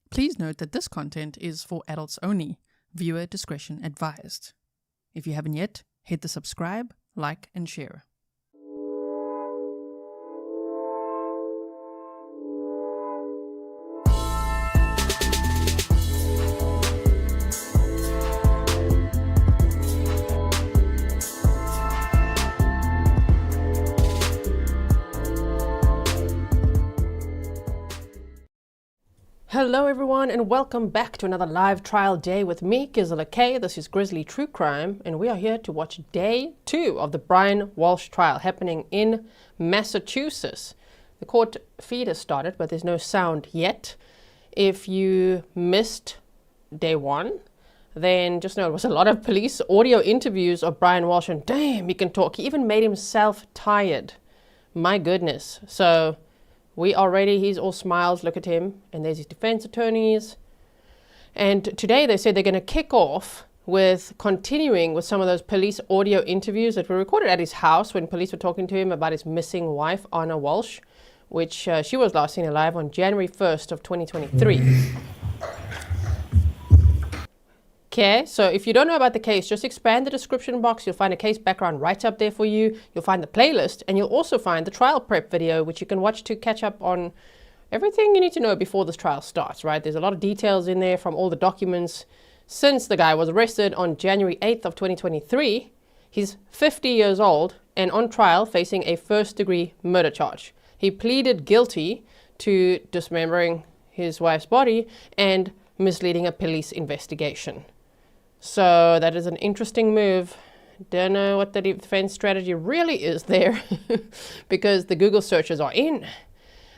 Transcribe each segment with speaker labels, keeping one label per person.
Speaker 1: Please note that this content is for adults only. Viewer discretion advised. If you haven't yet, hit the subscribe, like, and share.
Speaker 2: Hello everyone and welcome back to another live trial day with me, Grizzly K. This is Grizzly True Crime and we are here to watch day 2 of the Brian Walshe trial happening in Massachusetts. The court feed has started but there's no sound yet. If you missed day 1, then just know it was a lot of police audio interviews of Brian Walshe and damn, he can talk. He even made himself tired. My goodness. So we are ready. He's all smiles. Look at him. And there's his defense attorneys. And today they said they're going to kick off with continuing with some of those police audio interviews that were recorded at his house when police were talking to him about his missing wife, Anna Walshe, which she was last seen alive on January 1st of 2023. Okay, so if you don't know about the case, just expand the description box. You'll find a case background right up there for you. You'll find the playlist, and you'll also find the trial prep video, which you can watch to catch up on everything you need to know before this trial starts, right? There's a lot of details in there from all the documents since the guy was arrested on January 8th of 2023. He's 50 years old and on trial facing a first-degree murder charge. He pleaded guilty to dismembering his wife's body and misleading a police investigation. So that is an interesting move. Don't know what the defense strategy really is there because the Google searches are in.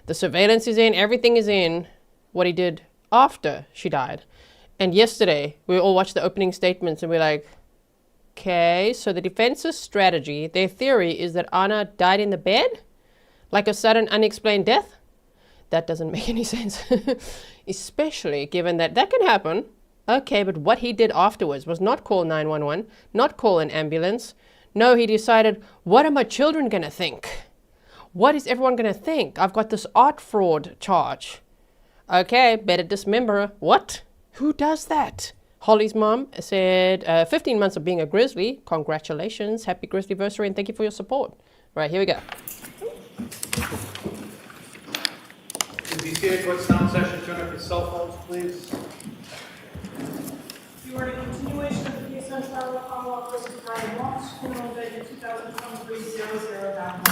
Speaker 2: The surveillance is in, everything is in what he did after she died. And yesterday, we all watched the opening statements and we're like, okay, so the defense's strategy, their theory is that Anna died in the bed? Like a sudden unexplained death? That doesn't make any sense. Especially given that that can happen. Okay, but what he did afterwards was not call 911, not call an ambulance. No, he decided, what are my children going to think? What is everyone going to think? I've got this art fraud charge. Okay, better dismember her. What? Who does that? Holly's mom said, 15 months of being a Grizzly. Congratulations. Happy Grizzlyversary and thank you for your support. Right, here we go.
Speaker 3: Be seated. Court sound session. Turn off your cell phones, please.
Speaker 4: You are in continuation of the case on trial of Commonwealth versus Brian Walshe, criminal indictment 2023-00-9.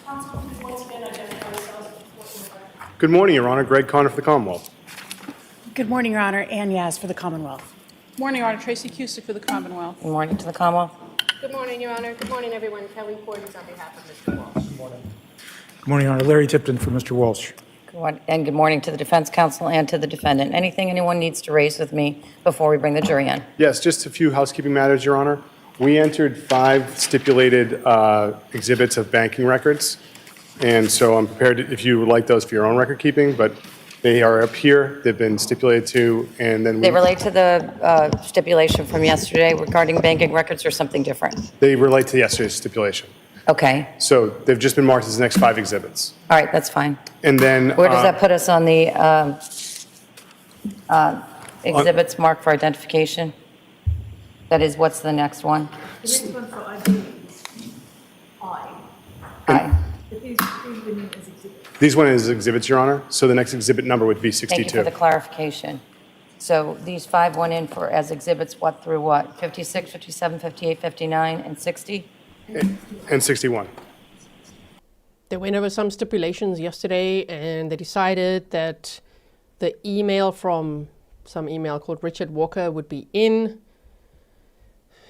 Speaker 4: Counsel, please once again identify yourselves before the record.
Speaker 3: Good morning, Your Honor. Greg Conner for the Commonwealth.
Speaker 5: Good morning, Your Honor. Ann Yaz for the Commonwealth.
Speaker 4: Morning, Your Honor. Tracy Cusick for the Commonwealth.
Speaker 6: Good morning to the Commonwealth.
Speaker 2: Good morning, Your Honor. Good morning, everyone. Kelly Portis on behalf of Mr. Walshe.
Speaker 7: Good morning, Your Honor. Larry Tipton for Mr. Walshe.
Speaker 6: And good morning to the defense counsel and to the defendant. Anything anyone needs to raise with me before we bring the jury in?
Speaker 3: Yes, just a few housekeeping matters, Your Honor. We entered 5 stipulated exhibits of banking records, and so I'm prepared if you would like those for your own record keeping, but they are up here. They've been stipulated to, and then
Speaker 6: They relate to the stipulation from yesterday regarding banking records or something different?
Speaker 3: they relate to yesterday's stipulation.
Speaker 6: Okay.
Speaker 3: So they've just been marked as the next 5 exhibits.
Speaker 6: All right, that's fine.
Speaker 3: And then
Speaker 6: Where does that put us on the exhibits marked for identification? That is, what's the next one?
Speaker 4: The next one for ID is I.
Speaker 6: Aye.
Speaker 4: But these women as exhibits.
Speaker 3: these went as exhibits, Your Honor. So the next exhibit number would be 62.
Speaker 6: Thank you for the clarification. So these 5 went in for as exhibits what through what? 56, 57, 58, 59, and 60?
Speaker 3: And 61.
Speaker 2: They went over some stipulations yesterday and they decided that the email from some email called Richard Walker would be in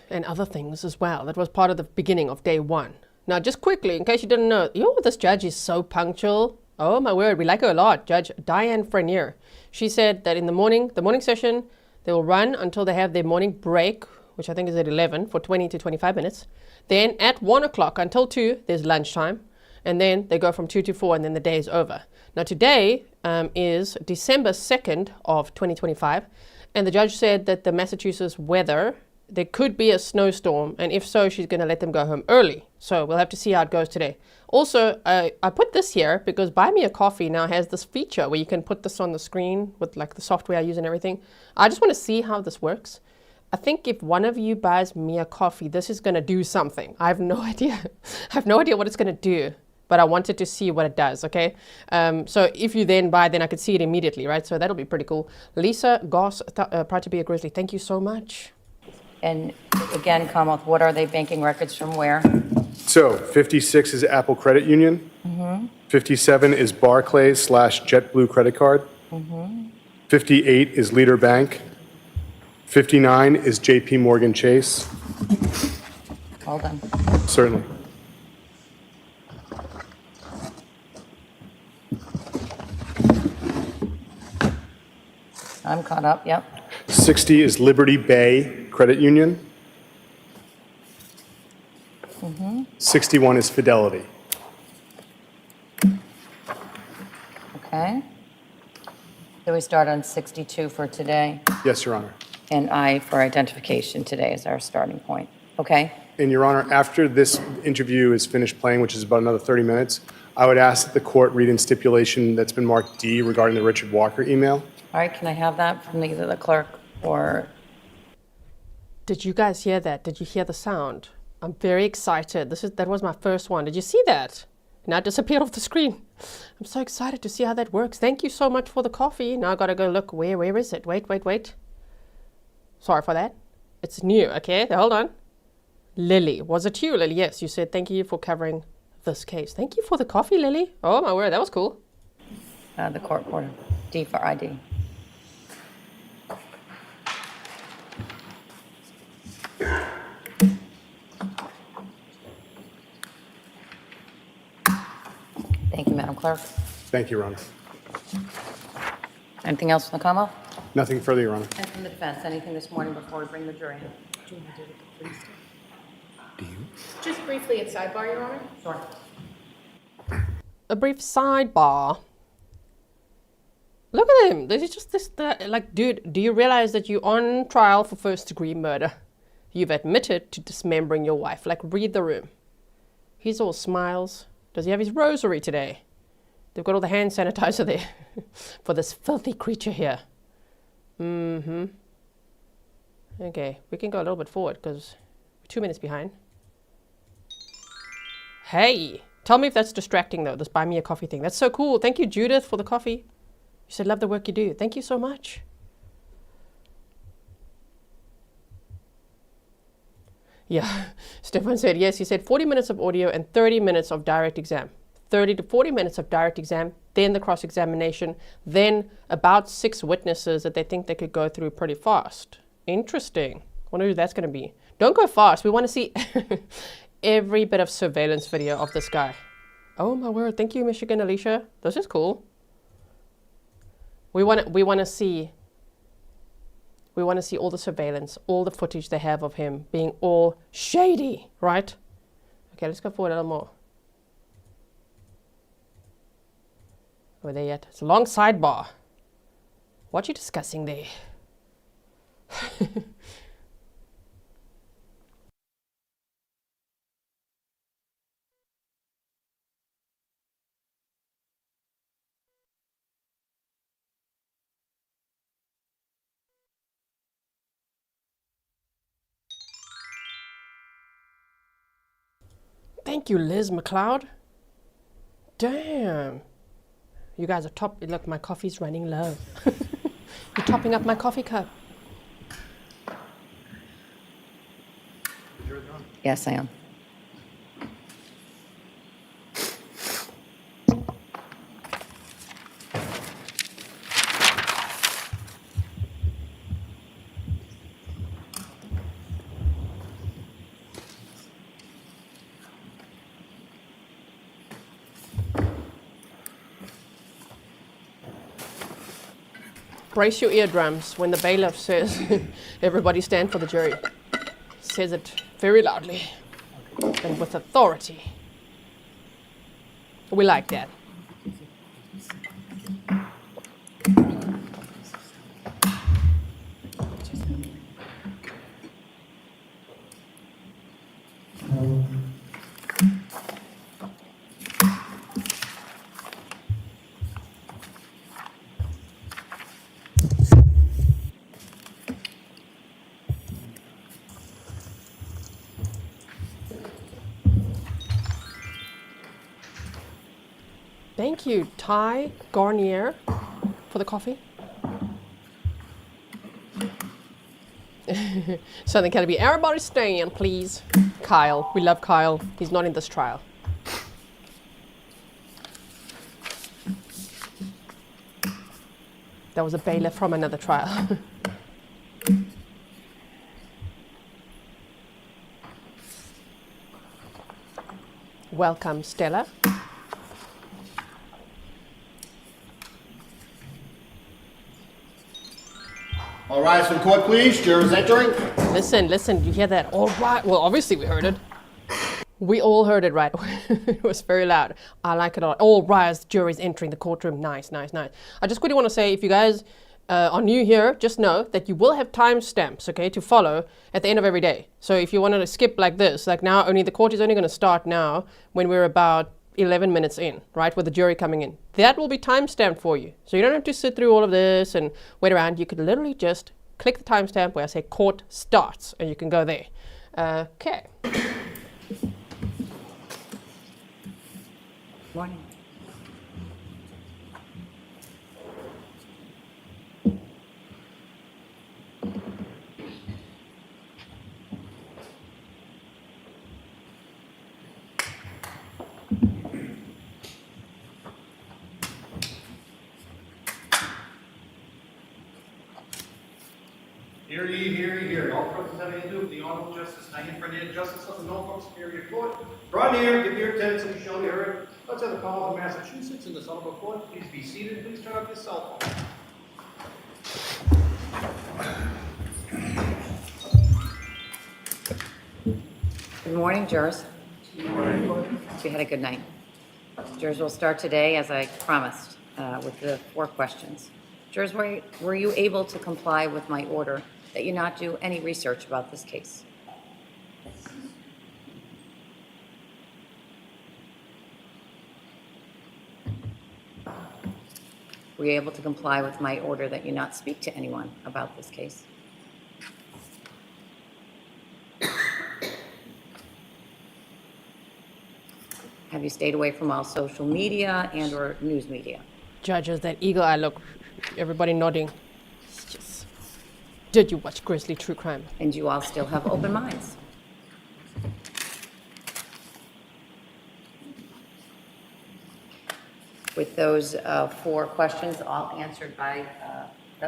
Speaker 2: and other things as well. That was part of the beginning of day 1. Now, just quickly, in case you didn't know, this judge is so punctual. Oh my word, we like her a lot. Judge Diane Frenier. She said that in the morning session, they will run until they have their morning break, which I think is at 11 for 20 to 25 minutes. Then at 1 o'clock until 2, there's lunchtime. And then they go from 2 to 4 and then the day is over. Now today is December 2nd of 2025. And the judge said that the Massachusetts weather there could be a snowstorm, and if so, she's going to let them go home early. So we'll have to see how it goes today. Also, I put this here because Buy Me a Coffee now has this feature where you can put this on the screen with like the software I use and everything. I just want to see how this works. I think if one of you buys me a coffee, this is going to do something. I have no idea. I have no idea what it's going to do, but I wanted to see what it does, okay? So if you then buy, then I could see it immediately, right? So that'll be pretty cool. Lisa Goss, proud to be a Grizzly. Thank you so much.
Speaker 6: And again, Commonwealth, what are they banking records from where?
Speaker 3: So 56 is Apple Credit Union. 57 is Barclays / JetBlue credit card. 58 is Leader Bank. 59 is JP Morgan Chase.
Speaker 6: Hold on.
Speaker 3: Certainly.
Speaker 6: I'm caught up, yep.
Speaker 3: 60 is Liberty Bay Credit Union. 61 is Fidelity.
Speaker 6: Okay. So we start on 62 for today,
Speaker 3: Yes, Your Honor.
Speaker 6: and I for identification today is our starting point. Okay?
Speaker 3: And Your Honor, after this interview is finished playing, which is about another 30 minutes, I would ask that the court read in stipulation that's been marked D regarding the Richard Walker email.
Speaker 6: All right, can I have that from either the clerk or...
Speaker 2: Did you guys hear that? Did you hear the sound? I'm very excited. That was my first one. Did you see that? Now it disappeared off the screen. I'm so excited to see how that works. Thank you so much for the coffee. Now I gotta go look. Where is it? Wait. Sorry for that. It's new, okay? Hold on. Lily. Was it you, Lily? Yes, you said thank you for covering this case. Thank you for the coffee, Lily. Oh my word, that was cool.
Speaker 6: the court reporter? D for ID. Thank you, Madam Clerk.
Speaker 3: Thank you, Your Honor.
Speaker 6: Anything else from the Commonwealth?
Speaker 3: Nothing further, Your Honor.
Speaker 6: And from the defense, anything this morning before we bring the jury in?
Speaker 8: Just briefly at sidebar, Your Honor.
Speaker 6: Sure.
Speaker 2: A brief sidebar. Look at him. This is just this, like, dude, do you realize that you're on trial for first-degree murder? You've admitted to dismembering your wife. Like, read the room. He's all smiles. Does he have his rosary today? They've got all the hand sanitizer there for this filthy creature here. Mm-hmm. Okay, we can go a little bit forward because we're 2 minutes behind. Hey, tell me if that's distracting though, this buy me a coffee thing. That's so cool. Thank you, Judith, for the coffee. You said love the work you do. Thank you so much. Yeah, Stefan said yes. He said 40 minutes of audio and 30 minutes of direct exam. 30 to 40 minutes of direct exam, then the cross-examination, then about 6 witnesses that they think they could go through pretty fast. Interesting. Wonder who that's going to be. Don't go fast. We want to see every bit of surveillance video of this guy. Oh my word. Thank you, Michigan Alicia. This is cool. We want to see all the surveillance, all the footage they have of him being all shady, right? Okay, let's go forward a little more. Are we there yet? It's a long sidebar. What are you discussing there? Thank you, Liz McLeod. Damn. You guys are top. Look, my coffee's running low. You're topping up my coffee cup.
Speaker 6: Yes, I am.
Speaker 2: Brace your eardrums when the bailiff says, everybody stand for the jury. Says it very loudly and with authority. We like that. Thank you, Ty Garnier, for the coffee. Southern Calibre, everybody stand, please. Kyle, we love Kyle. He's not in this trial. That was a bailiff from another trial. Welcome, Stella.
Speaker 9: All rise for the court, please. Jurors entering.
Speaker 2: Listen, you hear that? All right. Well, obviously we heard it. We all heard it, right? It was very loud. I like it a lot. All rise, jury's entering the courtroom. Nice, nice, nice. I just quickly want to say, if you guys are new here, just know that you will have timestamps, okay, to follow at the end of every day. So if you wanted to skip like this, like now, the court is only going to start now when we're about 11 minutes in, right, with the jury coming in. That will be timestamped for you. So you don't have to sit through all of this and wait around. You could literally just click the timestamp where I say court starts, and you can go there. Okay.
Speaker 6: Morning.
Speaker 10: Hear ye, hear ye, hear ye. All persons having to do with the Honorable Justice, now in front of the Justice of the Norfolk Superior Court. Draw near, give your attendance, and be shown to heard. Let's have the call of Massachusetts in this honorable court. Please be seated. Please turn off your cell phone.
Speaker 6: Good morning, jurors. Good morning. Hope you had a good night. Jurors will start today, as I promised, with the 4 questions. Jurors, were you able to comply with my order that you not do any research about this case? Were you able to comply with my order that you not speak to anyone about this case? Have you stayed away from all social media and or news media?
Speaker 2: Judges, that eagle eye look, everybody nodding. It's just, did you watch Grizzly True Crime?
Speaker 6: And you all still have open minds? With those 4 questions all answered by,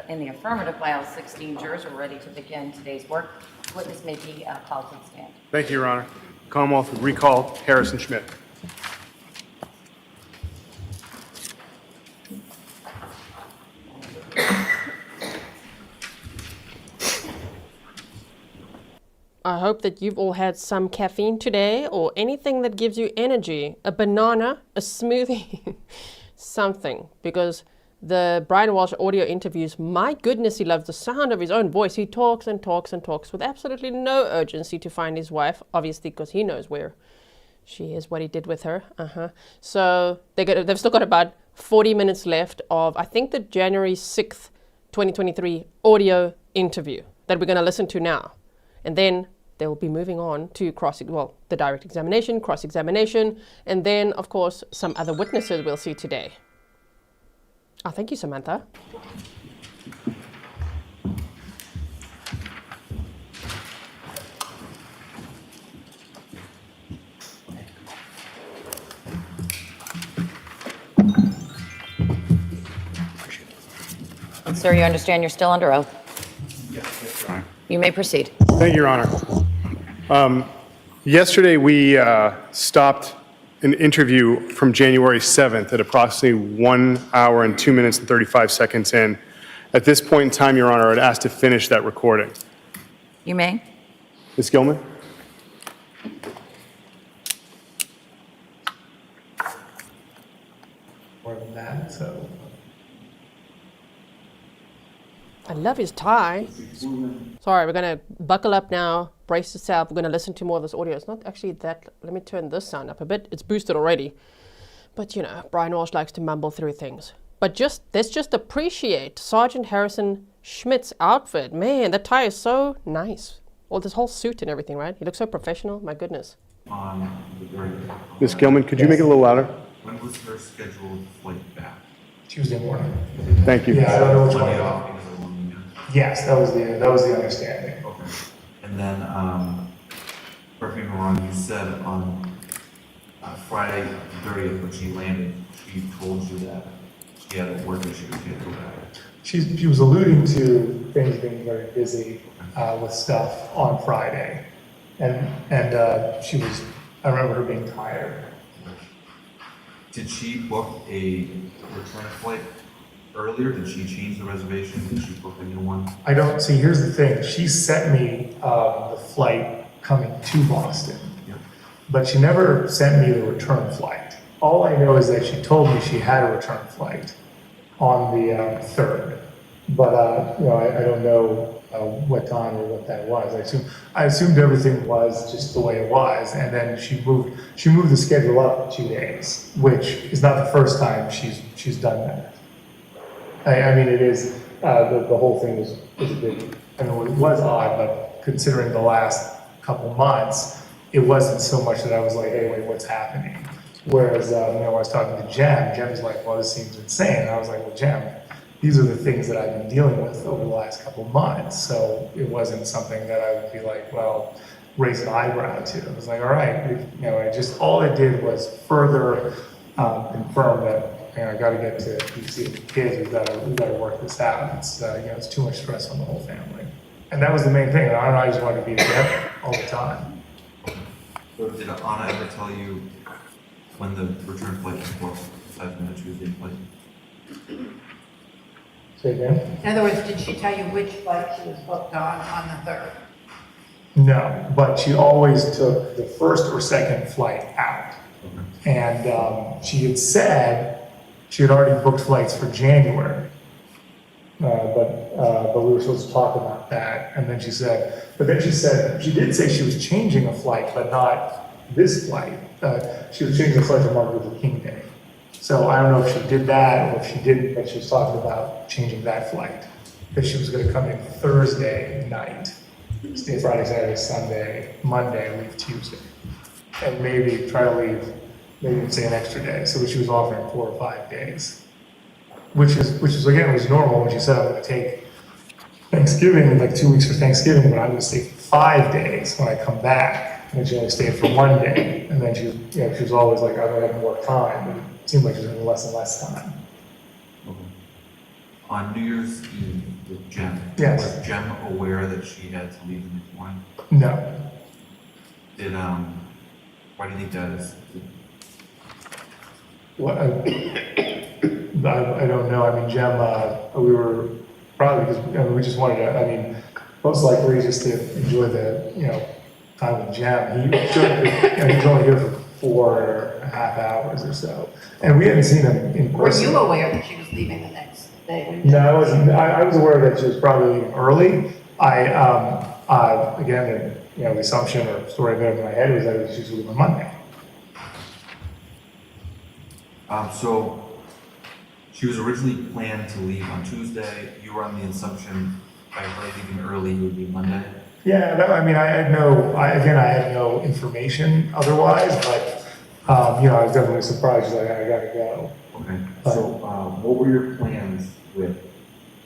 Speaker 6: in the affirmative by all 16 jurors, we're ready to begin today's work. Witness may be called to the stand.
Speaker 3: Thank you, Your Honor. Commonwealth would recall Harrison Schmidt.
Speaker 2: I hope that you've all had some caffeine today or anything that gives you energy. A banana, a smoothie, something. Because the Brian Walshe audio interviews, my goodness, he loves the sound of his own voice. He talks and talks and talks with absolutely no urgency to find his wife, obviously because he knows where she is, what he did with her. So they've still got about 40 minutes left of, I think, the January 6th, 2023 audio interview that we're going to listen to now. And then they'll be moving on to the direct examination, cross-examination, and then, of course, some other witnesses we'll see today. Oh, thank you, Samantha.
Speaker 6: And sir, you understand you're still under oath?
Speaker 3: Yes, Your Honor.
Speaker 6: You may proceed.
Speaker 3: Thank you, Your Honor. Yesterday, we stopped an interview from January 7th at approximately 1 hour and 2 minutes and 35 seconds in. At this point in time, Your Honor, I'd ask to finish that recording.
Speaker 6: You may.
Speaker 3: Ms. Gilman?
Speaker 10: More than that, so.
Speaker 2: I love his tie. Sorry, we're going to buckle up now, brace yourself. We're going to listen to more of this audio. It's not actually that. Let me turn this sound up a bit. It's boosted already. But, you know, Brian Walshe likes to mumble through things. But let's just appreciate Sergeant Harrison Schmidt's outfit. Man, that tie is so nice. Well, this whole suit and everything, right? He looks so professional. My goodness.
Speaker 3: Ms. Gilman, could you make it a little louder?
Speaker 10: When
Speaker 11: was her scheduled flight back?
Speaker 7: Tuesday morning.
Speaker 3: Thank you.
Speaker 7: Yeah, I don't know which
Speaker 11: Monday
Speaker 7: one.
Speaker 11: off because of the long weekend?
Speaker 7: Yes, that was the understanding.
Speaker 11: Okay. And then, correct me if I'm wrong, you said on Friday the 30th when she landed, she told you that she had a work issue, she had to go back.
Speaker 7: She was alluding to things being very busy with stuff on Friday, and she was. I remember her being tired.
Speaker 11: Did she book a return flight earlier? Did she change the reservation? Did she book a new one?
Speaker 7: I don't see. Here's the thing. She sent me the flight coming to Boston,
Speaker 11: Yep.
Speaker 7: but she never sent me the return flight. All I know is that she told me she had a return flight on the 3rd, but I don't know what time or what that was. I assumed everything was just the way it was, and then she moved the schedule up 2 days, which is not the first time she's done that. I mean, it is the whole thing is a bit. I mean, it was odd, but considering the last couple months, it wasn't so much that I was like, hey, wait, what's happening? Whereas, when I was talking to Jem was like, well, this seems insane. And I was like, well, Jem, these are the things that I've been dealing with over the last couple of months. So it wasn't something that I would be like, well, raise an eyebrow to. I was like, all right, all it did was further confirm that, I got to get to DC with the kids. We've got to work this out. It's too much stress on the whole family. And that was the main thing. I just wanted to be together all the time.
Speaker 11: So did Anna ever tell you when the return flight was booked, aside from the Tuesday flight?
Speaker 7: Say again?
Speaker 12: In other words, did she tell you which flight she was booked on the 3rd?
Speaker 7: No, but she always took the first or second flight out.
Speaker 11: Okay.
Speaker 7: And she had said she had already booked flights for January. But we were supposed to talk about that. And then she she did say she was changing a flight, but not this flight. She was changing the flight to Martin Luther King Day. So I don't know if she did that or if she didn't, but she was talking about changing that flight. Because she was going to come in Thursday night, stay Friday, Saturday, Sunday, Monday, leave Tuesday. And maybe try to leave, maybe say an extra day. So she was offering 4 or 5 days. Which is again, was normal when she said I'm going to take Thanksgiving, like 2 weeks for Thanksgiving, but I'm going to stay 5 days when I come back. And she only stayed for 1 day. And then she was always like, I'm going to have more time. And it seemed like she was having less and less time.
Speaker 11: Okay. On New Year's Eve with Jem,
Speaker 7: Yes.
Speaker 11: was Jem aware that she had to leave the next morning?
Speaker 7: No.
Speaker 11: Did, why do you think that is?
Speaker 7: What, I don't know. I mean, Jem, we were probably because we just wanted to, most likely just to enjoy the, time with Jem. He was only here for 4.5 hours or so. And we hadn't seen him in person.
Speaker 12: Were you aware that she was leaving the next day?
Speaker 7: No, I wasn't. I was aware that she was probably leaving early. Again, the assumption or story I got in my head was that she was leaving on Monday.
Speaker 11: So she was originally planned to leave on Tuesday. You were on the assumption by her leaving early it would be Monday.
Speaker 7: Yeah, I had no information otherwise, but I was definitely surprised. She's like, I gotta go.
Speaker 11: Okay. So what were your plans with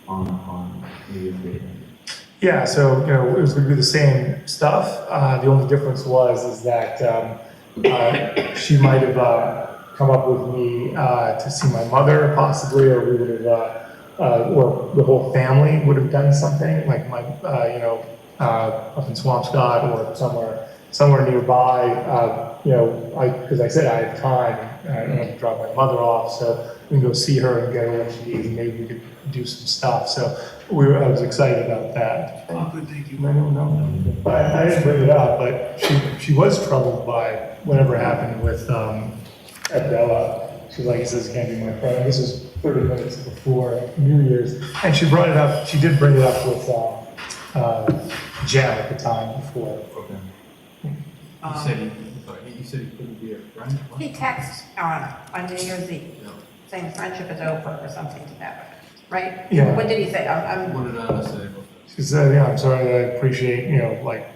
Speaker 11: on New Year's Day?
Speaker 7: Yeah, so it was going to be the same stuff. The only difference is that she might have come up with me to see my mother possibly, or we would have, or the whole family would have done something like my, up in Swampscott or somewhere nearby. Because I said I had time, I don't have to drop my mother off, so we can go see her and get her what she needs, and maybe we could do some stuff. So I was excited about that.
Speaker 11: Oh, good, thank you.
Speaker 7: No. But I didn't bring it up, but she was troubled by whatever happened with Adela. She's like, he says, it can't be my friend. This is 30 minutes before New Year's. And she brought it up, she did bring it up with Jen at the time before.
Speaker 11: Okay.
Speaker 10: He said he couldn't be a friend?
Speaker 12: He texts on New Year's Eve, saying friendship is over or something to that effect, right?
Speaker 7: Yeah.
Speaker 12: What did he say?
Speaker 10: What did Anna say?
Speaker 7: She said, I'm sorry, I appreciate,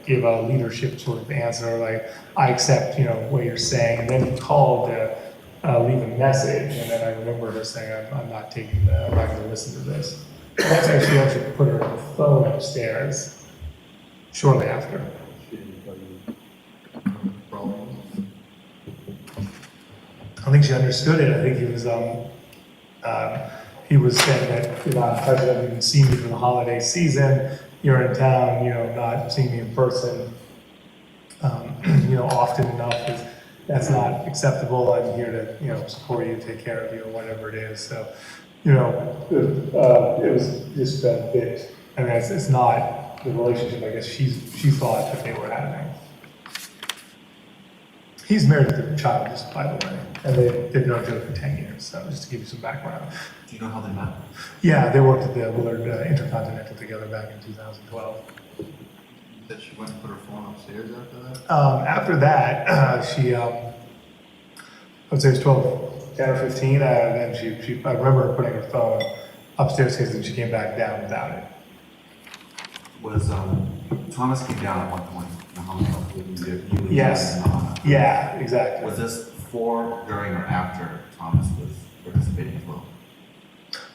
Speaker 7: give a leadership sort of answer, like, I accept, what you're saying. And then he called leave a message, and then I remember her saying, I'm not taking that, I'm not going to listen to this. And that's actually put her phone upstairs shortly after. I think she understood it. I think he was saying that, I didn't even see me for the holiday season. You're in town, not seeing me in person, often enough. That's not acceptable. I'm here to, support you, take care of you, or whatever it is. So, it was just a bit. I mean, it's not the relationship I guess she thought that they were having. He's married to the child, just by the way, and they've known each other for 10 years. So, just to give you some background.
Speaker 11: Do you know how they met?
Speaker 7: Yeah, they worked at the Willard Intercontinental together back in 2012.
Speaker 11: That she went and put her phone upstairs after that?
Speaker 7: After that, she, I would say it was 10 or 15, then I remember her putting her phone upstairs because then she came back down without it.
Speaker 11: Was, Thomas came down at one point, in the home.
Speaker 7: Yes, yeah, exactly.
Speaker 11: Was this before, during, or after Thomas was participating as well?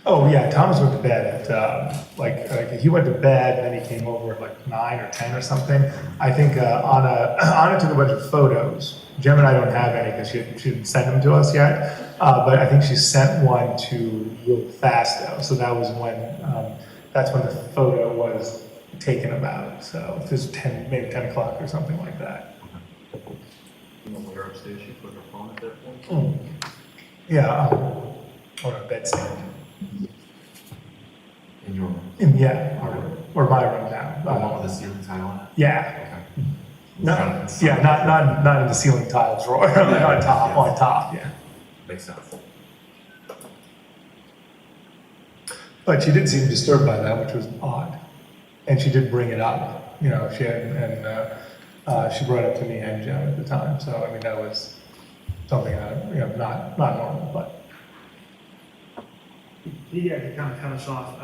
Speaker 7: Oh yeah, Thomas went to bed at he went to bed, and then he came over at like 9 or 10 or something. I think Anna took a bunch of photos. Jem and I don't have any because she didn't send them to us yet. But I think she sent one to Will Fasto. So that was that's when the photo was taken about. So it was maybe 10 o'clock or something like that.
Speaker 11: You know where upstairs she put her phone at that point?
Speaker 7: Yeah, on a bedstand.
Speaker 11: In your room?
Speaker 7: Or my room now.
Speaker 11: The one with the ceiling tile on it?
Speaker 7: Yeah.
Speaker 11: Okay.
Speaker 7: Not in the ceiling tile drawer. On top. Yeah.
Speaker 11: Makes sense.
Speaker 7: But she did seem disturbed by that, which was odd. And she did bring it up. She brought it up to me and Jem at the time. So I mean, that was something not normal, but.
Speaker 10: He had to kind of cut us off.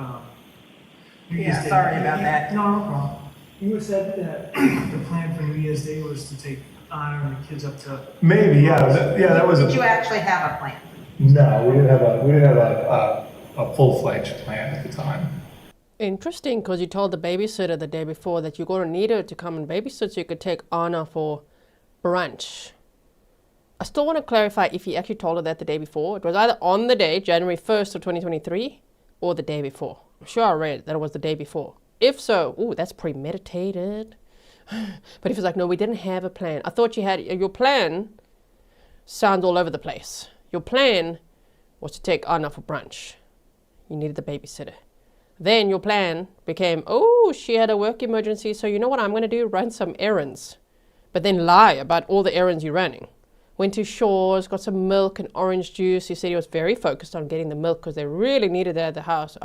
Speaker 12: Sorry about that.
Speaker 10: No problem. You said that the plan for New Year's Day was to take Anna and the kids up to.
Speaker 7: Maybe, yeah. That was.
Speaker 12: Did you actually have a plan?
Speaker 7: No, we didn't have a full-fledged plan at the time.
Speaker 2: Interesting, because you told the babysitter the day before that you're going to need her to come and babysit so you could take Anna for brunch. I still want to clarify if he actually told her that the day before. It was either on the day, January 1st of 2023, or the day before. I'm sure I read that it was the day before. If so, that's premeditated. But if it's like, no, we didn't have a plan. I thought you had, your plan sounds all over the place. Your plan was to take Anna for brunch. You needed the babysitter. Then your plan became, she had a work emergency, so you know what I'm going to do? Run some errands. But then lie about all the errands you're running. Went to Shaw's, got some milk and orange juice. He said he was very focused on getting the milk because they really needed that at the house.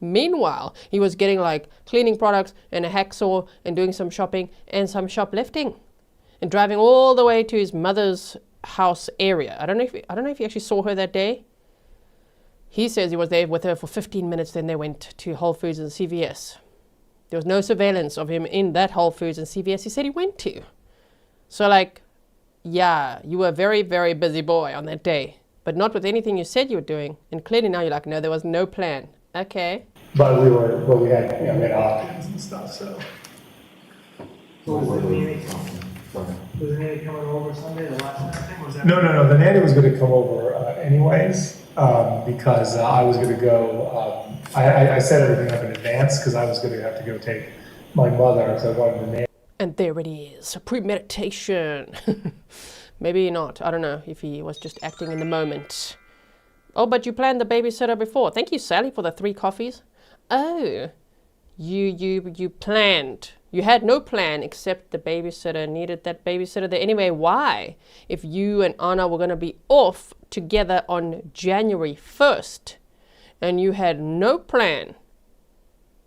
Speaker 2: Meanwhile, he was getting like cleaning products and a hacksaw and doing some shopping and some shoplifting and driving all the way to his mother's house area. I don't know if he actually saw her that day. He says he was there with her for 15 minutes. Then they went to Whole Foods and CVS. There was no surveillance of him in that Whole Foods and CVS he said he went to. So yeah, you were a very, very busy boy on that day, but not with anything you said you were doing. And clearly now you're like, no, there was no plan. Okay.
Speaker 7: But we had, we had options and stuff, so.
Speaker 10: Was the nanny coming over Sunday, the last night thing? Was that?
Speaker 7: No. The nanny was going to come over anyways, because I was going to go, I set everything up in advance because I was going to have to go take my mother, so I wanted the nanny.
Speaker 2: And there it is, premeditation. Maybe not. I don't know if he was just acting in the moment. Oh, but you planned the babysitter before. Thank you, Sally, for the 3 coffees. Oh, you planned. You had no plan except the babysitter needed that babysitter there. Anyway, why? If you and Anna were going to be off together on January 1st and you had no plan,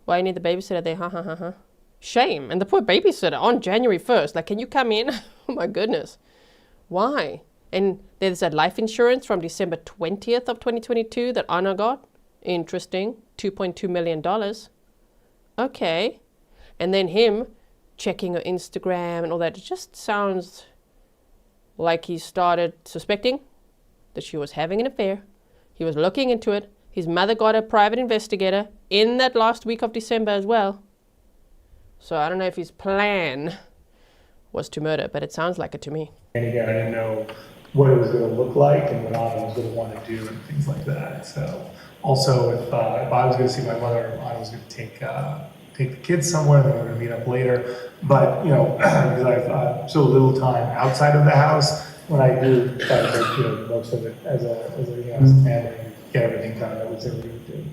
Speaker 2: why you need the babysitter there? Shame. And the poor babysitter on January 1st. Like, can you come in? Oh my goodness. Why? And there's that life insurance from December 20th of 2022 that Anna got. Interesting. $2.2 million. Okay. And then him checking her Instagram and all that. It just sounds like he started suspecting that she was having an affair. He was looking into it. His mother got a private investigator in that last week of December as well. So I don't know if his plan was to murder, but it sounds like it to me.
Speaker 7: And again, I didn't know what it was going to look like and what Anna was going to want to do and things like that. So also, if I was going to see my mother, Anna was going to take the kids somewhere, and then we were going to meet up later. But, you know, because I've so little time outside of the house, when I do try to make, you know, most of it as a family, get everything done that we said we would do.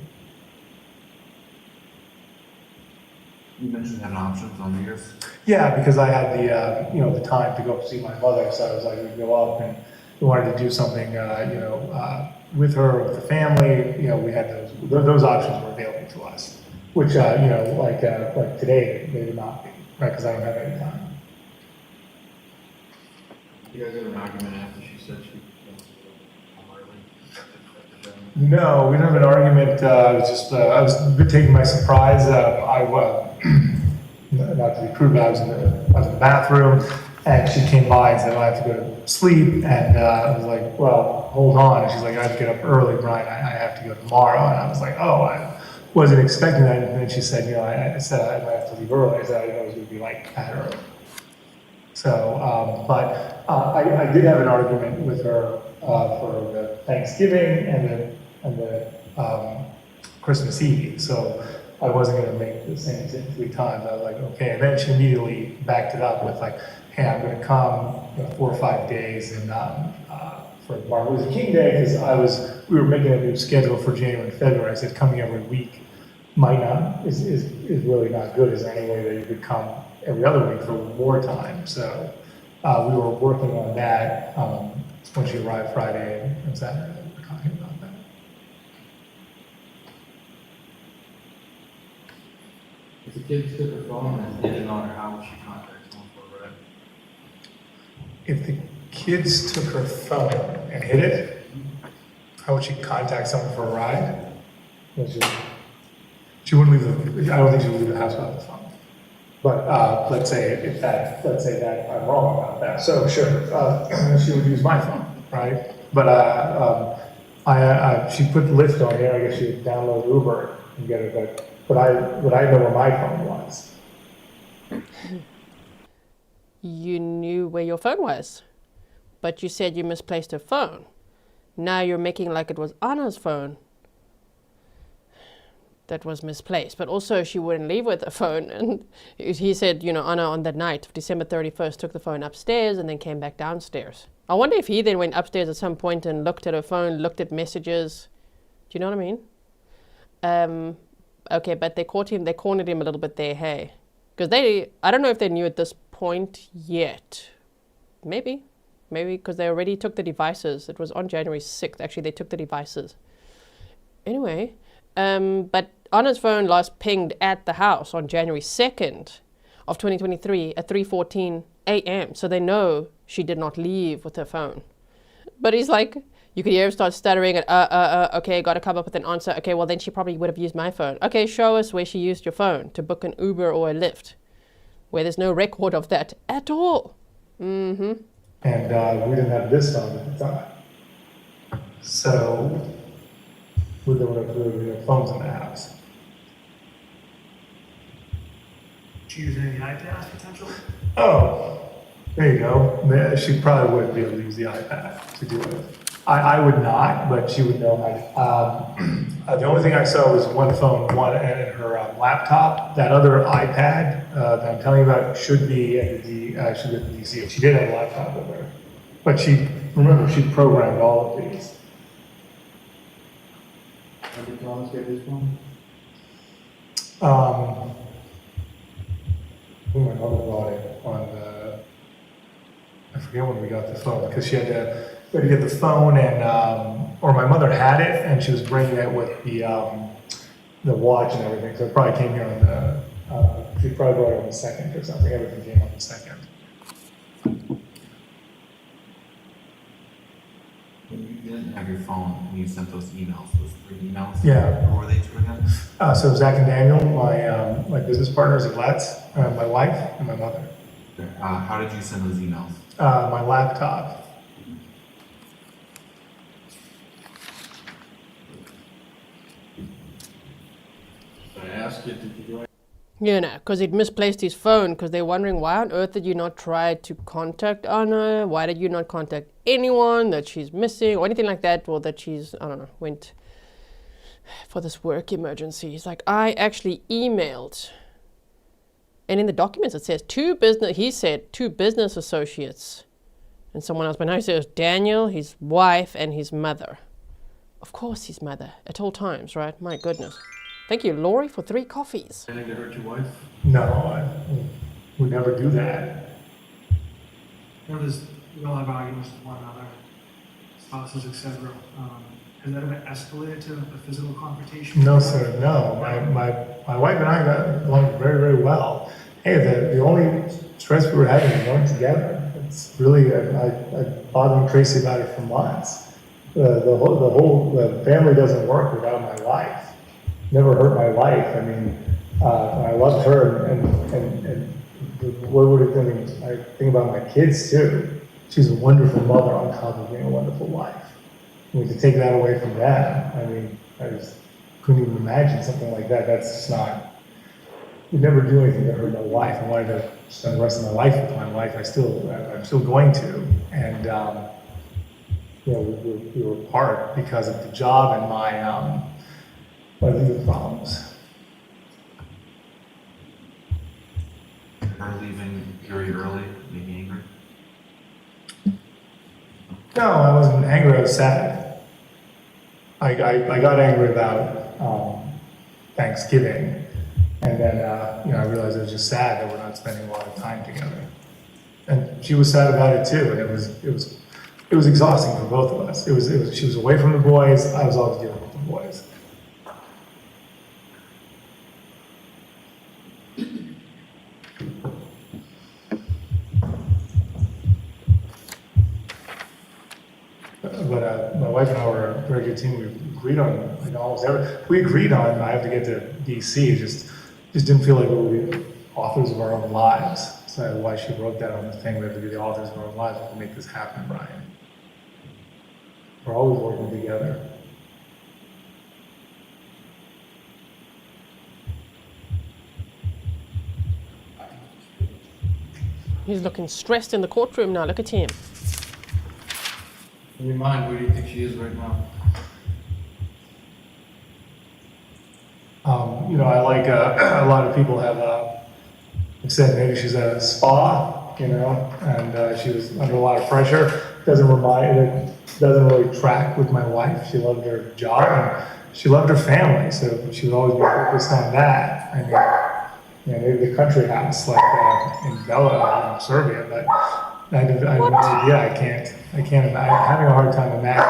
Speaker 11: You mentioned having options on New Year's.
Speaker 7: Yeah, because I had the, you know, the time to go see my mother, so I was like, we'd go up and we wanted to do something, you know, with her, with the family. You know, we had those options were available to us, which, you know, like today, they would not be, right, because I don't have any time.
Speaker 11: You guys had an argument after she said she come early?
Speaker 7: No, we didn't have an argument. I was a bit taken by surprise. Not to be crude, but I was in the bathroom, and she came by and said, "I have to go to sleep." And I was like, "Well, hold on." And she's like, "I have to get up early, Brian. I have to go tomorrow." And I was like, "Oh, I wasn't expecting that." And then she said, "You know, I said I might have to leave early." I said, "I didn't know it was going to be like that early." So, but I did have an argument with her for the Thanksgiving and the Christmas Eve. So I wasn't going to make the same thing 3 times. I was like, okay. And then she immediately backed it up with like, hey, I'm going to come 4 or 5 days and for Martin Luther King Day, because we were making a new schedule for January and February. I said coming every week is really not good. Is there any way that you could come every other week for more time? So we were working on that when she arrived Friday and Saturday. We were talking about that.
Speaker 11: If the kids took her phone and hid it on her, how would she contact someone for a ride?
Speaker 7: If the kids took her phone and hid it, how would she contact someone for a ride? She wouldn't leave I don't think she would leave the house without the phone. But let's say that I'm wrong about that. So sure, she would use my phone, right? But she put Lyft on here. I guess she would download Uber and get it. But would I know where my phone was?
Speaker 2: You knew where your phone was, but you said you misplaced her phone. Now you're making like it was Anna's phone that was misplaced, but also she wouldn't leave with the phone. And he said, you know, Anna on that night of December 31st took the phone upstairs and then came back downstairs. I wonder if he then went upstairs at some point and looked at her phone, looked at messages. Do you know what I mean? Okay, but they cornered him a little bit there, hey? Because I don't know if they knew at this point yet. Maybe because they already took the devices. It was on January 6th, actually, they took the devices. Anyway, but Anna's phone last pinged at the house on January 2nd of 2023 at 3:14 a.m. So they know she did not leave with her phone. But he's like, you could hear him start stuttering and, okay, got to come up with an answer. Okay, well, then she probably would have used my phone. Okay, show us where she used your phone to book an Uber or a Lyft, where there's no record of that at all. Mm-hmm.
Speaker 7: And we didn't have this phone at the time. So there were phones in the house.
Speaker 13: Did you use any iPads potentially?
Speaker 7: Oh, there you go. She probably would be able to use the iPad to do it. I would not, but she would know how to. The only thing I saw was one phone, and her laptop. That other iPad that I'm telling you about should be at the DC. She did have a laptop with her, but she programmed all of these.
Speaker 11: How did Thomas get his phone?
Speaker 7: My mother bought it on I forget when we got the phone, because she had to get the phone and, or my mother had it and she was bringing it with the watch and everything. So it probably came here on she probably brought it on the 2nd or something. Everything came on the 2nd.
Speaker 11: When you didn't have your phone and you sent those emails, those 3 emails,
Speaker 7: Yeah.
Speaker 11: Who were they to again?
Speaker 7: So Zach and Daniel, my business partners at Let's, my wife and my mother.
Speaker 11: How did you send those emails?
Speaker 7: My laptop.
Speaker 13: casket did you join?
Speaker 2: You know, because he'd misplaced his phone, because they're wondering, why on earth did you not try to contact Anna? Why did you not contact anyone that she's missing or anything like that? Or that she's, I don't know, went for this work emergency. He's like, I actually emailed. And in the documents it says two business associates. And someone else, but now he says Daniel, his wife, and his mother. Of course his mother, at all times, right? My goodness. Thank you, Laurie, for 3 coffees.
Speaker 13: Anything to hurt your wife?
Speaker 7: No, I would never do that.
Speaker 13: You know, we all have arguments with one another, spouses, etc. Has that ever escalated to a physical confrontation?
Speaker 7: No, sir, no. My wife and I got along very, very well. Hey, the only stress we were having was going together. It's really, I bothered Tracy about it for months. The family doesn't work without my wife. Never hurt my wife. I mean, I loved her, and what would it mean? I think about my kids too. She's a wonderful mother on top of being a wonderful wife. I mean, to take that away from them, I mean, I just couldn't even imagine something like that. That's just not. You'd never do anything to hurt my wife. I wanted to spend the rest of my life with my wife. I'm still going to, and you know, we were apart because of the job and my legal problems.
Speaker 11: Her leaving very early, made me angry.
Speaker 7: No, I wasn't angry. I was sad. I got angry about Thanksgiving, and then you know, I realized I was just sad that we're not spending a lot of time together. And she was sad about it too. And it was exhausting for both of us. It was she was away from the boys. I was always dealing with the boys. But my wife and I were a very good team. We agreed on, you know, almost everything. We agreed on I have to get to DC. It just didn't feel like we were the authors of our own lives. So that's why she wrote that on the thing. We have to be the authors of our own lives. We have to make this happen, Brian. We're always working together.
Speaker 2: He's looking stressed in the courtroom now. Look at him.
Speaker 13: In your mind, where do you think she is right now?
Speaker 7: You know, I like a lot of people have said maybe she's at a spa, you know, and she was under a lot of pressure. Doesn't really track with my wife. She loved her job and she loved her family, so she would always be focused on that. I mean, you know, maybe the country house like in Bela, in Serbia, but I have no idea. I can't. I'm having a hard time imagining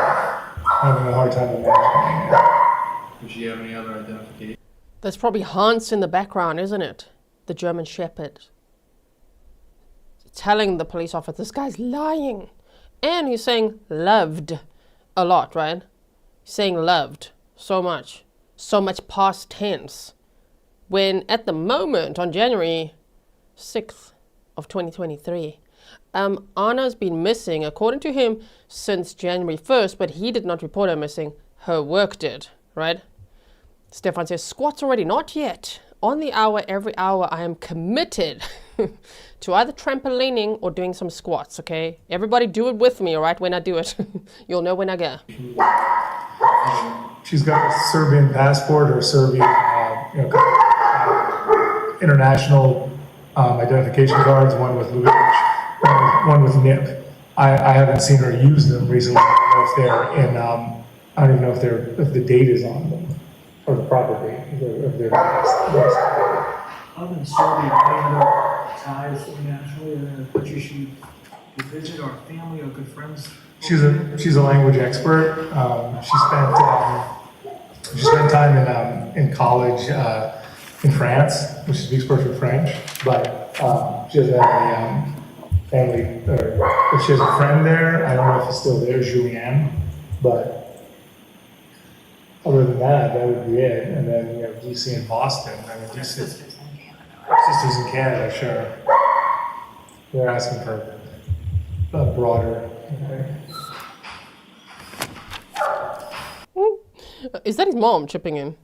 Speaker 7: it.
Speaker 13: Does she have any other identification?
Speaker 2: There's probably Hans in the background, isn't it? The German Shepherd. Telling the police officer, this guy's lying. And he's saying loved a lot, right? He's saying loved so much past tense. When at the moment, on January 6th of 2023, Anna's been missing, according to him, since January 1st, but he did not report her missing. Her work did, right? Stefan says, squats already? Not yet. On the hour, every hour, I am committed to either trampolining or doing some squats, okay? Everybody do it with me, all right, when I do it. You'll know when I go.
Speaker 7: She's got a Serbian passport or Serbian international identification cards, one with Lubic, one with NIP. I haven't seen her use them recently. I don't even know if the date is on them, or the proper date of their
Speaker 13: Other than Serbia, any other ties internationally in a country she visit, or family or good friends?
Speaker 7: She's a language expert. She spent time in college in France, which she speaks perfect French, but she has a family, or she has a friend there. I don't know if he's still there, Julien, but other than that, that would be it. And then, you know, DC and Boston. I mean, sisters in Canada, sure. They're asking for a broader.
Speaker 2: Is that his mom chipping in?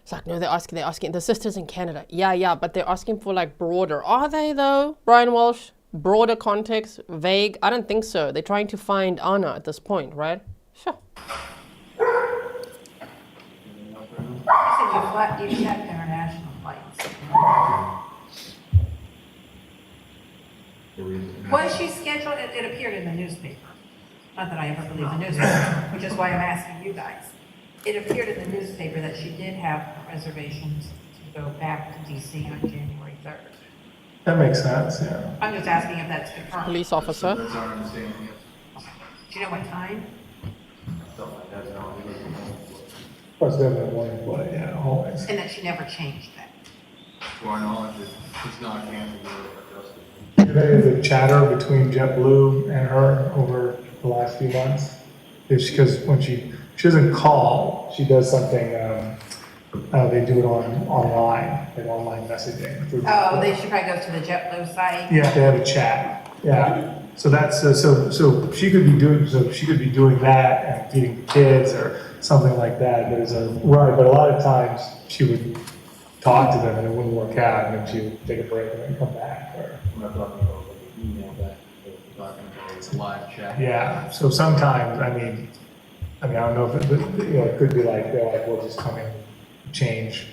Speaker 2: It's like, no, they're asking. The sister's in Canada. Yeah, but they're asking for like broader. Are they though, Brian Walsh? Broader context, vague? I don't think so. They're trying to find Anna at this point, right? Sure.
Speaker 12: You checked international flights. Was she scheduled? It appeared in the newspaper. Not that I ever believe the newspaper, which is why I'm asking you guys. It appeared in the newspaper that she did have reservations to go back to DC on January 3rd.
Speaker 7: That makes sense, yeah.
Speaker 12: I'm just asking if that's confirmed.
Speaker 2: Police officer.
Speaker 11: That's our understanding, yes.
Speaker 12: Do you know what time?
Speaker 11: Stuff like that, no, we don't know.
Speaker 7: Plus, they have that morning flight, yeah, always.
Speaker 12: And that she never changed that.
Speaker 11: To our knowledge, it's not canceled or adjusted.
Speaker 7: There is a chatter between JetBlue and her over the last few months. Because when she doesn't call, she does something, they do it online, like online messaging.
Speaker 12: Oh, they should probably go to the JetBlue site.
Speaker 7: Yeah, they have a chat, yeah. So that's, so she could be doing that and feeding the kids or something like that. But but a lot of times she would talk to them and it wouldn't work out, and then she would take a break and then come back. Or,
Speaker 11: We're not talking about like an email back, we're talking about it's a live chat.
Speaker 7: yeah, so sometimes, I mean, I don't know if it could be like, they're like, we'll just come in, change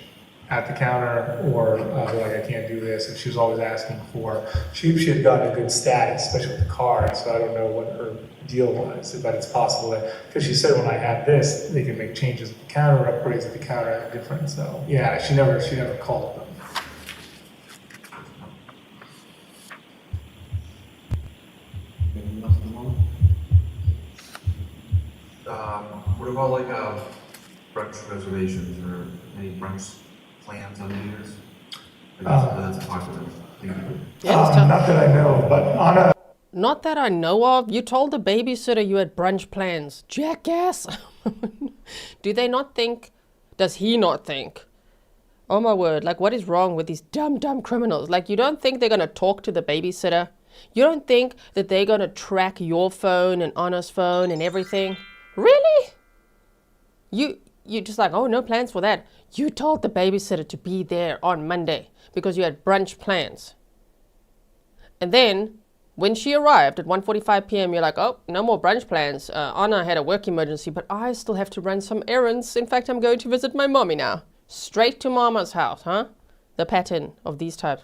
Speaker 7: at the counter, or they're like, I can't do this. And she was always asking for, she had gotten a good status, especially with the card, so I don't know what her deal was, but it's possible that, because she said when I have this, they can make changes at the counter, upgrades at the counter are different, so, yeah, she never called them.
Speaker 11: Anything else at the moment? What about like brunch reservations or any brunch plans on New Year's? That's a popular thing.
Speaker 7: Not that I know, but on a...
Speaker 2: Not that I know of. You told the babysitter you had brunch plans. Jackass! Do they not think? Does he not think? Oh my word, like what is wrong with these dumb criminals? Like you don't think they're going to talk to the babysitter? You don't think that they're going to track your phone and Anna's phone and everything? Really? You just like, oh, no plans for that. You told the babysitter to be there on Monday because you had brunch plans. And then when she arrived at 1:45 p.m., you're like, oh, no more brunch plans. Anna had a work emergency, but I still have to run some errands. In fact, I'm going to visit my mommy now. Straight to mama's house, huh? The pattern of these types.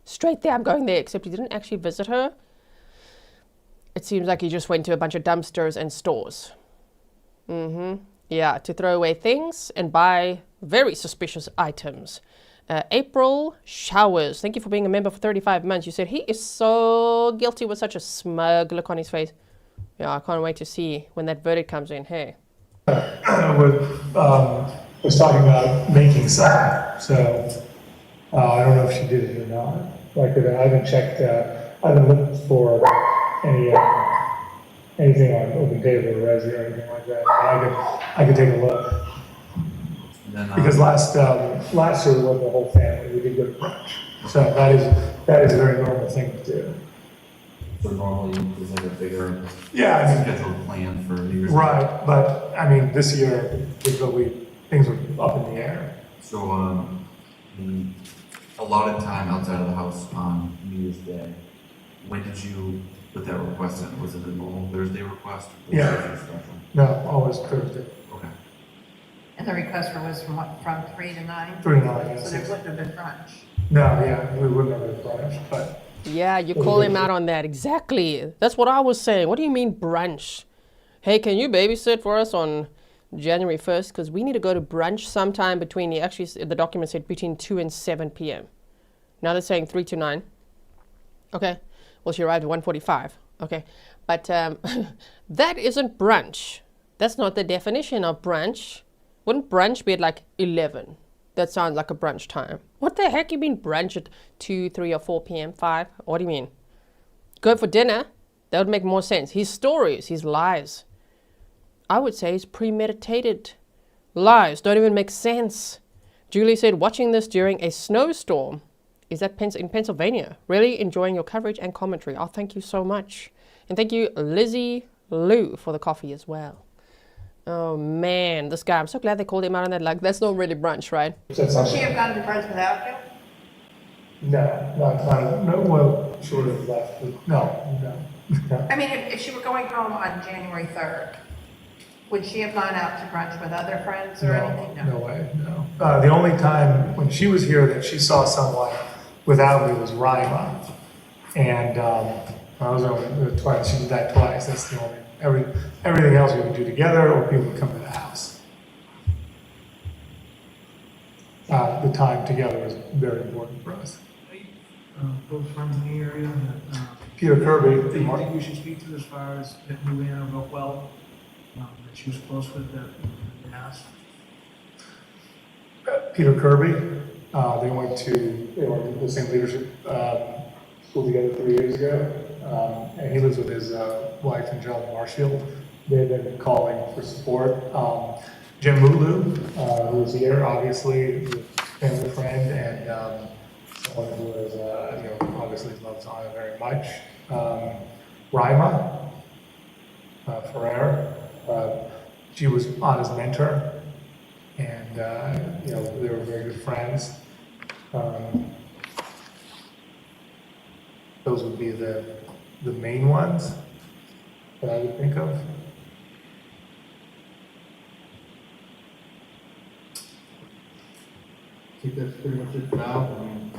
Speaker 2: Straight there, I'm going there, except you didn't actually visit her. It seems like you just went to a bunch of dumpsters and stores. Yeah, to throw away things and buy very suspicious items. April Showers, thank you for being a member for 35 months. You said he is so guilty with such a smug look on his face. Yeah, I can't wait to see when that verdict comes in. Hey.
Speaker 7: Was talking about making some, so I don't know if she did it or not. Like I haven't checked, I haven't looked for anything on Open Table or Resi or anything like that. But I could take a look.
Speaker 11: Then,
Speaker 7: Because last year we went the whole family, we did go to brunch. So that is a very normal thing to do.
Speaker 11: So normally there's like a bigger scheduled plan for New Year's.
Speaker 7: Right, but I mean this year things were up in the air.
Speaker 11: So a lot of time outside of the house on New Year's Day. When did you put that request in? Was it a normal Thursday request?
Speaker 7: Yeah. No, always Thursday.
Speaker 11: Okay.
Speaker 12: And the request was from what, from 3 to 9?
Speaker 7: 3 to 9, yes.
Speaker 12: So there wouldn't have been brunch.
Speaker 7: No, yeah, we wouldn't have been brunch, but.
Speaker 2: Yeah, you call him out on that. Exactly. That's what I was saying. What do you mean brunch? Hey, can you babysit for us on January 1st? Because we need to go to brunch sometime between, the document said between 2 and 7 p.m. Now they're saying 3 to 9. Okay. Well, she arrived at 1:45. Okay. But that isn't brunch. That's not the definition of brunch. Wouldn't brunch be at like 11? That sounds like a brunch time. What the heck you mean brunch at 2, 3, or 4 p.m., 5? What do you mean? Go for dinner? That would make more sense. His stories, his lies. I would say his premeditated lies don't even make sense. Julie said, watching this during a snowstorm. Is that in Pennsylvania? Really enjoying your coverage and commentary. Oh, thank you so much. And thank you, Lizzie Lou, for the coffee as well. Oh man, this guy, I'm so glad they called him out on that. Like, that's not really brunch, right?
Speaker 12: Would she have gone to brunch without you?
Speaker 7: No, no, well, short of left, no.
Speaker 12: I mean, if she were going home on January 3rd, would she have gone out to brunch with other friends or anything?
Speaker 7: No way, no. The only time when she was here that she saw someone without me was Rima. And I was only twice, she did that twice, that's the only, everything else we would do together or people would come to the house. The time together was very important for us.
Speaker 13: Both friends in the area that,
Speaker 7: Peter Kirby.
Speaker 13: that you think we should speak to as far as that knew Anna real well, that she was close with that in the past?
Speaker 7: Peter Kirby, they went to the same leadership school together 3 years ago, and he lives with his wife and John Marshfield. They've been calling for support. Jim Mulu, who's here, obviously, a family friend, and someone who is, obviously loves Anna very much. Rima Ferrer, she was Anna's mentor, and they were very good friends. Those would be the main ones that I would think of.
Speaker 11: I think that's pretty much it for now. I mean,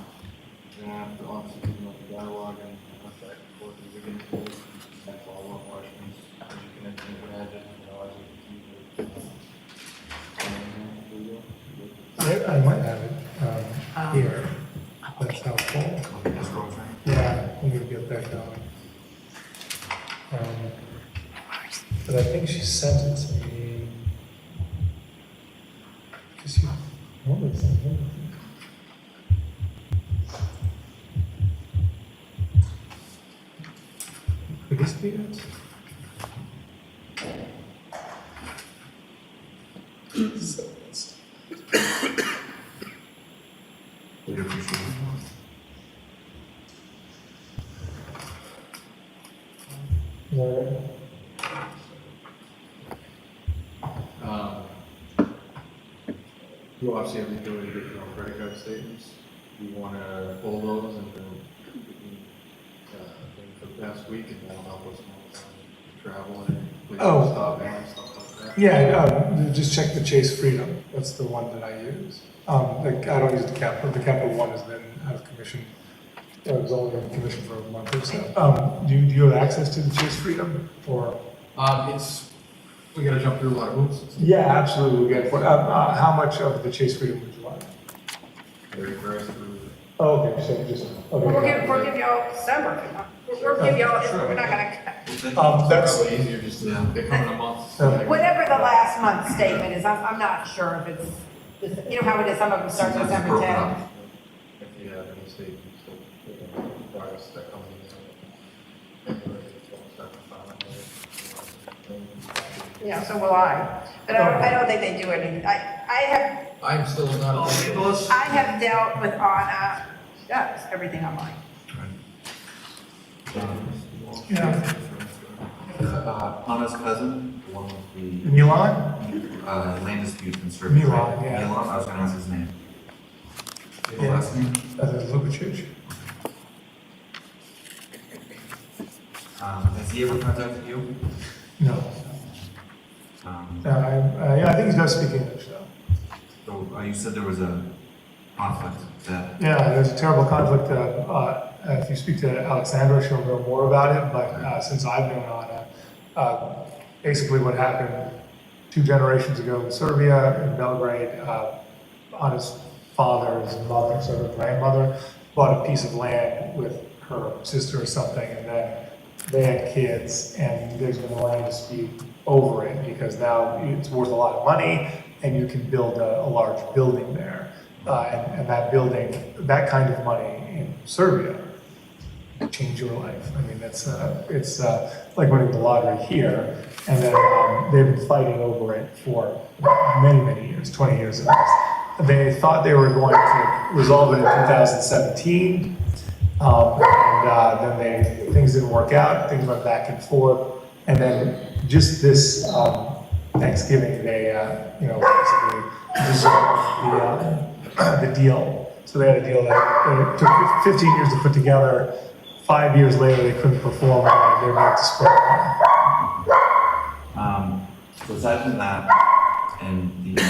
Speaker 11: you're gonna have to obviously keep up the dialogue and back and forth as we get into it. And follow-up questions, as you can imagine, as we continue.
Speaker 7: I might have it here. That's helpful. Yeah, I'm gonna get that going. But I think she sent it to me. Because you normally send it. Could this be it?
Speaker 11: You obviously have the ability to get your own credit card statements. You want to pull those and for the past week, and that'll help us travel and stop and stuff like that.
Speaker 7: Yeah, just check the Chase Freedom. That's the one that I use. I don't use the Capital. The Capital one has been out of commission. It was only in commission for a month or so. Do you have access to the Chase Freedom, or?
Speaker 11: We got to jump through a lot of hoops.
Speaker 7: Yeah, absolutely. We'll get it. How much of the Chase Freedom would you like? Oh, okay, so just okay.
Speaker 12: We'll give y'all December. We'll give y'all.
Speaker 7: Sure.
Speaker 12: We're not gonna.
Speaker 7: That's
Speaker 11: probably easier just to they come in a month.
Speaker 12: Whatever the last month's statement is, I'm not sure if it's, you know how it is, some of them start December 10th.
Speaker 11: If you have any statements, progress that comes in.
Speaker 12: Yeah, so will I. But I don't think they do anything.
Speaker 11: I'm still not.
Speaker 12: I have dealt with Anna. She does everything online.
Speaker 7: Yeah.
Speaker 11: Anna's cousin, the one with the
Speaker 7: Milan?
Speaker 11: land dispute conservative.
Speaker 7: Milan, yeah.
Speaker 11: Milan, I was going to ask his name.
Speaker 7: Yeah.
Speaker 11: Last name?
Speaker 7: Lubicic.
Speaker 11: Has he ever contacted you?
Speaker 7: No. I think he does speak English, though.
Speaker 11: So you said there was a conflict that.
Speaker 7: Yeah, there's a terrible conflict. If you speak to Alexandra, she'll know more about it. But since I've known Anna, basically what happened 2 generations ago in Serbia, in Belgrade, Anna's father's mother, so her grandmother, bought a piece of land with her sister or something, and then they had kids, and there's been a land dispute over it because now it's worth a lot of money, and you can build a large building there. And that building, that kind of money in Serbia, change your life. I mean, it's like winning the lottery here, and then they've been fighting over it for many, many years, 20 years at least. They thought they were going to resolve it in 2017, and then things didn't work out. Things went back and forth, and then just this Thanksgiving, they, basically dissolved the deal. So they had a deal that it took 15 years to put together. 5 years later, they couldn't perform on it. They were to square one.
Speaker 14: So aside from that, and the...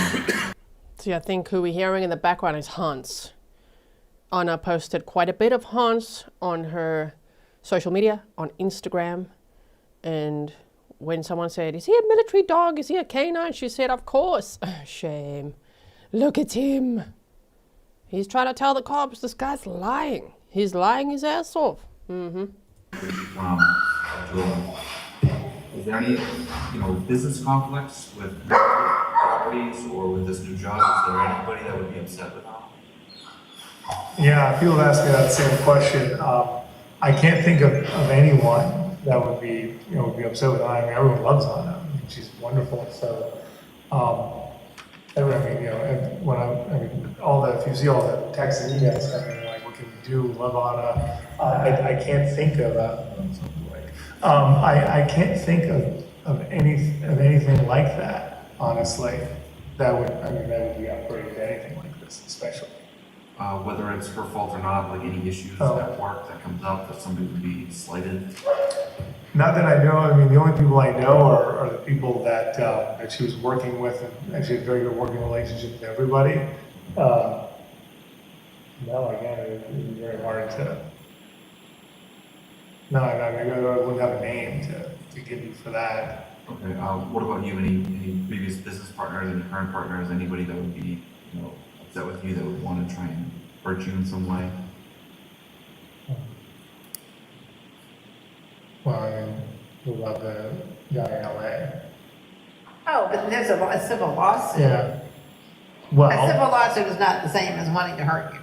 Speaker 2: So I think who we're hearing in the background is Hans. Anna posted quite a bit of Hans on her social media, on Instagram. And when someone said, is he a military dog? Is he a canine? She said, of course. Shame. Look at him. He's trying to tell the cops this guy's lying. He's lying his ass off. Mm-hmm.
Speaker 14: Is there any, business conflicts with properties or with this new job? Is there anybody that would be upset with that?
Speaker 7: Yeah, people have asked me that same question. I can't think of anyone that would be upset with Anna. I mean, everyone loves Anna. I mean, she's wonderful. So, if you see all the texts and emails coming, like, what can we do? Love Anna. I can't think of I can't think of anything like that. Honestly, that would be upgraded to anything like this, especially.
Speaker 14: Whether it's her fault or not, like any issues at work that comes up that somebody would be slighted?
Speaker 7: Not that I know. I mean, the only people I know are the people that she was working with, and she had a very good working relationship with everybody. No, again, it would be very hard to. No, I wouldn't have a name to give you for that.
Speaker 14: Okay. What about you? Any previous business partners, any current partners, anybody that would be, upset with you that would want to try and hurt you in some way?
Speaker 7: Well, I mean, we love the guy in LA.
Speaker 12: Oh, but there's a civil lawsuit.
Speaker 7: Yeah. Well.
Speaker 12: A civil lawsuit is not the same as wanting to hurt you.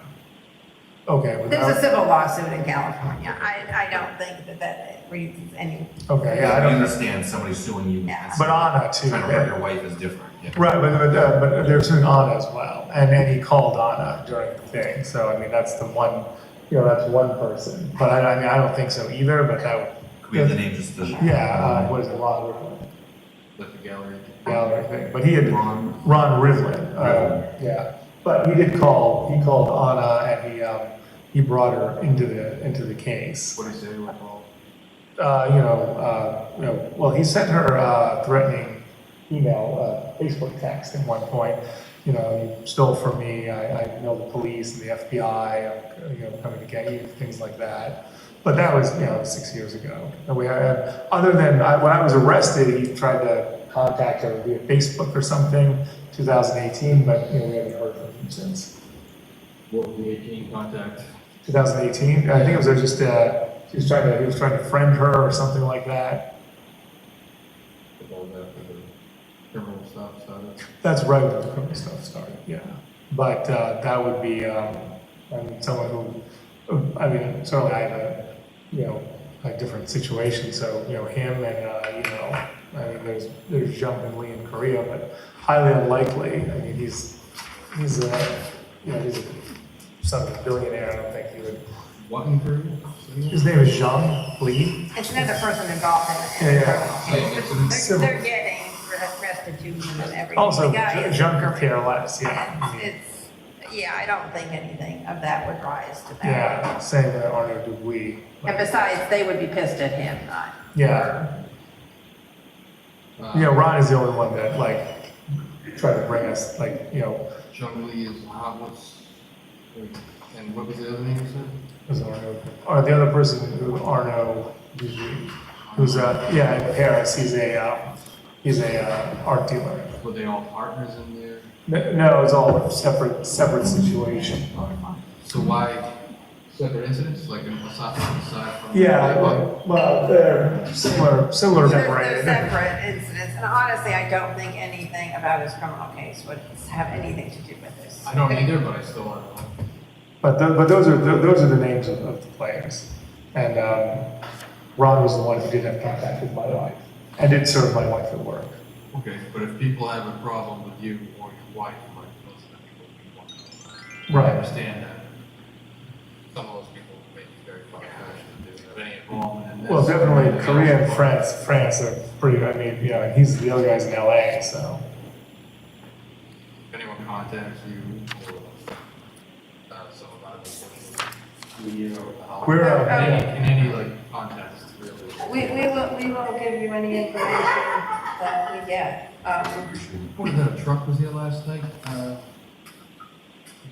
Speaker 7: Okay. Well,
Speaker 12: there's a civil lawsuit in California. I don't think that reads any.
Speaker 7: Okay. Yeah,
Speaker 14: I understand somebody suing you.
Speaker 12: Yeah.
Speaker 7: But Anna too.
Speaker 14: Trying to hurt your wife is different. Yeah.
Speaker 7: Right, but they're suing Anna as well, and he called Anna during the thing. So I mean, that's the one. That's one person. But I don't think so either. But that would.
Speaker 14: Could we have the name just to...
Speaker 7: Yeah, what is it, Ron Rivlin?
Speaker 11: With the
Speaker 7: Gallery thing. But he had Ron Rivlin. Yeah, but he did call. He called Anna, and he brought her into the case.
Speaker 11: What did he say was called?
Speaker 7: Well, he sent her threatening email, Facebook text at one point. You stole from me. I know the police and the FBI. I'm coming to get you. Things like that. But that was 6 years ago. And we had, other than when I was arrested, he tried to contact her via Facebook or something, 2018. But we haven't heard from him since.
Speaker 11: What was the 18 contact?
Speaker 7: 2018. I think it was just he was trying to friend her or something like that.
Speaker 11: All that for the criminal stuff started.
Speaker 7: That's right when the criminal stuff started. Yeah, but that would be someone who. Certainly I have a different situation. So him and there's Jung and Lee in Korea, but highly unlikely. I mean he's a son of a billionaire. I don't think he would.
Speaker 11: What in Korea?
Speaker 7: His name is Jung Lee.
Speaker 12: It's another person involved in the criminal case. They're getting restitution and everything.
Speaker 7: Also,
Speaker 12: The guy is
Speaker 7: Jung could care less. Yeah.
Speaker 12: I don't think anything of that would rise to that.
Speaker 7: Yeah, same with Arnaud Dubuis.
Speaker 12: And besides, they would be pissed at him, not.
Speaker 7: Yeah. Ron is the only one that tried to bring us
Speaker 11: Jung Lee is and what was the other name you said?
Speaker 7: Was Arnaud. Or the other person who Arnaud Dubuis, who's in Paris. He's a art dealer.
Speaker 11: Were they all partners in there?
Speaker 7: No, it's all separate situation.
Speaker 11: So why separate incidents, like aside from?
Speaker 7: Yeah, well, they're similar
Speaker 12: They're separate incidents, and honestly, I don't think anything about his criminal case would have anything to do with this.
Speaker 11: I don't either, but I still want to know.
Speaker 7: But those are the names of the players, and Ron was the one who did have contact with my wife, and did serve my wife at work.
Speaker 11: Okay, but if people have a problem with you or your wife, like most of the people we want to
Speaker 7: Right.
Speaker 11: understand that some of those people may be very passionate, do have any involvement in that.
Speaker 7: Well, definitely Korea and France are pretty, I mean, you know, and the other guy's in LA, so.
Speaker 11: If anyone contacts you or some about it, media or
Speaker 7: We're,
Speaker 11: in any like context, really.
Speaker 12: We will give you any information that we get.
Speaker 11: What was that, a truck was here last night,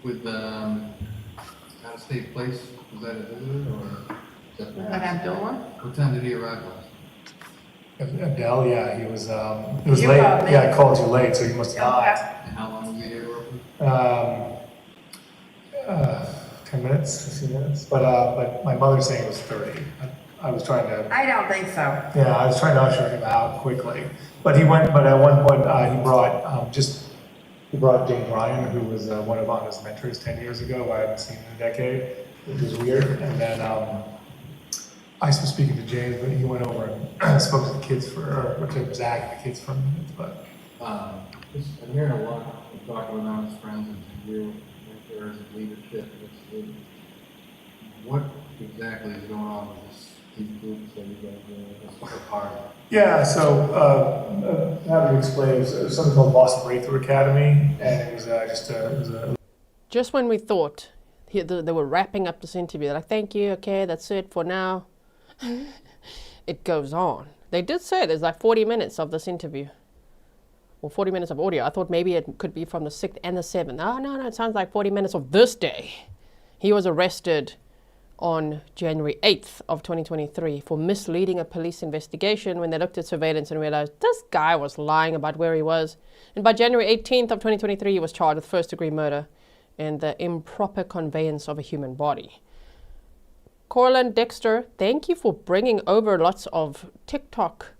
Speaker 11: with, out-of-state place? Was that a visitor or?
Speaker 12: Madame Dolan?
Speaker 11: What time did he arrive last?
Speaker 7: Adele, yeah, he was, it was
Speaker 12: You
Speaker 7: late,
Speaker 12: called me.
Speaker 7: yeah, I called you late, so you must have not.
Speaker 11: And how long was he here roughly?
Speaker 7: 10 minutes, 15 minutes, but my mother's saying it was 30. I was trying to,
Speaker 12: I don't think so.
Speaker 7: yeah, I was trying to usher him out quickly. But at one point, he brought James Ryan, who was one of Anna's mentors 10 years ago, who I haven't seen in a decade, which was weird. And then I was speaking to James, but he went over and spoke to the kids or to Zach and the kids for a minute. But
Speaker 11: I'm hearing a lot of talking with Anna's friends and real mentors and leadership. What exactly is going on with these groups that you guys are so hard?
Speaker 7: yeah, so how to explain, it was something called Boston Breakthrough Academy, and it was
Speaker 2: Just when we thought they were wrapping up this interview, they're like, thank you, okay, that's it for now. It goes on. They did say there's like 40 minutes of this interview. Or 40 minutes of audio. I thought maybe it could be from the 6th and the 7th. Oh, no, it sounds like 40 minutes of this day. He was arrested on January 8th of 2023 for misleading a police investigation when they looked at surveillance and realized this guy was lying about where he was. And by January 18th of 2023, he was charged with first-degree murder and the improper conveyance of a human body. Corlin Dexter, thank you for bringing over lots of TikTok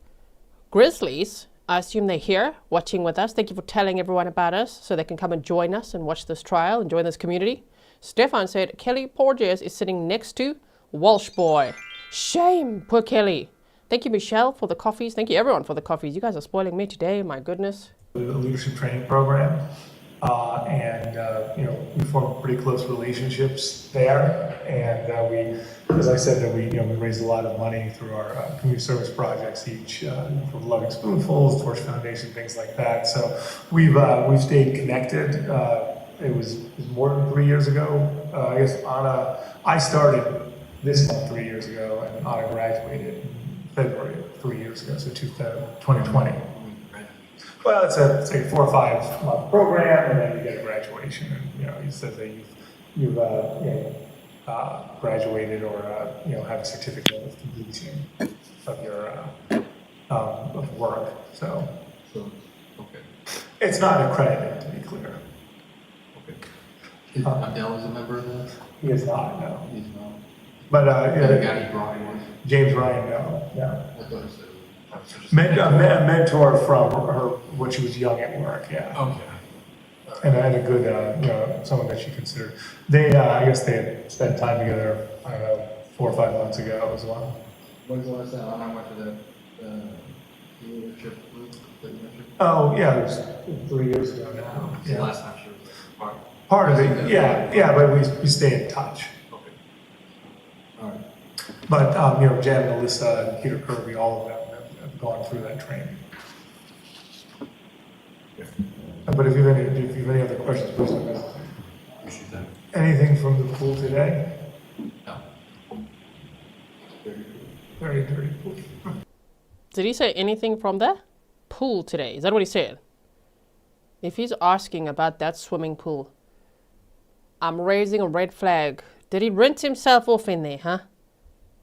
Speaker 2: Grizzlies. I assume they're here watching with us. Thank you for telling everyone about us so they can come and join us and watch this trial and join this community. Stefan said, Kelly Porges is sitting next to Walshe Boy. Shame, poor Kelly. Thank you, Michelle, for the coffees. Thank you, everyone, for the coffees. You guys are spoiling me today, my goodness.
Speaker 7: a leadership training program. We formed pretty close relationships there. And we, as I said, we raised a lot of money through our community service projects, each from Loving Spoonfuls, Torch Foundation, things like that. So we've stayed connected. It was more than 3 years ago. I guess I started this month 3 years ago, and Anna graduated in February 3 years ago, so 2020. Well, it's a 4 or 5 month program, and then you get a graduation. And he says that you've graduated or have a certificate of completion of your of work. So
Speaker 11: okay,
Speaker 7: it's not accredited, to be clear.
Speaker 11: Okay. Adele is a member of that?
Speaker 7: He is not. No.
Speaker 11: He's not.
Speaker 7: But
Speaker 11: the guy he brought was
Speaker 7: James Ryan. No.
Speaker 11: I thought it said.
Speaker 7: A mentor from her when she was young at work, yeah.
Speaker 11: Okay.
Speaker 7: And I had a good, someone that she considered. They, I guess they had spent time together, I don't know, 4 or 5 months ago as well.
Speaker 11: When's the last time? How much of that leadership group that you mentioned?
Speaker 7: Oh, yeah, it was 3 years ago now.
Speaker 11: So the last time she was
Speaker 7: part of it, yeah, but we stay in touch.
Speaker 11: Okay. All right.
Speaker 7: But, Jen, Alyssa, and Peter Kirby, all of them have gone through that training.
Speaker 11: Yeah.
Speaker 7: But if you have any other questions, please don't hesitate.
Speaker 11: Appreciate that.
Speaker 7: Anything from the pool today?
Speaker 11: No.
Speaker 7: Very dirty pool.
Speaker 2: Did he say anything from the pool today? Is that what he said? If he's asking about that swimming pool, I'm raising a red flag. Did he rinse himself off in there, huh?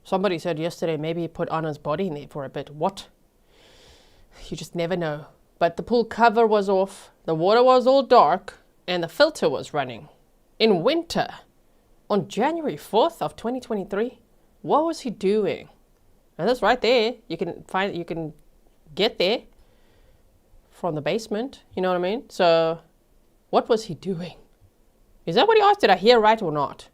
Speaker 2: Somebody said yesterday maybe he put Anna's body in there for a bit. What? You just never know. But the pool cover was off, the water was all dark, and the filter was running. In winter, on January 4th of 2023, what was he doing? And that's right there. You can get there from the basement. You know what I mean? So what was he doing? Is that what he asked? Did I hear right or not?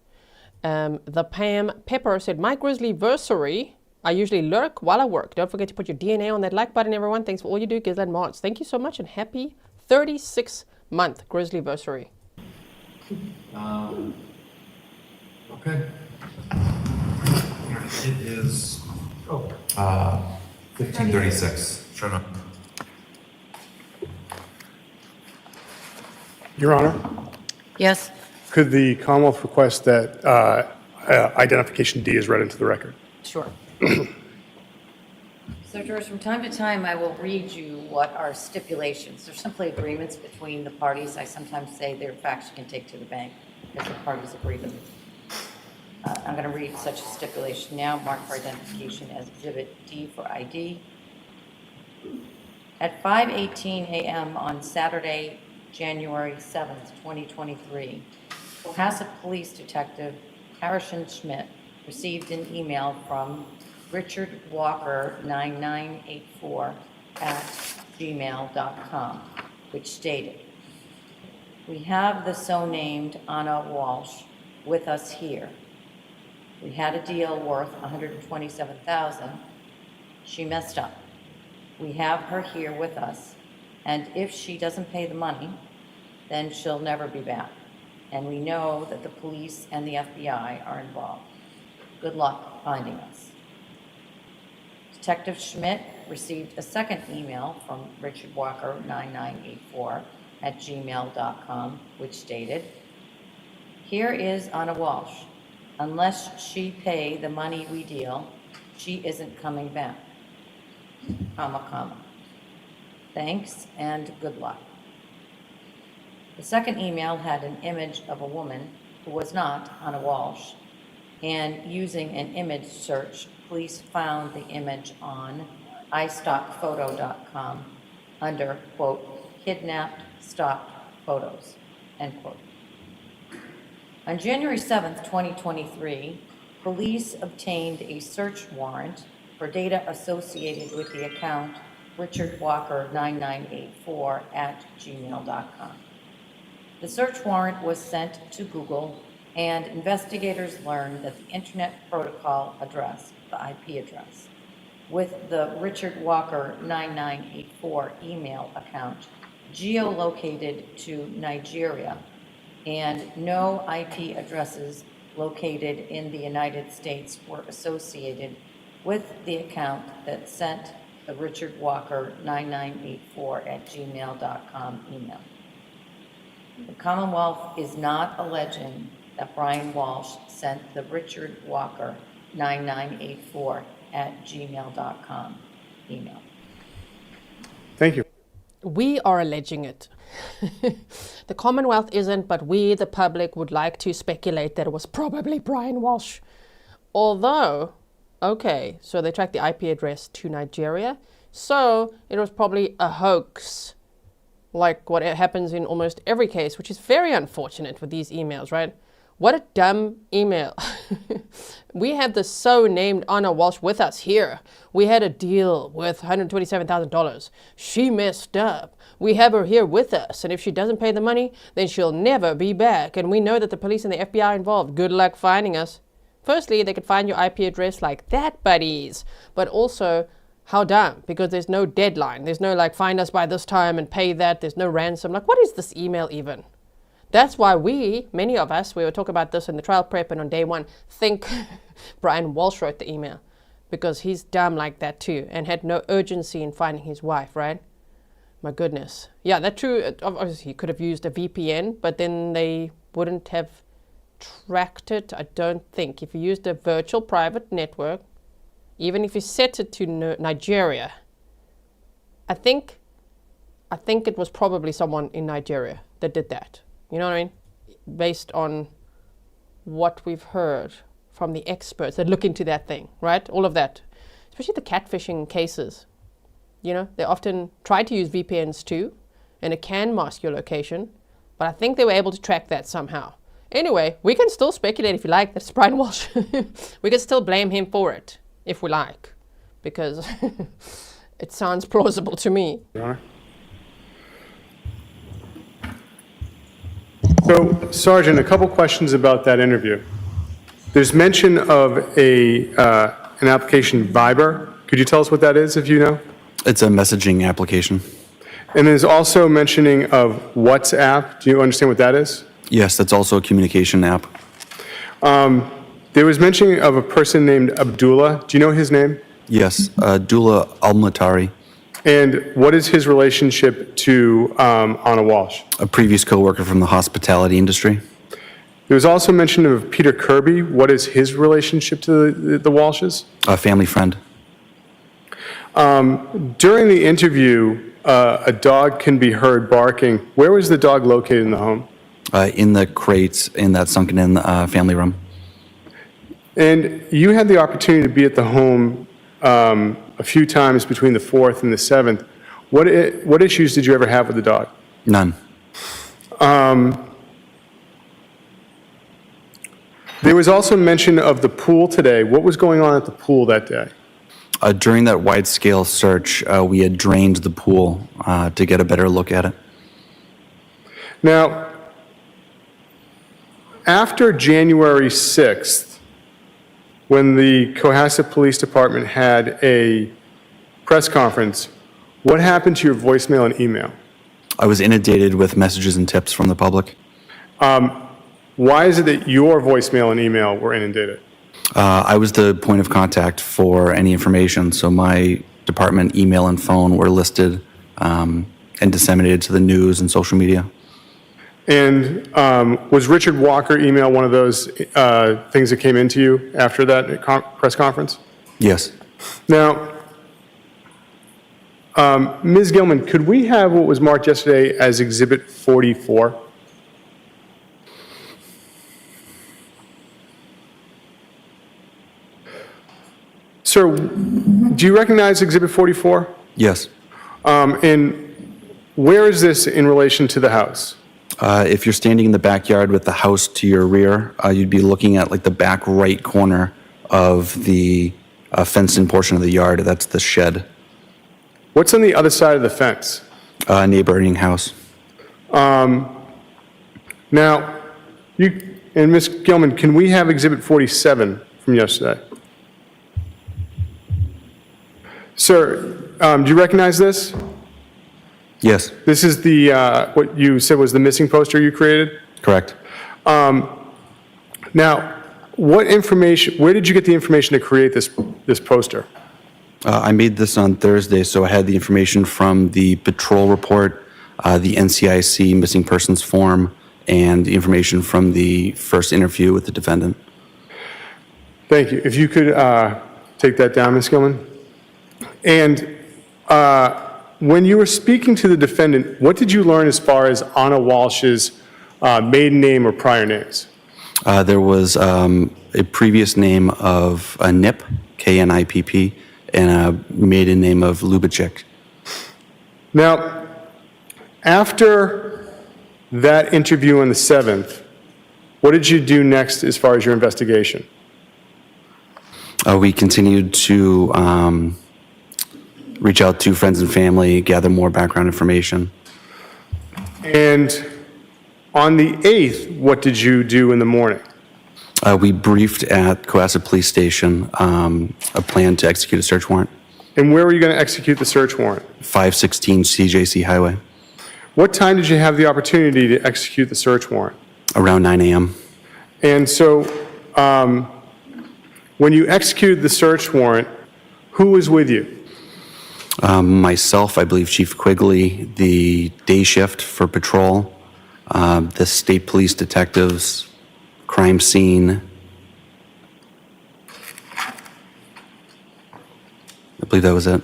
Speaker 2: The Pam Pepper said, my Grizzly-versary, I usually lurk while I work. Don't forget to put your DNA on that like button, everyone. Thanks for all you do, Gizland Mods. Thank you so much, and happy 36-month Grizzly-versary.
Speaker 11: Okay.
Speaker 14: It is
Speaker 7: Oh,
Speaker 14: 1536. Sure enough.
Speaker 3: Your Honor,
Speaker 6: Yes?
Speaker 3: could the Commonwealth request that identification D is read into the record?
Speaker 6: Sure. So, George, from time to time, I will read you what are stipulations. They're simply agreements between the parties. I sometimes say they're facts you can take to the bank if the parties agree to them. I'm going to read such a stipulation now, marked for identification as Exhibit D for ID. At 5:18 a.m. on Saturday, January 7th, 2023, Cohasset Police Detective Harrison Schmidt received an email from Richard Walker 9984 at gmail.com, which stated, "We have the so-named Anna Walshe with us here. We had a deal worth $127,000. She messed up. We have her here with us, and if she doesn't pay the money, then she'll never be back. And we know that the police and the FBI are involved. Good luck finding us." Detective Schmidt received a second email from Richard Walker 9984 at gmail.com, which stated, "Here is Anna Walshe. Unless she pay the money we deal, she isn't coming back. Comma, comma. Thanks and good luck." The second email had an image of a woman who was not Anna Walshe, and using an image search, police found the image on iStockPhoto.com under, quote, "kidnapped stock photos," end quote. On January 7th, 2023, police obtained a search warrant for data associated with the account Richard Walker 9984 at gmail.com. The search warrant was sent to Google, and investigators learned that the Internet Protocol address, the IP address, with the Richard Walker 9984 email account geolocated to Nigeria, and no IP addresses located in the United States were associated with the account that sent the Richard Walker 9984 at gmail.com email. The Commonwealth is not alleging that Brian Walshe sent the Richard Walker 9984 at gmail.com email.
Speaker 3: Thank you.
Speaker 2: We are alleging it. The Commonwealth isn't, but we, the public, would like to speculate that it was probably Brian Walshe. Although, okay, so they tracked the IP address to Nigeria, so it was probably a hoax, like what happens in almost every case, which is very unfortunate with these emails, right? What a dumb email. We have the so-named Anna Walshe with us here. We had a deal with $127,000. She messed up. We have her here with us, and if she doesn't pay the money, then she'll never be back. And we know that the police and the FBI are involved. Good luck finding us. Firstly, they could find your IP address like that, buddies. But also, how dumb, because there's no deadline. There's no like, find us by this time and pay that. There's no ransom. Like, what is this email even? That's why many of us, we were talking about this in the trial prep and on day one, think Brian Walshe wrote the email, because he's dumb like that too and had no urgency in finding his wife, right? My goodness. Yeah, that's true. Obviously, he could have used a VPN, but then they wouldn't have tracked it, I don't think. If you used a virtual private network, even if you set it to Nigeria, I think it was probably someone in Nigeria that did that. You know what I mean? Based on what we've heard from the experts that look into that thing, right? All of that, especially the catfishing cases. You know, they often try to use VPNs too, and it can mask your location, but I think they were able to track that somehow. Anyway, we can still speculate if you like, that's Brian Walshe. We can still blame him for it, if we like, because it sounds plausible to me.
Speaker 3: Your Honor. So, Sergeant, a couple questions about that interview. There's mention of an application Viber. Could you tell us what that is, if you know?
Speaker 15: It's a messaging application.
Speaker 3: And there's also mentioning of WhatsApp. Do you understand what that is?
Speaker 15: Yes, that's also a communication app.
Speaker 3: There was mentioning of a person named Abdullah. Do you know his name?
Speaker 15: Yes, Dula Almatari,
Speaker 3: And what is his relationship to Anna Walsh?
Speaker 15: a previous coworker from the hospitality industry.
Speaker 3: There was also mention of Peter Kirby. What is his relationship to the Walshes?
Speaker 15: A family friend.
Speaker 3: During the interview, a dog can be heard barking. Where was the dog located in the home?
Speaker 15: In the crates in that sunken-in family room.
Speaker 3: And you had the opportunity to be at the home a few times between the 4th and the 7th. What issues did you ever have with the dog?
Speaker 15: None.
Speaker 3: There was also mention of the pool today. What was going on at the pool that day?
Speaker 15: During that wide-scale search, we had drained the pool to get a better look at it.
Speaker 3: Now, after January 6th, when the Cohasset Police Department had a press conference, what happened to your voicemail and email?
Speaker 15: I was inundated with messages and tips from the public.
Speaker 3: Why is it that your voicemail and email were inundated?
Speaker 15: I was the point of contact for any information, so my department email and phone were listed and disseminated to the news and social media.
Speaker 3: And was Richard Walker email one of those things that came into you after that press conference?
Speaker 15: Yes.
Speaker 3: Now, Ms. Gilman, could we have what was marked yesterday as Exhibit 44? Sir, do you recognize Exhibit 44?
Speaker 15: Yes.
Speaker 3: And where is this in relation to the house?
Speaker 15: If you're standing in the backyard with the house to your rear, you'd be looking at like the back right corner of the fenced-in portion of the yard. That's the shed.
Speaker 3: What's on the other side of the fence?
Speaker 15: Neighboring house.
Speaker 3: Now, you and Ms. Gilman, can we have Exhibit 47 from yesterday? Sir, do you recognize this?
Speaker 15: Yes.
Speaker 3: This is the, what you said was the missing poster you created?
Speaker 15: Correct.
Speaker 3: Now, what information, where did you get the information to create this poster?
Speaker 15: I made this on Thursday, so I had the information from the patrol report, the NCIC missing persons form, and the information from the first interview with the defendant.
Speaker 3: Thank you. If you could take that down, Ms. Gilman. And when you were speaking to the defendant, what did you learn as far as Anna Walsh's maiden name or prior names?
Speaker 15: There was a previous name of Nip, K-N-I-P-P, and a maiden name of Lubitschek.
Speaker 3: Now, after that interview on the 7th, what did you do next as far as your investigation?
Speaker 15: We continued to reach out to friends and family, gather more background information.
Speaker 3: And on the 8th, what did you do in the morning?
Speaker 15: We briefed at Cohasset Police Station a plan to execute a search warrant.
Speaker 3: And where were you going to execute the search warrant?
Speaker 15: 516 CJC Highway.
Speaker 3: What time did you have the opportunity to execute the search warrant?
Speaker 15: Around 9 a.m.
Speaker 3: And so when you executed the search warrant, who was with you?
Speaker 15: Myself, I believe Chief Quigley, the day shift for patrol, the state police detectives, crime scene. I believe that was it.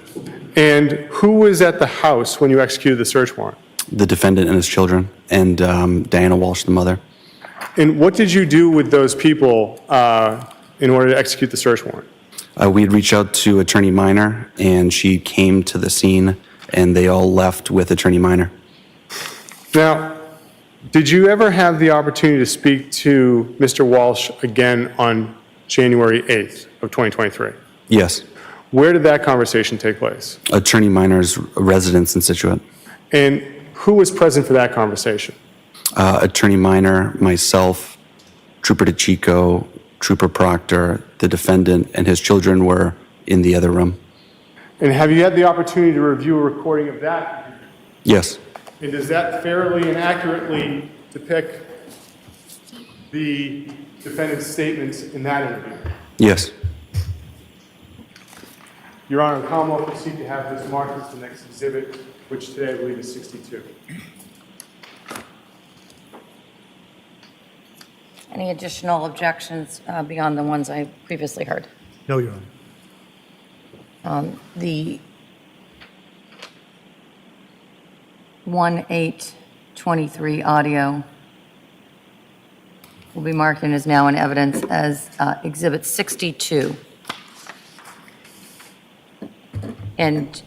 Speaker 3: And who was at the house when you executed the search warrant?
Speaker 15: The defendant and his children, and Diana Walsh, the mother.
Speaker 3: And what did you do with those people in order to execute the search warrant?
Speaker 15: We had reached out to Attorney Minor, and she came to the scene, and they all left with Attorney Minor.
Speaker 3: Now, did you ever have the opportunity to speak to Mr. Walsh again on January 8th of 2023?
Speaker 15: Yes.
Speaker 3: Where did that conversation take place?
Speaker 15: Attorney Minor's residence in Situate.
Speaker 3: And who was present for that conversation?
Speaker 15: Attorney Minor, myself, Trooper DeChico, Trooper Proctor, the defendant, and his children were in the other room.
Speaker 3: And have you had the opportunity to review a recording of that?
Speaker 15: Yes.
Speaker 3: And does that fairly and accurately depict the defendant's statements in that interview?
Speaker 15: Yes.
Speaker 3: Your Honor, the Commonwealth would seek to have this marked as the next exhibit, which today I believe is 62.
Speaker 6: Any additional objections beyond the ones I previously heard?
Speaker 10: No, Your Honor.
Speaker 6: The 1/8/23 audio will be marked and is now in evidence as Exhibit 62. And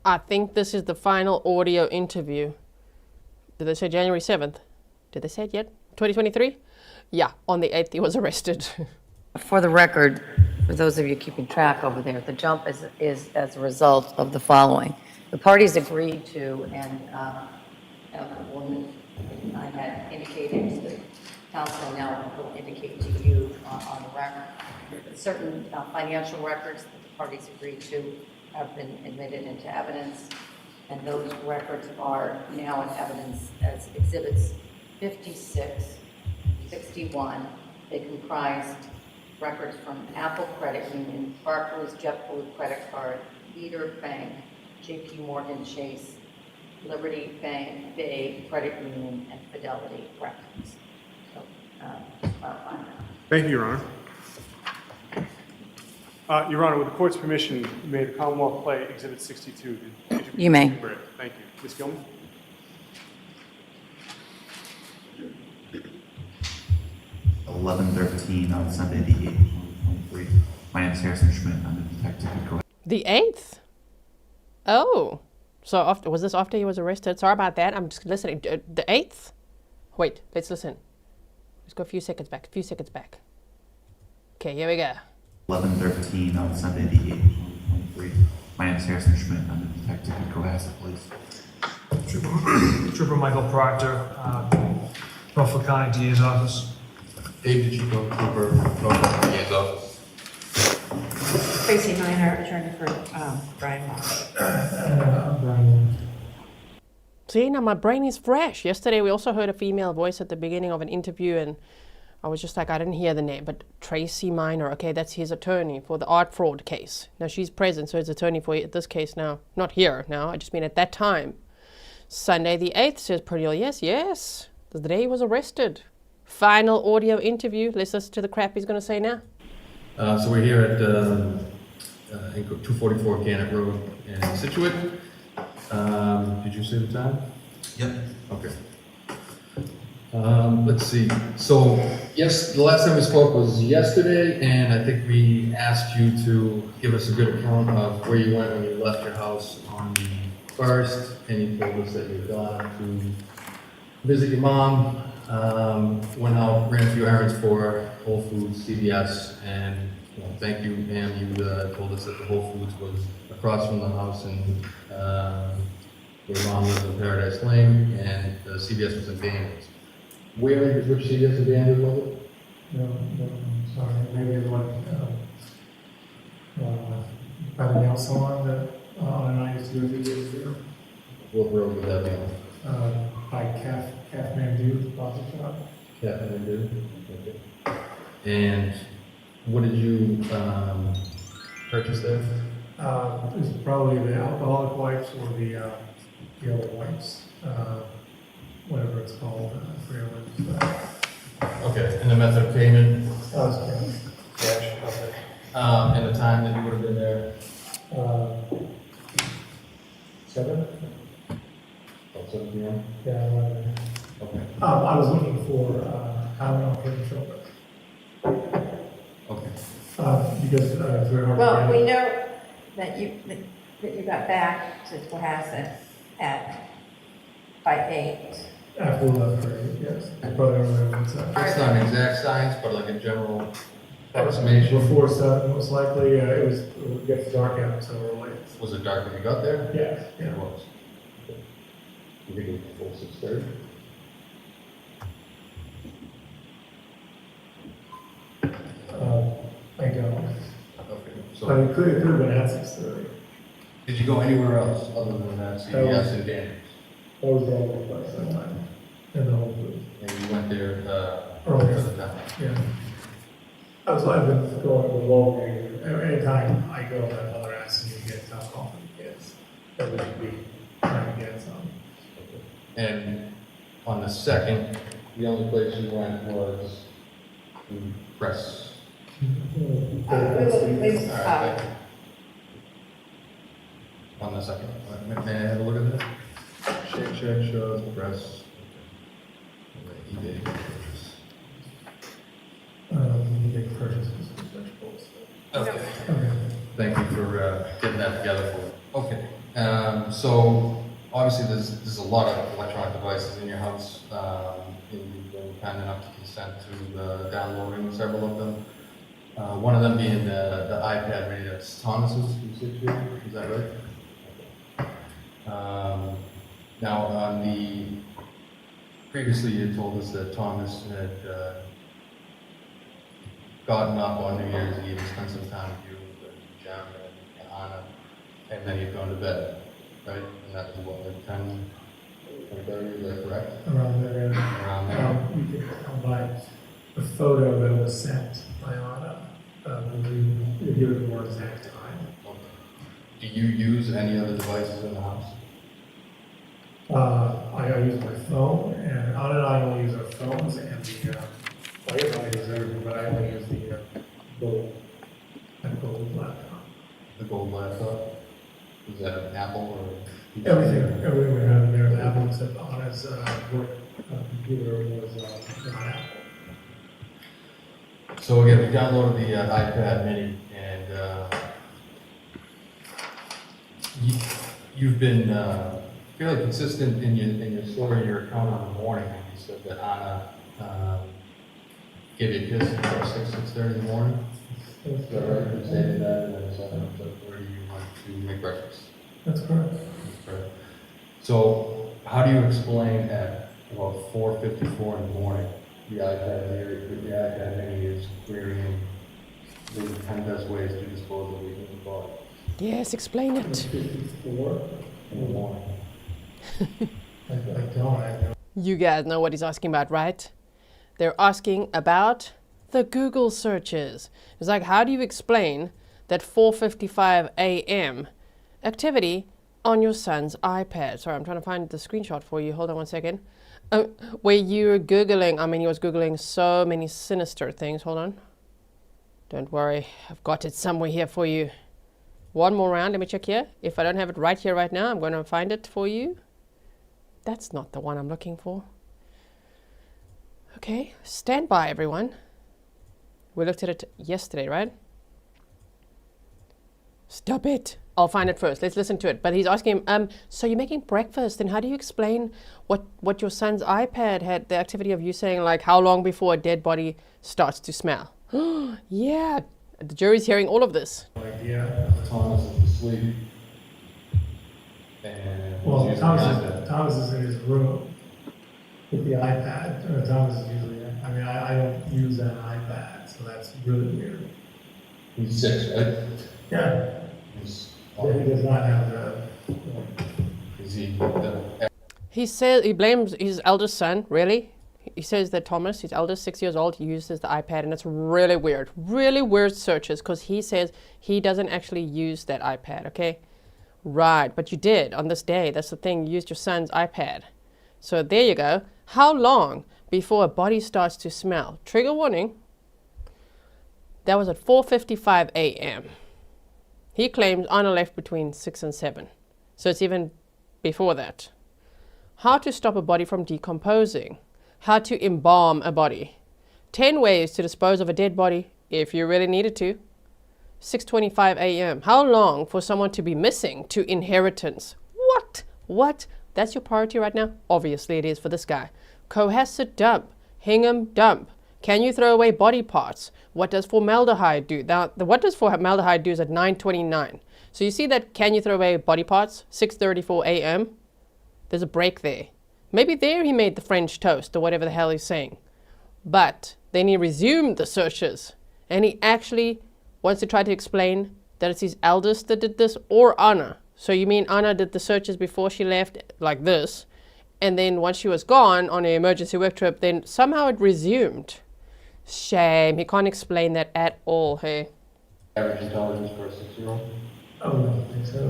Speaker 2: I think this is the final audio interview. Did they say January 7th? Did they say it yet? 2023? Yeah, on the 8th he was arrested.
Speaker 6: for the record, for those of you keeping track over there, the jump is as a result of the following. The parties agreed to, and the woman I had indicated to the council, now will indicate to you on the record, certain financial records that the parties agreed to have been admitted into evidence, and those records are now in evidence as exhibits 56, 61. They comprised records from Apple Credit Union, Barclays JetBlue Credit Card, Leader Bank, JP Morgan Chase, Liberty Bank, Bay Credit Union, and Fidelity Records. So, just clarifying that.
Speaker 3: Thank you, Your Honor. Your Honor, with the court's permission, may the Commonwealth play Exhibit 62?
Speaker 6: You may.
Speaker 3: Thank you. Ms. Gilman?
Speaker 14: (11:13) on Sunday, the 8th, 2023. My name is Harrison Schmidt. I'm a detective at Cohasset.
Speaker 2: The 8th? Oh. So after, was this after he was arrested? Sorry about that. I'm just listening. The 8th? Wait, let's listen. Let's go a few seconds back. Okay, here we go.
Speaker 14: 11:13 on Sunday, the 8th, 2023. My name is Harrison Schmidt. I'm a detective at Cohasset Police.
Speaker 13: Trooper Michael Proctor, Norfolk County DA's office.
Speaker 11: David Chico, Trooper, Norfolk DA's office.
Speaker 12: Tracy Minor, attorney for Brian Walshe.
Speaker 2: See, now my brain is fresh. Yesterday we also heard a female voice at the beginning of an interview, and I was just like, I didn't hear the name, but Tracy Minor, okay, that's his attorney for the art fraud case. Now she's present, so his attorney for this case now. Not here now, I just mean at that time. Sunday the 8th, says Perdue, yes. The day he was arrested. Final audio interview. Let's listen to the crap he's going to say now.
Speaker 11: So we're here at 244 Gannett Road in Situate. Did you see the time?
Speaker 14: Yep.
Speaker 11: Okay. Let's see. So, yes, the last time we spoke was yesterday, and I think we asked you to give us a good account of where you went when you left your house on the 1st, and you told us that you'd gone to visit your mom, went out, ran a few errands for Whole Foods, CVS, and thank you, ma'am. You told us that the Whole Foods was across from the house, and your mom lives in Paradise Lane, and the CVS was in Daniels. Which CVS in Daniels was it?
Speaker 7: No, sorry, maybe the one by the nail salon that on I used to go to years ago.
Speaker 11: What road would that be on?
Speaker 7: By Kathmandu, Plaza Shop.
Speaker 11: Kathmandu. Okay. And what did you purchase there?
Speaker 7: It was probably the alcoholic wipes or the other wipes, whatever it's called. I forget what it's
Speaker 11: Okay, and the method of payment?
Speaker 7: Cash. Okay.
Speaker 11: And the time that you would have been there?
Speaker 7: 7?
Speaker 11: About 7 p.m.?
Speaker 7: Yeah, 11.
Speaker 11: Okay.
Speaker 7: I was looking for Tylenol for the children.
Speaker 11: Okay.
Speaker 7: Because it's very hard to
Speaker 12: Well,
Speaker 7: get.
Speaker 12: we know that you got back to Cohasset by 8.
Speaker 7: After 11:30, yes. Probably earlier.
Speaker 11: It's not an exact science, but like a general approximation.
Speaker 7: Before 7, most likely. It gets dark out so early.
Speaker 11: Was it dark when you got there?
Speaker 7: Yeah.
Speaker 11: It was. Okay. You think it was before 6:30?
Speaker 7: I don't.
Speaker 11: Okay. So
Speaker 7: But it could have been at 6:30.
Speaker 11: did you go anywhere else other than that CVS and Daniels?
Speaker 7: That was the only place I went. In the Whole Foods.
Speaker 11: And you went there
Speaker 7: Earlier.
Speaker 11: for the time?
Speaker 7: Yeah. I've been going to Walgreens anytime I go, my mother asks me to get alcohol for the kids, that we should be trying to get some.
Speaker 11: And on the second, the only place you went was to press. All right. On the second, may I have a look at that? Check, shows, press. eBay purchase.
Speaker 7: eBay purchase was vegetables.
Speaker 11: Okay. Thank you for getting that together for me. Okay. So obviously there's a lot of electronic devices in your house. You've been kind enough to consent to downloading several of them. One of them being the iPad mini that's Thomas's. Is that right? Now, on previously you told us that Thomas had gotten up on New Year's Eve and spent some time with you, Jim and Anna, and then you'd gone to bed, right? And that was what, like 10, 30, is that correct?
Speaker 7: Around there.
Speaker 11: Around there.
Speaker 7: You can tell by the photo that was sent by Anna. We give it a more exact time.
Speaker 11: Okay. Do you use any other devices in the house?
Speaker 7: I use my phone, and Anna and I only use our phones and the I use everything, but I only use the gold laptop.
Speaker 11: The gold laptop? Is that an Apple or?
Speaker 7: Everything we have in there is Apple, except Anna's work computer was not Apple.
Speaker 11: So again, we downloaded the iPad mini, and you've been fairly consistent in your story, your account on the morning. You said that Anna gave you a kiss at 6:30 in the morning. Is that right? You stated that, and then 7:30 you went to make breakfast.
Speaker 7: That's correct.
Speaker 11: That's correct. So how do you explain at about 4:54 in the morning the iPad mini is querying the 10 best ways to dispose of a human body?
Speaker 2: Yes, explain it.
Speaker 7: 4:54 in the morning. I don't.
Speaker 2: You guys know what he's asking about, right? They're asking about the Google searches. It's like, how do you explain that 4:55 a.m. activity on your son's iPad? Sorry, I'm trying to find the screenshot for you. Hold on one second. Where you're Googling, he was Googling so many sinister things. Hold on. Don't worry, I've got it somewhere here for you. One more round, let me check here. If I don't have it right here, right now, I'm going to find it for you. That's not the one I'm looking for. Okay, stand by, everyone. We looked at it yesterday, right? Stop it. I'll find it first. Let's listen to it. But he's asking him, so you're making breakfast, and how do you explain what your son's iPad had, the activity of you saying, like, how long before a dead body starts to smell? Yeah, the jury's hearing all of this.
Speaker 7: Yeah,
Speaker 11: Thomas is asleep. And
Speaker 7: well, Thomas is in his room with the iPad. Thomas is usually, I don't use that iPad, so that's really weird.
Speaker 11: He's 6, right?
Speaker 7: Yeah. He does not have the.
Speaker 11: Is he?
Speaker 2: He says he blames his eldest son. Really, he says that Thomas, his eldest, 6 years old, uses the iPad, and it's really weird searches, because he says he doesn't actually use that iPad. Okay, right? But you did on this day. That's the thing. You used your son's iPad. So there you go. How long before a body starts to smell? Trigger warning. That was at 4:55 a.m. He claims Anna left between 6 and 7. So it's even before that. How to stop a body from decomposing. How to embalm a body. 10 ways to dispose of a dead body if you really needed to. 6:25 a.m. How long for someone to be missing to inheritance? What? That's your priority right now? Obviously it is for this guy. Cohasset dump. Hingham dump. Can you throw away body parts? What does formaldehyde do? Now, what does formaldehyde do is at 9:29. So you see that can you throw away body parts? 6:34 a.m. There's a break there. Maybe there he made the French toast or whatever the hell he's saying. But then he resumed the searches, and he actually wants to try to explain that it's his eldest that did this, or Anna. So you mean Anna did the searches before she left, like this, and then once she was gone on an emergency work trip, then somehow it resumed. Shame, he can't explain that at all, hey?
Speaker 11: Average intelligence for a 6-year-old?
Speaker 7: Oh, no, I think so.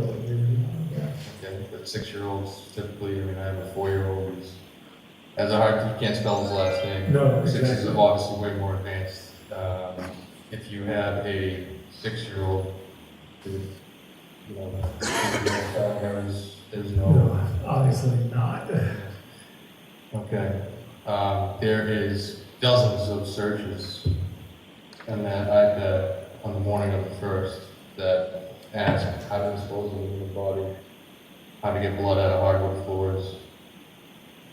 Speaker 7: Yeah.
Speaker 11: Okay, but 6-year-olds typically, I mean, I have a 4-year-old who's, has a hard, he can't spell his last name.
Speaker 7: No,
Speaker 11: 6 is
Speaker 7: exactly.
Speaker 11: obviously way more advanced. If you have a 6-year-old who, you know, there's no.
Speaker 7: No, obviously not.
Speaker 11: Okay. There is dozens of searches on that iPad on the morning of the 1st that ask how to dispose of a human body, how to get blood out of hardwood floors,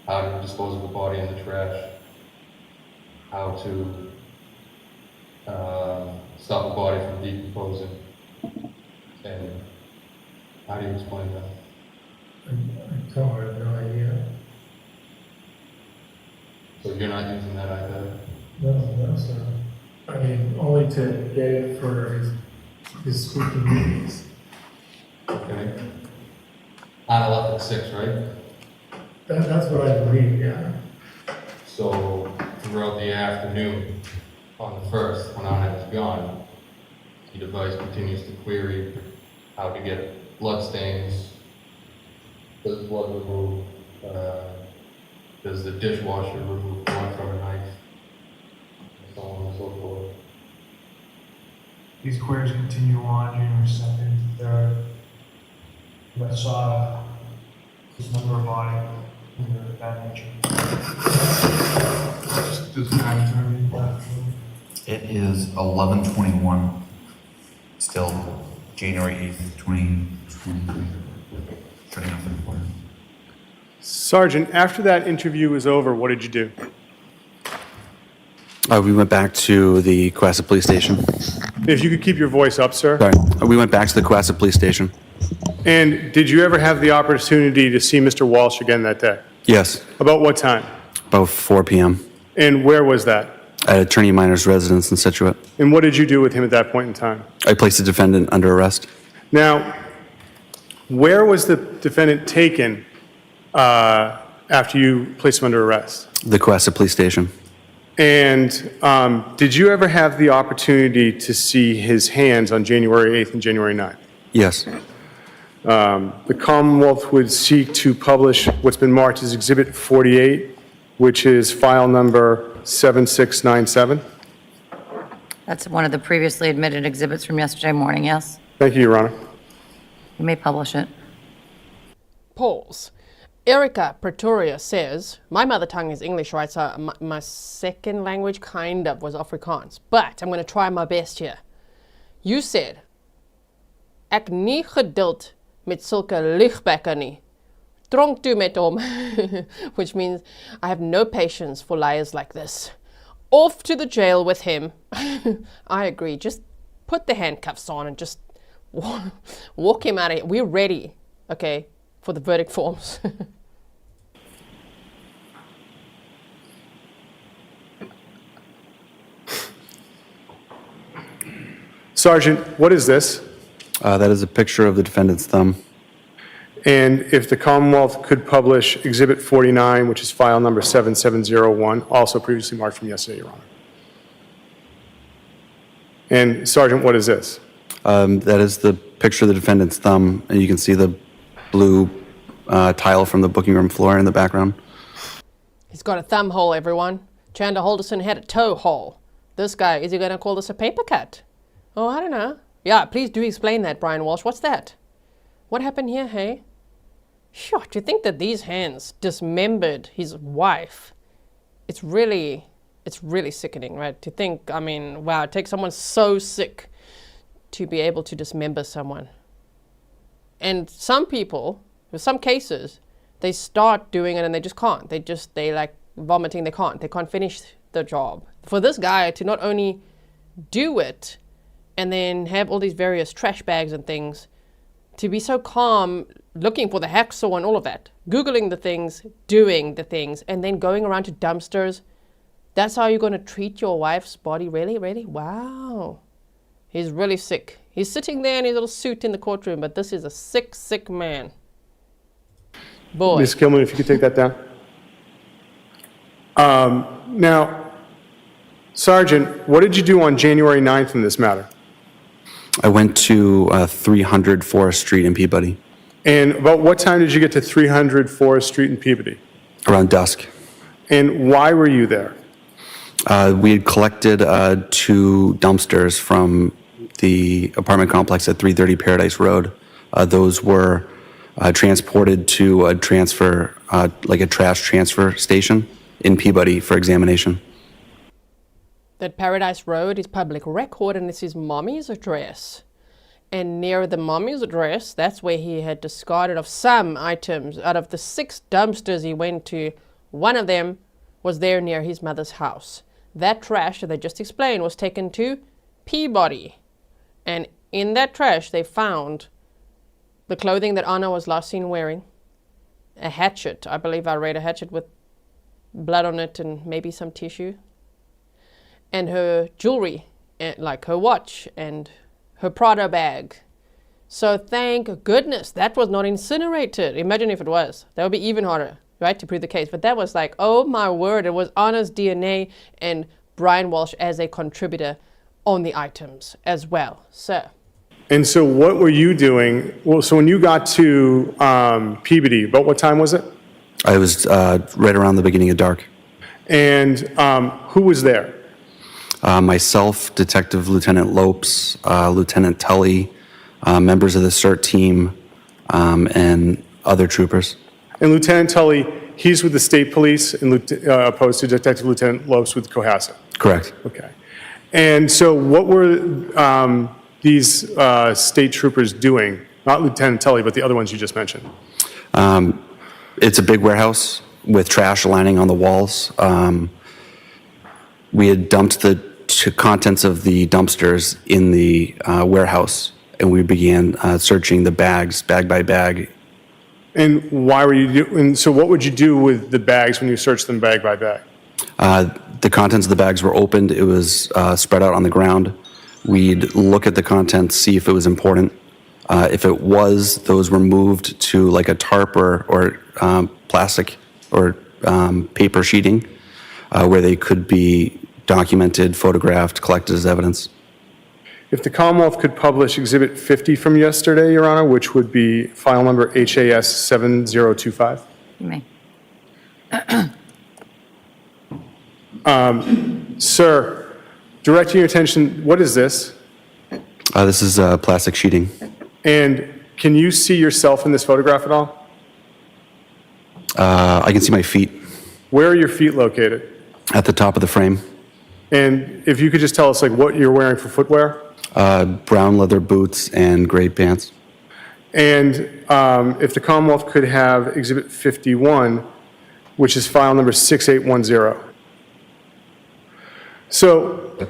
Speaker 11: how to dispose of a body in the trash, how to stop a body from decomposing, and how do you explain that?
Speaker 7: I don't have no idea.
Speaker 11: So you're not using that iPad?
Speaker 7: No, sir. I mean, only to get it for his speaking meetings.
Speaker 11: Okay. On 11/6, right?
Speaker 7: That's what I believe, yeah.
Speaker 11: So throughout the afternoon on the 1st, when Anna is gone, the device continues to query how to get blood stains, does blood remove, does the dishwasher remove blood from a knife, and so on and so forth.
Speaker 13: These queries continue on January 2nd, 3rd. I saw this number of body of that nature. Does time determine that?
Speaker 14: It is 11:21, still January 8th, 2023. Turning off the recorder.
Speaker 3: Sergeant, after that interview was over, what did you do?
Speaker 15: We went back to the Cohasset Police Station.
Speaker 3: If you could keep your voice up, sir.
Speaker 15: Sorry. We went back to the Cohasset Police Station.
Speaker 3: And did you ever have the opportunity to see Mr. Walsh again that day?
Speaker 15: Yes,
Speaker 3: About what time?
Speaker 15: about 4 p.m.
Speaker 3: And where was that?
Speaker 15: at Attorney Minor's residence in Situate.
Speaker 3: And what did you do with him at that point in time?
Speaker 15: I placed the defendant under arrest.
Speaker 3: Now, where was the defendant taken after you placed him under arrest?
Speaker 15: The Cohasset Police Station.
Speaker 3: And did you ever have the opportunity to see his hands on January 8th and January 9th?
Speaker 15: Yes.
Speaker 3: The Commonwealth would seek to publish what's been marked as Exhibit 48, which is file number 7697.
Speaker 6: That's one of the previously admitted exhibits from yesterday morning, yes?
Speaker 3: Thank you, Your Honor.
Speaker 6: You may publish it.
Speaker 2: Pause. Erica Pretoria says, my mother tongue is English, right? So my second language kind of was Afrikaans. But I'm going to try my best here. You said, ek nie geduld met sulke liegbekke nie. Tronk toe met hom. Which means, I have no patience for liars like this. Off to the jail with him. I agree. Just put the handcuffs on and just walk him out of here. We're ready, okay, for the verdict forms.
Speaker 3: Sergeant, what is this?
Speaker 15: That is a picture of the defendant's thumb.
Speaker 3: And if the Commonwealth could publish Exhibit 49, which is file number 7701, also previously marked from yesterday, Your Honor. And Sergeant, what is this?
Speaker 15: That is the picture of the defendant's thumb, and you can see the blue tile from the booking room floor in the background.
Speaker 2: He's got a thumb hole, everyone. Chanda Holderson had a toe hole. This guy, is he going to call this a paper cut? Oh, I don't know. Yeah, please do explain that, Brian Walsh. What's that? What happened here, hey? Sure, to think that these hands dismembered his wife, it's really sickening, right? To think, I mean, wow, it takes someone so sick to be able to dismember someone. And some people, in some cases, they start doing it and they just can't. They like vomiting, they can't finish the job. For this guy to not only do it and then have all these various trash bags and things, to be so calm, looking for the hacksaw and all of that, Googling the things, doing the things, and then going around to dumpsters. That's how you're going to treat your wife's body? Really? Really? Wow. He's really sick. He's sitting there in his little suit in the courtroom, but this is a sick, sick man. Boy.
Speaker 3: Ms. Gilman, if you could take that down. Now, Sergeant, what did you do on January 9th in this matter?
Speaker 15: I went to 300 Forest Street in Peabody
Speaker 3: And about what time did you get to 300 Forest Street in Peabody?
Speaker 15: around dusk.
Speaker 3: And why were you there?
Speaker 15: We had collected 2 dumpsters from the apartment complex at 330 Paradise Road. Those were transported to a transfer, like a trash transfer station in Peabody for examination.
Speaker 2: That Paradise Road is public record and it's his mommy's address. And near the mommy's address, that's where he had discarded of some items. Out of the 6 dumpsters he went to, one of them was there near his mother's house. That trash that I just explained was taken to Peabody. And in that trash, they found the clothing that Anna was last seen wearing, a hatchet. I believe I read a hatchet with blood on it and maybe some tissue, and her jewelry, like her watch and her Prada bag. So thank goodness that was not incinerated. Imagine if it was. That would be even harder, right, to prove the case. But that was like, oh my word, it was Anna's DNA and Brian Walshe as a contributor on the items as well. So.
Speaker 3: And so what were you doing? Well, so when you got to Peabody, about what time was it?
Speaker 15: I was right around the beginning of dark.
Speaker 3: And who was there?
Speaker 15: Myself, Detective Lieutenant Lopes, Lieutenant Tully, members of the CERT team, and other troopers.
Speaker 3: And Lieutenant Tully, he's with the state police and opposed to Detective Lieutenant Lopes with Cohasset.
Speaker 15: Correct.
Speaker 3: Okay. And so what were these state troopers doing? Not Lieutenant Tully, but the other ones you just mentioned.
Speaker 15: It's a big warehouse with trash lining on the walls. We had dumped the contents of the dumpsters in the warehouse, and we began searching the bags, bag by bag.
Speaker 3: And why were you and so what would you do with the bags when you searched them bag by bag?
Speaker 15: The contents of the bags were opened. It was spread out on the ground. We'd look at the contents, see if it was important. If it was, those were moved to like a tarp or plastic or paper sheeting where they could be documented, photographed, collected as evidence.
Speaker 3: If the Commonwealth could publish Exhibit 50 from yesterday, Your Honor, which would be file number HAS 7025.
Speaker 6: You may.
Speaker 3: Sir, directing your attention, what is this?
Speaker 15: This is plastic sheeting.
Speaker 3: And can you see yourself in this photograph at all?
Speaker 15: I can see my feet.
Speaker 3: Where are your feet located?
Speaker 15: At the top of the frame.
Speaker 3: And if you could just tell us like what you're wearing for footwear?
Speaker 15: Brown leather boots and gray pants.
Speaker 3: And if the Commonwealth could have Exhibit 51, which is file number 6810. So,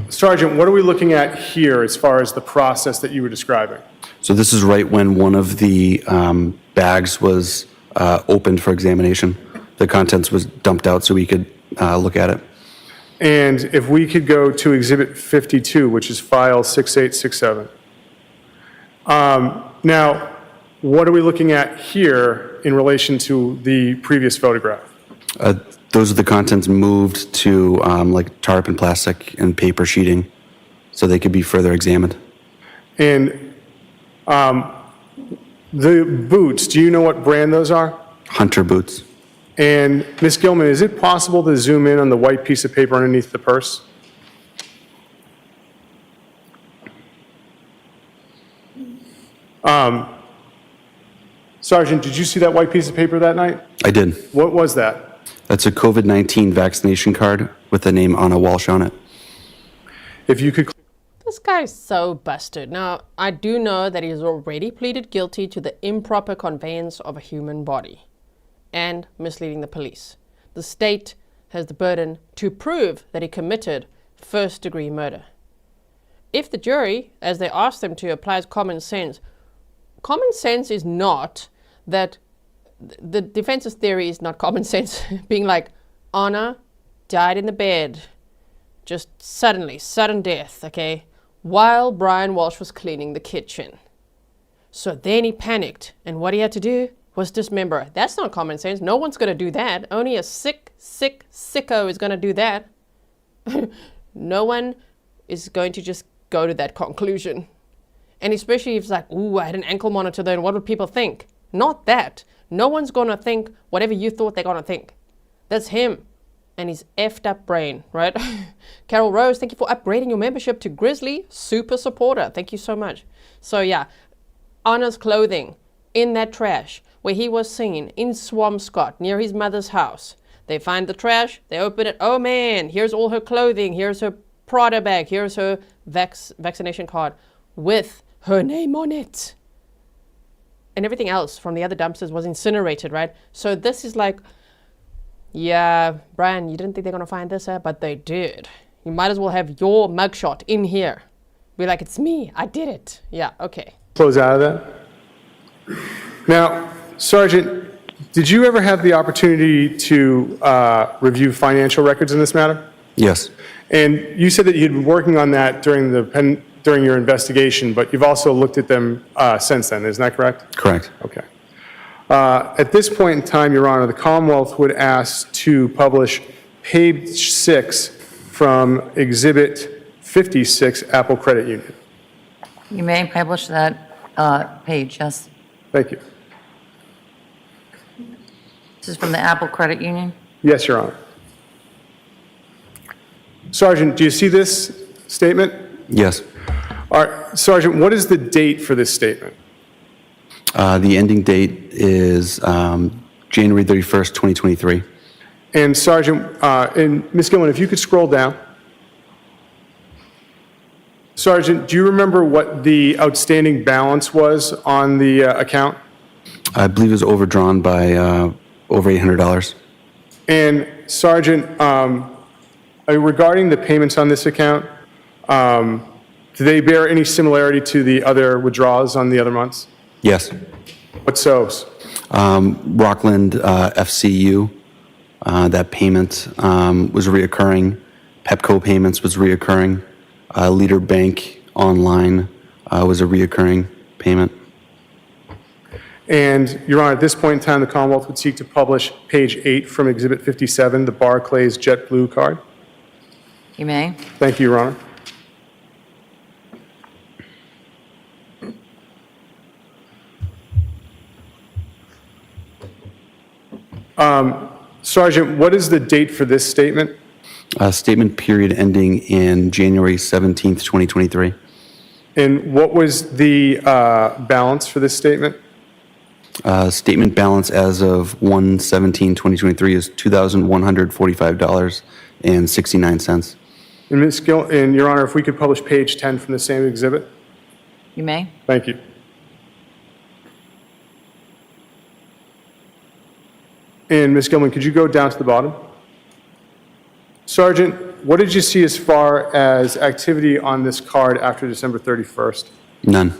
Speaker 3: Sergeant, what are we looking at here as far as the process that you were describing?
Speaker 15: So this is right when one of the bags was opened for examination. The contents was dumped out so we could look at it.
Speaker 3: And if we could go to Exhibit 52, which is file 6867. Now, what are we looking at here in relation to the previous photograph?
Speaker 15: Those are the contents moved to like tarp and plastic and paper sheeting so they could be further examined.
Speaker 3: And the boots, do you know what brand those are?
Speaker 15: Hunter boots.
Speaker 3: And Ms. Gilman, is it possible to zoom in on the white piece of paper underneath the purse? Sergeant, did you see that white piece of paper that night?
Speaker 15: I did.
Speaker 3: What was that?
Speaker 15: That's a COVID-19 vaccination card with the name Anna Walshe on it.
Speaker 3: If you could...
Speaker 2: This guy's so busted. Now, I do know that he's already pleaded guilty to the improper conveyance of a human body and misleading the police. The state has the burden to prove that he committed first-degree murder. If the jury, as they asked them to, applies common sense is not that the defense's theory is not common sense being like, Anna died in the bed, just suddenly, sudden death, okay, while Brian Walshe was cleaning the kitchen. So then he panicked, and what he had to do was dismember. That's not common sense. No one's going to do that. Only a sicko is going to do that. No one is going to just go to that conclusion. And especially if it's like, ooh, I had an ankle monitor there, and what would people think? Not that. No one's going to think whatever you thought they're going to think. That's him and his effed up brain, right? Carol Rose, thank you for upgrading your membership to Grizzly. Super supporter. Thank you so much. So yeah, Anna's clothing in that trash where he was seen in Swampscott near his mother's house. They find the trash, they open it. Oh man, here's all her clothing. Here's her Prada bag. Here's her vaccination card with her name on it. And everything else from the other dumpsters was incinerated, right? So this is like, yeah, Brian, you didn't think they're going to find this, but they did. You might as well have your mugshot in here. Be like, it's me, I did it. Yeah, okay.
Speaker 3: Close out of that. Now, Sergeant, did you ever have the opportunity to review financial records in this matter?
Speaker 15: Yes.
Speaker 3: And you said that you'd been working on that during your investigation, but you've also looked at them since then, isn't that correct?
Speaker 15: Correct.
Speaker 3: Okay. At this point in time, Your Honor, the Commonwealth would ask to publish page 6 from Exhibit 56, Apple Credit Union.
Speaker 6: You may publish that page, yes.
Speaker 3: Thank you.
Speaker 6: This is from the Apple Credit Union?
Speaker 3: Yes, Your Honor. Sergeant, do you see this statement?
Speaker 15: Yes.
Speaker 3: All right, Sergeant, what is the date for this statement?
Speaker 15: The ending date is January 31st, 2023.
Speaker 3: And Sergeant, and Ms. Gilman, if you could scroll down. Sergeant, do you remember what the outstanding balance was on the account?
Speaker 15: I believe it was overdrawn by over $800.
Speaker 3: And Sergeant, regarding the payments on this account, do they bear any similarity to the other withdrawals on the other months?
Speaker 15: Yes.
Speaker 3: What's those?
Speaker 15: Rockland FCU, that payment was reoccurring. Pepco payments was reoccurring. Leader Bank Online was a reoccurring payment.
Speaker 3: And, Your Honor, at this point in time, the Commonwealth would seek to publish page 8 from Exhibit 57, the Barclays JetBlue card.
Speaker 6: You may.
Speaker 3: Thank you, Your Honor. Sergeant, what is the date for this statement?
Speaker 15: Statement period ending in January 17th, 2023.
Speaker 3: And what was the balance for this statement?
Speaker 15: Statement balance as of 1/17/2023 is $2,145.69.
Speaker 3: And Ms. Gill, and Your Honor, if we could publish page 10 from the same exhibit?
Speaker 6: You may.
Speaker 3: Thank you. And Ms. Gilman, could you go down to the bottom? Sergeant, what did you see as far as activity on this card after December 31st?
Speaker 15: None.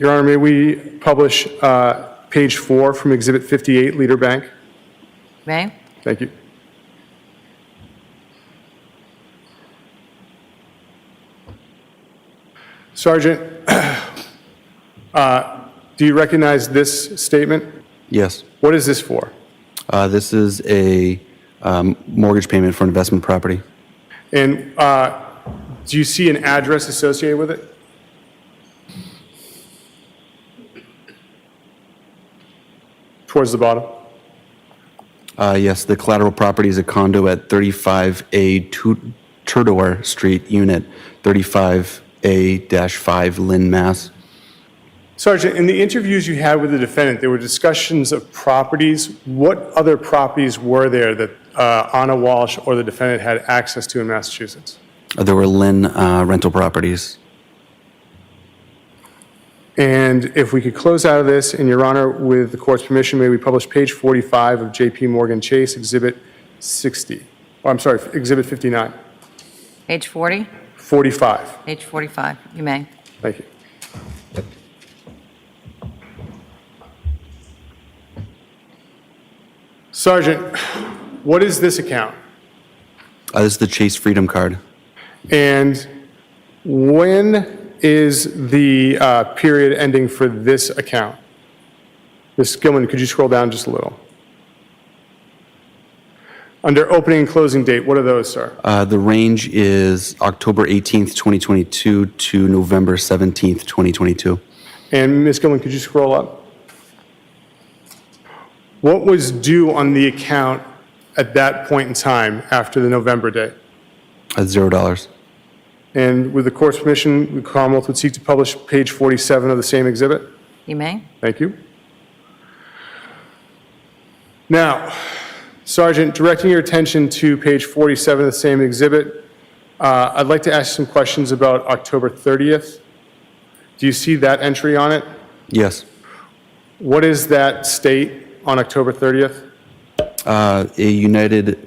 Speaker 3: Your Honor, may we publish page 4 from Exhibit 58, Leader Bank?
Speaker 6: May.
Speaker 3: Thank you. Sergeant, do you recognize this statement?
Speaker 15: Yes.
Speaker 3: What is this for?
Speaker 15: This is a mortgage payment for an investment property.
Speaker 3: And do you see an address associated with it? Towards the bottom.
Speaker 15: Yes, the collateral property is a condo at 35A Tudor Street, Unit 35A-5, Lynn, Mass.
Speaker 3: Sergeant, in the interviews you had with the defendant, there were discussions of properties. What other properties were there that Anna Walshe or the defendant had access to in Massachusetts?
Speaker 15: There were Lynn rental properties.
Speaker 3: And if we could close out of this, and Your Honor, with the court's permission, may we publish page 45 of J.P. Morgan Chase, Exhibit 60. Oh, I'm sorry, Exhibit 59.
Speaker 6: Page 40?
Speaker 3: 45.
Speaker 6: Page 45. You may.
Speaker 3: Thank you. Sergeant, what is this account?
Speaker 15: This is the Chase Freedom Card.
Speaker 3: And when is the period ending for this account? Ms. Gilman, could you scroll down just a little? Under opening and closing date, what are those, sir?
Speaker 15: The range is October 18th, 2022 to November 17th, 2022.
Speaker 3: And Ms. Gilman, could you scroll up? What was due on the account at that point in time after the November date?
Speaker 15: $0.
Speaker 3: And with the court's permission, the Commonwealth would seek to publish page 47 of the same exhibit.
Speaker 6: You may.
Speaker 3: Thank you. Now, Sergeant, directing your attention to page 47 of the same exhibit, I'd like to ask some questions about October 30th. Do you see that entry on it?
Speaker 15: Yes.
Speaker 3: What is that state on October 30th?
Speaker 15: A United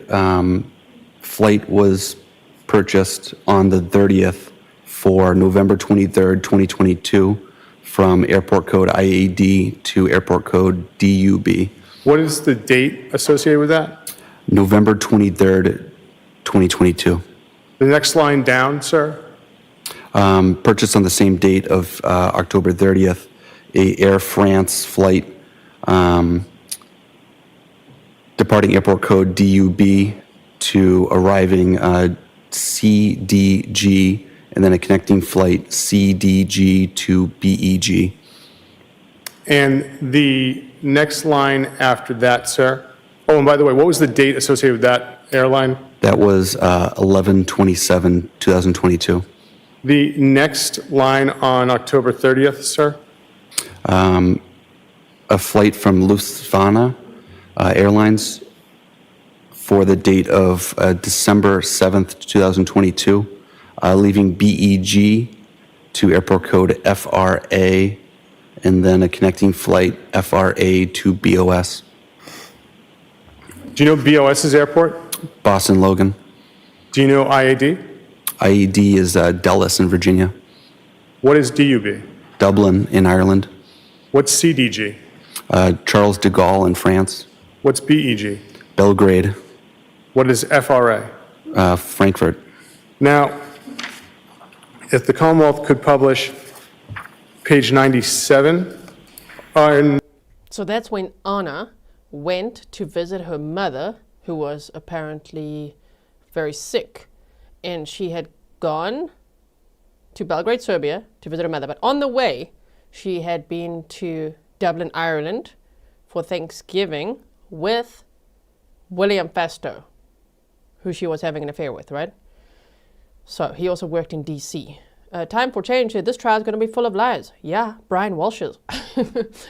Speaker 15: flight was purchased on the 30th for November 23rd, 2022 from airport code IAD to airport code DUB.
Speaker 3: What is the date associated with that?
Speaker 15: November 23rd, 2022.
Speaker 3: The next line down, sir?
Speaker 15: Purchased on the same date of October 30th, a Air France flight departing airport code DUB to arriving CDG, and then a connecting flight CDG to BEG.
Speaker 3: And the next line after that, sir? Oh, and by the way, what was the date associated with that airline?
Speaker 15: That was 11/27/2022.
Speaker 3: The next line on October 30th, sir?
Speaker 15: A flight from Lufthansa Airlines for the date of December 7th, 2022, leaving BEG to airport code FRA, and then a connecting flight FRA to BOS.
Speaker 3: Do you know BOS's airport?
Speaker 15: Boston Logan.
Speaker 3: Do you know IAD?
Speaker 15: IAD is Dulles in Virginia.
Speaker 3: What is DUB?
Speaker 15: Dublin in Ireland.
Speaker 3: What's CDG?
Speaker 15: Charles de Gaulle in France.
Speaker 3: What's BEG?
Speaker 15: Belgrade.
Speaker 3: What is FRA?
Speaker 15: Frankfurt.
Speaker 3: Now, if the Commonwealth could publish page 97.
Speaker 2: So that's when Anna went to visit her mother, who was apparently very sick. And she had gone to Belgrade, Serbia to visit her mother. But on the way, she had been to Dublin, Ireland for Thanksgiving with William Fastow, who she was having an affair with, right? So he also worked in DC. Time for change here. This trial is going to be full of lies. Yeah, Brian Walshe.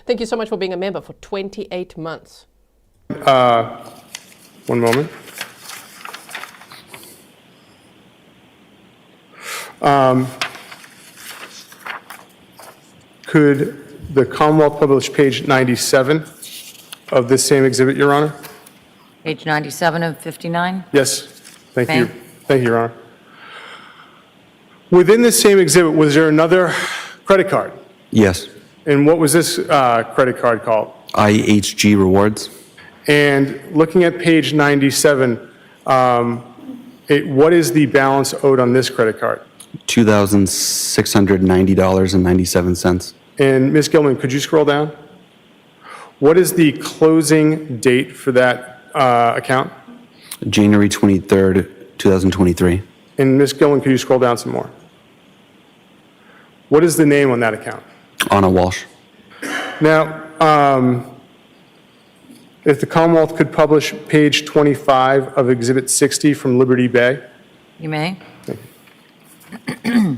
Speaker 2: Thank you so much for being a member for 28 months.
Speaker 3: One moment. Could the Commonwealth publish page 97 of this same exhibit, Your Honor?
Speaker 6: Page 97 of 59?
Speaker 3: Yes. Thank you.
Speaker 6: Okay.
Speaker 3: Thank you, Your Honor. Within this same exhibit, was there another credit card?
Speaker 15: Yes.
Speaker 3: And what was this credit card called?
Speaker 15: IHG Rewards.
Speaker 3: And looking at page 97, what is the balance owed on this credit card?
Speaker 15: $2,690.97.
Speaker 3: And Ms. Gilman, could you scroll down? What is the closing date for that account?
Speaker 15: January 23rd, 2023.
Speaker 3: And Ms. Gilman, could you scroll down some more? What is the name on that account?
Speaker 15: Anna Walsh.
Speaker 3: Now, if the Commonwealth could publish page 25 of Exhibit 60 from Liberty Bay.
Speaker 6: You may.
Speaker 3: Thank you.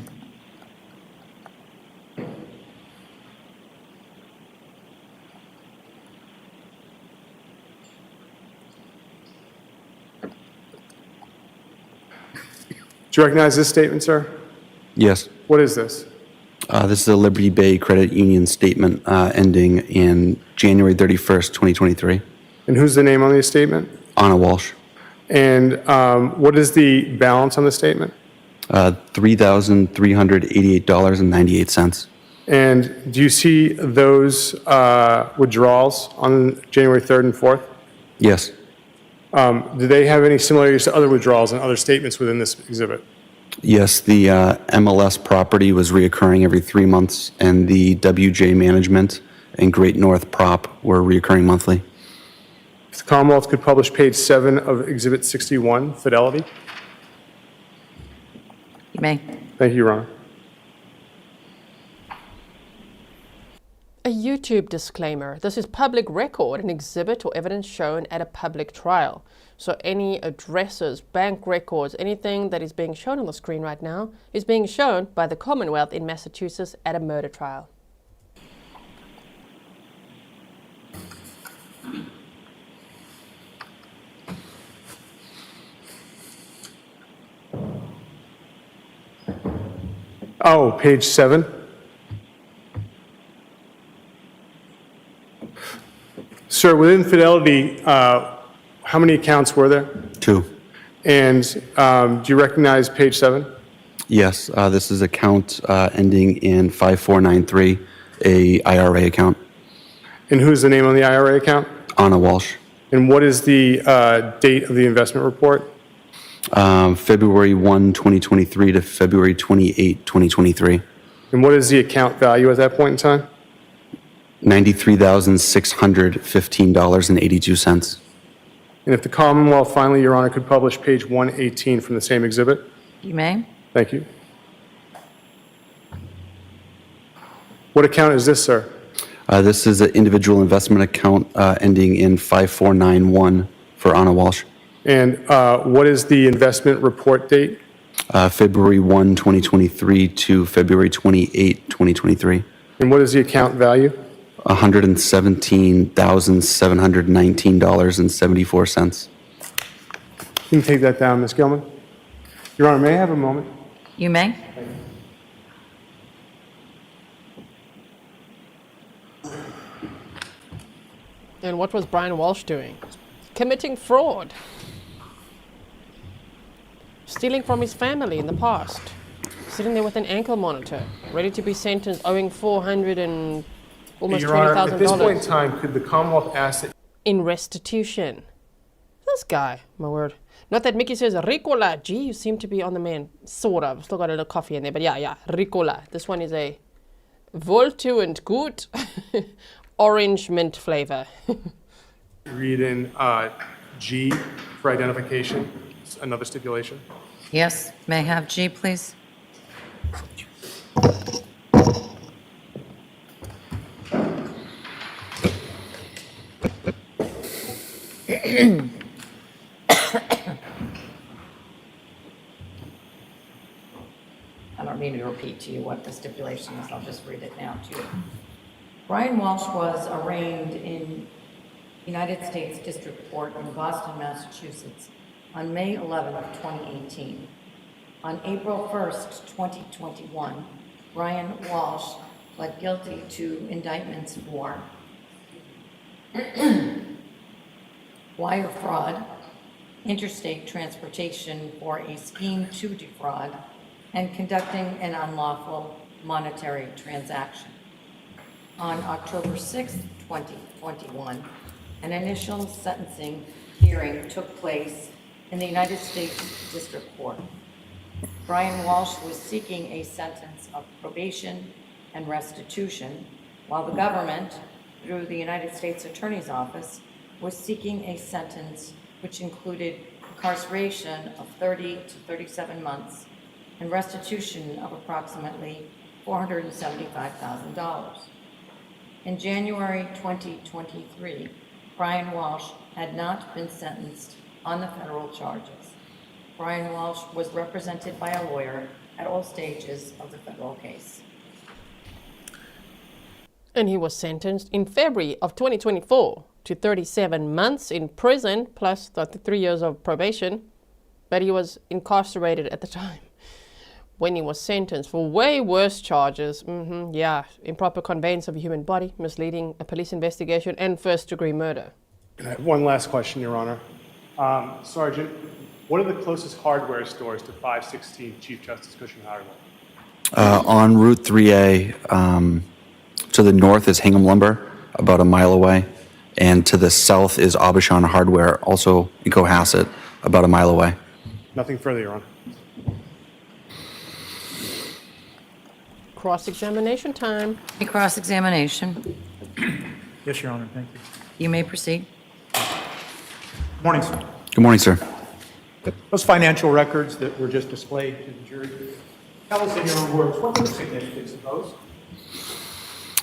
Speaker 3: Do you recognize this statement, sir?
Speaker 15: Yes.
Speaker 3: What is this?
Speaker 15: This is a Liberty Bay Credit Union statement ending in January 31st, 2023.
Speaker 3: And who's the name on the statement?
Speaker 15: Anna Walsh.
Speaker 3: And what is the balance on the statement?
Speaker 15: $3,388.98.
Speaker 3: And do you see those withdrawals on January 3rd and 4th?
Speaker 15: Yes.
Speaker 3: Do they have any similarities to other withdrawals and other statements within this exhibit?
Speaker 15: Yes, the MLS property was reoccurring every 3 months, and the WJ Management and Great North Prop were reoccurring monthly.
Speaker 3: If the Commonwealth could publish page 7 of Exhibit 61, Fidelity.
Speaker 6: You may.
Speaker 3: Thank you, Your Honor.
Speaker 2: A YouTube disclaimer. This is public record, an exhibit or evidence shown at a public trial. So any addresses, bank records, anything that is being shown on the screen right now is being shown by the Commonwealth in Massachusetts at a murder trial.
Speaker 3: Oh, page 7. Sir, within Fidelity, how many accounts were there?
Speaker 15: 2.
Speaker 3: And do you recognize page 7?
Speaker 15: Yes, this is account ending in 5493, a IRA account.
Speaker 3: And who's the name on the IRA account?
Speaker 15: Anna Walshe.
Speaker 3: And what is the date of the investment report?
Speaker 15: February 1, 2023 to February 28, 2023.
Speaker 3: And what is the account value at that point in time?
Speaker 15: $93,615.82.
Speaker 3: And if the Commonwealth finally, Your Honor, could publish page 118 from the same exhibit?
Speaker 6: You may.
Speaker 3: Thank you. What account is this, sir?
Speaker 15: This is an individual investment account ending in 5491 for Anna Walshe.
Speaker 3: And what is the investment report date?
Speaker 15: February 1, 2023 to February 28, 2023.
Speaker 3: And what is the account value?
Speaker 15: $117,719.74.
Speaker 3: You can take that down, Ms. Gilman. Your Honor, may I have a moment?
Speaker 6: You may.
Speaker 2: And what was Brian Walshe doing? Committing fraud. Stealing from his family in the past. Sitting there with an ankle monitor, ready to be sentenced, owing $400 and almost
Speaker 3: Your Honor,
Speaker 2: $20,000.
Speaker 3: at this point in time, could the Commonwealth ask that
Speaker 2: in restitution. This guy, my word. Not that Mickey says Ricola. Gee, you seem to be on the man. Sort of. Still got a little coffee in there, but yeah, Ricola. This one is a Voltu and good orange mint flavor.
Speaker 3: read in G for identification, another stipulation?
Speaker 6: Yes, may I have G, please? I don't need to repeat to you what the stipulation is. I'll just read it now to you. Brian Walshe was arraigned in United States District Court in Boston, Massachusetts on May 11, 2018. On April 1st, 2021, Brian Walshe pled guilty to indictments for wire fraud, interstate transportation for a scheme to defraud, and conducting an unlawful monetary transaction. On October 6, 2021, an initial sentencing hearing took place in the United States District Court. Brian Walshe was seeking a sentence of probation and restitution, while the government, through the United States Attorney's Office, was seeking a sentence which included incarceration of 30 to 37 months and restitution of approximately $475,000. In January 2023, Brian Walshe had not been sentenced on the federal charges. Brian Walshe was represented by a lawyer at all stages of the federal case.
Speaker 2: And he was sentenced in February of 2024 to 37 months in prison plus 3 years of probation, but he was incarcerated at the time when he was sentenced for way worse charges. Improper conveyance of a human body, misleading a police investigation, and first-degree murder.
Speaker 3: And I have one last question, Your Honor. Sergeant, what are the closest hardware stores to 516 Chief Justice Cushing Highway?
Speaker 15: On Route 3A, to the north is Hingham Lumber, about a mile away, and to the south is Aubuchon Hardware, also in Cohasset, about a mile away.
Speaker 3: Nothing further, Your Honor.
Speaker 2: Cross-examination time.
Speaker 6: Cross-examination.
Speaker 13: Yes, Your Honor, thank you.
Speaker 6: You may proceed.
Speaker 10: Morning, sir.
Speaker 15: Good morning, sir.
Speaker 10: Those financial records that were just displayed to the jury, tell us in your own words, what's the significance of those?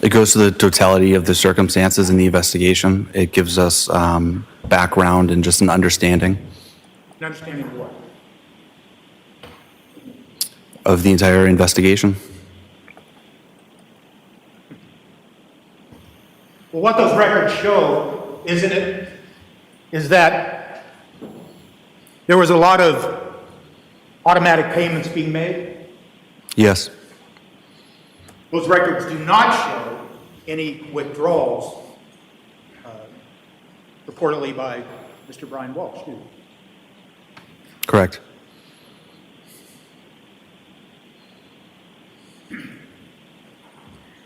Speaker 15: It goes to the totality of the circumstances in the investigation. It gives us background and just an understanding
Speaker 10: An understanding of what?
Speaker 15: of the entire investigation.
Speaker 10: Well, what those records show, isn't it, is that there was a lot of automatic payments being made.
Speaker 15: Yes,
Speaker 10: Those records do not show any withdrawals reportedly by Mr. Brian Walsh, do they?
Speaker 15: correct.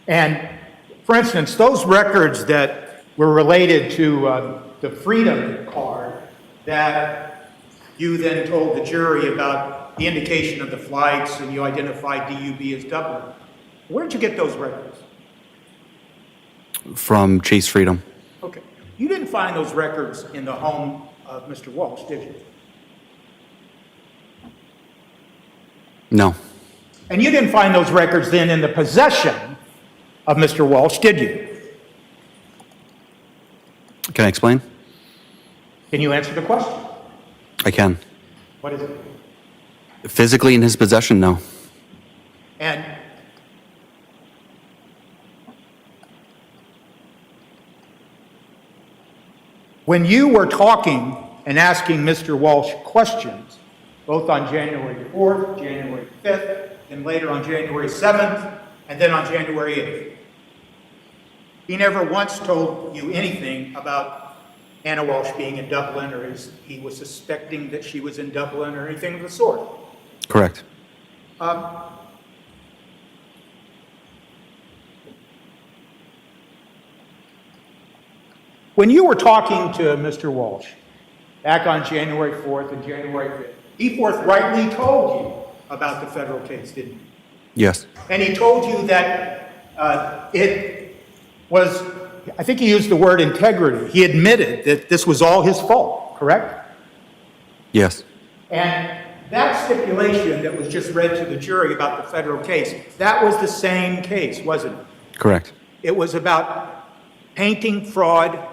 Speaker 10: And for instance, those records that were related to the Freedom card that you then told the jury about the indication of the flights and you identified DUB as Dublin, where did you get those records?
Speaker 15: From Chase Freedom.
Speaker 10: Okay. You didn't find those records in the home of Mr. Walsh, did you?
Speaker 15: No,
Speaker 10: And you didn't find those records then in the possession of Mr. Walsh, did you?
Speaker 15: can I explain?
Speaker 10: Can you answer the question?
Speaker 15: I can.
Speaker 10: What is it?
Speaker 15: Physically in his possession, no.
Speaker 10: And when you were talking and asking Mr. Walsh questions, both on January 4th, January 5th, and later on January 7th, and then on January 8th, he never once told you anything about Anna Walsh being in Dublin, or he was suspecting that she was in Dublin, or anything of the sort.
Speaker 15: Correct.
Speaker 10: When you were talking to Mr. Walsh back on January 4th and January 5th, he forthrightly told you about the federal case, didn't he?
Speaker 15: Yes,
Speaker 10: And he told you that it was, I think he used the word integrity. He admitted that this was all his fault, correct?
Speaker 15: yes,
Speaker 10: And that stipulation that was just read to the jury about the federal case, that was the same case, wasn't it?
Speaker 15: correct.
Speaker 10: It was about painting fraud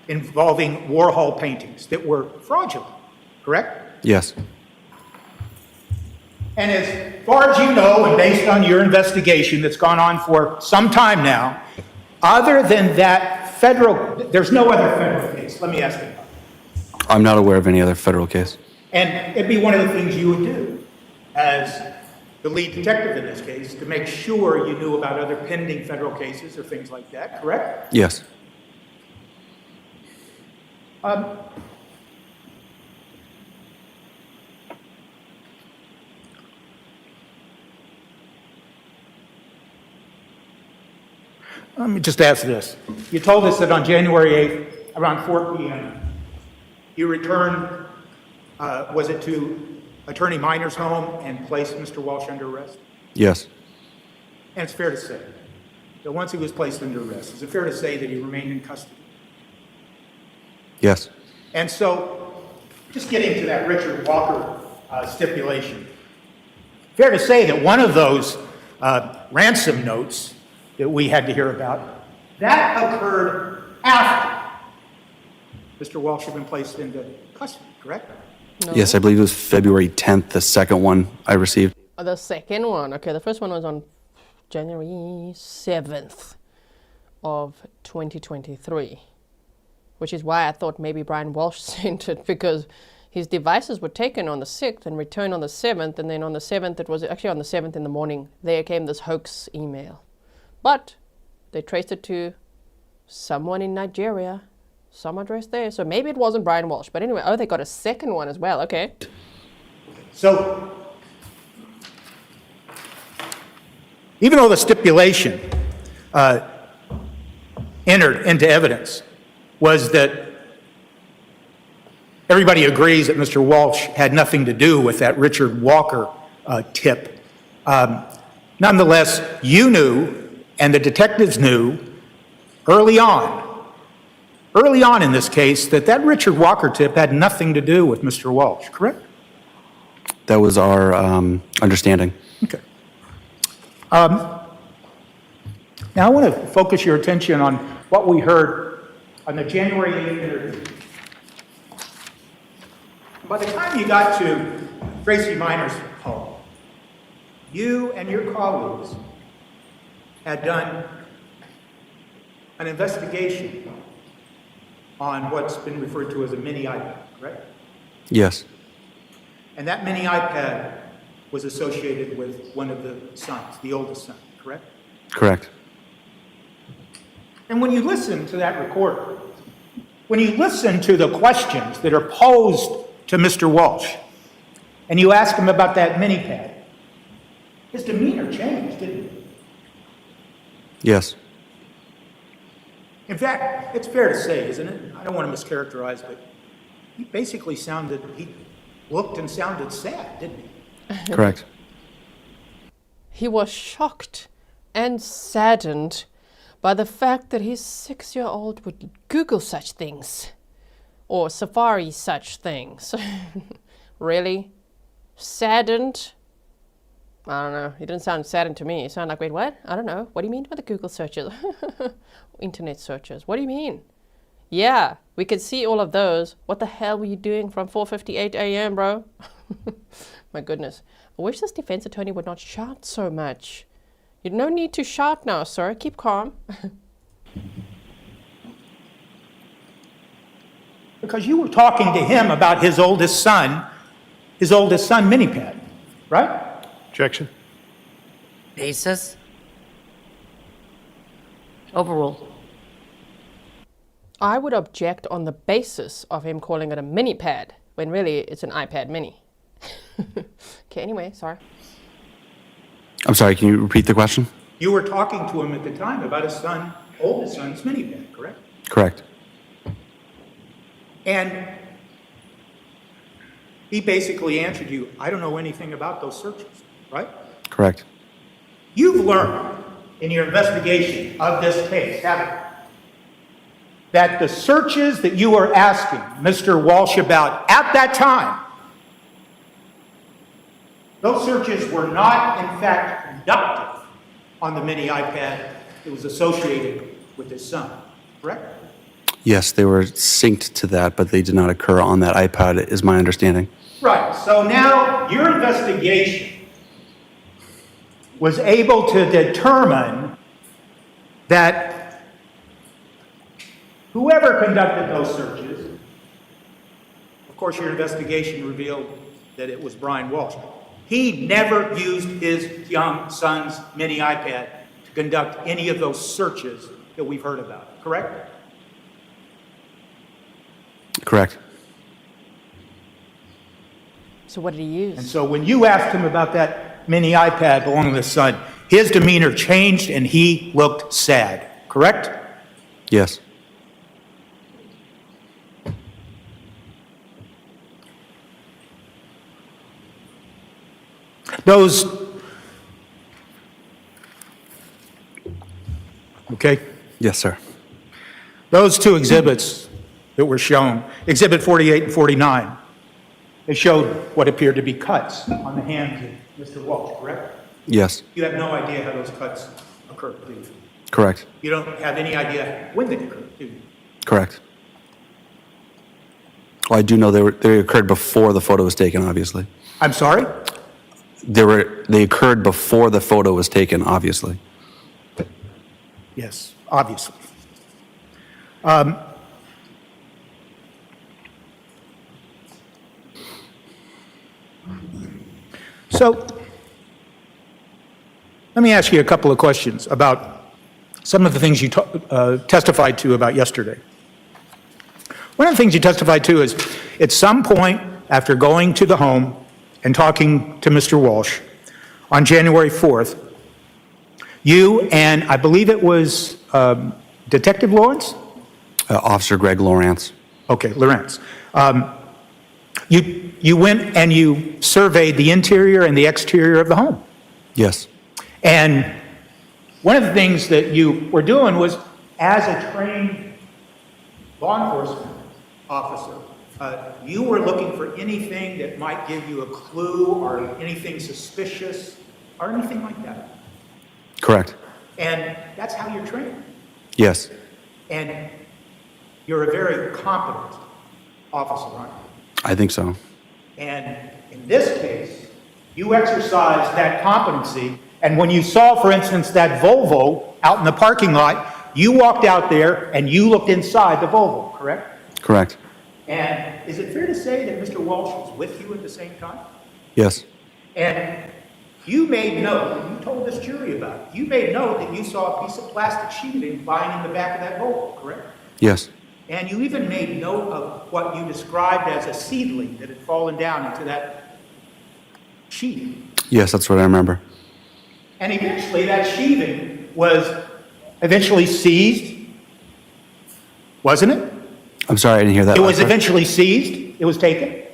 Speaker 10: involving Warhol paintings that were fraudulent, correct?
Speaker 15: Yes,
Speaker 10: And as far as you know, and based on your investigation that's gone on for some time now, other than that federal, there's no other federal case. Let me ask you.
Speaker 15: I'm not aware of any other federal case.
Speaker 10: And it'd be one of the things you would do as the lead detective in this case to make sure you knew about other pending federal cases or things like that, correct?
Speaker 15: Yes,
Speaker 10: Let me just ask this. You told us that on January 8th, around 4 p.m., you returned, was it to Attorney Minor's home and placed Mr. Walsh under arrest?
Speaker 15: yes,
Speaker 10: And it's fair to say that once he was placed under arrest, is it fair to say that he remained in custody?
Speaker 15: yes,
Speaker 10: And so, just getting to that Richard Walker stipulation, fair to say that one of those ransom notes that we had to hear about, that occurred after Mr. Walsh had been placed into custody, correct?
Speaker 2: No.
Speaker 15: yes. I believe it was February 10th, the second one I received.
Speaker 2: The second one, okay, the first one was on January 7th of 2023, which is why I thought maybe Brian Walsh sent it, because his devices were taken on the 6th and returned on the 7th, and then on the 7th, it was actually on the 7th in the morning, there came this hoax email. But they traced it to someone in Nigeria, some address there, so maybe it wasn't Brian Walsh. But anyway, oh, they got a second one as well, okay.
Speaker 10: So, even though the stipulation entered into evidence was that everybody agrees that Mr. Walsh had nothing to do with that Richard Walker tip, nonetheless, you knew and the detectives knew early on
Speaker 16: early on in this case that Richard Walker tip had nothing to do with Mr. Walsh, correct?
Speaker 15: That was our understanding.
Speaker 16: Okay. Now I want to focus your attention on what we heard on the January 8th interview. By the time you got to Tracy Minor's home, you and your colleagues had done an investigation on what's been referred to as a mini iPad, correct?
Speaker 15: Yes.
Speaker 16: And that mini iPad was associated with one of the sons, the oldest son, correct?
Speaker 15: Correct.
Speaker 16: And when you listen to that recording, when you listen to the questions that are posed to Mr. Walsh, and you ask him about that mini pad, his demeanor changed, didn't it?
Speaker 15: Yes.
Speaker 16: In fact, it's fair to say, isn't it? I don't want to mischaracterize, but he basically he looked and sounded sad, didn't he?
Speaker 15: Correct.
Speaker 2: He was shocked and saddened by the fact that his 6-year-old would Google such things, or Safari such things. Really? Saddened? I don't know. He didn't sound saddened to me. He sounded like, wait, what? I don't know. What do you mean by the Google searches? Internet searches. What do you mean? Yeah, we could see all of those. What the hell were you doing from 4:58 a.m., bro? My goodness. I wish this defense attorney would not shout so much. You no need to shout now, sir. Keep calm.
Speaker 16: Because you were talking to him about his oldest son mini-pad, right?
Speaker 3: Objection.
Speaker 6: Basis? Overruled.
Speaker 2: I would object on the basis of him calling it a mini pad, when really it's an iPad mini. Okay, anyway, sorry.
Speaker 15: I'm sorry, can you repeat the question?
Speaker 16: You were talking to him at the time about his oldest son's mini-pad, correct?
Speaker 15: Correct.
Speaker 16: And he basically answered you, I don't know anything about those searches, right?
Speaker 15: Correct.
Speaker 16: You've learned in your investigation of this case, haven't you, that the searches that you were asking Mr. Walsh about at that time, those searches were not, in fact, conducted on the mini iPad that was associated with his son, correct?
Speaker 15: Yes, they were synced to that, but they did not occur on that iPad, is my understanding.
Speaker 16: Right. So now your investigation was able to determine that whoever conducted those searches, of course your investigation revealed that it was Brian Walsh. He never used his young son's mini iPad to conduct any of those searches that we've heard about, correct?
Speaker 15: Correct.
Speaker 2: So what did he use?
Speaker 16: And so when you asked him about that mini iPad belonging to his son, his demeanor changed and he looked sad, correct?
Speaker 15: Yes. Okay? Yes, sir.
Speaker 16: Those two exhibits that were shown, Exhibit 48 and 49, they showed what appeared to be cuts on the hands of Mr. Walsh, correct?
Speaker 15: Yes.
Speaker 16: You have no idea how those cuts occurred, do you?
Speaker 15: Correct.
Speaker 16: You don't have any idea when they occurred, do you?
Speaker 15: Correct. Well, I do know they occurred before the photo was taken, obviously.
Speaker 16: I'm sorry?
Speaker 15: They occurred before the photo was taken, obviously.
Speaker 16: Yes, obviously. So, let me ask you a couple of questions about some of the things you testified to about yesterday. One of the things you testified to is, at some point after going to the home and talking to Mr. Walsh on January 4th, you and I believe it was Detective Lawrence?
Speaker 15: Officer Greg Lawrence.
Speaker 16: Okay, Lawrence. You went and you surveyed the interior and the exterior of the home.
Speaker 15: Yes.
Speaker 16: And one of the things that you were doing was, as a trained law enforcement officer, you were looking for anything that might give you a clue or anything suspicious or anything like that.
Speaker 15: Correct.
Speaker 16: And that's how you're trained.
Speaker 15: Yes.
Speaker 16: And you're a very competent officer, aren't you?
Speaker 15: I think so.
Speaker 16: And in this case, you exercised that competency. And when you saw, for instance, that Volvo out in the parking lot, you walked out there and you looked inside the Volvo, correct?
Speaker 15: Correct.
Speaker 16: And is it fair to say that Mr. Walsh was with you at the same time?
Speaker 15: Yes.
Speaker 16: And you made note, and you told this jury about it, you made note that you saw a piece of plastic sheeting lying in the back of that Volvo, correct?
Speaker 15: Yes.
Speaker 16: And you even made note of what you described as a seedling that had fallen down into that sheeting.
Speaker 15: Yes, that's what I remember.
Speaker 16: And eventually that sheathing was eventually seized, wasn't it?
Speaker 15: I'm sorry, I didn't hear that.
Speaker 16: It
Speaker 15: last
Speaker 16: was
Speaker 15: part.
Speaker 16: eventually seized, it was taken?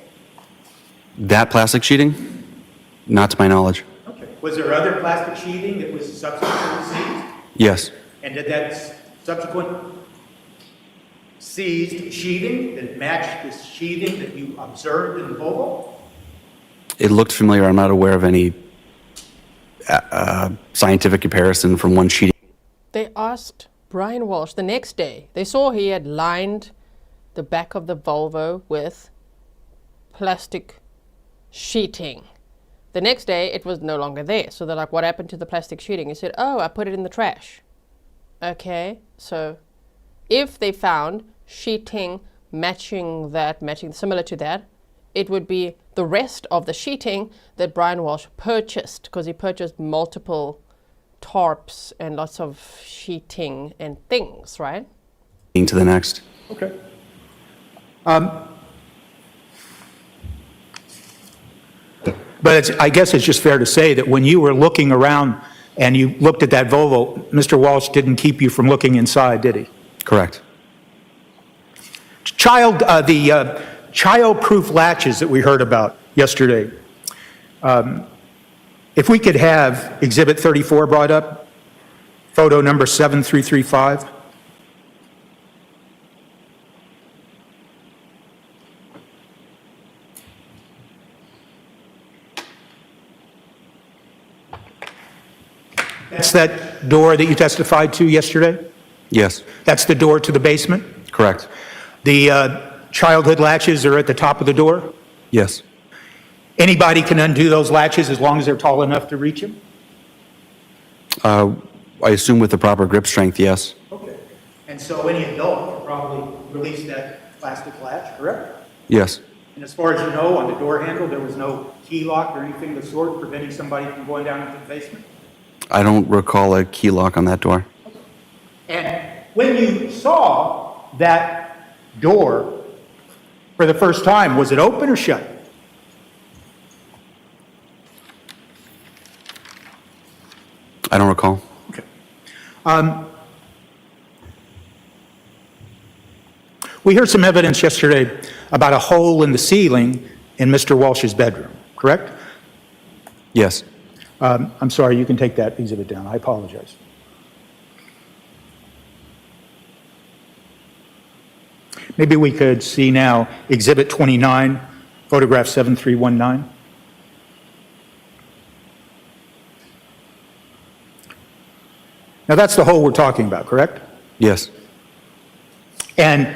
Speaker 15: That plastic sheeting? Not to my knowledge.
Speaker 16: Okay. Was there other plastic sheathing that was subsequently seized?
Speaker 15: Yes.
Speaker 16: And did that subsequent seized sheathing that matched the sheathing that you observed in the Volvo?
Speaker 15: It looked familiar. I'm not aware of any scientific comparison from one sheeting.
Speaker 2: They asked Brian Walsh the next day. They saw he had lined the back of the Volvo with plastic sheeting. The next day, it was no longer there. So they're like, what happened to the plastic sheeting? He said, oh, I put it in the trash. Okay, so if they found sheeting matching similar to that, it would be the rest of the sheeting that Brian Walsh purchased, because he purchased multiple tarps and lots of sheeting and things, right?
Speaker 15: To the next.
Speaker 16: Okay. But I guess it's just fair to say that when you were looking around and you looked at that Volvo, Mr. Walsh didn't keep you from looking inside, did he?
Speaker 15: Correct.
Speaker 16: The child-proof latches that we heard about yesterday. If we could have Exhibit 34 brought up, photo number 7335. That's that door that you testified to yesterday?
Speaker 15: Yes.
Speaker 16: That's the door to the basement?
Speaker 15: Correct.
Speaker 16: The childhood latches are at the top of the door?
Speaker 15: Yes.
Speaker 16: Anybody can undo those latches as long as they're tall enough to reach them?
Speaker 15: I assume with the proper grip strength, yes.
Speaker 16: Okay. And so any adult could probably release that plastic latch, correct?
Speaker 15: Yes.
Speaker 16: And as far as you know, on the door handle, there was no key lock or anything of the sort preventing somebody from going down into the basement?
Speaker 15: I don't recall a key lock on that door.
Speaker 16: And when you saw that door for the first time, was it open or shut?
Speaker 15: I don't recall.
Speaker 16: Okay. We heard some evidence yesterday about a hole in the ceiling in Mr. Walsh's bedroom, correct?
Speaker 15: Yes.
Speaker 16: I'm sorry, you can take that exhibit down. I apologize. Maybe we could see now Exhibit 29, photograph 7319. Now that's the hole we're talking about, correct?
Speaker 15: Yes.
Speaker 16: And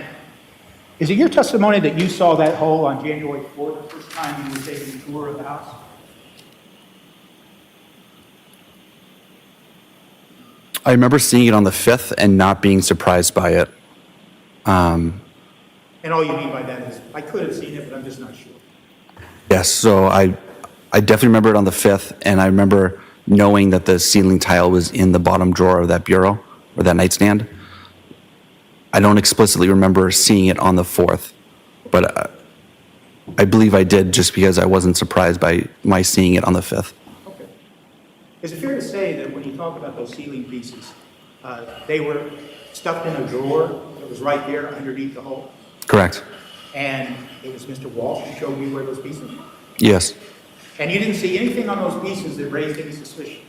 Speaker 16: is it your testimony that you saw that hole on January 4th, the first time you were taking a tour of the house?
Speaker 15: I remember seeing it on the 5th and not being surprised by it.
Speaker 16: And all you mean by that is, I could have seen it, but I'm just not sure.
Speaker 15: Yes, so I definitely remember it on the 5th, and I remember knowing that the ceiling tile was in the bottom drawer of that bureau, or that nightstand. I don't explicitly remember seeing it on the 4th, but I believe I did just because I wasn't surprised by my seeing it on the 5th.
Speaker 16: Okay. Is it fair to say that when you talk about those ceiling pieces, they were stuffed in a drawer that was right there underneath the hole?
Speaker 15: Correct.
Speaker 16: And it was Mr. Walsh who showed you where those pieces were?
Speaker 15: Yes.
Speaker 16: And you didn't see anything on those pieces that raised any suspicion?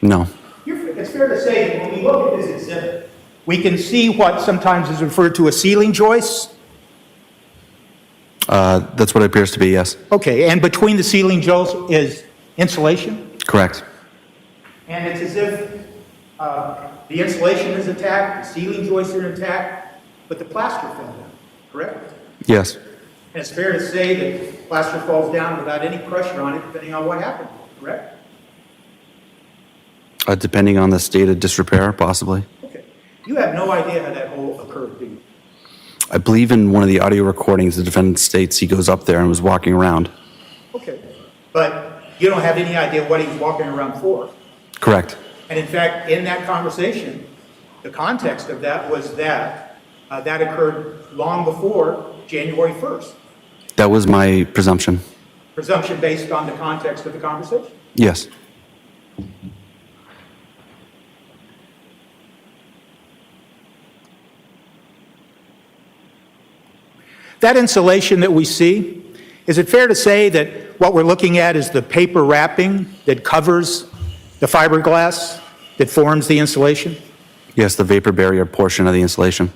Speaker 15: No.
Speaker 16: It's fair to say that when we look at this exhibit, we can see what sometimes is referred to as ceiling joists.
Speaker 15: That's what it appears to be, yes.
Speaker 16: Okay, and between the ceiling joists is insulation?
Speaker 15: Correct.
Speaker 16: And it's as if the insulation is intact, the ceiling joists are intact, but the plaster fell down, correct?
Speaker 15: Yes.
Speaker 16: And it's fair to say that plaster falls down without any pressure on it, depending on what happened, correct?
Speaker 15: Depending on the state of disrepair, possibly.
Speaker 16: Okay. You have no idea how that hole occurred, do you?
Speaker 15: I believe in one of the audio recordings, the defendant states he goes up there and was walking around.
Speaker 16: Okay. But you don't have any idea what he was walking around for.
Speaker 15: Correct.
Speaker 16: And in fact, in that conversation, the context of that was that that occurred long before January 1st.
Speaker 15: That was my presumption.
Speaker 16: Presumption based on the context of the conversation.
Speaker 15: Yes.
Speaker 16: That insulation that we see, is it fair to say that what we're looking at is the paper wrapping that covers the fiberglass that forms the insulation?
Speaker 15: Yes, the vapor barrier portion of the insulation.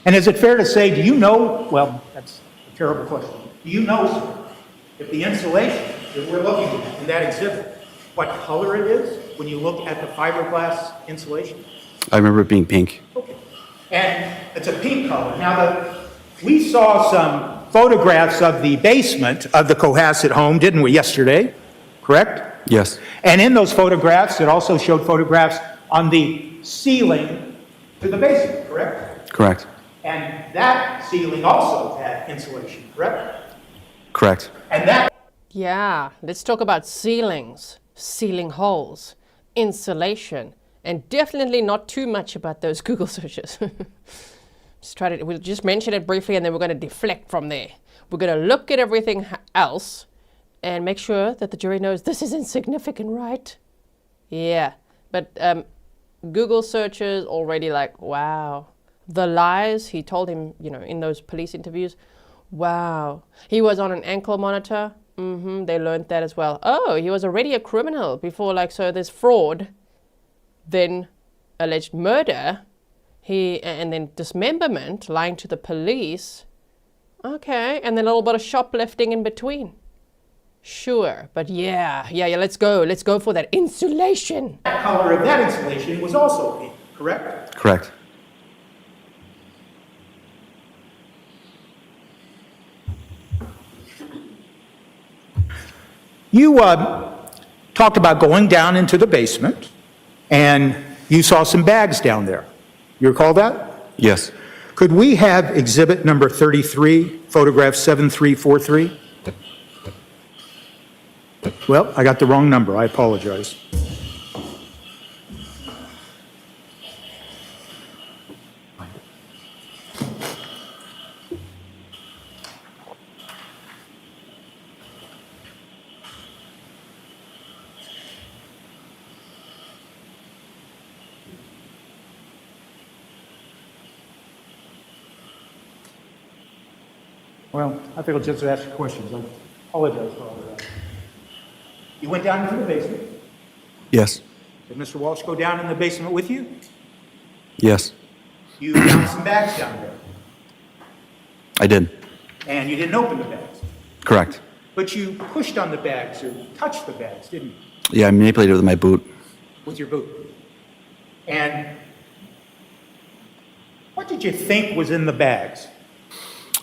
Speaker 16: And is it fair to say, do you know, well, that's a terrible question. Do you know, sir, if the insulation that we're looking at in that exhibit, what color it is when you look at the fiberglass insulation?
Speaker 15: I remember it being pink.
Speaker 16: Okay. And it's a pink color. Now, we saw some photographs of the basement of the Cohasset home, didn't we, yesterday? Correct?
Speaker 15: Yes.
Speaker 16: And in those photographs, it also showed photographs on the ceiling to the basement, correct?
Speaker 15: Correct.
Speaker 16: And that ceiling also had insulation, correct?
Speaker 15: Correct.
Speaker 16: And that...
Speaker 2: Yeah, let's talk about ceilings, ceiling holes, insulation, and definitely not too much about those Google searches. We'll just mention it briefly and then we're going to deflect from there. We're going to look at everything else and make sure that the jury knows this is insignificant, right? Yeah, but Google searches already like, wow. The lies he told him, you know, in those police interviews, wow. He was on an ankle monitor. They learned that as well. Oh, he was already a criminal before, like, so there's fraud, then alleged murder, and then dismemberment, lying to the police. Okay, and then a little bit of shoplifting in between. Sure, but yeah, let's go for that insulation.
Speaker 16: The color of that insulation was also pink, correct?
Speaker 15: Correct.
Speaker 16: You talked about going down into the basement, and you saw some bags down there. You recall that?
Speaker 15: Yes.
Speaker 16: Could we have exhibit number 33, photograph 7343? Well, I got the wrong number. I apologize. Well, I think I'll just ask you questions. I apologize for all of that. You went down into the basement.
Speaker 15: Yes.
Speaker 16: Did Mr. Walsh go down in the basement with you?
Speaker 15: Yes.
Speaker 16: You found some bags down there.
Speaker 15: I did.
Speaker 16: And you didn't open the bags.
Speaker 15: Correct.
Speaker 16: But you pushed on the bags or touched the bags, didn't you?
Speaker 15: Yeah, I manipulated it with my boot.
Speaker 16: With your boot. And what did you think was in the bags?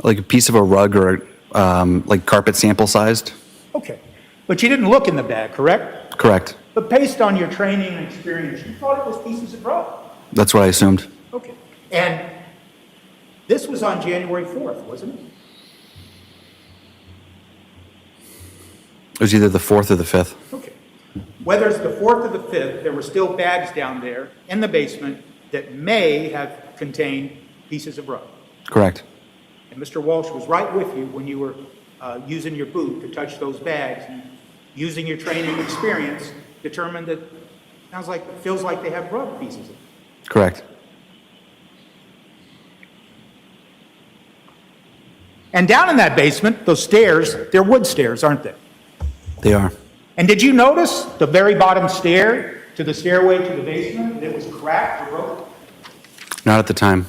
Speaker 15: Like a piece of a rug or like carpet sample sized.
Speaker 16: Okay. But you didn't look in the bag, correct?
Speaker 15: Correct.
Speaker 16: But based on your training and experience, you thought it was pieces of rug.
Speaker 15: That's what I assumed.
Speaker 16: Okay. And this was on January 4th, wasn't it?
Speaker 15: It was either the 4th or the 5th.
Speaker 16: Okay. Whether it's the 4th or the 5th, there were still bags down there in the basement that may have contained pieces of rug.
Speaker 15: Correct.
Speaker 16: And Mr. Walsh was right with you when you were using your boot to touch those bags, and using your training and experience, determined that feels like they have rug pieces in it.
Speaker 15: Correct.
Speaker 16: And down in that basement, those stairs, they're wood stairs, aren't they?
Speaker 15: They are.
Speaker 16: And did you notice the very bottom stair to the stairway to the basement, that it was cracked or broken?
Speaker 15: Not at the time.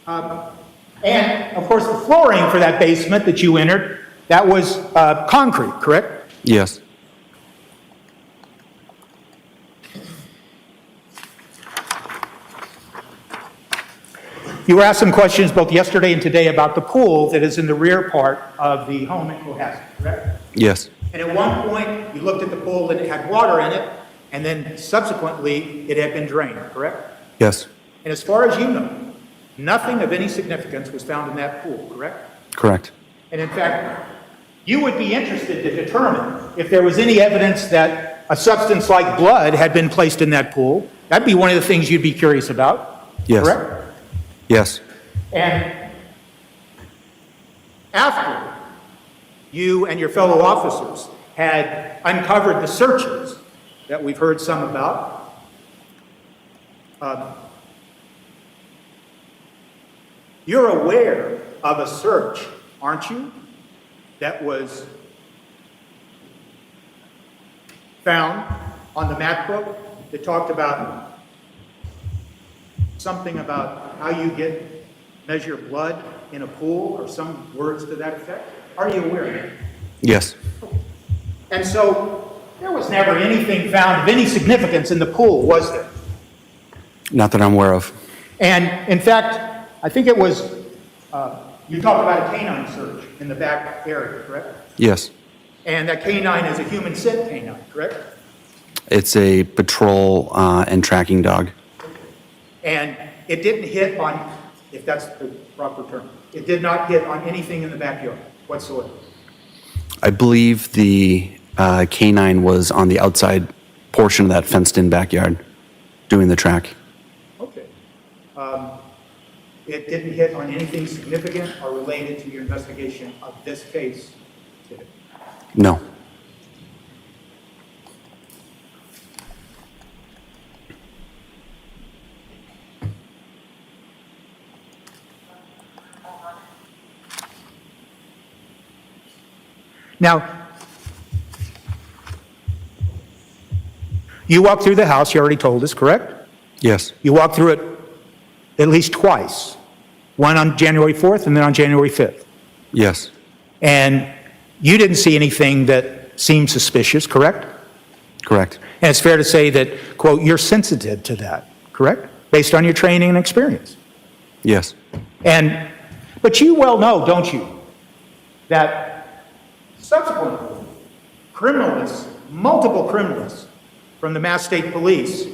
Speaker 16: And, of course, the flooring for that basement that you entered, that was concrete, correct?
Speaker 15: Yes.
Speaker 16: You were asked some questions both yesterday and today about the pool that is in the rear part of the home in Cohasset, correct?
Speaker 15: Yes.
Speaker 16: And at one point, you looked at the pool and it had water in it, and then subsequently, it had been drained, correct?
Speaker 15: Yes.
Speaker 16: And as far as you know, nothing of any significance was found in that pool, correct?
Speaker 15: Correct.
Speaker 16: And in fact, you would be interested to determine if there was any evidence that a substance like blood had been placed in that pool. That'd be one of the things you'd be curious about,
Speaker 15: Yes.
Speaker 16: correct?
Speaker 15: Yes.
Speaker 16: And after you and your fellow officers had uncovered the searches that we've heard some about, you're aware of a search, aren't you, that was found on the map book that talked about something about how you measure blood in a pool, or some words to that effect? Are you aware of it?
Speaker 15: Yes.
Speaker 16: And so there was never anything found of any significance in the pool, was there?
Speaker 15: Not that I'm aware of.
Speaker 16: And in fact, I think it was, you talked about a canine search in the back area, correct?
Speaker 15: Yes.
Speaker 16: And that canine is a human scent canine, correct?
Speaker 15: It's a patrol and tracking dog.
Speaker 16: And it didn't hit on, if that's the proper term, it did not hit on anything in the backyard whatsoever.
Speaker 15: I believe the canine was on the outside portion of that fenced-in backyard doing the track.
Speaker 16: Okay. It didn't hit on anything significant or related to your investigation of this case today?
Speaker 15: No.
Speaker 16: Now, you walked through the house, you already told us, correct?
Speaker 15: Yes.
Speaker 16: You walked through it at least twice, one on January 4th and then on January 5th.
Speaker 15: Yes.
Speaker 16: And you didn't see anything that seemed suspicious, correct?
Speaker 15: Correct.
Speaker 16: And it's fair to say that, quote, you're sensitive to that, correct? Based on your training and experience.
Speaker 15: Yes.
Speaker 16: But you well know, don't you, that subsequently, multiple criminalists from the Mass State Police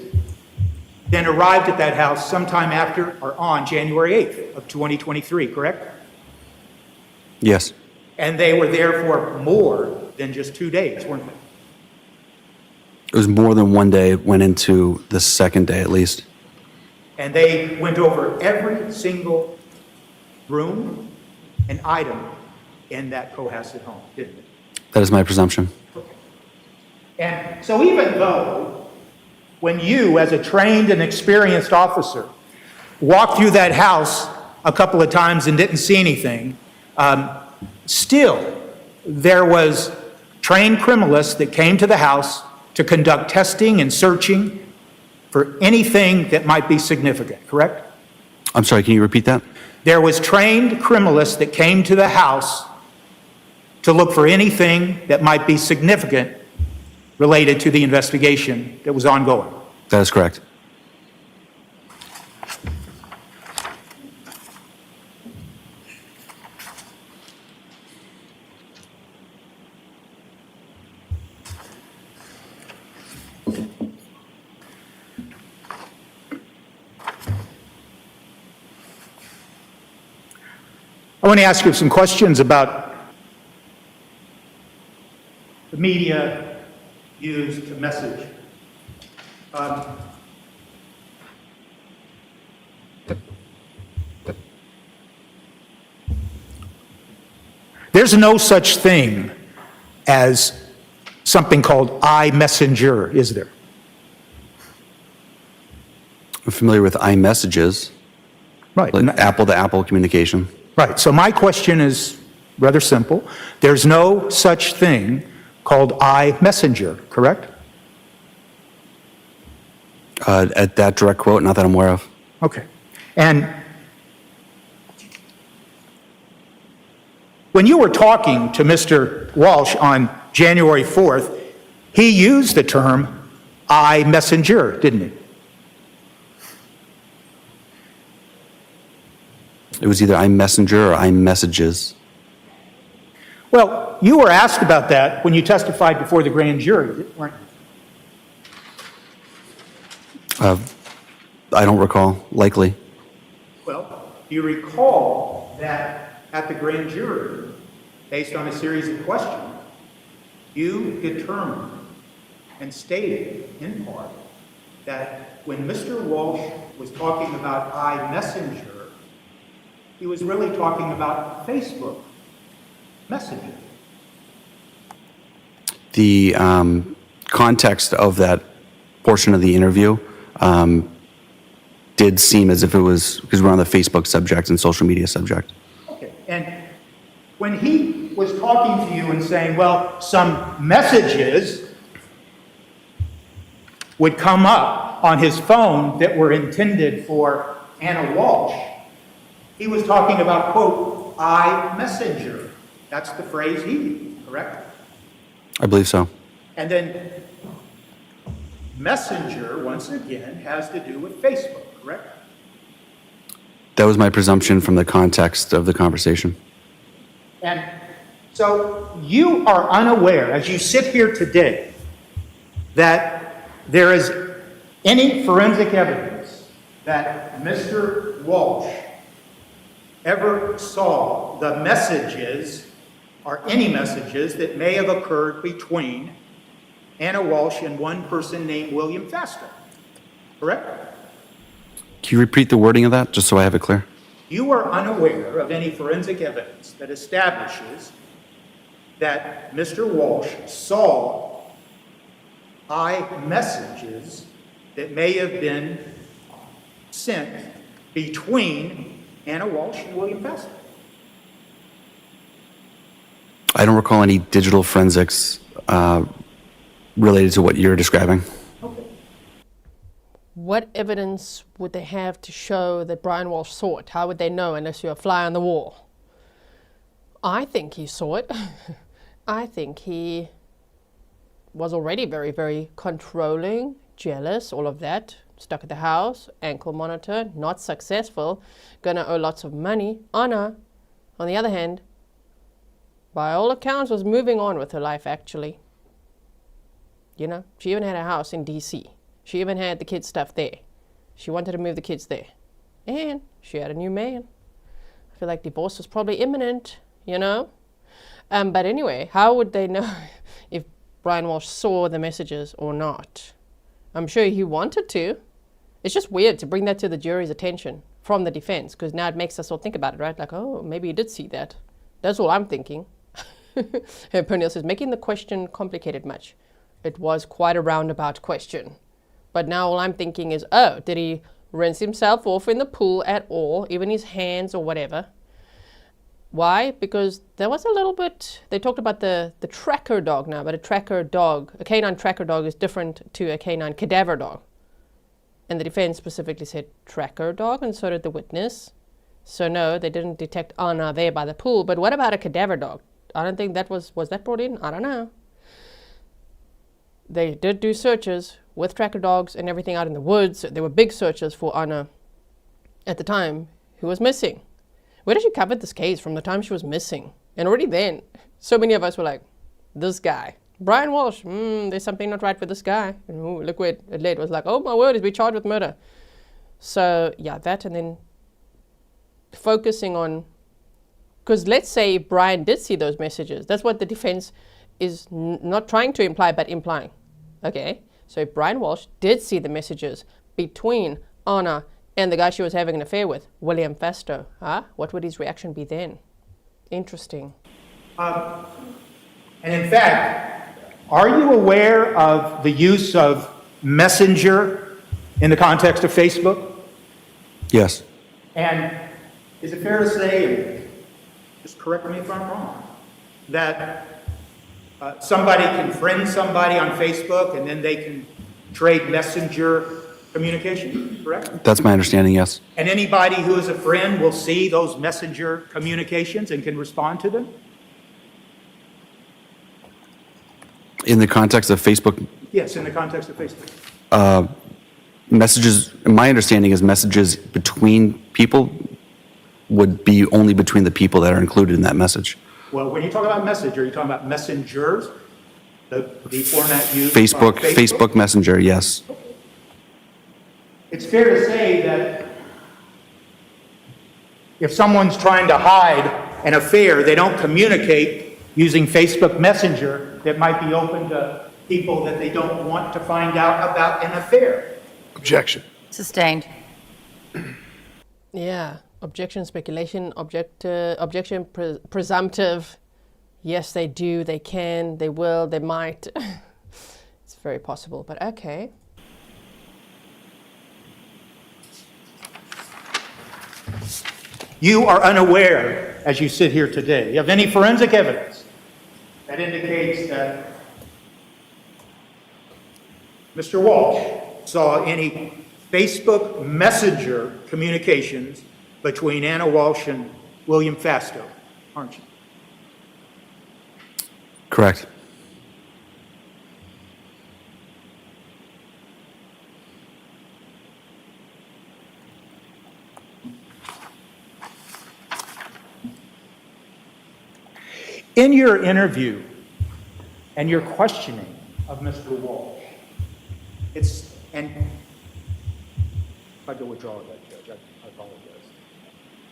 Speaker 16: then arrived at that house sometime after or on January 8th of 2023, correct?
Speaker 15: Yes.
Speaker 16: And they were there for more than just 2 days, weren't they?
Speaker 15: It was more than one day, went into the second day at least.
Speaker 16: And they went over every single room and item in that Cohasset home, didn't they?
Speaker 15: That is my presumption.
Speaker 16: And so even though when you, as a trained and experienced officer, walked through that house a couple of times and didn't see anything, still there was trained criminalists that came to the house to conduct testing and searching for anything that might be significant, correct?
Speaker 15: I'm sorry, can you repeat that?
Speaker 16: There was trained criminalists that came to the house to look for anything that might be significant related to the investigation that was ongoing.
Speaker 15: That is correct.
Speaker 16: I want to ask you some questions about the media used to message. There's no such thing as something called iMessenger, is there?
Speaker 15: I'm familiar with iMessages.
Speaker 16: Right.
Speaker 15: Like Apple-to-Apple communication.
Speaker 16: Right. So my question is rather simple. There's no such thing called iMessenger, correct?
Speaker 15: At that direct quote, not that I'm aware of.
Speaker 16: Okay. And when you were talking to Mr. Walsh on January 4th, he used the term iMessenger, didn't he?
Speaker 15: It was either iMessenger or iMessages.
Speaker 16: Well, you were asked about that when you testified before the grand jury, weren't you?
Speaker 15: I don't recall. Likely.
Speaker 16: Well, do you recall that at the grand jury, based on a series of questions, you determined and stated in part that when Mr. Walsh was talking about iMessenger, he was really talking about Facebook Messenger.
Speaker 15: The context of that portion of the interview did seem as if it was, because we're on the Facebook subject and social media subject.
Speaker 16: Okay, and when he was talking to you and saying, well, some messages would come up on his phone that were intended for Anna Walsh, he was talking about, quote, iMessenger. That's the phrase he used, correct?
Speaker 15: I believe so.
Speaker 16: And then Messenger, once again, has to do with Facebook, correct?
Speaker 15: That was my presumption from the context of the conversation.
Speaker 16: And so you are unaware, as you sit here today, that there is any forensic evidence that Mr. Walsh ever saw the messages or any messages that may have occurred between Anna Walsh and one person named William Faster, correct?
Speaker 15: Can you repeat the wording of that, just so I have it clear?
Speaker 16: You are unaware of any forensic evidence that establishes that Mr. Walsh saw iMessages that may have been sent between Anna Walsh and William Faster.
Speaker 15: I don't recall any digital forensics related to what you're describing.
Speaker 2: What evidence would they have to show that Brian Walsh saw it? How would they know unless you're a fly on the wall? I think he saw it. I think he was already very, very controlling, jealous, all of that. Stuck at the house, ankle monitor, not successful, gonna owe lots of money. Anna, on the other hand, by all accounts, was moving on with her life, actually. You know, she even had a house in DC. She even had the kids' stuff there. She wanted to move the kids there. And she had a new man. I feel like divorce was probably imminent, you know? But anyway, how would they know if Brian Walsh saw the messages or not? I'm sure he wanted to. It's just weird to bring that to the jury's attention from the defense, because now it makes us all think about it, right? Like, oh, maybe he did see that. That's all I'm thinking. And Pernille says, making the question complicated much. It was quite a roundabout question. But now all I'm thinking is, oh, did he rinse himself off in the pool at all, even his hands or whatever? Why? Because there was a little bit, they talked about the tracker dog now, but a tracker dog, a canine tracker dog is different to a canine cadaver dog. And the defense specifically said tracker dog, and so did the witness. So no, they didn't detect Anna there by the pool. But what about a cadaver dog? I don't think that was that brought in? I don't know. They did do searches with tracker dogs and everything out in the woods. There were big searches for Anna at the time, who was missing. Where did she cover this case from the time she was missing? And already then, so many of us were like, this guy. Brian Walsh, there's something not right with this guy. And ooh, look where it led. It was like, oh my word, he's been charged with murder. So yeah, that, and then focusing on, because let's say Brian did see those messages. That's what the defense is not trying to imply, but implying. Okay, so if Brian Walsh did see the messages between Anna and the guy she was having an affair with, William Faster, what would his reaction be then? Interesting.
Speaker 16: And in fact, are you aware of the use of Messenger in the context of Facebook?
Speaker 15: Yes.
Speaker 16: And is it fair to say, and just correct me if I'm wrong, that somebody can friend somebody on Facebook and then they can trade Messenger communication, correct?
Speaker 15: That's my understanding, yes.
Speaker 16: And anybody who is a friend will see those messenger communications and can respond to them?
Speaker 15: In the context of Facebook
Speaker 16: Yes, in the context of Facebook.
Speaker 15: messages, my understanding is messages between people would be only between the people that are included in that message.
Speaker 16: Well, when you talk about messenger, you're talking about messengers, the format used
Speaker 15: Facebook,
Speaker 16: by
Speaker 15: Facebook Messenger, yes.
Speaker 16: It's fair to say that if someone's trying to hide an affair, they don't communicate using Facebook Messenger that might be open to people that they don't want to find out about an affair.
Speaker 3: Objection.
Speaker 6: Sustained.
Speaker 2: Yeah. Objection, speculation, objection, presumptive. Yes, they do, they can, they will, they might. It's very possible, but okay.
Speaker 16: You are unaware, as you sit here today, of any forensic evidence that indicates that Mr. Walsh saw any Facebook Messenger communications between Anna Walsh and William Fastow, aren't you?
Speaker 15: Correct.
Speaker 16: In your interview and your questioning of Mr. Walsh, and if I could withdraw that, Judge, I apologize.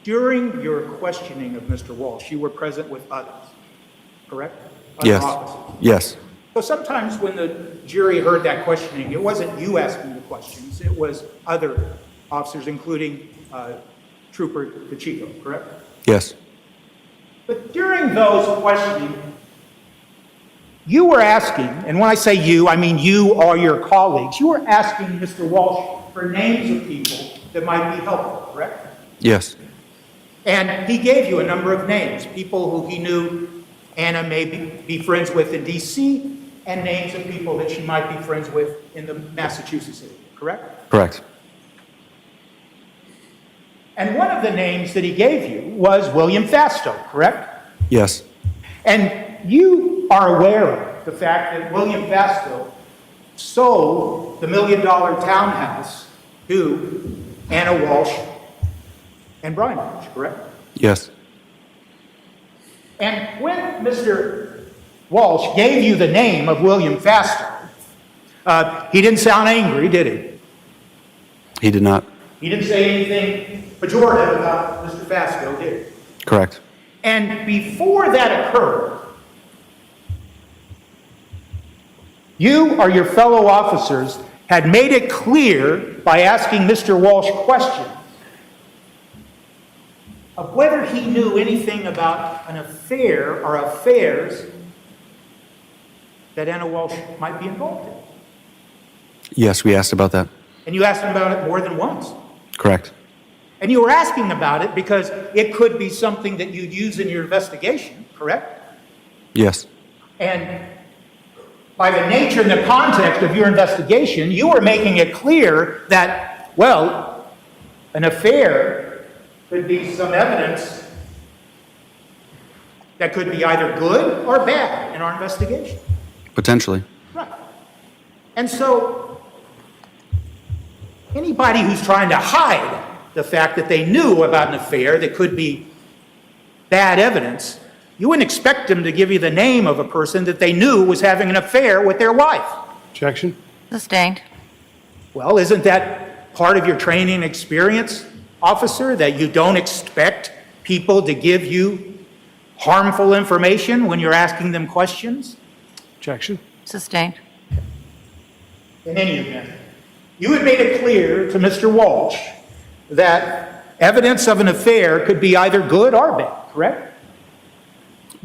Speaker 16: During your questioning of Mr. Walsh, you were present with others, correct? Other
Speaker 15: Yes.
Speaker 16: officers.
Speaker 15: Yes.
Speaker 16: So sometimes when the jury heard that questioning, it wasn't you asking the questions, it was other officers, including Trooper Guarino, correct?
Speaker 15: Yes.
Speaker 16: But during those questioning, you were asking, and when I say you, I mean you or your colleagues, you were asking Mr. Walsh for names of people that might be helpful, correct?
Speaker 15: Yes.
Speaker 16: And he gave you a number of names, people who he knew Anna may be friends with in D.C., and names of people that she might be friends with in the Massachusetts area, correct?
Speaker 15: Correct.
Speaker 16: And one of the names that he gave you was William Fastow, correct?
Speaker 15: Yes.
Speaker 16: And you are aware of the fact that William Fastow sold the $1 million townhouse to Anna Walsh and Brian Walsh, correct?
Speaker 15: Yes.
Speaker 16: And when Mr. Walsh gave you the name of William Fastow, he didn't sound angry, did he?
Speaker 15: He did not.
Speaker 16: He didn't say anything pejorative about Mr. Fastow, did he?
Speaker 15: Correct.
Speaker 16: And before that occurred, you or your fellow officers had made it clear by asking Mr. Walsh questions of whether he knew anything about an affair or affairs that Anna Walsh might be involved in.
Speaker 15: Yes, we asked about that.
Speaker 16: And you asked him about it more than once.
Speaker 15: Correct.
Speaker 16: And you were asking about it because it could be something that you'd use in your investigation, correct?
Speaker 15: Yes.
Speaker 16: And by the nature and the context of your investigation, you were making it clear that, well, an affair could be some evidence that could be either good or bad in our investigation.
Speaker 15: Potentially.
Speaker 16: Right. And so, anybody who's trying to hide the fact that they knew about an affair that could be bad evidence, you wouldn't expect them to give you the name of a person that they knew was having an affair with their wife.
Speaker 3: Objection.
Speaker 6: Sustained.
Speaker 16: Well, isn't that part of your training and experience, officer, that you don't expect people to give you harmful information when you're asking them questions?
Speaker 3: Objection.
Speaker 6: Sustained.
Speaker 16: In any event, you had made it clear to Mr. Walsh that evidence of an affair could be either good or bad, correct?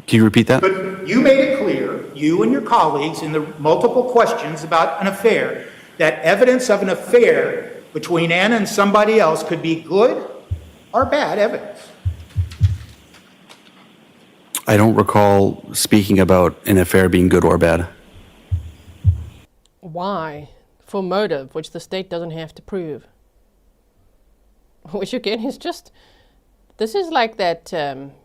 Speaker 15: Can you repeat that?
Speaker 16: But you made it clear, you and your colleagues, in the multiple questions about an affair, that evidence of an affair between Anna and somebody else could be good or bad evidence.
Speaker 15: I don't recall speaking about an affair being good or bad.
Speaker 2: Why? for motive, which the state doesn't have to prove. Which again is just, this is like that,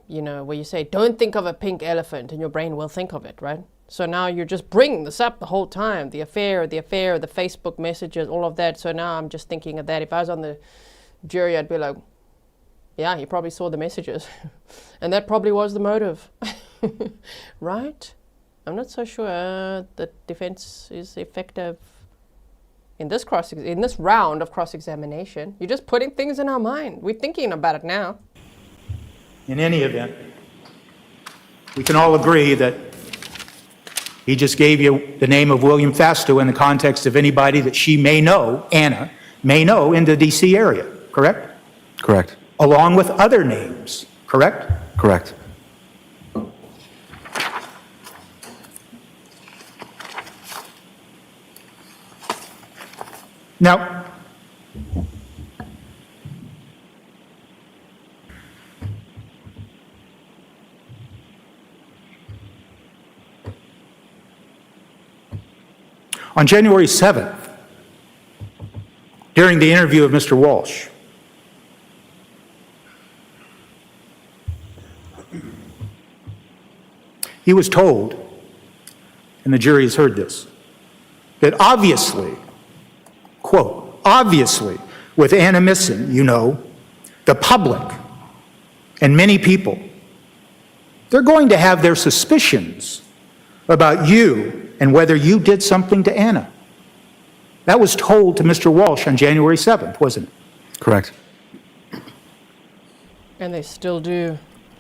Speaker 2: you know, where you say, don't think of a pink elephant, and your brain will think of it, right? So now you're just bringing this up the whole time, the affair, the Facebook messages, all of that. So now I'm just thinking of that. If I was on the jury, I'd be like, yeah, he probably saw the messages. And that probably was the motive, right? I'm not so sure the defense is effective in this round of cross-examination. You're just putting things in our mind. We're thinking about it now.
Speaker 16: In any event, we can all agree that he just gave you the name of William Fastow in the context of anybody that she may know, Anna, may know in the D.C. area, correct?
Speaker 15: Correct.
Speaker 16: Along with other names, correct?
Speaker 15: Correct.
Speaker 16: Now, on January 7th, during the interview of Mr. Walshe, he was told, and the jury has heard this, that obviously, quote, obviously, with Anna missing, you know, the public and many people, they're going to have their suspicions about you and whether you did something to Anna. That was told to Mr. Walshe on January 7th, wasn't it?
Speaker 15: Correct.
Speaker 2: And they still do.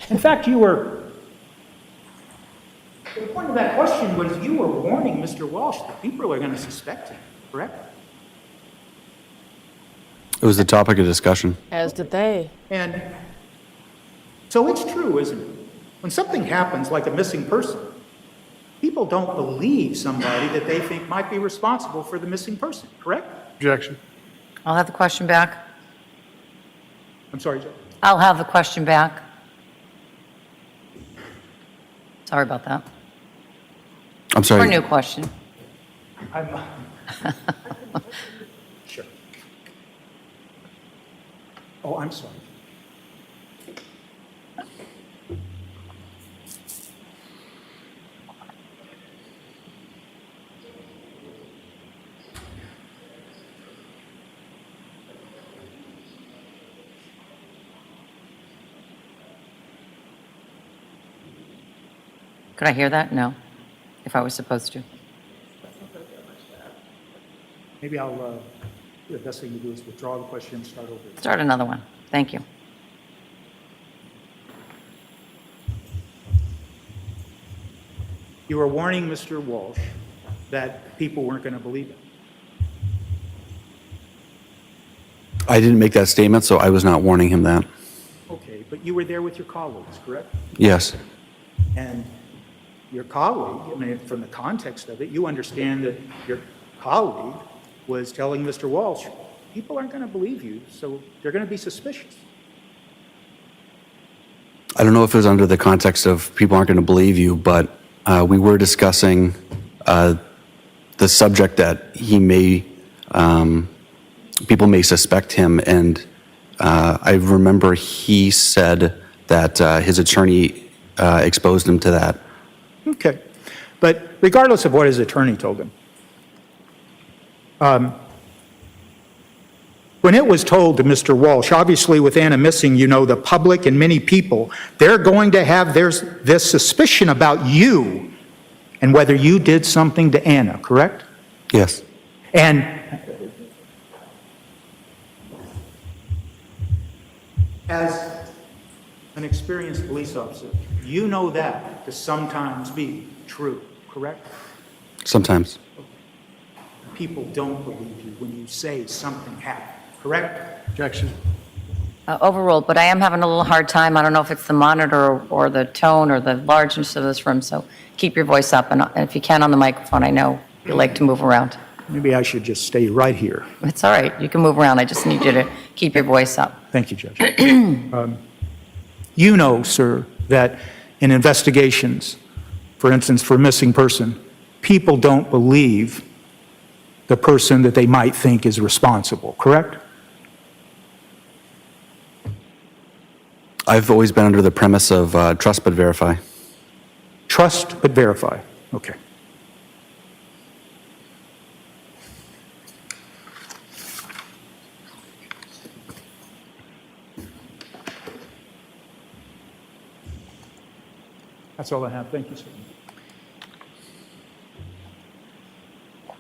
Speaker 16: In fact, you were, the point of that question was you were warning Mr. Walshe that people are going to suspect him, correct?
Speaker 15: It was the topic of discussion.
Speaker 2: As did they.
Speaker 16: And so it's true, isn't it? When something happens like a missing person, people don't believe somebody that they think might be responsible for the missing person, correct?
Speaker 3: Objection.
Speaker 6: I'll have the question back.
Speaker 16: I'm sorry, Joe.
Speaker 6: I'll have the question back. Sorry about that.
Speaker 15: I'm sorry.
Speaker 6: Or a new question.
Speaker 16: Sure. Oh, I'm sorry.
Speaker 6: Could I hear that? No, if I was supposed to.
Speaker 16: Maybe I'll, the best thing to do is withdraw the question and start over.
Speaker 6: Start another one. Thank you.
Speaker 16: You were warning Mr. Walshe that people weren't going to believe it.
Speaker 15: I didn't make that statement, so I was not warning him that.
Speaker 16: Okay, but you were there with your colleagues, correct?
Speaker 15: Yes.
Speaker 16: And your colleague, I mean, from the context of it, you understand that your colleague was telling Mr. Walshe, people aren't going to believe you, so they're going to be suspicious.
Speaker 15: I don't know if it was under the context of people aren't going to believe you, but we were discussing the subject that he may, people may suspect him, and I remember he said that his attorney exposed him to that.
Speaker 16: Okay. But regardless of what his attorney told him, when it was told to Mr. Walshe, obviously with Anna missing, you know, the public and many people, they're going to have this suspicion about you and whether you did something to Anna, correct?
Speaker 15: Yes.
Speaker 16: And as an experienced police officer, you know that to sometimes be true, correct?
Speaker 15: Sometimes.
Speaker 16: People don't believe you when you say something happened, correct?
Speaker 3: Objection.
Speaker 6: Overruled, but I am having a little hard time. I don't know if it's the monitor or the tone or the largeness of this room, so keep your voice up. And if you can on the microphone, I know you like to move around.
Speaker 16: Maybe I should just stay right here.
Speaker 6: It's all right. You can move around. I just need you to keep your voice up.
Speaker 16: Thank you, Judge. You know, sir, that in investigations, for instance, for a missing person, people don't believe the person that they might think is responsible, correct?
Speaker 15: I've always been under the premise of trust but verify.
Speaker 16: Trust but verify. Okay. That's all I have. Thank you, sir.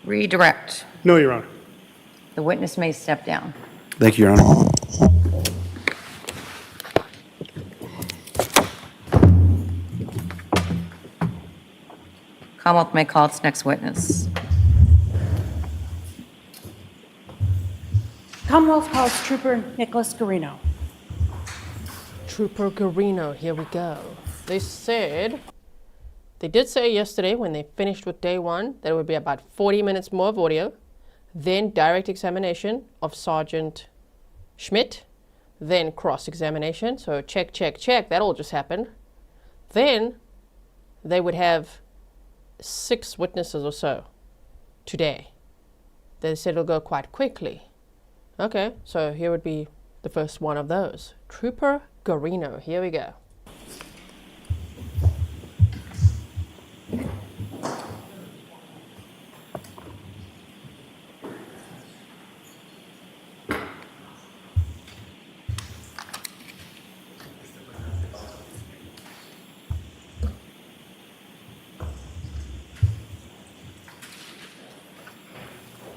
Speaker 6: Redirect.
Speaker 3: No, Your Honor.
Speaker 6: The witness may step down.
Speaker 15: Thank you, Your Honor.
Speaker 6: Commonwealth may call its next witness.
Speaker 5: Commonwealth calls Trooper Nicholas Guarino.
Speaker 2: Trooper Guarino, here we go. They did say yesterday when they finished with day one that it would be about 40 minutes more of audio, then direct examination of Sergeant Schmidt, then cross-examination. So check, check, check, that all just happened. Then they would have 6 witnesses or so today. They said it'll go quite quickly. Okay, so here would be the first one of those. Trooper Guarino, here we go.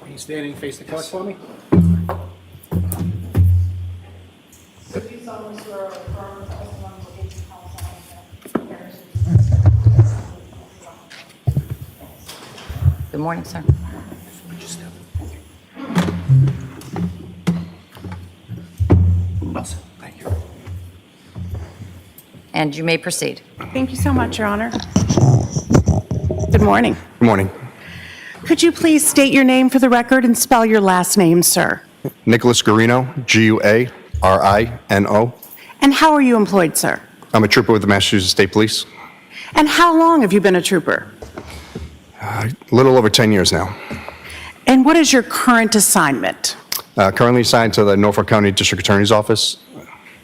Speaker 10: Are you standing face the court for me?
Speaker 6: Good morning, sir.
Speaker 10: Thank you.
Speaker 6: And you may proceed.
Speaker 5: Thank you so much, Your Honor. Good morning.
Speaker 3: Good morning.
Speaker 5: Could you please state your name for the record and spell your last name, sir?
Speaker 3: Nicholas Guarino, Guarino.
Speaker 5: And how are you employed, sir?
Speaker 3: I'm a trooper with the Massachusetts State Police.
Speaker 5: And how long have you been a trooper?
Speaker 3: A little over 10 years now.
Speaker 5: And what is your current assignment?
Speaker 3: Currently assigned to the Norfolk County District Attorney's Office.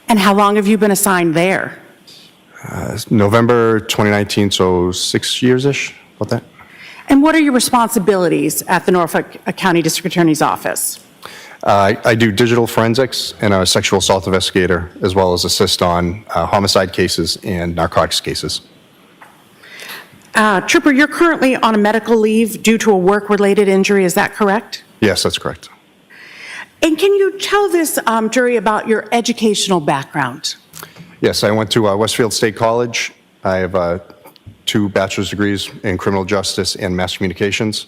Speaker 5: And how long have you been assigned there?
Speaker 3: November 2019, so 6 years-ish, about that.
Speaker 5: And what are your responsibilities at the Norfolk County District Attorney's Office?
Speaker 3: I do digital forensics and a sexual assault investigator, as well as assist on homicide cases and narcotics cases.
Speaker 5: Trooper, you're currently on a medical leave due to a work-related injury, is that correct?
Speaker 3: Yes, that's correct.
Speaker 5: And can you tell this jury about your educational background?
Speaker 3: Yes, I went to Westfield State College. I have 2 bachelor's degrees in criminal justice and mass communications.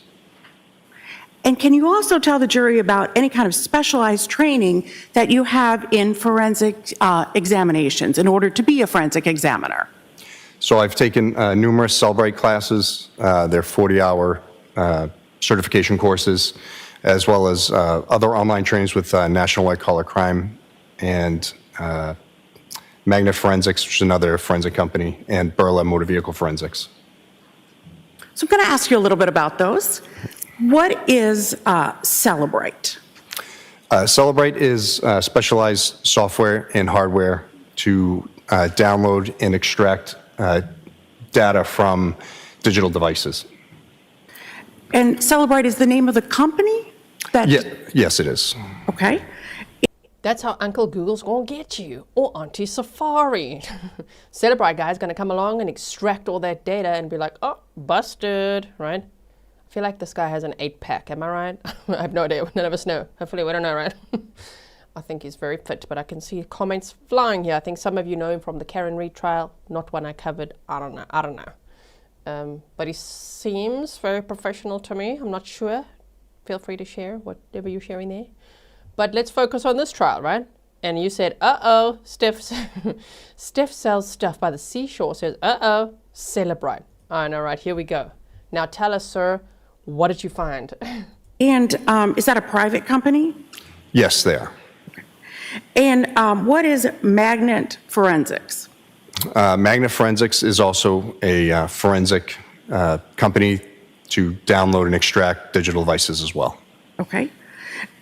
Speaker 5: And can you also tell the jury about any kind of specialized training that you have in forensic examinations in order to be a forensic examiner?
Speaker 3: So I've taken numerous Cellbrite classes. They're 40-hour certification courses, as well as other online trainings with National White Collar Crime and Magna Forensics, which is another forensic company, and Burla Motor Vehicle Forensics.
Speaker 5: So I'm going to ask you a little bit about those. What is Cellbrite?
Speaker 3: Cellbrite is specialized software and hardware to download and extract data from digital devices.
Speaker 5: And Cellbrite is the name of the company?
Speaker 3: Yes, it is.
Speaker 5: Okay.
Speaker 2: That's how Uncle Google's gonna get you, or Auntie Safari. Cellbrite guy's gonna come along and extract all that data and be like, oh, busted, right? I feel like this guy has an 8-pack, am I right? I have no idea, none of us know. Hopefully we don't know, right? I think he's very fit, but I can see comments flying here. I think some of you know him from the Karen Reed trial, not one I covered, I don't know. But he seems very professional to me, I'm not sure. Feel free to share whatever you're sharing there. But let's focus on this trial, right? And you said, uh-oh, Steph sells stuff by the seashore, says, uh-oh, Cellbrite. I know, right, here we go. Now tell us, sir, what did you find?
Speaker 5: And is that a private company?
Speaker 3: Yes, they are.
Speaker 5: And what is Magnet Forensics?
Speaker 3: Magna Forensics is also a forensic company to download and extract digital devices as well.
Speaker 5: Okay.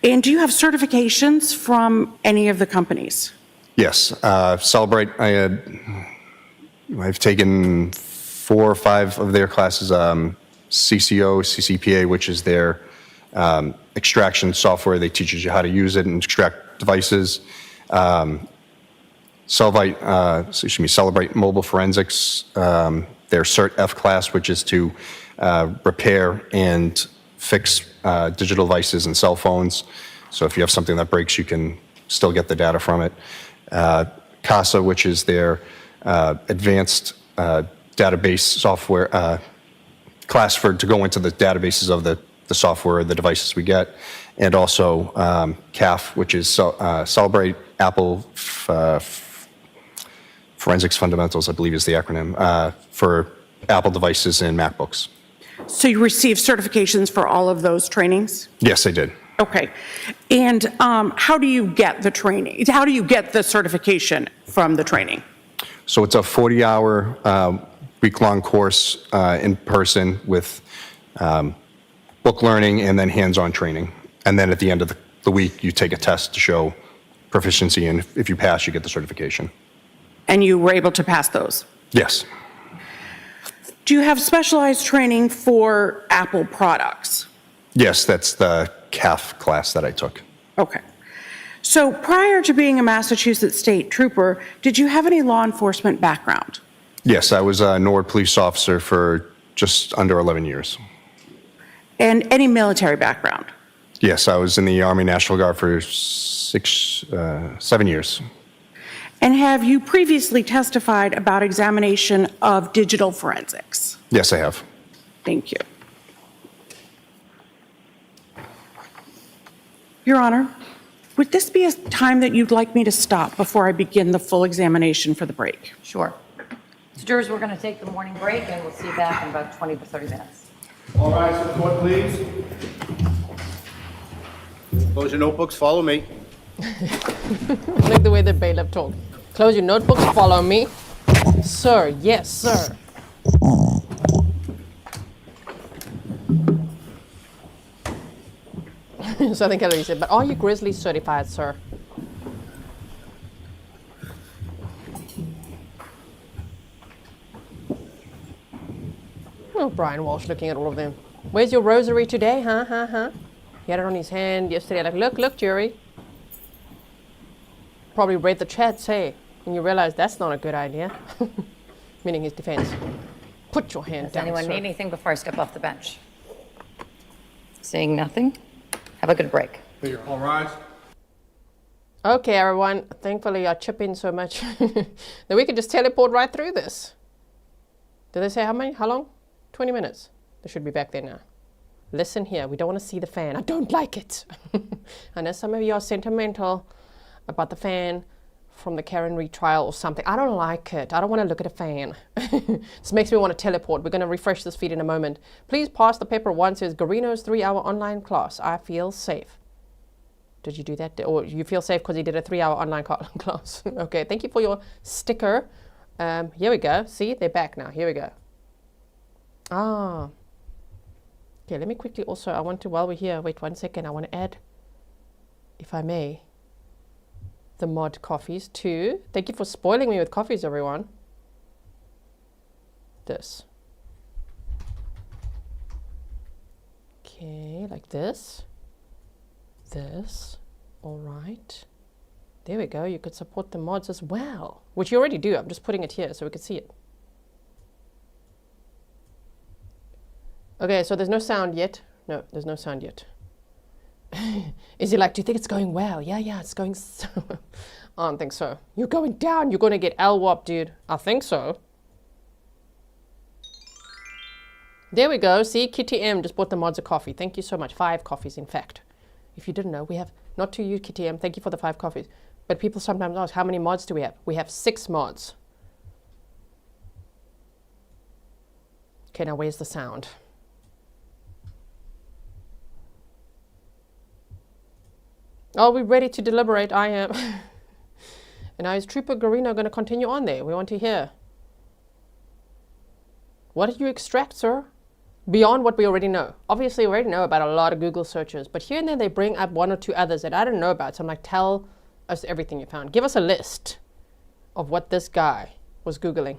Speaker 5: And do you have certifications from any of the companies?
Speaker 17: Yes, Celebrate, I've taken 4 or 5 of their classes, CCO, CCPA, which is their extraction software. They teach you how to use it and extract devices. Celebrate Mobile Forensics, their Cert F class, which is to repair and fix digital devices and cell phones. So if you have something that breaks, you can still get the data from it. CASA, which is their advanced database software class to go into the databases of the software, the devices we get, and also CAF, which is Celebrate Apple Forensics Fundamentals, I believe is the acronym, for Apple devices and MacBooks.
Speaker 5: So you received certifications for all of those trainings?
Speaker 17: Yes, I did.
Speaker 5: Okay. And how do you get the training? How do you get the certification from the training?
Speaker 17: So it's a 40-hour, week-long course in person with book learning and then hands-on training. And then at the end of the week, you take a test to show proficiency, and if you pass, you get the certification.
Speaker 5: And you were able to pass those?
Speaker 17: Yes.
Speaker 5: Do you have specialized training for Apple products?
Speaker 17: Yes, that's the CAF class that I took.
Speaker 5: Okay. So prior to being a Massachusetts State Trooper, did you have any law enforcement background?
Speaker 17: Yes, I was a Norwood police officer for just under 11 years.
Speaker 5: And any military background?
Speaker 17: Yes, I was in the Army National Guard for 7 years.
Speaker 5: And have you previously testified about examination of digital forensics?
Speaker 17: Yes, I have.
Speaker 5: Thank you. Your Honor, would this be a time that you'd like me to stop before I begin the full examination for the break?
Speaker 6: Sure. So jurors, we're going to take the morning break, and we'll see you back in about 20 to 30 minutes.
Speaker 9: All right, so the court, please. Close your notebooks, follow me.
Speaker 2: I like the way the bailiff talked. Close your notebooks, follow me. Sir, yes, sir. Southern California said, but are you Grizzly certified, sir? Oh, Brian Walsh looking at all of them. Where's your rosary today, huh? He had it on his hand yesterday, like, look, jury. Probably read the chats, hey, and you realize that's not a good idea. Meaning his defense. Put your hand
Speaker 6: Does
Speaker 2: down,
Speaker 6: anyone
Speaker 2: sir.
Speaker 6: need anything before I step off the bench? Seeing nothing? Have a good break.
Speaker 9: All rise.
Speaker 2: Okay, everyone. Thankfully, I chip in so much that we can just teleport right through this. Did they say how long? 20 minutes. They should be back there now. Listen here. We don't want to see the fan. I don't like it. I know some of you are sentimental about the fan from the Karen retrial or something. I don't like it. I don't want to look at a fan. This makes me want to teleport. We're going to refresh this feed in a moment. Please pass the paper one. Says Guarino's 3-hour online class. I feel safe. Did you do that? Or you feel safe because he did a 3-hour online class? Okay, thank you for your sticker. Here we go. See, they're back now. Here we go. Ah. Okay, let me quickly also, I want to, while we're here, wait 1 second. I want to add, if I may, the mod coffees too. Thank you for spoiling me with coffees, everyone. This. Okay, like this. This. All right. There we go. You could support the mods as well, which you already do. I'm just putting it here so we can see it. Okay, so there's no sound yet. No, there's no sound yet. Is he like, do you think it's going well? Yeah, it's going so well. I don't think so. You're going down. You're going to get LWAP, dude. I think so. There we go. See, Kitty M just bought the mods a coffee. Thank you so much. 5 coffees, in fact. If you didn't know, we have, not to you, Kitty M, thank you for the 5 coffees. But people sometimes ask, how many mods do we have? We have 6 mods. Okay, now where's the sound? Are we ready to deliberate? I am. And now is Trooper Guarino going to continue on there? We want to hear. What did you extract, sir? beyond what we already know. Obviously, we already know about a lot of Google searches, but here and there they bring up one or two others that I didn't know about. So I'm like, tell us everything you found. Give us a list of what this guy was Googling.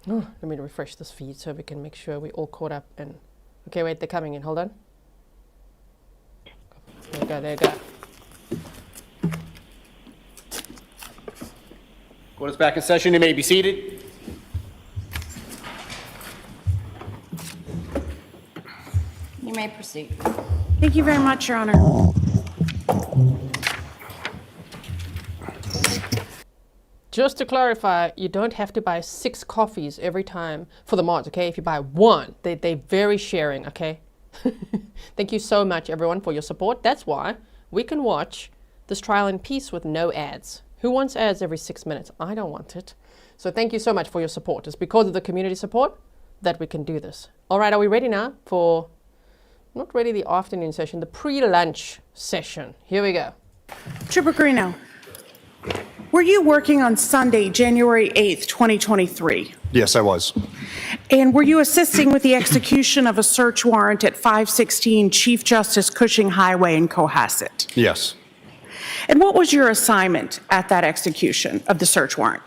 Speaker 2: Oh, let me refresh this feed so we can make sure we're all caught up. And okay, wait, they're coming in. Hold on. There you go, there you go.
Speaker 9: Court is back in session. You may be seated.
Speaker 6: You may proceed.
Speaker 5: Thank you very much, Your Honor.
Speaker 2: Just to clarify, you don't have to buy 6 coffees every time for the mods, okay? If you buy one, they're very sharing, okay? Thank you so much, everyone, for your support. That's why we can watch this trial in peace with no ads. Who wants ads every 6 minutes? I don't want it. So thank you so much for your support. It's because of the community support that we can do this. All right, are we ready now for, not really the afternoon session, the pre-lunch session? Here we go.
Speaker 5: Trooper Guarino, were you working on Sunday, January 8th, 2023?
Speaker 17: Yes, I was.
Speaker 5: And were you assisting with the execution of a search warrant at 516 Chief Justice Cushing Highway in Cohasset?
Speaker 17: Yes.
Speaker 5: And what was your assignment at that execution of the search warrant?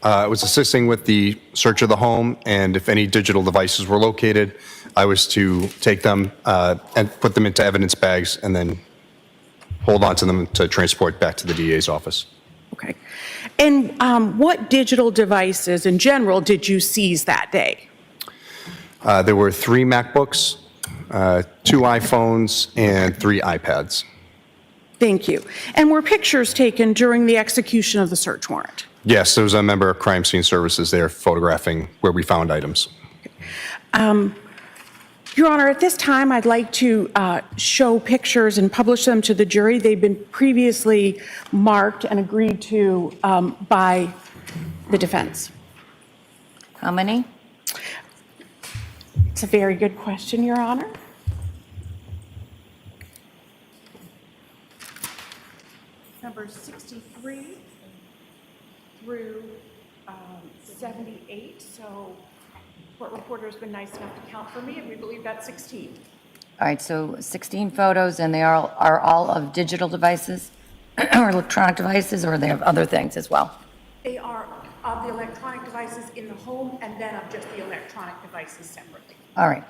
Speaker 17: I was assisting with the search of the home, and if any digital devices were located, I was to take them and put them into evidence bags and then hold on to them to transport back to the DA's office.
Speaker 5: Okay. And what digital devices in general did you seize that day?
Speaker 17: There were 3 MacBooks, 2 iPhones, and 3 iPads.
Speaker 5: Thank you. And were pictures taken during the execution of the search warrant?
Speaker 17: Yes, there was a member of Crime Scene Services there photographing where we found items.
Speaker 5: Your Honor, at this time, I'd like to show pictures and publish them to the jury. They've been previously marked and agreed to by the defense.
Speaker 6: How many?
Speaker 5: It's a very good question, Your Honor. Number 63 through 78, so court reporter has been nice enough to count for me, and we believe that's 16.
Speaker 6: All right, so 16 photos, and they are all of digital devices or electronic devices, or they have other things as well?
Speaker 5: They are of the electronic devices in the home and then of just the electronic devices separately.
Speaker 6: All right.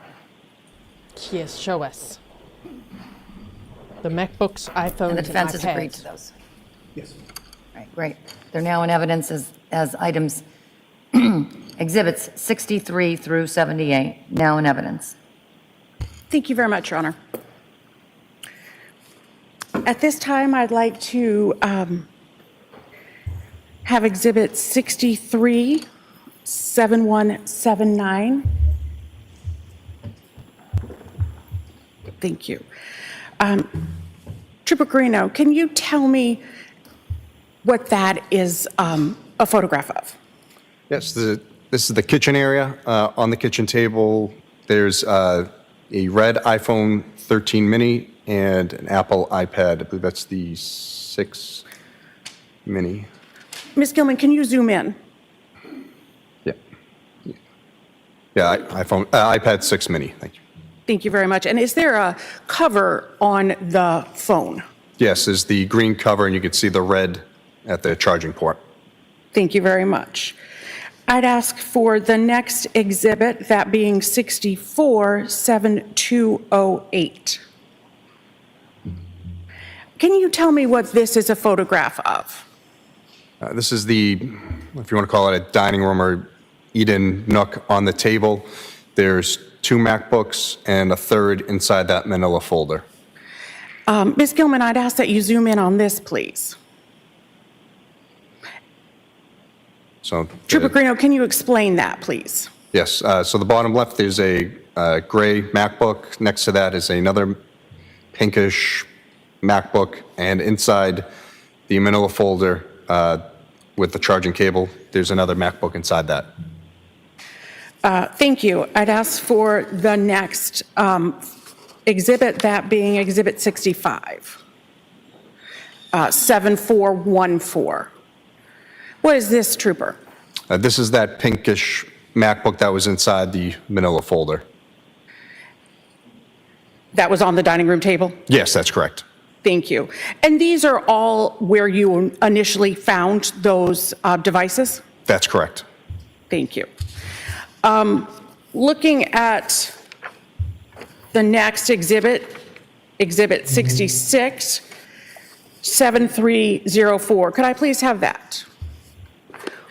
Speaker 2: Yes, show us. The MacBooks, iPhones,
Speaker 6: And the defense has
Speaker 2: iPads.
Speaker 6: agreed to those?
Speaker 16: Yes.
Speaker 6: All right, great. They're now in evidence as items, exhibits 63 through 78, now in evidence.
Speaker 5: Thank you very much, Your Honor. At this time, I'd like to have Exhibit 63, 7179. Thank you. Trooper Guarino, can you tell me what that is a photograph of?
Speaker 17: Yes, this is the kitchen area. On the kitchen table, there's a red iPhone 13 mini and an Apple iPad. I believe that's the 6 mini.
Speaker 5: Ms. Gilman, can you zoom in?
Speaker 17: Yeah. Yeah, iPad 6 mini. Thank you.
Speaker 5: Thank you very much. And is there a cover on the phone?
Speaker 17: Yes, there's the green cover, and you can see the red at the charging port.
Speaker 5: Thank you very much. I'd ask for the next exhibit, that being 64, 7208. Can you tell me what this is a photograph of?
Speaker 17: This is the, if you want to call it a dining room or eat-in nook on the table. There's 2 MacBooks and a third inside that manila folder.
Speaker 5: Ms. Gilman, I'd ask that you zoom in on this, please.
Speaker 17: So,
Speaker 5: Trooper Guarino, can you explain that, please?
Speaker 17: yes, so the bottom left, there's a gray MacBook. Next to that is another pinkish MacBook, and inside the manila folder with the charging cable, there's another MacBook inside that.
Speaker 5: Thank you. I'd ask for the next exhibit, that being Exhibit 65. 7414. What is this, Trooper?
Speaker 17: This is that pinkish MacBook that was inside the manila folder.
Speaker 5: That was on the dining room table?
Speaker 17: Yes, that's correct.
Speaker 5: Thank you. And these are all where you initially found those devices?
Speaker 17: That's correct.
Speaker 5: Thank you. Looking at the next exhibit, Exhibit 66, 7304. Could I please have that?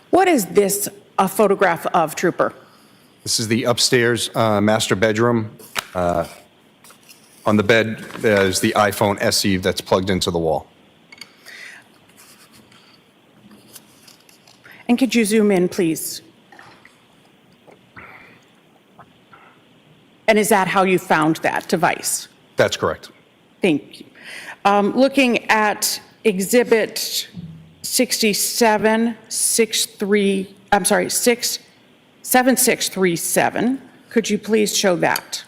Speaker 5: What is this a photograph of, Trooper?
Speaker 17: This is the upstairs master bedroom. On the bed, there's the iPhone SE that's plugged into the wall.
Speaker 5: And could you zoom in, please? And is that how you found that device?
Speaker 17: That's correct.
Speaker 5: Thank you. Looking at Exhibit 7637, could you please show that?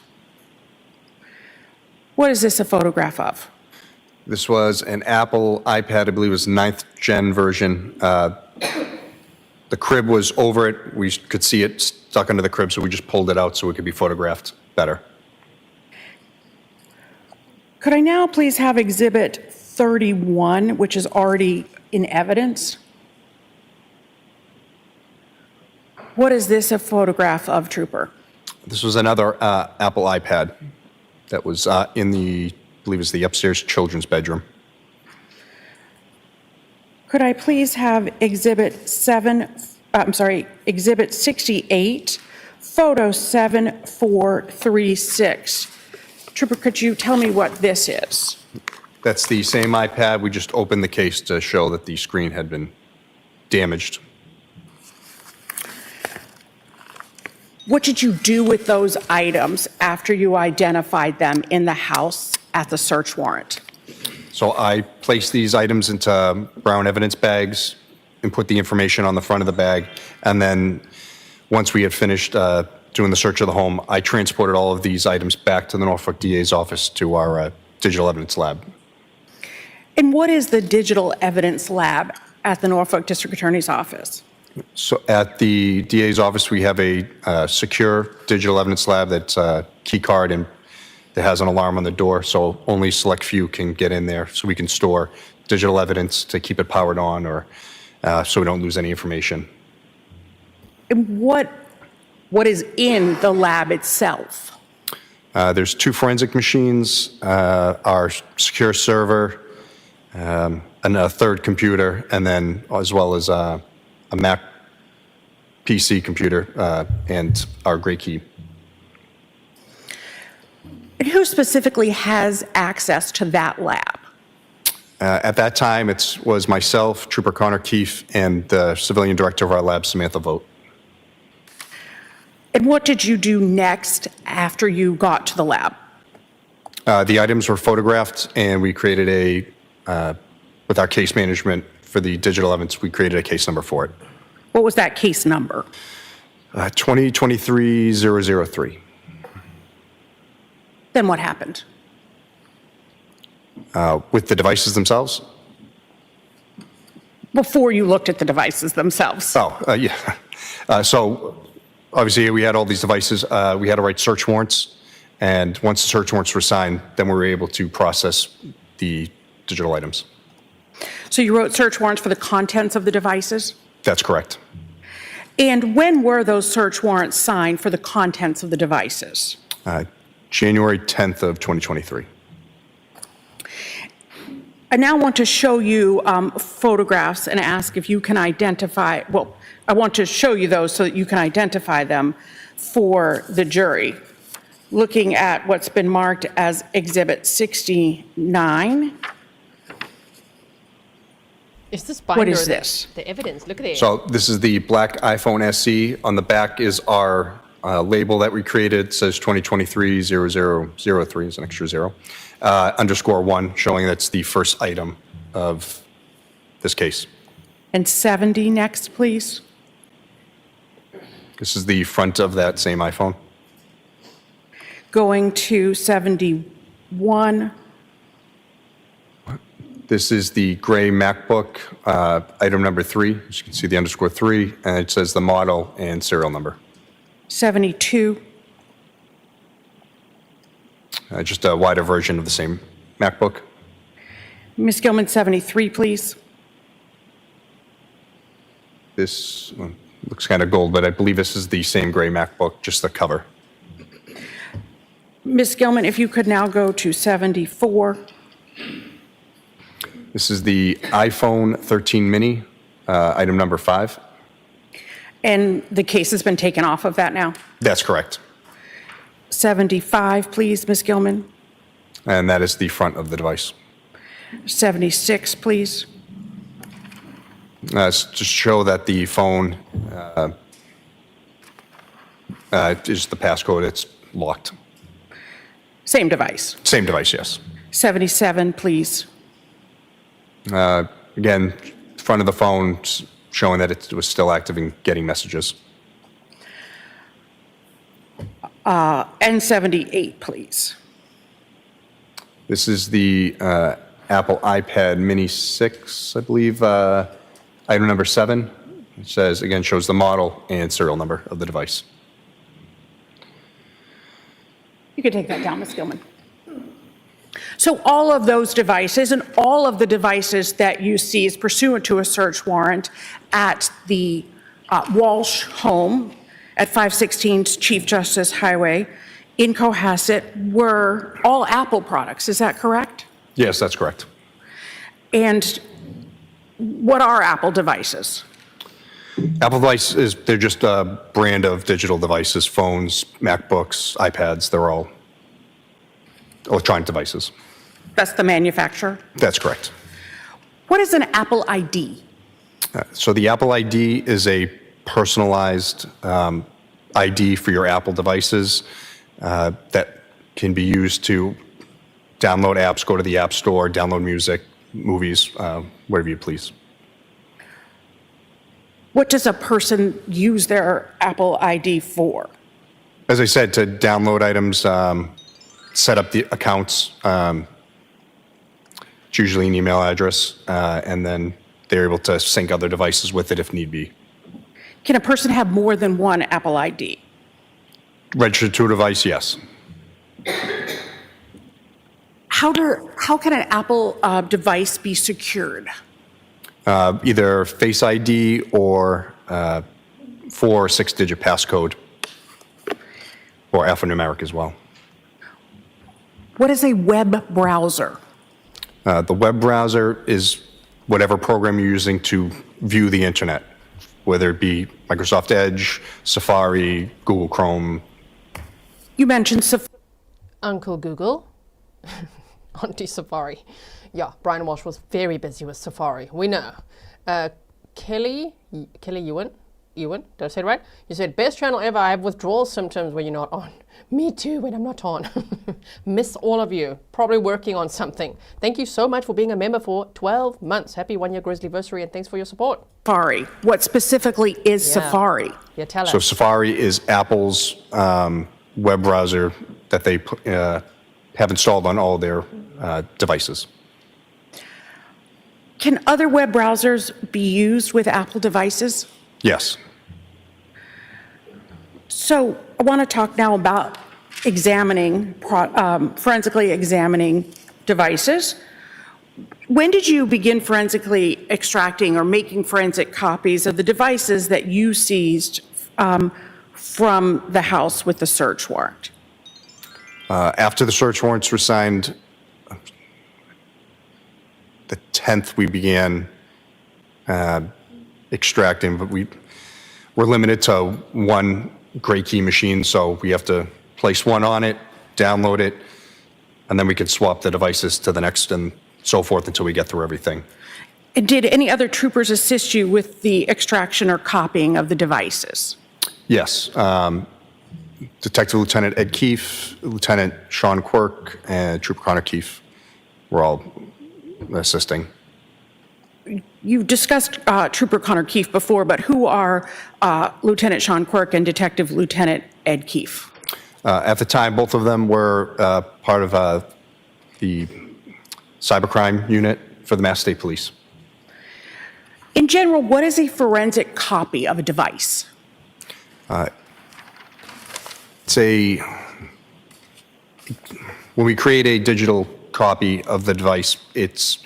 Speaker 5: What is this a photograph of?
Speaker 17: This was an Apple iPad, I believe it was 9th gen version. The crib was over it. We could see it stuck under the crib, so we just pulled it out so it could be photographed better.
Speaker 5: Could I now please have Exhibit 31, which is already in evidence? What is this a photograph of, Trooper?
Speaker 17: This was another Apple iPad that was in the, I believe it's the upstairs children's bedroom.
Speaker 5: Could I please have Exhibit 68, photo 7436. Trooper, could you tell me what this is?
Speaker 17: That's the same iPad. We just opened the case to show that the screen had been damaged.
Speaker 5: What did you do with those items after you identified them in the house at the search warrant?
Speaker 17: So I placed these items into brown evidence bags and put the information on the front of the bag. And then once we had finished doing the search of the home, I transported all of these items back to the Norfolk DA's office to our digital evidence lab.
Speaker 5: And what is the digital evidence lab at the Norfolk District Attorney's office?
Speaker 17: So at the DA's office, we have a secure digital evidence lab that's a key card and that has an alarm on the door, so only select few can get in there, so we can store digital evidence to keep it powered on or so we don't lose any information.
Speaker 5: And what is in the lab itself?
Speaker 17: There's 2 forensic machines, our secure server, and a third computer, and then as well as a Mac PC computer and our gray key.
Speaker 5: And who specifically has access to that lab?
Speaker 17: At that time, it was myself, Trooper Connor Keefe, and the civilian director of our lab, Samantha Vogt.
Speaker 5: And what did you do next after you got to the lab?
Speaker 17: The items were photographed, and we created with our case management for the digital evidence, we created a case number for it.
Speaker 5: What was that case number?
Speaker 17: 2023-003.
Speaker 5: Then what happened?
Speaker 17: With the devices themselves?
Speaker 5: Before you looked at the devices themselves.
Speaker 17: Yeah. So obviously we had all these devices. We had to write search warrants. And once the search warrants were signed, then we were able to process the digital items.
Speaker 5: So you wrote search warrants for the contents of the devices?
Speaker 17: That's correct.
Speaker 5: And when were those search warrants signed for the contents of the devices?
Speaker 17: January 10th of 2023.
Speaker 5: I now want to show you photographs and ask if you can identify, well, I want to show you those so that you can identify them for the jury. Looking at what's been marked as Exhibit 69.
Speaker 2: Is this binder?
Speaker 5: What is this?
Speaker 2: The evidence, look at it.
Speaker 17: So this is the black iPhone SE. On the back is our label that we created. It says 2023-0003 is an extra 0. _1, showing that's the first item of this case.
Speaker 5: And 70 next, please.
Speaker 17: This is the front of that same iPhone.
Speaker 5: Going to 71.
Speaker 17: This is the gray MacBook, item number 3. As you can see the underscore 3, and it says the model and serial number.
Speaker 5: 72.
Speaker 17: Just a wider version of the same MacBook.
Speaker 5: Ms. Gilman, 73, please.
Speaker 17: This looks kind of gold, but I believe this is the same gray MacBook, just the cover.
Speaker 5: Ms. Gilman, if you could now go to 74.
Speaker 17: This is the iPhone 13 mini, item number 5.
Speaker 5: And the case has been taken off of that now?
Speaker 17: That's correct.
Speaker 5: 75, please, Ms. Gilman.
Speaker 17: And that is the front of the device.
Speaker 5: 76, please.
Speaker 17: It's to show that the phone is the passcode, it's locked.
Speaker 5: Same device.
Speaker 17: Same device, yes.
Speaker 5: 77, please.
Speaker 17: Again, front of the phone showing that it was still active and getting messages.
Speaker 5: And 78, please.
Speaker 17: This is the Apple iPad Mini 6, I believe, item number 7. It says, again, shows the model and serial number of the device.
Speaker 5: You can take that down, Ms. Gilman. So all of those devices and all of the devices that you seize pursuant to a search warrant at the Walshe home at 516 Chief Justice Highway in Cohasset were all Apple products. Is that correct?
Speaker 17: Yes, that's correct.
Speaker 5: And what are Apple devices?
Speaker 17: Apple devices, they're just a brand of digital devices, phones, MacBooks, iPads, they're all electronic devices.
Speaker 5: That's the manufacturer?
Speaker 17: That's correct.
Speaker 5: What is an Apple ID?
Speaker 17: So the Apple ID is a personalized ID for your Apple devices that can be used to download apps, go to the App Store, download music, movies, whatever you please.
Speaker 5: What does a person use their Apple ID for?
Speaker 17: As I said, to download items, set up the accounts, it's usually an email address, and then they're able to sync other devices with it if need be.
Speaker 5: Can a person have more than one Apple ID?
Speaker 17: Registered to a device, yes.
Speaker 5: How can an Apple device be secured?
Speaker 17: Either Face ID or 4 or 6-digit passcode, or alphanumeric as well.
Speaker 5: What is a web browser?
Speaker 17: The web browser is whatever program you're using to view the internet, whether it be Microsoft Edge, Safari, Google Chrome.
Speaker 5: You mentioned Safari.
Speaker 2: Uncle Google. Auntie Safari. Yeah, Brian Walsh was very busy with Safari. We know. Kelly Ewan, did I say it right? You said, best channel ever. I have withdrawal symptoms when you're not on. Me too, when I'm not on. Miss all of you. Probably working on something. Thank you so much for being a member for 12 months. Happy 1-year Grizzly anniversary, and thanks for your support.
Speaker 5: Safari. What specifically is Safari?
Speaker 2: Yeah, tell us.
Speaker 17: So Safari is Apple's web browser that they have installed on all their devices.
Speaker 5: Can other web browsers be used with Apple devices?
Speaker 17: Yes.
Speaker 5: So I want to talk now about examining, forensically examining devices. When did you begin forensically extracting or making forensic copies of the devices that you seized from the house with the search warrant?
Speaker 17: After the search warrants were signed, the 10th we began extracting, but we're limited to one gray key machine, so we have to place one on it, download it, and then we can swap the devices to the next and so forth until we get through everything.
Speaker 5: And did any other troopers assist you with the extraction or copying of the devices?
Speaker 17: Yes. Detective Lieutenant Ed Keefe, Lieutenant Sean Quirk, and Trooper Connor Keefe were all assisting.
Speaker 5: You've discussed Trooper Connor Keefe before, but who are Lieutenant Sean Quirk and Detective Lieutenant Ed Keefe?
Speaker 17: At the time, both of them were part of the cybercrime unit for the Mass State Police.
Speaker 5: In general, what is a forensic copy of a device?
Speaker 17: When we create a digital copy of the device, it's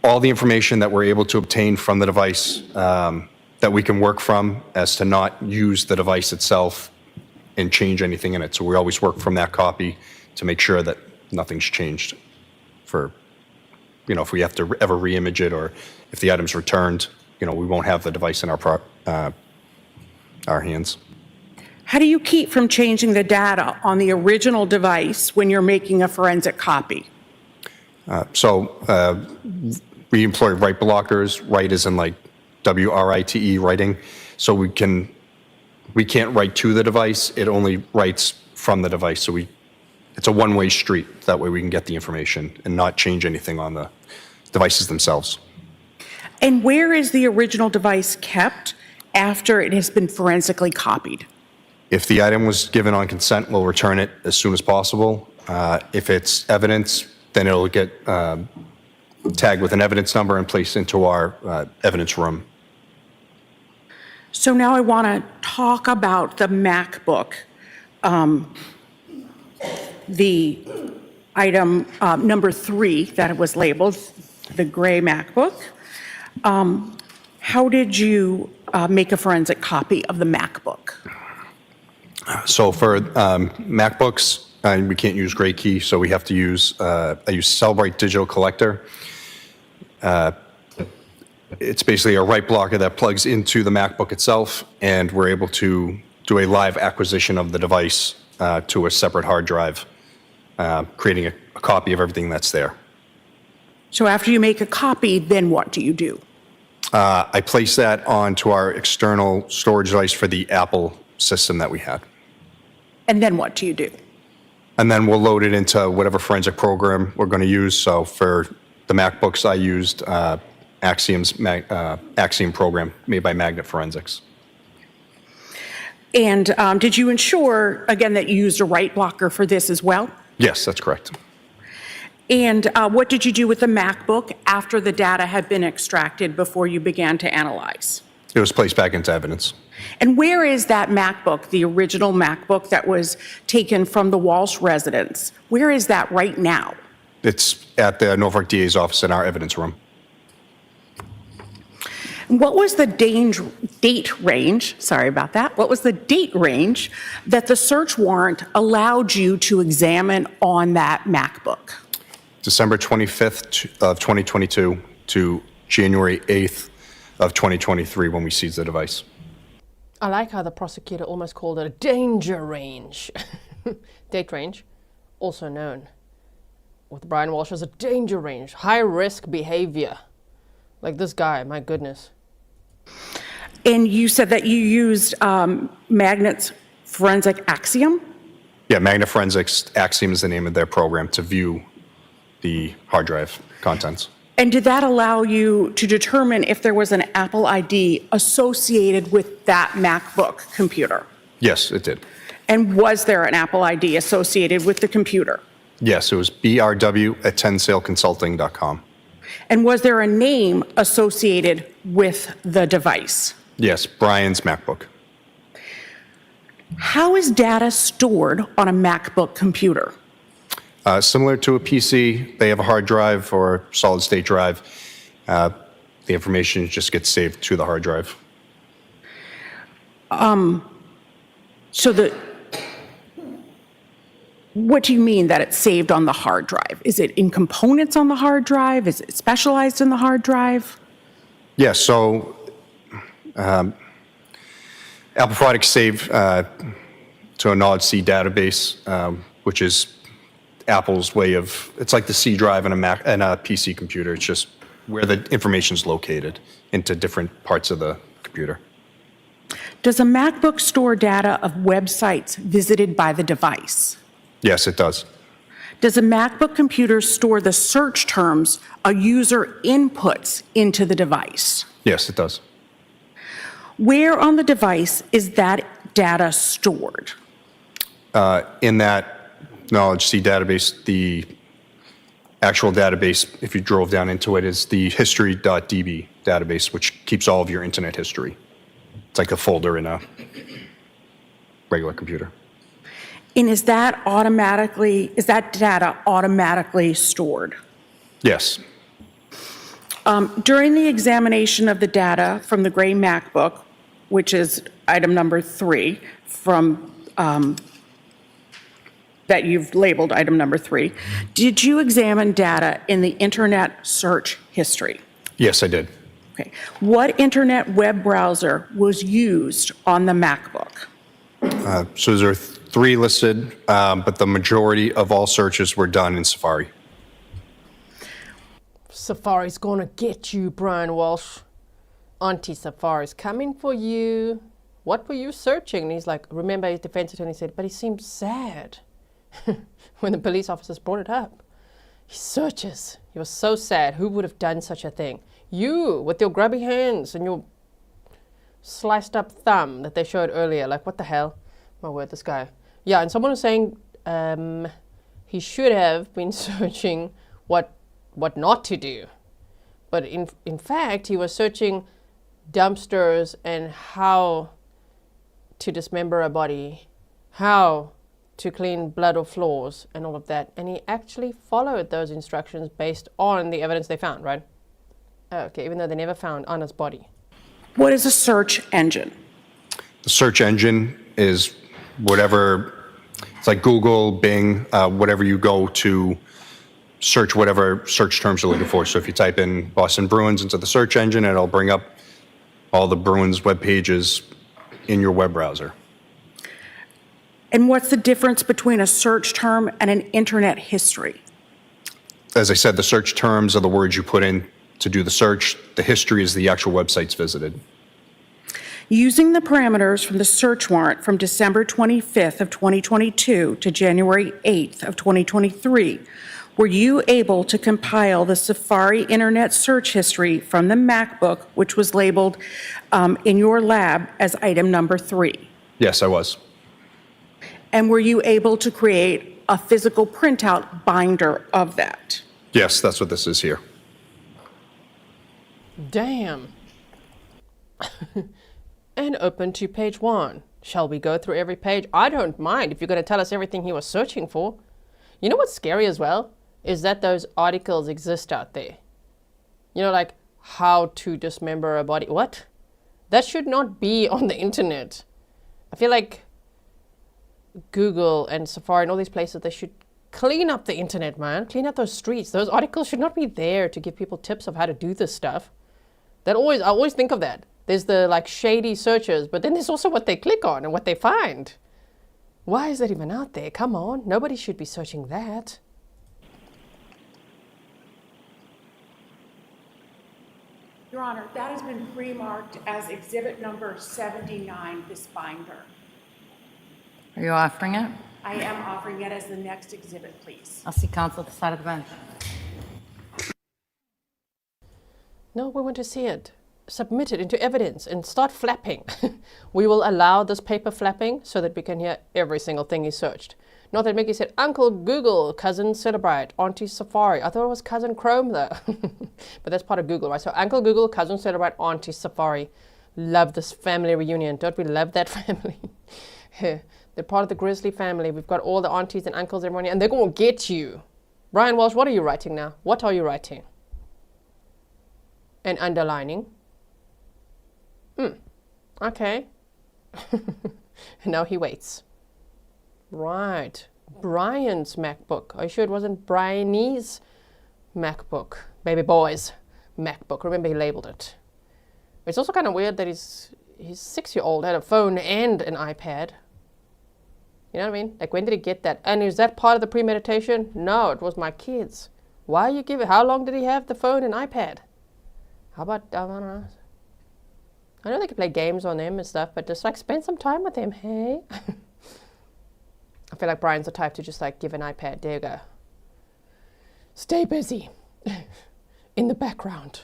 Speaker 17: all the information that we're able to obtain from the device that we can work from as to not use the device itself and change anything in it. So we always work from that copy to make sure that nothing's changed for, if we have to ever re-image it or if the item's returned, we won't have the device in our hands.
Speaker 5: How do you keep from changing the data on the original device when you're making a forensic copy?
Speaker 17: We employ write blockers. Write is in like WRITE writing. So we can't write to the device. It only writes from the device. So it's a one-way street. That way we can get the information and not change anything on the devices themselves.
Speaker 5: And where is the original device kept after it has been forensically copied?
Speaker 17: If the item was given on consent, we'll return it as soon as possible. If it's evidence, then it'll get tagged with an evidence number and placed into our evidence room.
Speaker 5: So now I want to talk about the MacBook, the item number 3 that was labeled, the gray MacBook. How did you make a forensic copy of the MacBook?
Speaker 17: So for MacBooks, we can't use Gray Key, so we have to use, I use Cellbrite Digital Collector. It's basically a write blocker that plugs into the MacBook itself, and we're able to do a live acquisition of the device to a separate hard drive, creating a copy of everything that's there.
Speaker 5: So after you make a copy, then what do you do?
Speaker 17: I place that onto our external storage device for the Apple system that we had.
Speaker 5: And then what do you do?
Speaker 17: And then we'll load it into whatever forensic program we're going to use. So for the MacBooks, I used Axiom program made by Magnet Forensics.
Speaker 5: And did you ensure, again, that you used a write blocker for this as well?
Speaker 17: Yes, that's correct.
Speaker 5: And what did you do with the MacBook after the data had been extracted before you began to analyze?
Speaker 17: It was placed back into evidence.
Speaker 5: And where is that MacBook, the original MacBook that was taken from the Walshe residence? Where is that right now?
Speaker 17: It's at the Norfolk DA's office in our evidence room.
Speaker 5: What was the date range, sorry about that, what was the date range that the search warrant allowed you to examine on that MacBook?
Speaker 17: December 25th of 2022 to January 8th of 2023 when we seized the device.
Speaker 2: I like how the prosecutor almost called it a danger range. Date range, also known with Brian Walshe as a danger range, high risk behavior. Like this guy, my goodness.
Speaker 5: And you said that you used Magnet's Forensic Axiom?
Speaker 17: Yeah, Magnet Forensics, Axiom is the name of their program to view the hard drive contents.
Speaker 5: And did that allow you to determine if there was an Apple ID associated with that MacBook computer?
Speaker 17: Yes, it did.
Speaker 5: And was there an Apple ID associated with the computer?
Speaker 17: Yes, it was brw@tensaleconsulting.com.
Speaker 5: And was there a name associated with the device?
Speaker 17: Yes, Brian's MacBook.
Speaker 5: How is data stored on a MacBook computer?
Speaker 17: Similar to a PC, they have a hard drive or solid state drive. The information just gets saved to the hard drive.
Speaker 5: What do you mean that it's saved on the hard drive? Is it in components on the hard drive? Is it specialized in the hard drive?
Speaker 17: Yes, so Apple products save to a knowledge C database, which is Apple's way of, it's like the C drive in a Mac and a PC computer. It's just where the information is located into different parts of the computer.
Speaker 5: Does a MacBook store data of websites visited by the device?
Speaker 17: Yes, it does.
Speaker 5: Does a MacBook computer store the search terms a user inputs into the device?
Speaker 17: Yes, it does.
Speaker 5: Where on the device is that data stored?
Speaker 17: In that knowledge C database, actual database, if you drove down into it, is the history.db database, which keeps all of your internet history. It's like a folder in a regular computer.
Speaker 5: And is that data automatically stored?
Speaker 17: Yes.
Speaker 5: During the examination of the data from the gray MacBook, which is item number 3 from that you've labeled item number 3, did you examine data in the internet search history?
Speaker 17: Yes, I did.
Speaker 5: Okay. What internet web browser was used on the MacBook?
Speaker 17: So there are 3 listed, but the majority of all searches were done in Safari.
Speaker 2: Safari's gonna get you, Brian Walsh. Auntie Safari's coming for you. What were you searching? And he's like, remember his defense attorney said, but he seemed sad when the police officers brought it up. He searches. He was so sad. Who would have done such a thing? You, with your grubby hands and your sliced up thumb that they showed earlier. Like, what the hell? My word, this guy. Yeah, and someone was saying he should have been searching what not to do. But in fact, he was searching dumpsters and how to dismember a body, how to clean blood or floors and all of that. And he actually followed those instructions based on the evidence they found, right? Okay, even though they never found Anna's body.
Speaker 5: What is a search engine?
Speaker 17: The search engine is whatever, it's like Google, Bing, whatever you go to search whatever search terms you're looking for. So if you type in Boston Bruins into the search engine, it'll bring up all the Bruins web pages in your web browser.
Speaker 5: And what's the difference between a search term and an internet history?
Speaker 17: As I said, the search terms are the words you put in to do the search. The history is the actual websites visited.
Speaker 5: Using the parameters from the search warrant from December 25th of 2022 to January 8th of 2023, were you able to compile the Safari internet search history from the MacBook, which was labeled in your lab as item number 3?
Speaker 17: Yes, I was.
Speaker 5: And were you able to create a physical printout binder of that?
Speaker 17: Yes, that's what this is here.
Speaker 2: Damn. And open to page 1. Shall we go through every page? I don't mind if you're going to tell us everything he was searching for. You know what's scary as well? Is that those articles exist out there. You know, like how to dismember a body. What? That should not be on the internet. I feel like Google and Safari and all these places, they should clean up the internet, man. Clean up those streets. Those articles should not be there to give people tips of how to do this stuff. I always think of that. There's the like shady searches, but then there's also what they click on and what they find. Why is that even out there? Come on, nobody should be searching that.
Speaker 5: Your Honor, that has been pre-marked as exhibit number 79, this binder.
Speaker 6: Are you offering it?
Speaker 5: I am offering it as the next exhibit, please.
Speaker 6: I'll see counsel at the side of the bench.
Speaker 2: No, we want to see it. Submit it into evidence and start flapping. We will allow this paper flapping so that we can hear every single thing he searched. Not that Mickey said, Uncle Google, Cousin Celebrite, Auntie Safari. I thought it was Cousin Chrome though. But that's part of Google, right? So Uncle Google, Cousin Celebrite, Auntie Safari. Love this family reunion. Don't we love that family? They're part of the Grizzly family. We've got all the aunties and uncles, everyone here, and they're going to get you. Brian Walsh, what are you writing now? What are you writing? And underlining. Okay. And now he waits. Right. Brian's MacBook. Are you sure it wasn't Briany's MacBook? Baby boy's MacBook. Remember, he labeled it. It's also kind of weird that his 6-year-old had a phone and an iPad. You know what I mean? Like, when did he get that? And is that part of the premeditation? No, it was my kids. Why are you giving? How long did he have the phone and iPad? How about, I don't know. I know they can play games on them and stuff, but just like spend some time with them, hey? I feel like Brian's the type to just like give an iPad. There you go. Stay busy. In the background.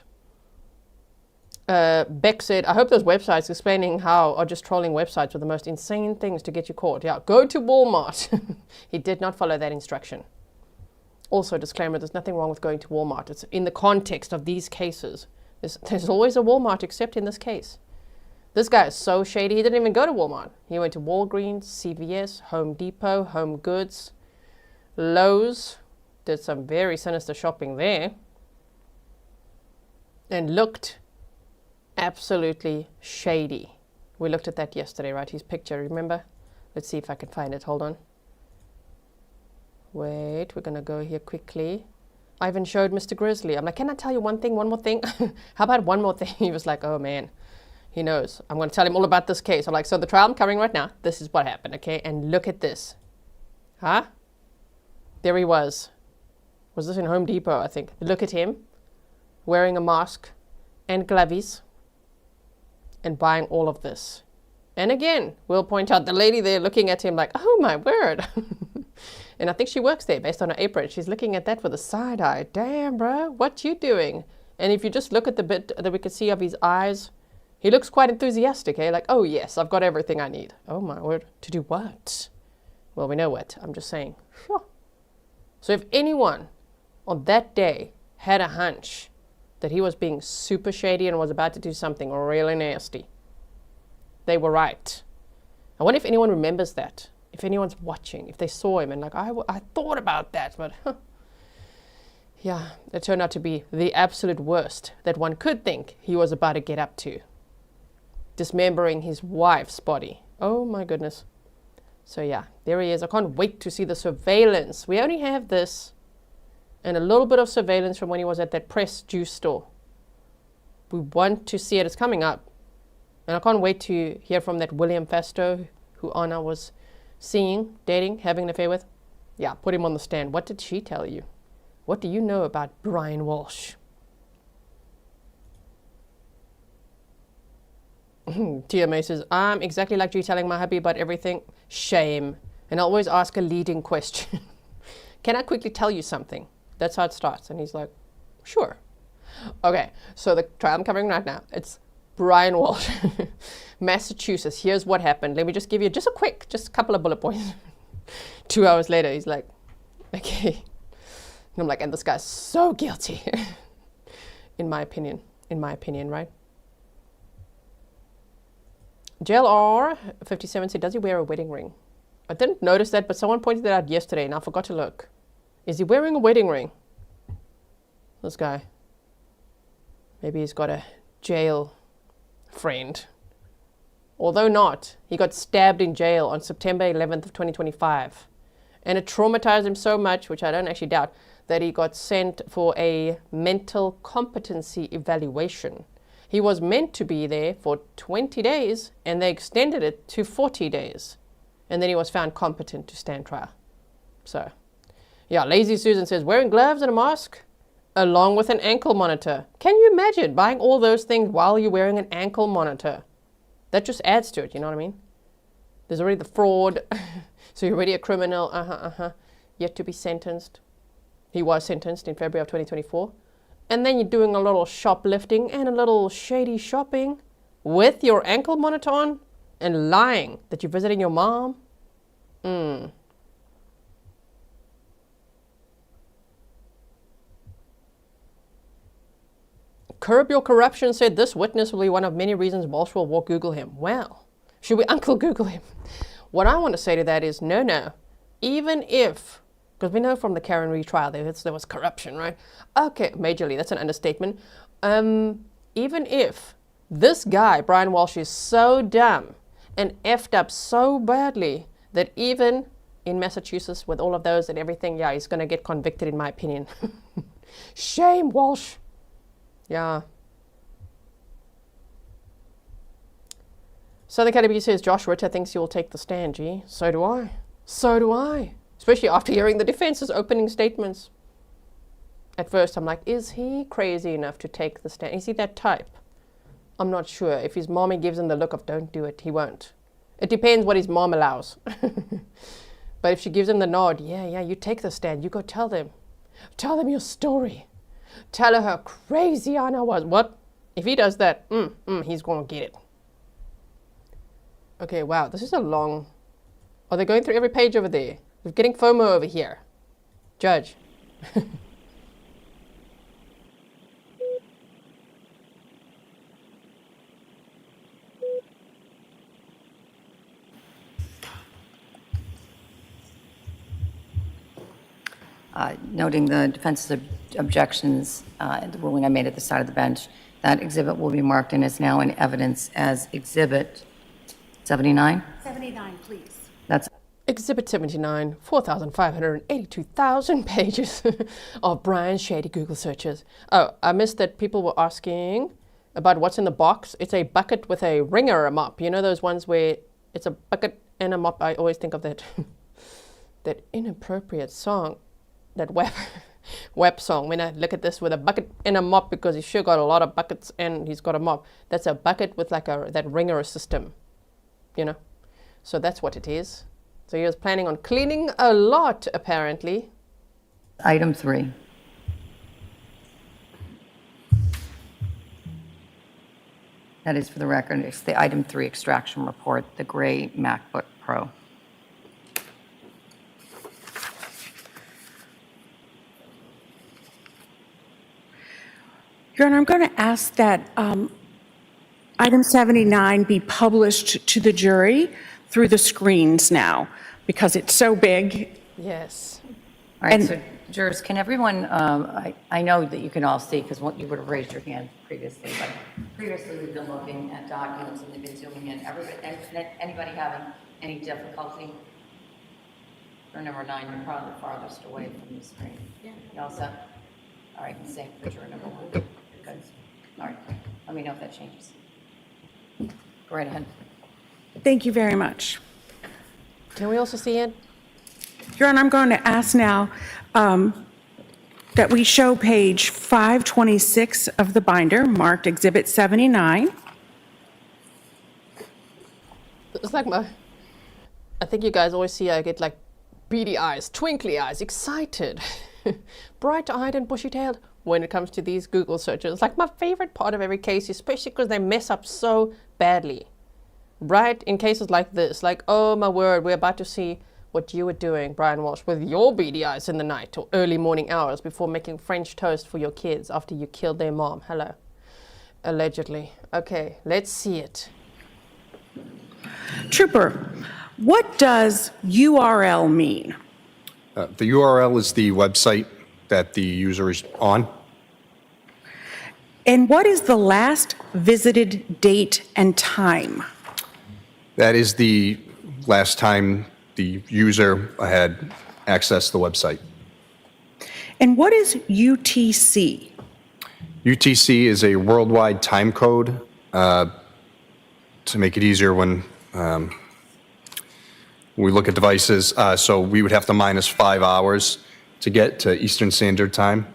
Speaker 2: Beck said, I hope those websites explaining how are just trolling websites with the most insane things to get you caught. Yeah, go to Walmart. He did not follow that instruction. Also, disclaimer, there's nothing wrong with going to Walmart. It's in the context of these cases. There's always a Walmart except in this case. This guy is so shady, he didn't even go to Walmart. He went to Walgreens, CVS, Home Depot, Home Goods, Lowe's, did some very sinister shopping there, and looked absolutely shady. We looked at that yesterday, right? His picture, remember? Let's see if I can find it. Hold on. Wait, we're going to go here quickly. I even showed Mr. Grizzly. I'm like, can I tell you one more thing? How about one more thing? He was like, oh man, he knows. I'm going to tell him all about this case. I'm like, so the trial I'm covering right now, this is what happened, okay? And look at this. Huh? There he was. Was this in Home Depot, I think? Look at him, wearing a mask and gloves and buying all of this. And again, we'll point out the lady there looking at him like, oh my word. And I think she works there based on her apron. She's looking at that with a side eye. Damn, bro, what you doing? And if you just look at the bit that we could see of his eyes, he looks quite enthusiastic, eh? Like, oh yes, I've got everything I need. Oh my word, to do what? Well, we know what, I'm just saying. Whew. So if anyone on that day had a hunch that he was being super shady and was about to do something really nasty, they were right. I wonder if anyone remembers that. If anyone's watching, if they saw him and like, I thought about that, but yeah, it turned out to be the absolute worst that one could think he was about to get up to. Dismembering his wife's body. Oh my goodness. So yeah, there he is. I can't wait to see the surveillance. We only have this and a little bit of surveillance from when he was at that press juice store. We want to see it. It's coming up. And I can't wait to hear from that William Fasto, who Anna was seeing, dating, having an affair with. Yeah, put him on the stand. What did she tell you? What do you know about Brian Walshe? TMA says, I'm exactly like you telling my hubby about everything. Shame. And I always ask a leading question. Can I quickly tell you something? That's how it starts. And he's like, sure. Okay, so the trial I'm covering right now, it's Brian Walshe, Massachusetts. Here's what happened. Let me just give you just a couple of bullet points. 2 hours later, he's like, okay. And I'm like, and this guy's so guilty. in my opinion, right? JLR 57 said, does he wear a wedding ring? I didn't notice that, but someone pointed that out yesterday and I forgot to look. Is he wearing a wedding ring? This guy. Maybe he's got a jail friend. Although not, he got stabbed in jail on September 11th of 2025. And it traumatized him so much, which I don't actually doubt, that he got sent for a mental competency evaluation. He was meant to be there for 20 days and they extended it to 40 days. And then he was found competent to stand trial. So, yeah, Lazy Susan says, wearing gloves and a mask along with an ankle monitor. Can you imagine buying all those things while you're wearing an ankle monitor? That just adds to it, you know what I mean? There's already the fraud. So you're already a criminal, yet to be sentenced. He was sentenced in February of 2024. And then you're doing a little shoplifting and a little shady shopping with your ankle monitor on and lying that you're visiting your mom. Curb Your Corruption said this witness will be one of many reasons Walshe will walk Google him. Well, should we Uncle Google him? What I want to say to that is, no. Even if, because we know from the Karen retrial there was corruption, right? Okay, majorly, that's an understatement. Even if this guy, Brian Walshe, is so dumb and effed up so badly that even in Massachusetts with all of those and everything, yeah, he's going to get convicted in my opinion. Shame, Walshe. Yeah. Southern Academy says Josh Ritter thinks he will take the stand, gee. So do I. So do I. Especially after hearing the defense's opening statements. At first I'm like, is he crazy enough to take the stand? Is he that type? I'm not sure. If his mommy gives him the look of don't do it, he won't. It depends what his mom allows. But if she gives him the nod, yeah, you take the stand. You go tell them. Tell them your story. Tell her how crazy Anna was. What? If he does that, he's going to get it. Okay, wow, this is a long... Are they going through every page over there? We're getting FOMO over here. Judge.
Speaker 6: Noting the defense's objections, the ruling I made at the side of the bench, that exhibit will be marked and is now in evidence as Exhibit 79.
Speaker 4: 79, please.
Speaker 6: That's
Speaker 2: Exhibit 79, 4,582,000 pages of Brian's shady Google searches. Oh, I missed that people were asking about what's in the box. It's a bucket with a wringer mop. You know those ones where it's a bucket and a mop? I always think of that that inappropriate song, that web song. When I look at this with a bucket and a mop, because he's sure got a lot of buckets and he's got a mop. That's a bucket with like that wringer system, you know. So that's what it is. So he was planning on cleaning a lot, apparently.
Speaker 6: Item 3. That is, for the record, it's the Item 3 extraction report, the gray MacBook Pro.
Speaker 5: Your Honor, I'm going to ask that item 79 be published to the jury through the screens now, because it's so big.
Speaker 2: Yes.
Speaker 6: All right, so jurors, can everyone, I know that you can all see because you would have raised your hand previously, but previously we've been looking at documents and they've been zooming in. Anybody having any difficulty? Juror number 9, you're probably the farthest away from the screen. Yeah. You all set? All right, same for juror number 1. Good. All right, let me know if that changes. Go right ahead.
Speaker 5: Thank you very much.
Speaker 2: Can we also see it?
Speaker 5: Your Honor, I'm going to ask now that we show page 526 of the binder, marked Exhibit 79.
Speaker 2: It's like I think you guys always see I get like beady eyes, twinkly eyes, excited, bright-eyed and bushy-tailed when it comes to these Google searches. It's like my favorite part of every case, especially because they mess up so badly. Right? In cases like this, like, oh my word, we're about to see what you were doing, Brian Walsh, with your beady eyes in the night or early morning hours before making French toast for your kids after you killed their mom. Hello. Allegedly. Okay, let's see it.
Speaker 5: Trooper, what does URL mean?
Speaker 17: The URL is the website that the user is on.
Speaker 5: And what is the last visited date and time?
Speaker 17: That is the last time the user had accessed the website.
Speaker 5: And what is UTC?
Speaker 17: UTC is a worldwide time code to make it easier when we look at devices. So we would have to minus 5 hours to get to Eastern Standard Time.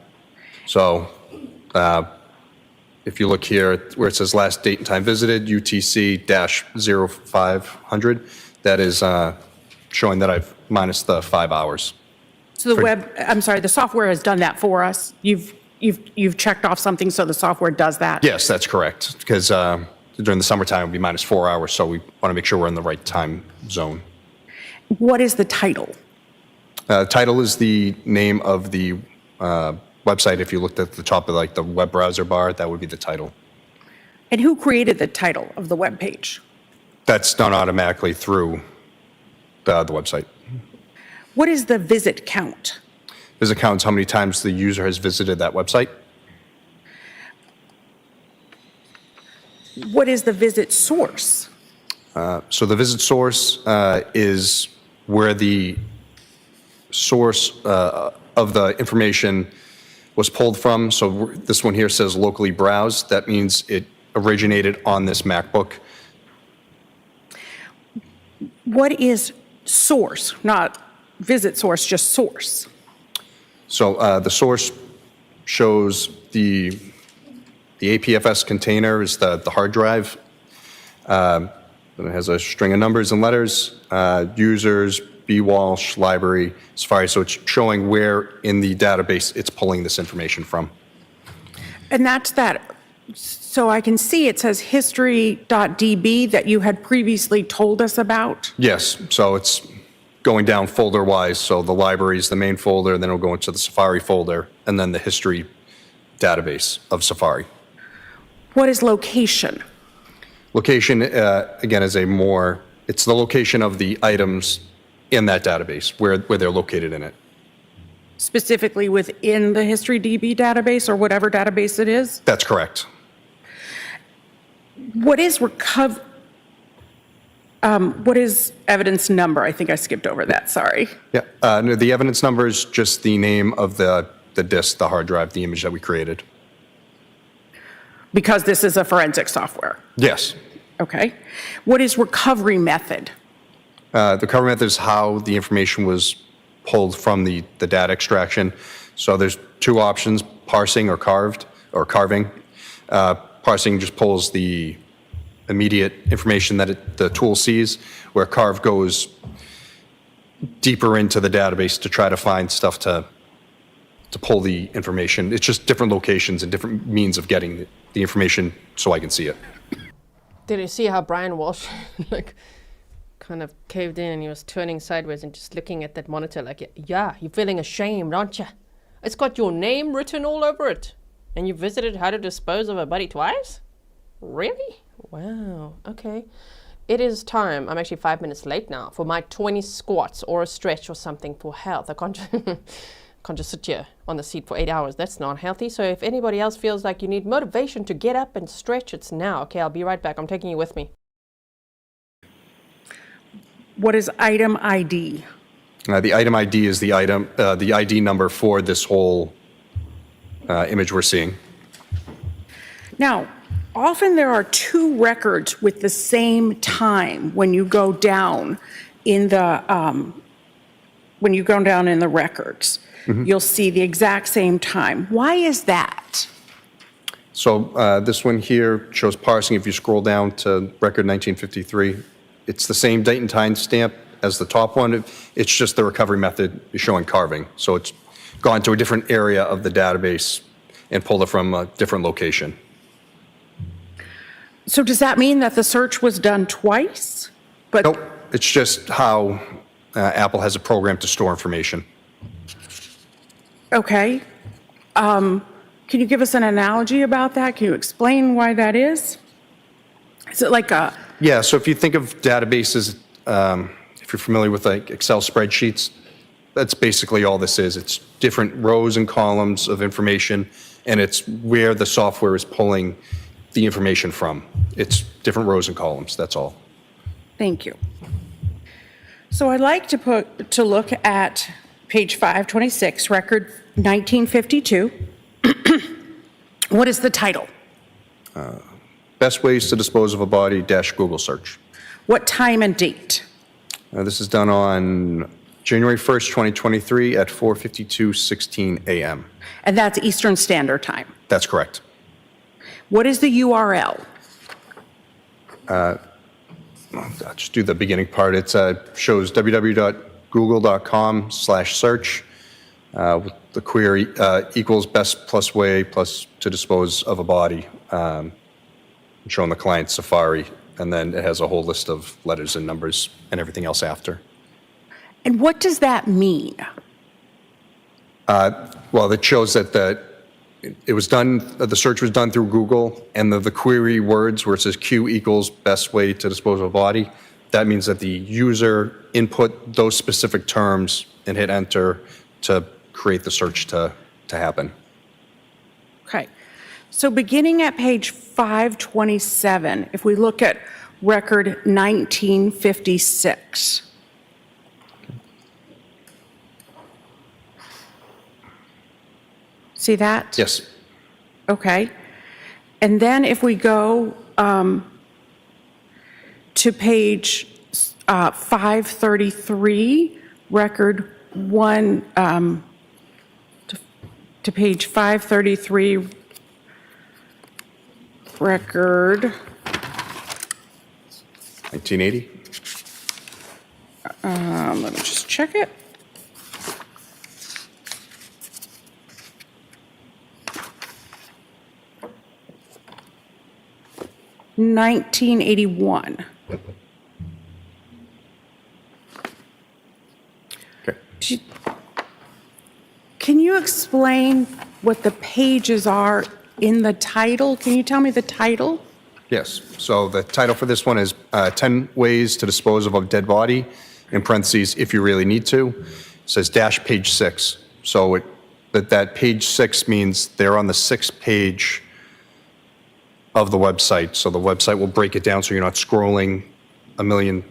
Speaker 17: So if you look here where it says last date and time visited, UTC-0500, that is showing that I've minus the 5 hours.
Speaker 5: So the software has done that for us. You've checked off something, so the software does that?
Speaker 17: Yes, that's correct. Because during the summertime, it would be minus 4 hours, so we want to make sure we're in the right time zone.
Speaker 5: What is the title?
Speaker 17: Title is the name of the website. If you looked at the top of like the web browser bar, that would be the title.
Speaker 5: And who created the title of the web page?
Speaker 17: That's done automatically through the website.
Speaker 5: What is the visit count?
Speaker 17: Visit count is how many times the user has visited that website.
Speaker 5: What is the visit source?
Speaker 17: So the visit source is where the source of the information was pulled from. So this one here says locally browsed. That means it originated on this MacBook.
Speaker 5: What is source? Not visit source, just source.
Speaker 17: So the source shows the APFS container is the hard drive. It has a string of numbers and letters, users, B. Walsh, library, Safari. So it's showing where in the database it's pulling this information from.
Speaker 5: And that's that. So I can see it says history.db that you had previously told us about.
Speaker 17: Yes. So it's going down folder-wise, so the library is the main folder, then it'll go into the Safari folder, and then the history database of Safari.
Speaker 5: What is location?
Speaker 17: Location, again, is it's the location of the items in that database, where they're located in it.
Speaker 5: Specifically within the History DB database or whatever database it is?
Speaker 17: That's correct.
Speaker 5: What is what is evidence number? I think I skipped over that, sorry.
Speaker 17: Yeah, no, the evidence number is just the name of the disk, the hard drive, the image that we created.
Speaker 5: Because this is a forensic software?
Speaker 17: Yes.
Speaker 5: Okay. What is recovery method?
Speaker 17: The recovery method is how the information was pulled from the data extraction. So there's two options, parsing or carving. Parsing just pulls the immediate information that the tool sees, where carve goes deeper into the database to try to find stuff to pull the information. It's just different locations and different means of getting the information so I can see it.
Speaker 2: Did you see how Brian Walshe kind of caved in and he was turning sideways and just looking at that monitor like, yeah, you're feeling ashamed, aren't you? It's got your name written all over it. And you visited How to Dispose of a Body twice? Really? Wow, okay. It is time, I'm actually 5 minutes late now, for my 20 squats or a stretch or something for health. I can't just sit here on the seat for 8 hours. That's not healthy. So if anybody else feels like you need motivation to get up and stretch, it's now. Okay, I'll be right back. I'm taking you with me.
Speaker 5: What is item ID?
Speaker 17: The item ID is the ID number for this whole image we're seeing.
Speaker 5: Now, often there are two records with the same time when you go down in the records. Mm-hmm. You'll see the exact same time. Why is that?
Speaker 17: So this one here shows parsing. If you scroll down to record 1953, it's the same date and time stamp as the top one. It's just the recovery method is showing carving. So it's gone to a different area of the database and pulled it from a different location.
Speaker 5: So does that mean that the search was done twice?
Speaker 17: Nope. It's just how Apple has a program to store information.
Speaker 5: Okay. Can you give us an analogy about that? Can you explain why that is? Is it like a...
Speaker 17: Yeah, so if you think of databases, if you're familiar with like Excel spreadsheets, that's basically all this is. It's different rows and columns of information, and it's where the software is pulling the information from. It's different rows and columns, that's all.
Speaker 5: Thank you. So I'd like to look at page 526, record 1952. What is the title?
Speaker 17: Best ways to dispose of a body - Google search.
Speaker 5: What time and date?
Speaker 17: This is done on January 1st, 2023 at 4:52:16 a.m.
Speaker 5: And that's Eastern Standard Time.
Speaker 17: That's correct.
Speaker 5: What is the URL?
Speaker 17: I'll just do the beginning part. It shows www.google.com/search with the query equals best plus way plus to dispose of a body, showing the client Safari, and then it has a whole list of letters and numbers and everything else after.
Speaker 5: And what does that mean?
Speaker 17: Well, it shows that the search was done through Google, and the query words where it says Q equals best way to dispose of a body, that means that the user input those specific terms and hit enter to create the search to happen.
Speaker 5: Okay. So beginning at page 527, if we look at record 1956. See that?
Speaker 17: Yes.
Speaker 5: Okay. And then if we go to page 533, record 1, to page 533, record
Speaker 17: 1980.
Speaker 5: Let me just check it. $1981. Can you explain what the pages are in the title? Can you tell me the title?
Speaker 17: Yes. So the title for this one is 10 Ways to Dispose of a Dead Body, in parentheses, if you really need to. It says dash page 6. So that page 6 means they're on the 6th page of the website. So the website will break it down so you're not scrolling a million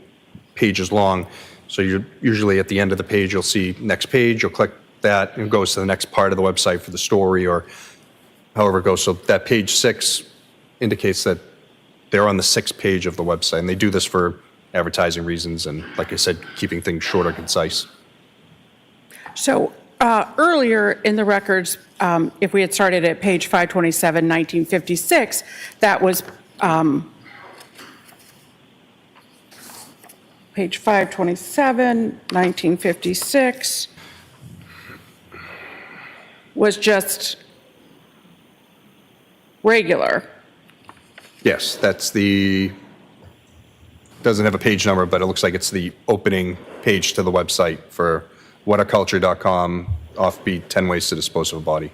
Speaker 17: pages long. So you're usually at the end of the page, you'll see next page, you'll click that, and it goes to the next part of the website for the story or however it goes. So that page 6 indicates that they're on the 6th page of the website, and they do this for advertising reasons and, like I said, keeping things short or concise.
Speaker 5: So earlier in the records, if we had started at page 527, 1956, that was page 527, 1956 was just regular.
Speaker 17: Yes, that's doesn't have a page number, but it looks like it's the opening page to the website for whataculture.com, offbeat 10 Ways to Dispose of a Body.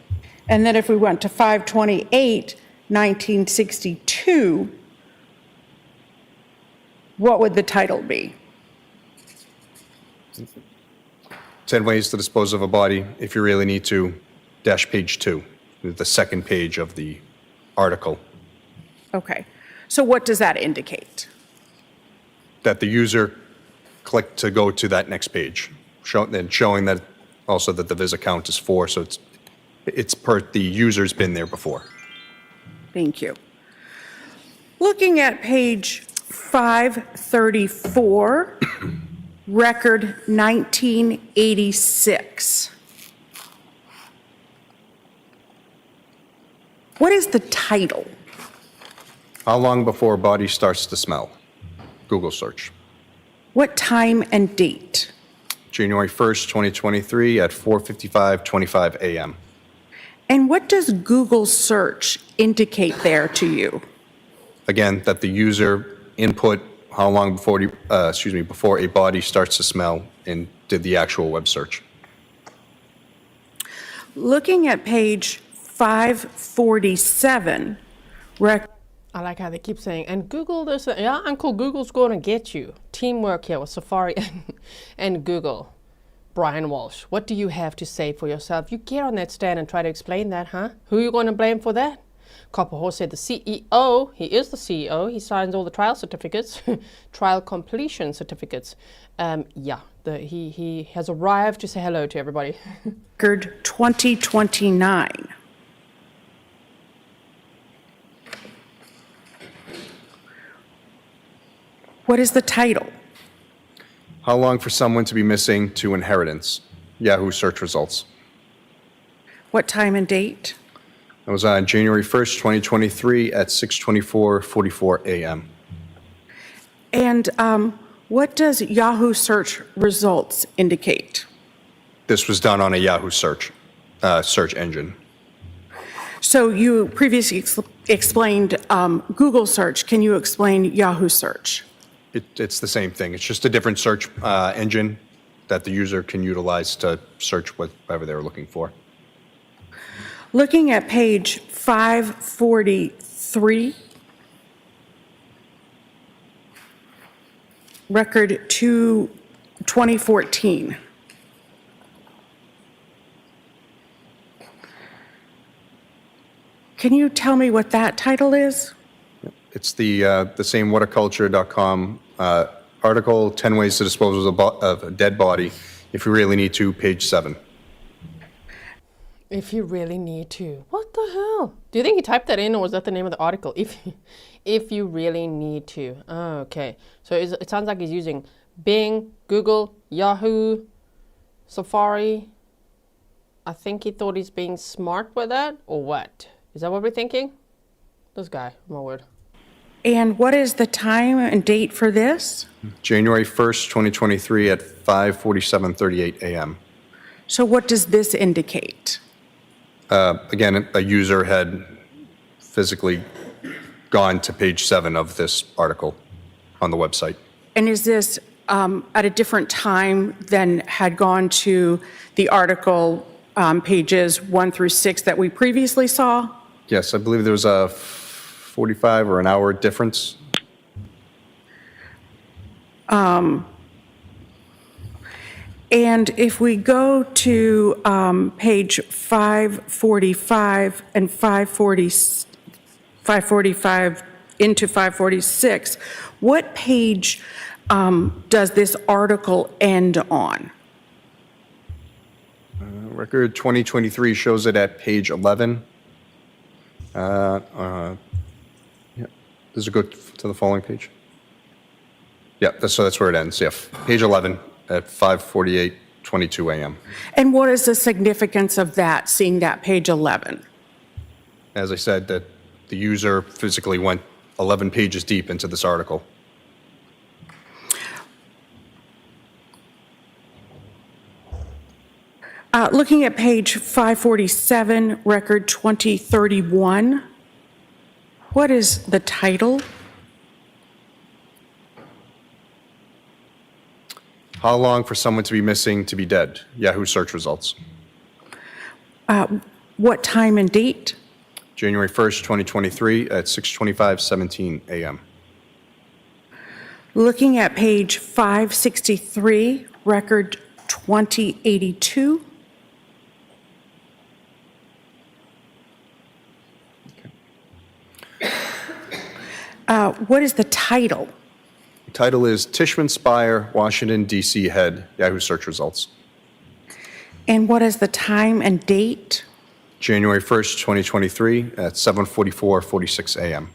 Speaker 5: And then if we went to 528, 1962, what would the title be?
Speaker 17: 10 Ways to Dispose of a Body, if you really need to, dash page 2, the 2nd page of the article.
Speaker 5: Okay. So what does that indicate?
Speaker 17: That the user clicked to go to that next page, then showing that also that the visit count is 4, so it's the user's been there before.
Speaker 5: Thank you. Looking at page 534, record 1986. What is the title?
Speaker 17: How long before a body starts to smell? Google search.
Speaker 5: What time and date?
Speaker 17: January 1st, 2023 at 4:55:25 a.m.
Speaker 5: And what does Google search indicate there to you?
Speaker 17: Again, that the user input how long before before a body starts to smell and did the actual web search.
Speaker 5: Looking at page 547,
Speaker 2: I like how they keep saying, and Google this, yeah, Uncle Google's going to get you. Teamwork here with Safari and Google. Brian Walsh, what do you have to say for yourself? You get on that stand and try to explain that, huh? Who are you going to blame for that? Cohasset, the CEO, he is the CEO. He signs all the trial certificates, trial completion certificates. He has arrived to say hello to everybody.
Speaker 5: Record 2029. What is the title?
Speaker 17: How long for someone to be missing to inheritance? Yahoo search results.
Speaker 5: What time and date?
Speaker 17: That was on January 1st, 2023 at 6:24:44 a.m.
Speaker 5: And what does Yahoo search results indicate?
Speaker 17: This was done on a Yahoo search engine.
Speaker 5: So you previously explained Google search. Can you explain Yahoo search?
Speaker 17: It's the same thing. It's just a different search engine that the user can utilize to search whatever they're looking for.
Speaker 5: Looking at page 543, record 2014. Can you tell me what that title is?
Speaker 17: It's the same whataculture.com article, 10 Ways to Dispose of a Dead Body, if you really need to, page 7.
Speaker 2: If you really need to. What the hell? Do you think he typed that in, or was that the name of the article? If you really need to. Oh, okay. So it sounds like he's using Bing, Google, Yahoo, Safari. I think he thought he's being smart with that, or what? Is that what we're thinking? This guy, my word.
Speaker 5: And what is the time and date for this?
Speaker 17: January 1st, 2023 at 5:47:38 a.m.
Speaker 5: So what does this indicate?
Speaker 17: Again, a user had physically gone to page 7 of this article on the website.
Speaker 5: And is this at a different time than had gone to the article pages 1 through 6 that we previously saw?
Speaker 17: Yes, I believe there was a 45 or an hour difference.
Speaker 5: And if we go to page 545 and 545 into 546, what page does this article end on?
Speaker 17: Record 2023 shows it at page 11. Yeah. Does it go to the following page? Yeah, so that's where it ends. Yeah, page 11 at 5:48:22 a.m.
Speaker 5: And what is the significance of that, seeing that page 11?
Speaker 17: As I said, that the user physically went 11 pages deep into this article.
Speaker 5: Looking at page 547, record 2031, what is the title?
Speaker 17: How long for someone to be missing to be dead? Yahoo search results.
Speaker 5: What time and date?
Speaker 17: January 1st, 2023 at 6:25:17 a.m.
Speaker 5: Looking at page 563, record 2082. What is the title?
Speaker 17: The title is Tishman Spire, Washington, D.C. head, Yahoo search results.
Speaker 5: And what is the time and date?
Speaker 17: January 1st, 2023 at 7:44:46 a.m.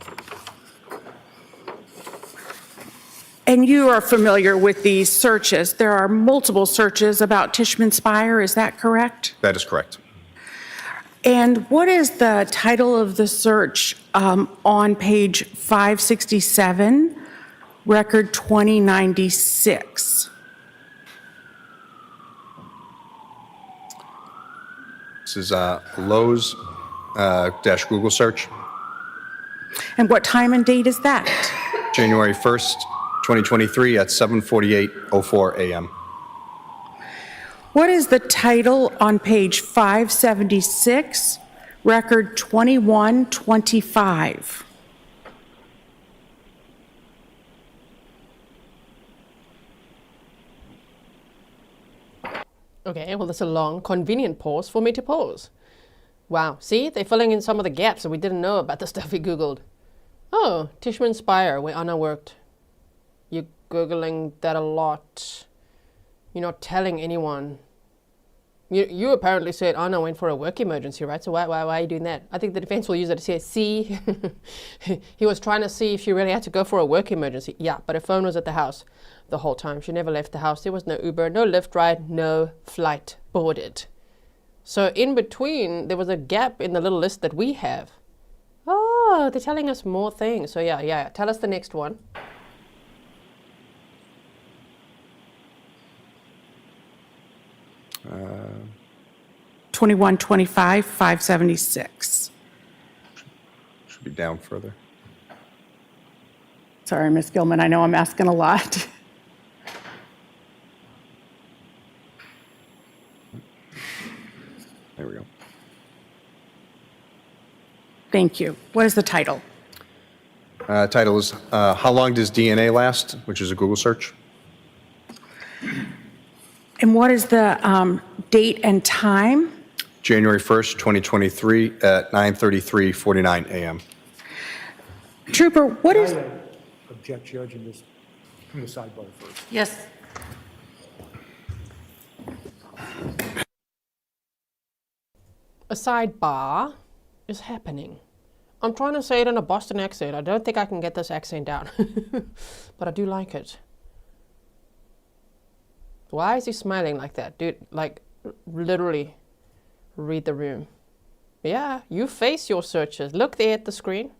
Speaker 5: And you are familiar with these searches. There are multiple searches about Tishman Spire, is that correct?
Speaker 17: That is correct.
Speaker 5: And what is the title of the search on page 567, record 2096?
Speaker 17: This is Lowe's dash Google search.
Speaker 5: And what time and date is that?
Speaker 17: January 1st, 2023 at 7:48:04 a.m.
Speaker 5: What is the title on page 576, record 2125?
Speaker 2: Okay, well, that's a long, convenient pause for me to pause. Wow, see, they're filling in some of the gaps that we didn't know about the stuff we Googled. Oh, Tishman Spire, where Anna worked. You're Googling that a lot. You're not telling anyone. You apparently said Anna went for a work emergency, right? So why are you doing that? I think the defense will use it to say, see, he was trying to see if she really had to go for a work emergency. Yeah, but her phone was at the house the whole time. She never left the house. There was no Uber, no Lyft ride, no flight boarded. So in between, there was a gap in the little list that we have. Oh, they're telling us more things. So yeah. Tell us the next one.
Speaker 17: Uh,
Speaker 5: 2125, 576.
Speaker 17: Should be down further.
Speaker 5: Sorry, Ms. Gilman, I know I'm asking a lot.
Speaker 17: There we go.
Speaker 5: Thank you. What is the title?
Speaker 17: Title is How Long Does DNA Last? Which is a Google search.
Speaker 5: And what is the date and time?
Speaker 17: January 1st, 2023 at 9:33:49 a.m.
Speaker 5: Trooper, what is...
Speaker 16: Object, Judge, in this, from the sidebar first.
Speaker 6: Yes.
Speaker 2: A sidebar is happening. I'm trying to say it in a Boston accent. I don't think I can get this accent down, but I do like it. Why is he smiling like that? Dude, like, literally, read the room. Yeah, you face your searches. Look there at the screen.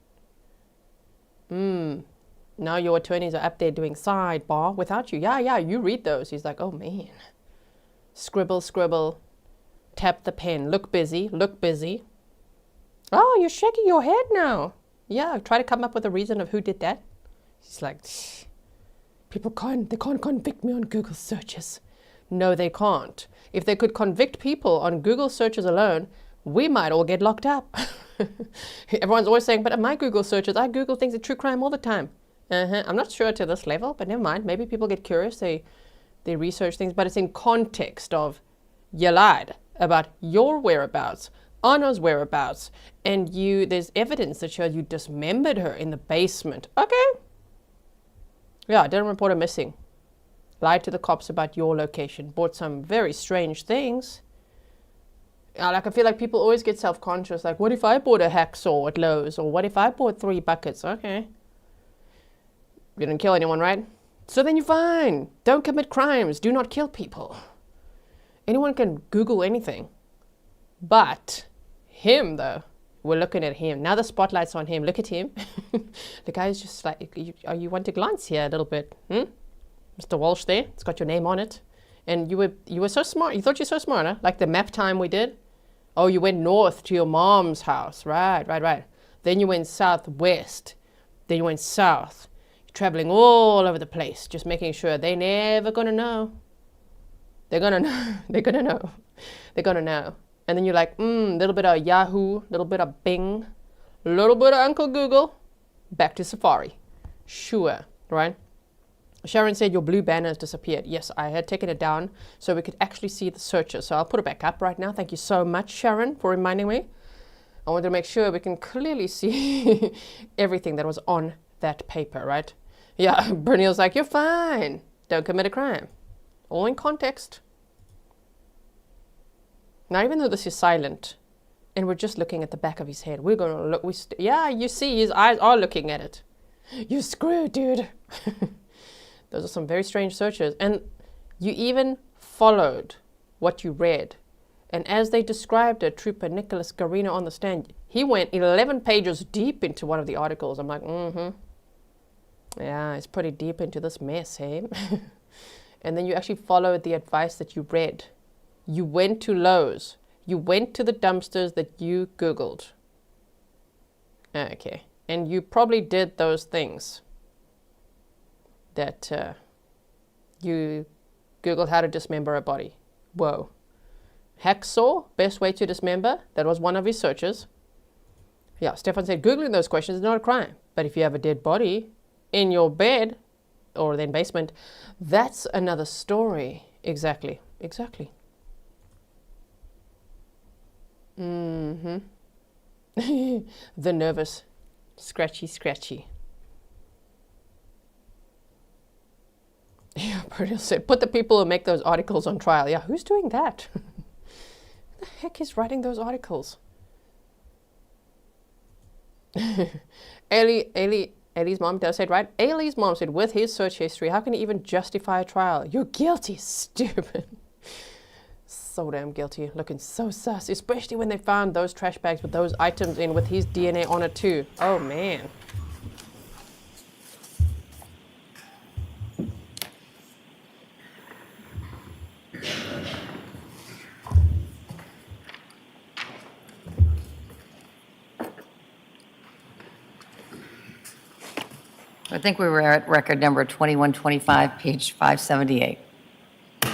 Speaker 2: Now your attorneys are up there doing sidebar without you. Yeah, you read those. He's like, oh man. Scribble, scribble. Tap the pen. Look busy, look busy. Oh, you're shaking your head now. Yeah, try to come up with a reason of who did that. He's like, they can't convict me on Google searches. No, they can't. If they could convict people on Google searches alone, we might all get locked up. Everyone's always saying, but my Google searches, I Google things of true crime all the time. I'm not sure to this level, but never mind. Maybe people get curious, they research things, but it's in context of, you lied about your whereabouts, Anna's whereabouts, and there's evidence that shows you dismembered her in the basement. Okay. Yeah, I didn't report her missing. Lied to the cops about your location. Bought some very strange things. Like, I feel like people always get self-conscious. Like, what if I bought a hacksaw at Lowe's? Or what if I bought 3 buckets? Okay. You didn't kill anyone, right? So then you're fine. Don't commit crimes. Do not kill people. Anyone can Google anything. But him, though, we're looking at him. Now the spotlight's on him. Look at him. The guy's just like, you want to glance here a little bit? Mr. Walsh there, it's got your name on it. And you were so smart. You thought you were so smart, huh? Like the map time we did. Oh, you went north to your mom's house. Right. Then you went southwest. Then you went south. You're traveling all over the place, just making sure they're never going to know. They're going to know. They're going to know. They're going to know. And then you're like, little bit of Yahoo, little bit of Bing, little bit of Uncle Google, back to Safari. Sure, right? Sharon said your blue banner has disappeared. Yes, I had taken it down so we could actually see the searches. So I'll put it back up right now. Thank you so much, Sharon, for reminding me. I wanted to make sure we can clearly see everything that was on that paper, right? Yeah, Brunil's like, you're fine. Don't commit a crime. All in context. Now, even though this is silent, and we're just looking at the back of his head, we're going to look. Yeah, you see, his eyes are looking at it. You're screwed, dude. Those are some very strange searches. And you even followed what you read. And as they described it, Trooper Nicholas Guarino on the stand, he went 11 pages deep into one of the articles. I'm like, yeah, it's pretty deep into this mess, hey? And then you actually followed the advice that you read. You went to Lowe's. You went to the dumpsters that you Googled. Okay. And you probably did those things that you Googled how to dismember a body. Whoa. Hacksaw, best way to dismember. That was one of his searches. Yeah, Stefan said Googling those questions is not a crime. But if you have a dead body in your bed or then basement, that's another story. Exactly. The nervous, scratchy. Yeah, Purdue said, put the people who make those articles on trial. Yeah, who's doing that? Who the heck is writing those articles? Ailey's mom does say it right. Ailey's mom said, with his search history, how can he even justify a trial? You're guilty, stupid. So damn guilty, looking so sus, especially when they found those trash bags with those items in with his DNA on it too. Oh man.
Speaker 6: I think we were at record number 2125, page 578.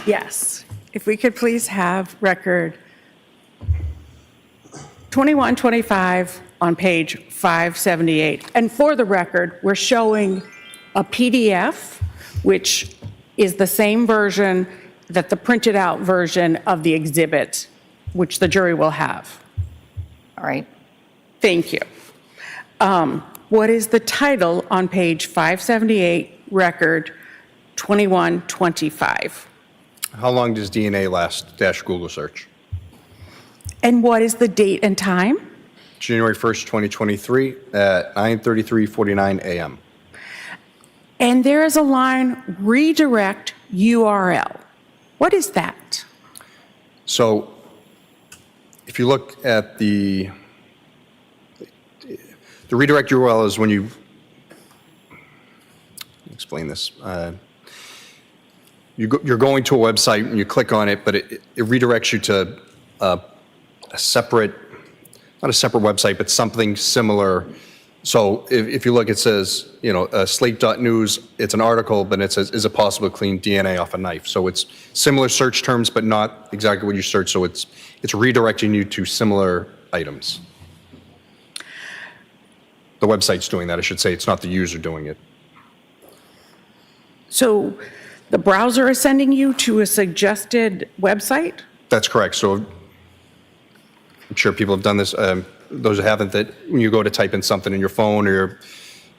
Speaker 5: Yes. If we could please have record 2125 on page 578. And for the record, we're showing a PDF, which is the same version that the printed out version of the exhibit, which the jury will have.
Speaker 6: All right.
Speaker 5: Thank you. What is the title on page 578, record 2125?
Speaker 17: How long does DNA last? Dash Google search.
Speaker 5: And what is the date and time?
Speaker 17: January 1st, 2023 at 9:33:49 a.m.
Speaker 5: And there is a line, redirect URL. What is that?
Speaker 17: So if you look at the redirect URL is when you explain this. You're going to a website and you click on it, but it redirects you to a separate, not a separate website, but something similar So if you look, it says, slate.news, it's an article, but it says, is it possible to clean DNA off a knife? So it's similar search terms, but not exactly what you search. So it's redirecting you to similar items. The website's doing that, I should say. It's not the user doing it.
Speaker 5: So the browser is sending you to a suggested website?
Speaker 17: That's correct. So I'm sure people have done this. Those who haven't, that when you go to type in something in your phone or your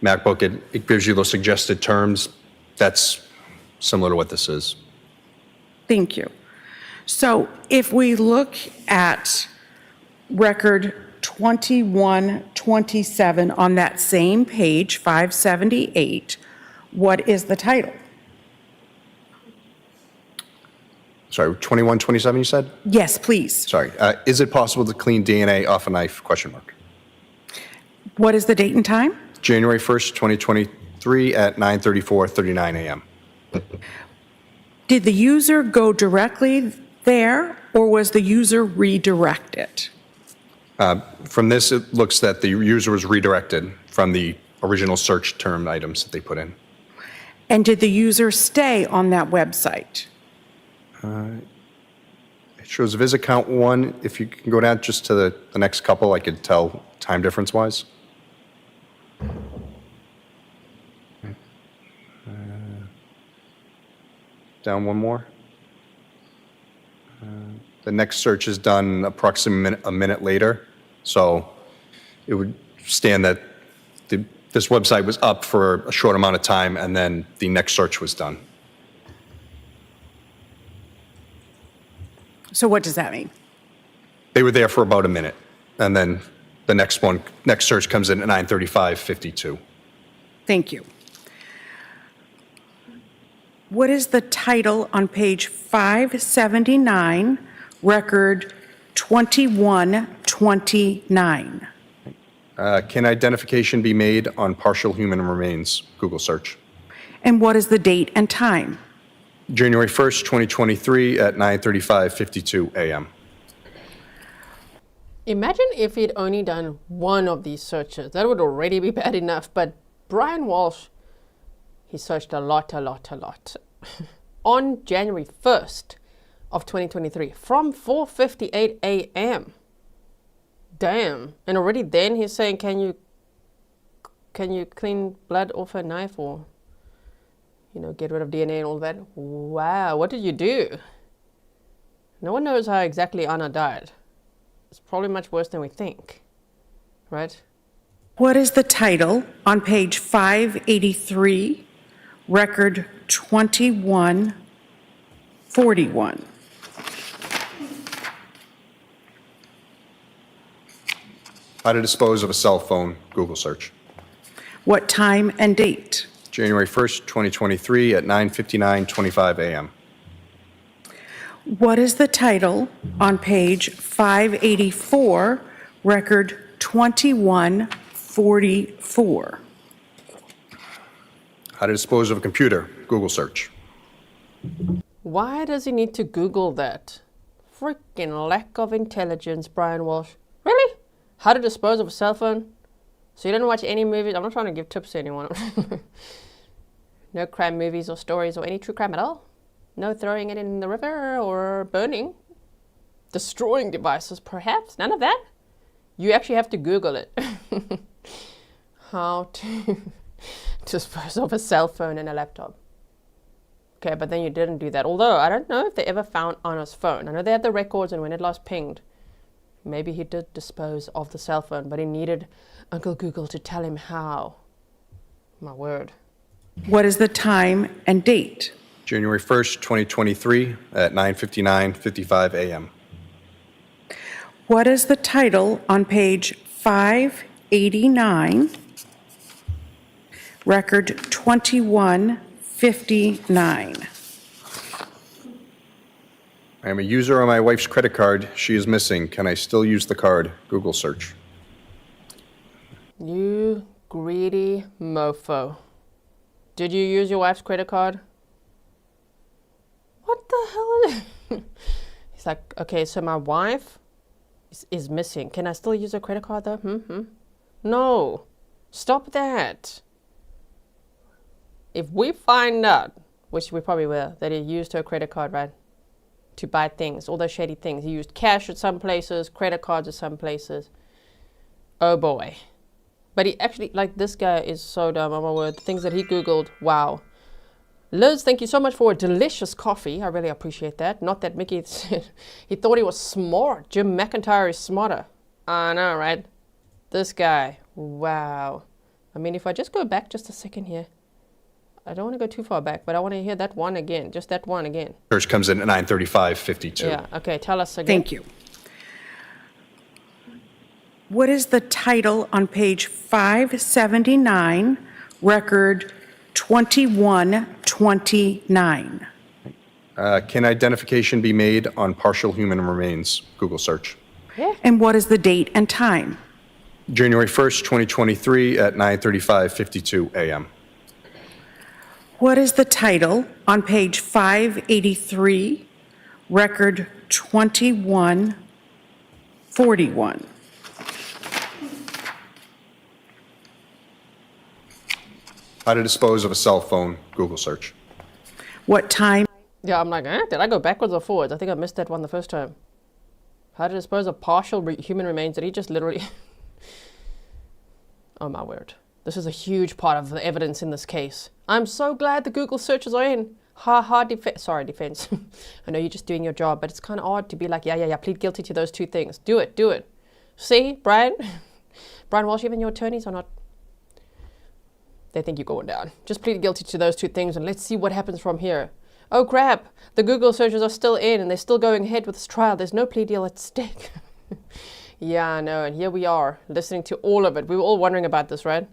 Speaker 17: MacBook, it gives you those suggested terms. That's similar to what this is.
Speaker 5: Thank you. So if we look at record 2127 on that same page, 578, what is the title?
Speaker 17: Sorry, 2127 you said?
Speaker 5: Yes, please.
Speaker 17: Sorry. Is it possible to clean DNA off a knife? ?
Speaker 5: What is the date and time?
Speaker 17: January 1st, 2023 at 9:34:39 a.m.
Speaker 5: Did the user go directly there, or was the user redirected?
Speaker 17: From this, it looks that the user was redirected from the original search term items that they put in.
Speaker 5: And did the user stay on that website?
Speaker 17: It shows visit count 1. If you can go down just to the next couple, I could tell time difference-wise. Down one more. The next search is done approximately a minute later, so it would stand that this website was up for a short amount of time, and then the next search was done.
Speaker 5: So what does that mean?
Speaker 17: They were there for about a minute, and then the next search comes in at 9:35:52.
Speaker 5: Thank you. What is the title on page 579, record 2129?
Speaker 17: Can identification be made on partial human remains? Google search.
Speaker 5: And what is the date and time?
Speaker 17: January 1st, 2023 at 9:35:52 a.m.
Speaker 2: Imagine if he'd only done one of these searches. That would already be bad enough. But Brian Walshe, he searched a lot. On January 1st of 2023 from 4:58 a.m. Damn. And already then he's saying, can you clean blood off a knife, or get rid of DNA and all that? Wow, what did you do? No one knows how exactly Anna died. It's probably much worse than we think, right?
Speaker 5: What is the title on page 583, record 2141?
Speaker 17: How to dispose of a cell phone? Google search.
Speaker 5: What time and date?
Speaker 17: January 1st, 2023 at 9:59:25 a.m.
Speaker 5: What is the title on page 584, record 2144?
Speaker 17: How to dispose of a computer? Google search.
Speaker 2: Why does he need to Google that? Freaking lack of intelligence, Brian Walshe. Really? How to dispose of a cell phone? So you don't watch any movies? I'm not trying to give tips to anyone. No crime movies or stories or any true crime at all? No throwing it in the river or burning? Destroying devices, perhaps? None of that? You actually have to Google it. How to dispose of a cell phone and a laptop. Okay, but then you didn't do that. Although, I don't know if they ever found Anna's phone. I know they had the records, and when it last pinged, maybe he did dispose of the cell phone, but he needed Uncle Google to tell him how. My word.
Speaker 5: What is the time and date?
Speaker 17: January 1st, 2023 at 9:59:55 a.m.
Speaker 5: What is the title on page 589, record 2159?
Speaker 17: I am a user on my wife's credit card. She is missing. Can I still use the card? Google search.
Speaker 2: You greedy mofo. Did you use your wife's credit card? What the hell is it? He's like, okay, so my wife is missing. Can I still use her credit card though? No. Stop that. If we find out, which we probably will, that he used her credit card, right, to buy things, all those shady things. He used cash at some places, credit cards at some places. Oh boy. But he actually, like, this guy is so dumb, oh my word. The things that he Googled, wow. Liz, thank you so much for a delicious coffee. I really appreciate that. Not that Mickey said he thought he was smart. Jim McIntyre is smarter. I know, right? This guy, wow. I mean, if I just go back just a second here. I don't want to go too far back, but I want to hear that one again. Just that one again.
Speaker 17: Search comes in at 9:35:52.
Speaker 2: Yeah, okay, tell us again.
Speaker 5: Thank you. What is the title on page 579, record 2129?
Speaker 17: Can identification be made on partial human remains? Google search.
Speaker 2: Yeah.
Speaker 5: And what is the date and time?
Speaker 17: January 1st, 2023 at 9:35:52 a.m.
Speaker 5: What is the title on page 583, record 2141?
Speaker 17: How to dispose of a cell phone? Google search.
Speaker 5: What time?
Speaker 2: Yeah, I'm like, did I go backwards or forwards? I think I missed that one the first time. How to dispose of partial human remains? Did he just literally... Oh my word. This is a huge part of the evidence in this case. I'm so glad the Google searches are in. Defense. I know you're just doing your job, but it's kind of odd to be like, yeah, plead guilty to those two things. Do it. See, Brian? Brian Walshe, even your attorneys are not... They think you're going down. Just plead guilty to those two things and let's see what happens from here. Oh crap, the Google searches are still in and they're still going ahead with this trial. There's no plea deal at stake. Yeah, I know, and here we are, listening to all of it. We were all wondering about this, right?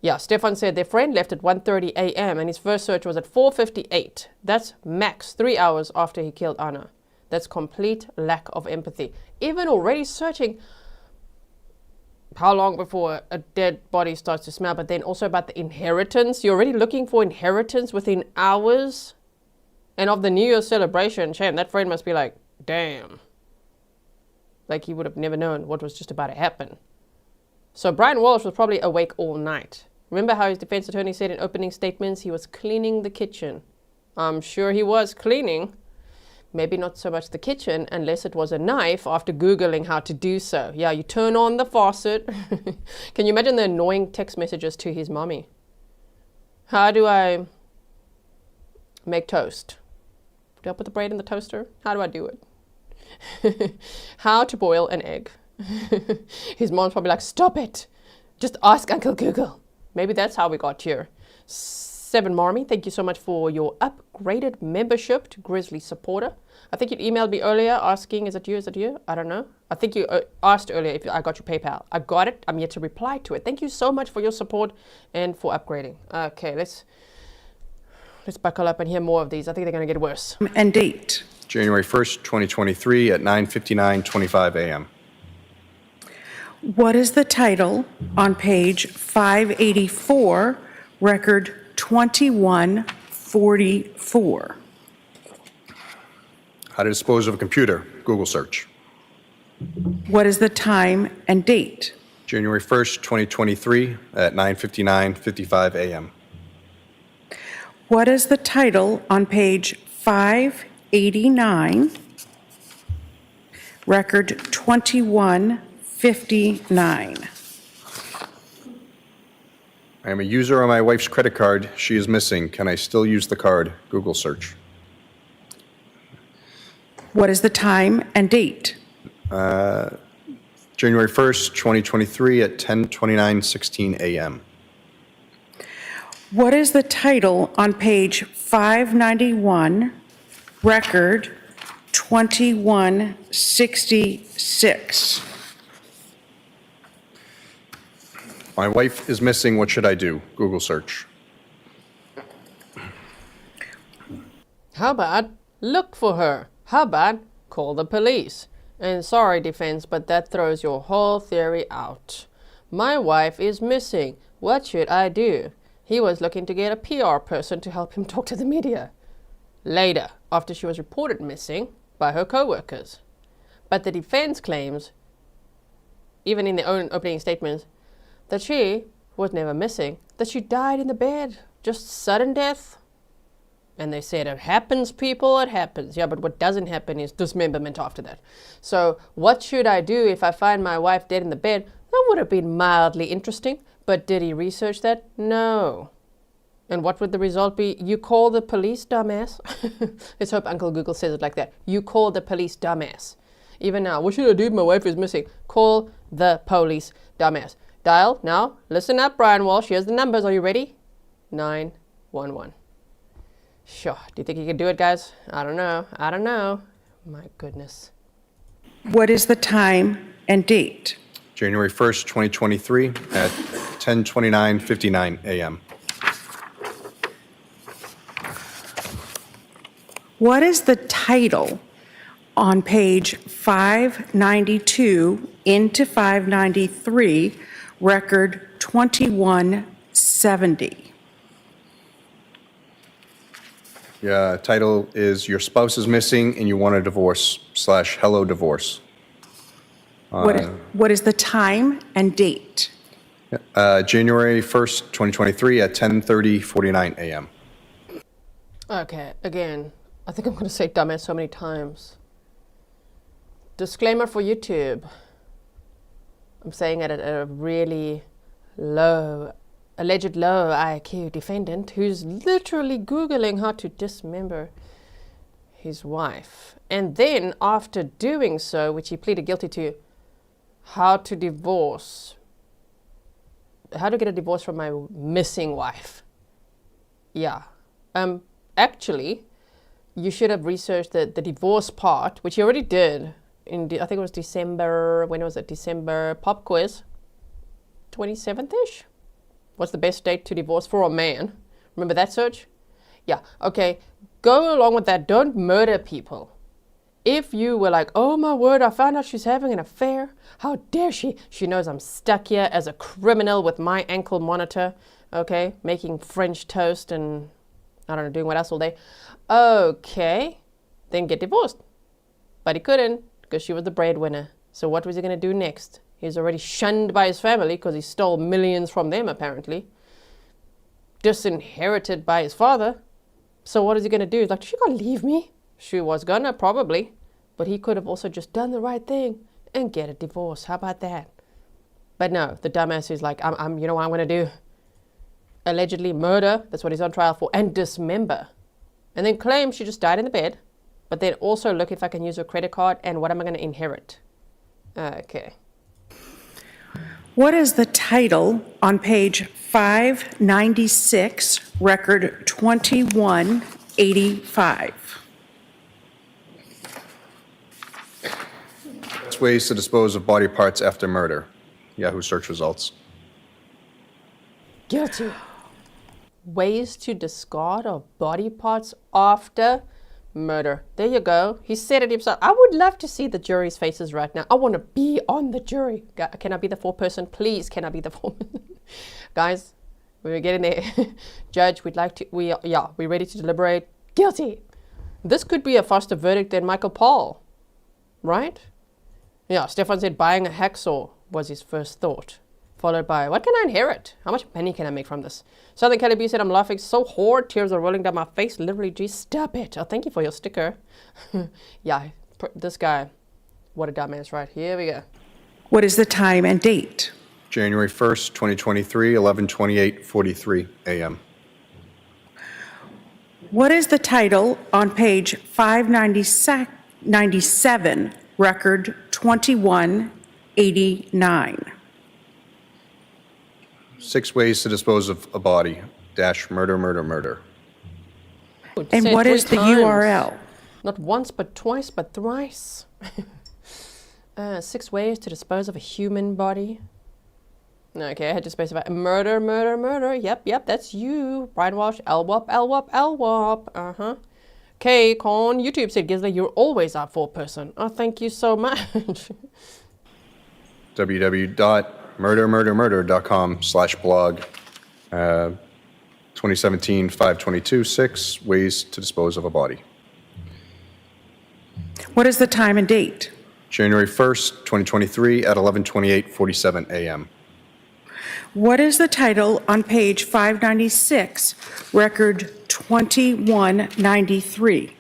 Speaker 2: Yeah, Stefan said their friend left at 1:30 a.m. and his first search was at 4:58. That's max 3 hours after he killed Anna. That's complete lack of empathy. Even already searching how long before a dead body starts to smell, but then also about the inheritance. You're already looking for inheritance within hours. And of the New Year's celebration, shame, that friend must be like, damn. Like he would have never known what was just about to happen. So Brian Walsh was probably awake all night. Remember how his defense attorney said in opening statements he was cleaning the kitchen? I'm sure he was cleaning. Maybe not so much the kitchen, unless it was a knife after Googling how to do so. Yeah, you turn on the faucet. Can you imagine the annoying text messages to his mommy? How do I make toast? Do I put the bread in the toaster? How do I do it? How to boil an egg. His mom's probably like, stop it. Just ask Uncle Google. Maybe that's how we got here. Seven Marmy, thank you so much for your upgraded membership to Grizzly supporter. I think you emailed me earlier asking, is it you? I don't know. I think you asked earlier if I got your PayPal. I got it. I'm yet to reply to it. Thank you so much for your support and for upgrading. Okay, let's buckle up and hear more of these. I think they're going to get worse.
Speaker 5: And date.
Speaker 17: January 1st, 2023 at 9:59:25 a.m.
Speaker 5: What is the title on page 584, record 2144?
Speaker 17: How to dispose of a computer? Google search.
Speaker 5: What is the time and date?
Speaker 17: January 1st, 2023 at 9:59:55 a.m.
Speaker 5: What is the title on page 589, record 2159?
Speaker 17: I am a user on my wife's credit card. She is missing. Can I still use the card? Google search.
Speaker 5: What is the time and date?
Speaker 17: January 1st, 2023 at 10:29:16 a.m.
Speaker 5: What is the title on page 591, record 2166?
Speaker 17: My wife is missing. What should I do? Google search.
Speaker 2: How about look for her? How about call the police? And sorry, defense, but that throws your whole theory out. My wife is missing. What should I do? He was looking to get a PR person to help him talk to the media. Later, after she was reported missing by her co-workers. But the defense claims, even in their own opening statements, that she was never missing, that she died in the bed. Just sudden death. And they said, it happens, people, it happens. Yeah, but what doesn't happen is dismemberment after that. So what should I do if I find my wife dead in the bed? That would have been mildly interesting. But did he research that? No. And what would the result be? You call the police, dumbass. Let's hope Uncle Google says it like that. You call the police, dumbass. Even now, what should I do if my wife is missing? Call the police, dumbass. Dial now. Listen up, Brian Walsh. Here's the numbers. Are you ready? 911. Sure. Do you think you can do it, guys? I don't know. I don't know. My goodness.
Speaker 5: What is the time and date?
Speaker 17: January 1st, 2023 at 10:29:59 a.m.
Speaker 5: What is the title on page 592 into 593, record 2170?
Speaker 17: Yeah, title is Your Spouse is Missing and You Want a Divorce / Hello Divorce.
Speaker 5: What is the time and date?
Speaker 17: January 1st, 2023 at 10:49 a.m.
Speaker 2: Okay, again, I think I'm going to say dumbass so many times. Disclaimer for YouTube. I'm saying it at a really alleged low IQ defendant who's literally Googling how to dismember his wife. And then after doing so, which he pleaded guilty to, how to get a divorce from my missing wife. Yeah. Actually, you should have researched the divorce part, which you already did in, I think it was December, when was it? December pop quiz, 27th-ish? What's the best date to divorce for a man? Remember that search? Yeah, okay. Go along with that. Don't murder people. If you were like, oh my word, I found out she's having an affair. How dare she? She knows I'm stuck here as a criminal with my ankle monitor, okay, making French toast and, I don't know, doing what else all day. Okay, then get divorced. But he couldn't because she was the breadwinner. So what was he going to do next? He's already shunned by his family because he stole millions from them, apparently. Disinherited by his father. So what is he going to do? He's like, she gonna leave me? She was gonna, probably. But he could have also just done the right thing and get a divorce. How about that? But no, the dumbass is like, you know what I'm going to do? Allegedly murder, that's what he's on trial for, and dismember. And then claim she just died in the bed. But then also look if I can use her credit card and what am I going to inherit? Okay.
Speaker 5: What is the title on page 596, record 2185?
Speaker 17: Ways to dispose of body parts after murder. Yahoo search results.
Speaker 2: Guilty. Ways to discard of body parts after murder. There you go. He said it himself. I would love to see the jury's faces right now. I want to be on the jury. Can I be the foreperson? Please, can I be the foreperson? Guys, we're getting there. Judge, we're ready to deliberate. Guilty. This could be a faster verdict than Michael Paul, right? Yeah, Stefan said buying a hacksaw was his first thought, followed by, what can I inherit? How much money can I make from this? Southern Calibi said, I'm laughing so hard, tears are rolling down my face. Literally, geez, stop it. Oh, thank you for your sticker. Yeah, this guy, what a dumbass, right? Here we go.
Speaker 5: What is the time and date?
Speaker 17: January 1st, 2023, 11:28:43 a.m.
Speaker 5: What is the title on page 597, record 2189?
Speaker 17: 6 ways to dispose of a body - murder, murder, murder.
Speaker 5: And what is the URL?
Speaker 2: Not once, but twice, but thrice. 6 ways to dispose of a human body. Okay, I had to specify murder, murder, murder. Yep, that's you. Brian Walsh, LWAP, LWAP, LWAP. Okay, Con YouTube said, Grizzly, you're always our foreperson. Oh, thank you so much.
Speaker 17: www.murdermurdermurder.com/blog. 2017 522 6 ways to dispose of a body.
Speaker 5: What is the time and date?
Speaker 17: January 1st, 2023 at 11:28:47 a.m.
Speaker 5: What is the title on page 596, record 2193?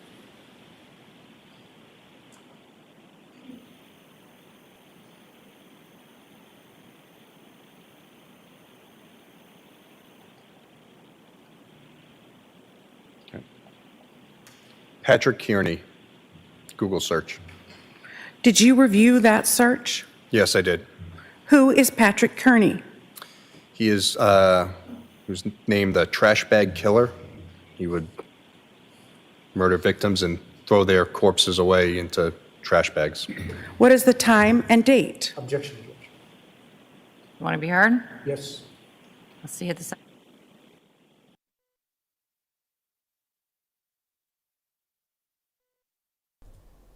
Speaker 17: Patrick Kearney, Google search.
Speaker 5: Did you review that search?
Speaker 17: Yes, I did.
Speaker 5: Who is Patrick Kearney?
Speaker 17: He is, he was named the trash bag killer. He would murder victims and throw their corpses away into trash bags.
Speaker 5: What is the time and date?
Speaker 13: Objection, Judge.
Speaker 6: You want to be heard?
Speaker 13: Yes.
Speaker 6: Let's see at the.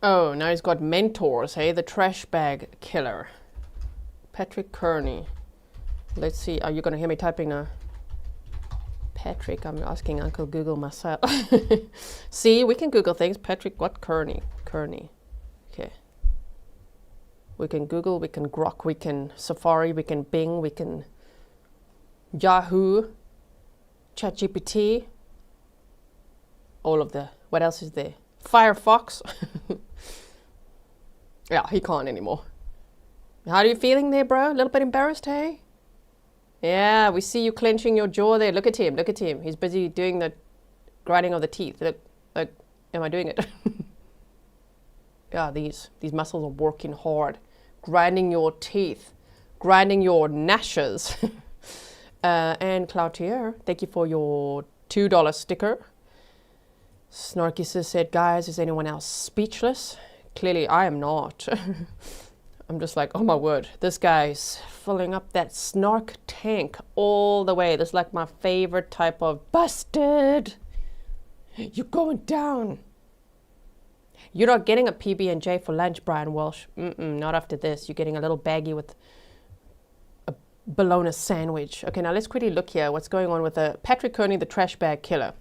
Speaker 2: Oh, now he's got mentors, hey? The trash bag killer. Patrick Kearney. Let's see, are you going to hear me typing now? Patrick, I'm asking Uncle Google myself. See, we can Google things. Patrick, what? Kearney. Kearney. Okay. We can Google, we can Grok, we can Safari, we can Bing, we can Yahoo, ChatGPT. All of the, what else is there? Firefox. Yeah, he can't anymore. How are you feeling there, bro? A little bit embarrassed, hey? Yeah, we see you clenching your jaw there. Look at him, look at him. He's busy doing the grinding of the teeth. Look, am I doing it? Yeah, these muscles are working hard. Grinding your teeth, grinding your gnashes. And Cloutier, thank you for your $2 sticker. Snarky Sis said, guys, is anyone else speechless? Clearly, I am not. I'm just like, oh my word, this guy's filling up that snark tank all the way. This is like my favorite type of busted. You're going down. You're not getting a PB&J for lunch, Brian Walsh. Not after this. You're getting a little baggie with a bologna sandwich. Okay, now let's quickly look here. What's going on with Patrick Kearney, the trash bag killer.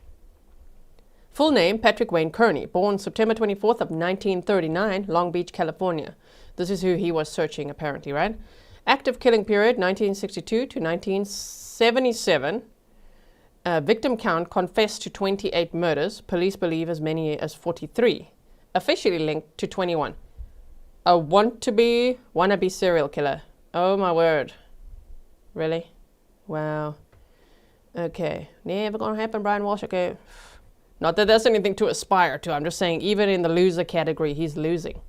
Speaker 2: Full name, Patrick Wayne Kearney, born September 24th of 1939, Long Beach, California. This is who he was searching, apparently, right? Active killing period, 1962 to 1977. Victim count, confessed to 28 murders. Police believe as many as 43. Officially linked to 21. A wannabe serial killer. Oh my word. Really? Wow. Okay. Never gonna happen, Brian Walsh. Okay. Not that there's anything to aspire to. I'm just saying, even in the loser category, he's losing.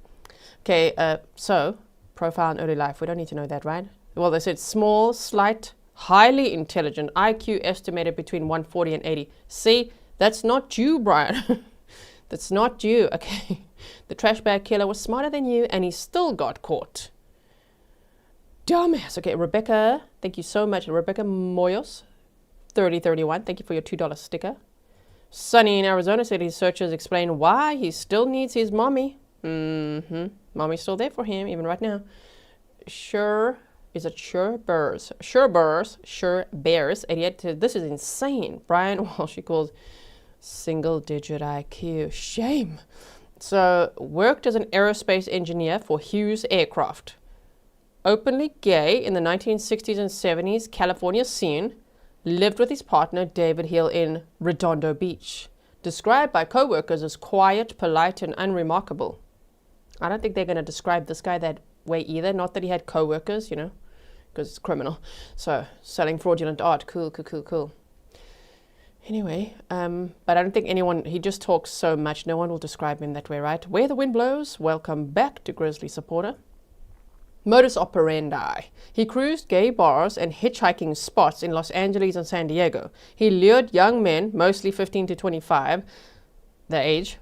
Speaker 2: Okay, so, profile in early life. We don't need to know that, right? Well, they said small, slight, highly intelligent, IQ estimated between 140 and 80. See, that's not you, Brian. That's not you, okay? The trash bag killer was smarter than you, and he still got caught. Dumbass. Okay, Rebecca, thank you so much. Rebecca Moyos, 3031. Thank you for your $2 sticker. Sunny in Arizona said his searchers explain why he still needs his mommy. Mommy's still there for him, even right now. Sure Bears, 88. This is insane. Brian Walsh calls single digit IQ. Shame. So, worked as an aerospace engineer for Hughes Aircraft. Openly gay in the 1960s and 70s California scene. Lived with his partner David Hill in Redondo Beach. Described by co-workers as quiet, polite, and unremarkable. I don't think they're going to describe this guy that way either. Not that he had co-workers, you know, because it's criminal. So, selling fraudulent art. Cool. Anyway, but I don't think anyone, he just talks so much, no one will describe him that way, right? Where the wind blows, welcome back to Grizzly supporter. Modus operandi. He cruised gay bars and hitchhiking spots in Los Angeles and San Diego. He lured young men, mostly 15 to 25, the age,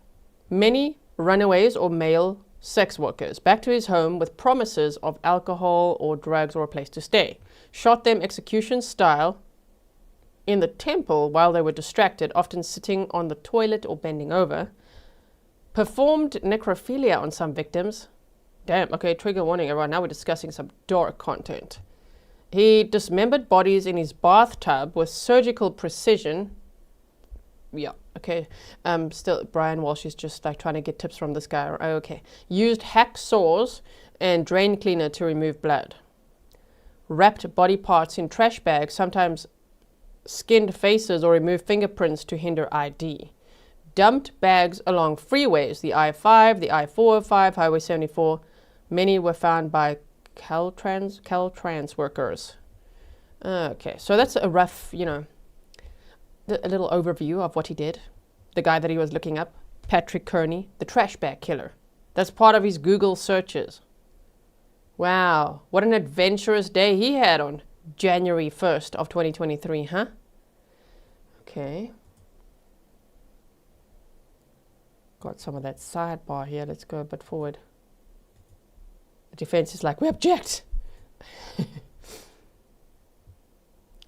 Speaker 2: many runaways or male sex workers, back to his home with promises of alcohol or drugs or a place to stay. Shot them execution style in the temple while they were distracted, often sitting on the toilet or bending over. Performed necrophilia on some victims. Damn, okay, trigger warning everyone, now we're discussing some dark content. He dismembered bodies in his bathtub with surgical precision. Yeah, okay. Still, Brian Walsh is just like trying to get tips from this guy. Okay. Used hacksaws and drain cleaner to remove blood. wrapped body parts in trash bags, sometimes skinned faces or removed fingerprints to hinder ID. Dumped bags along freeways, the I-5, the I-405, Highway 74. Many were found by Caltrans workers. Okay, so that's a rough, you know, a little overview of what he did. The guy that he was looking up, Patrick Kearney, the trash bag killer. That's part of his Google searches. Wow, what an adventurous day he had on January 1st of 2023, huh? Okay. Got some of that sidebar here. Let's go a bit forward. The defense is like, we object.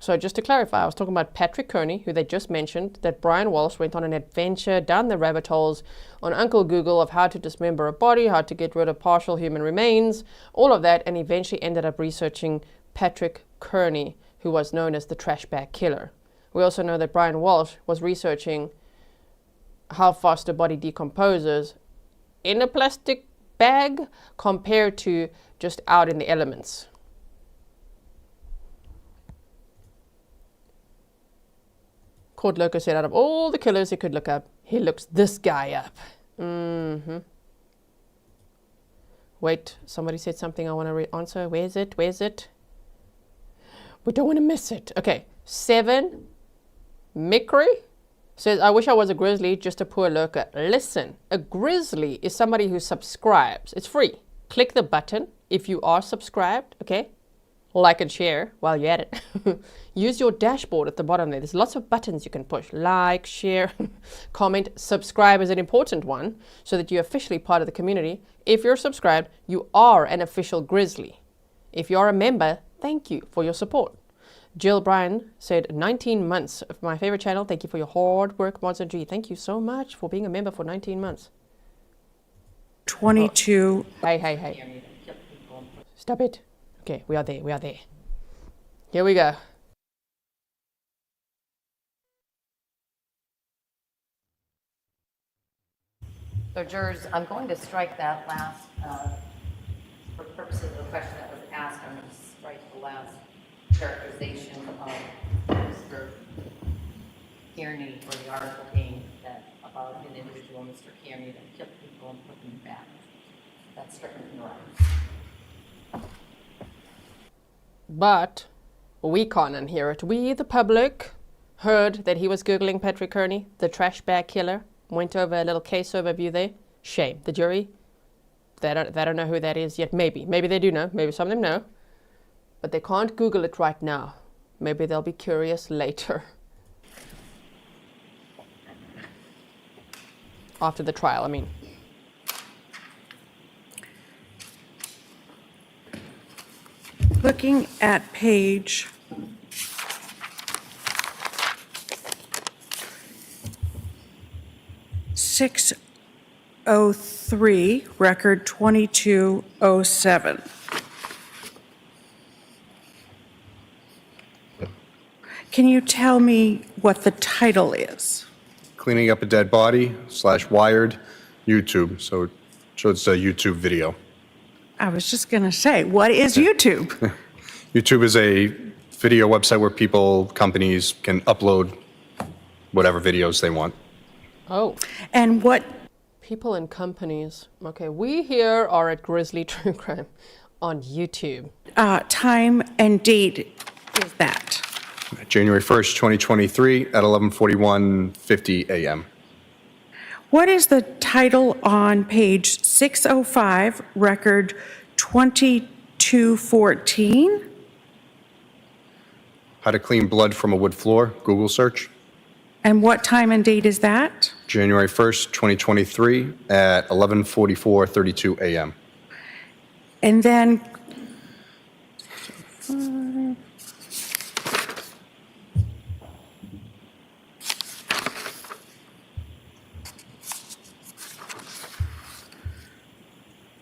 Speaker 2: So just to clarify, I was talking about Patrick Kearney, who they just mentioned, that Brian Walshe went on an adventure down the rabbit holes on Uncle Google of how to dismember a body, how to get rid of partial human remains, all of that, and eventually ended up researching Patrick Kearney, who was known as the trash bag killer. We also know that Brian Walshe was researching how fast a body decomposes in a plastic bag compared to just out in the elements. Court Loco said out of all the killers he could look up, he looks this guy up. Wait, somebody said something I want to answer. Where is it? Where is it? We don't want to miss it. Okay, 7 Mickery says, I wish I was a grizzly, just a poor lurker. Listen, a grizzly is somebody who subscribes. It's free. Click the button if you are subscribed, okay? Like and share while you're at it. Use your dashboard at the bottom there. There's lots of buttons you can push. Like, share, comment, subscribe is an important one so that you're officially part of the community. If you're subscribed, you are an official grizzly. If you're a member, thank you for your support. Jill Bryan said, 19 months of my favorite channel. Thank you for your hard work, Monster G. Thank you so much for being a member for 19 months.
Speaker 5: 22.
Speaker 2: Oh. Hey. Stop it. Okay, we are there. Here we go.
Speaker 6: So jurors, I'm going to strike that last, for purposes of the question that was asked, I'm going to strike the last characterization of Mr. Kearney, or the article being that about an individual, Mr. Kearney, that killed people and put them back. That's stricken from the record.
Speaker 2: But we can't unhear it. We, the public, heard that he was Googling Patrick Kearney, the trash bag killer. Went over a little case overview there. Shame. The jury, they don't know who that is yet. Maybe they do know. Maybe some of them know. But they can't Google it right now. Maybe they'll be curious later. After the trial, I mean.
Speaker 5: Looking at page 603, record 2207. Can you tell me what the title is?
Speaker 17: Cleaning up a dead body / wired YouTube. So it's a YouTube video.
Speaker 5: I was just going to say, what is YouTube?
Speaker 17: YouTube is a video website where companies can upload whatever videos they want.
Speaker 2: Oh.
Speaker 5: And what?
Speaker 2: People and companies. Okay, we here are at Grizzly True Crime on YouTube.
Speaker 5: Time and date is that?
Speaker 17: January 1st, 2023 at 11:41:50 a.m.
Speaker 5: What is the title on page 605, record 2214?
Speaker 17: How to clean blood from a wood floor, Google search.
Speaker 5: And what time and date is that?
Speaker 17: January 1st, 2023 at 11:44:32 a.m.
Speaker 5: And then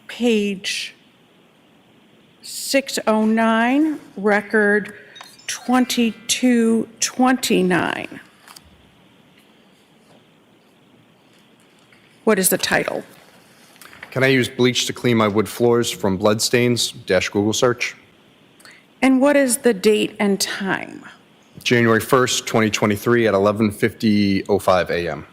Speaker 5: page 609, record 2229. What is the title?
Speaker 17: Can I use bleach to clean my wood floors from blood stains? Google search.
Speaker 5: And what is the date and time?
Speaker 17: January 1st, 2023 at 11:05 a.m.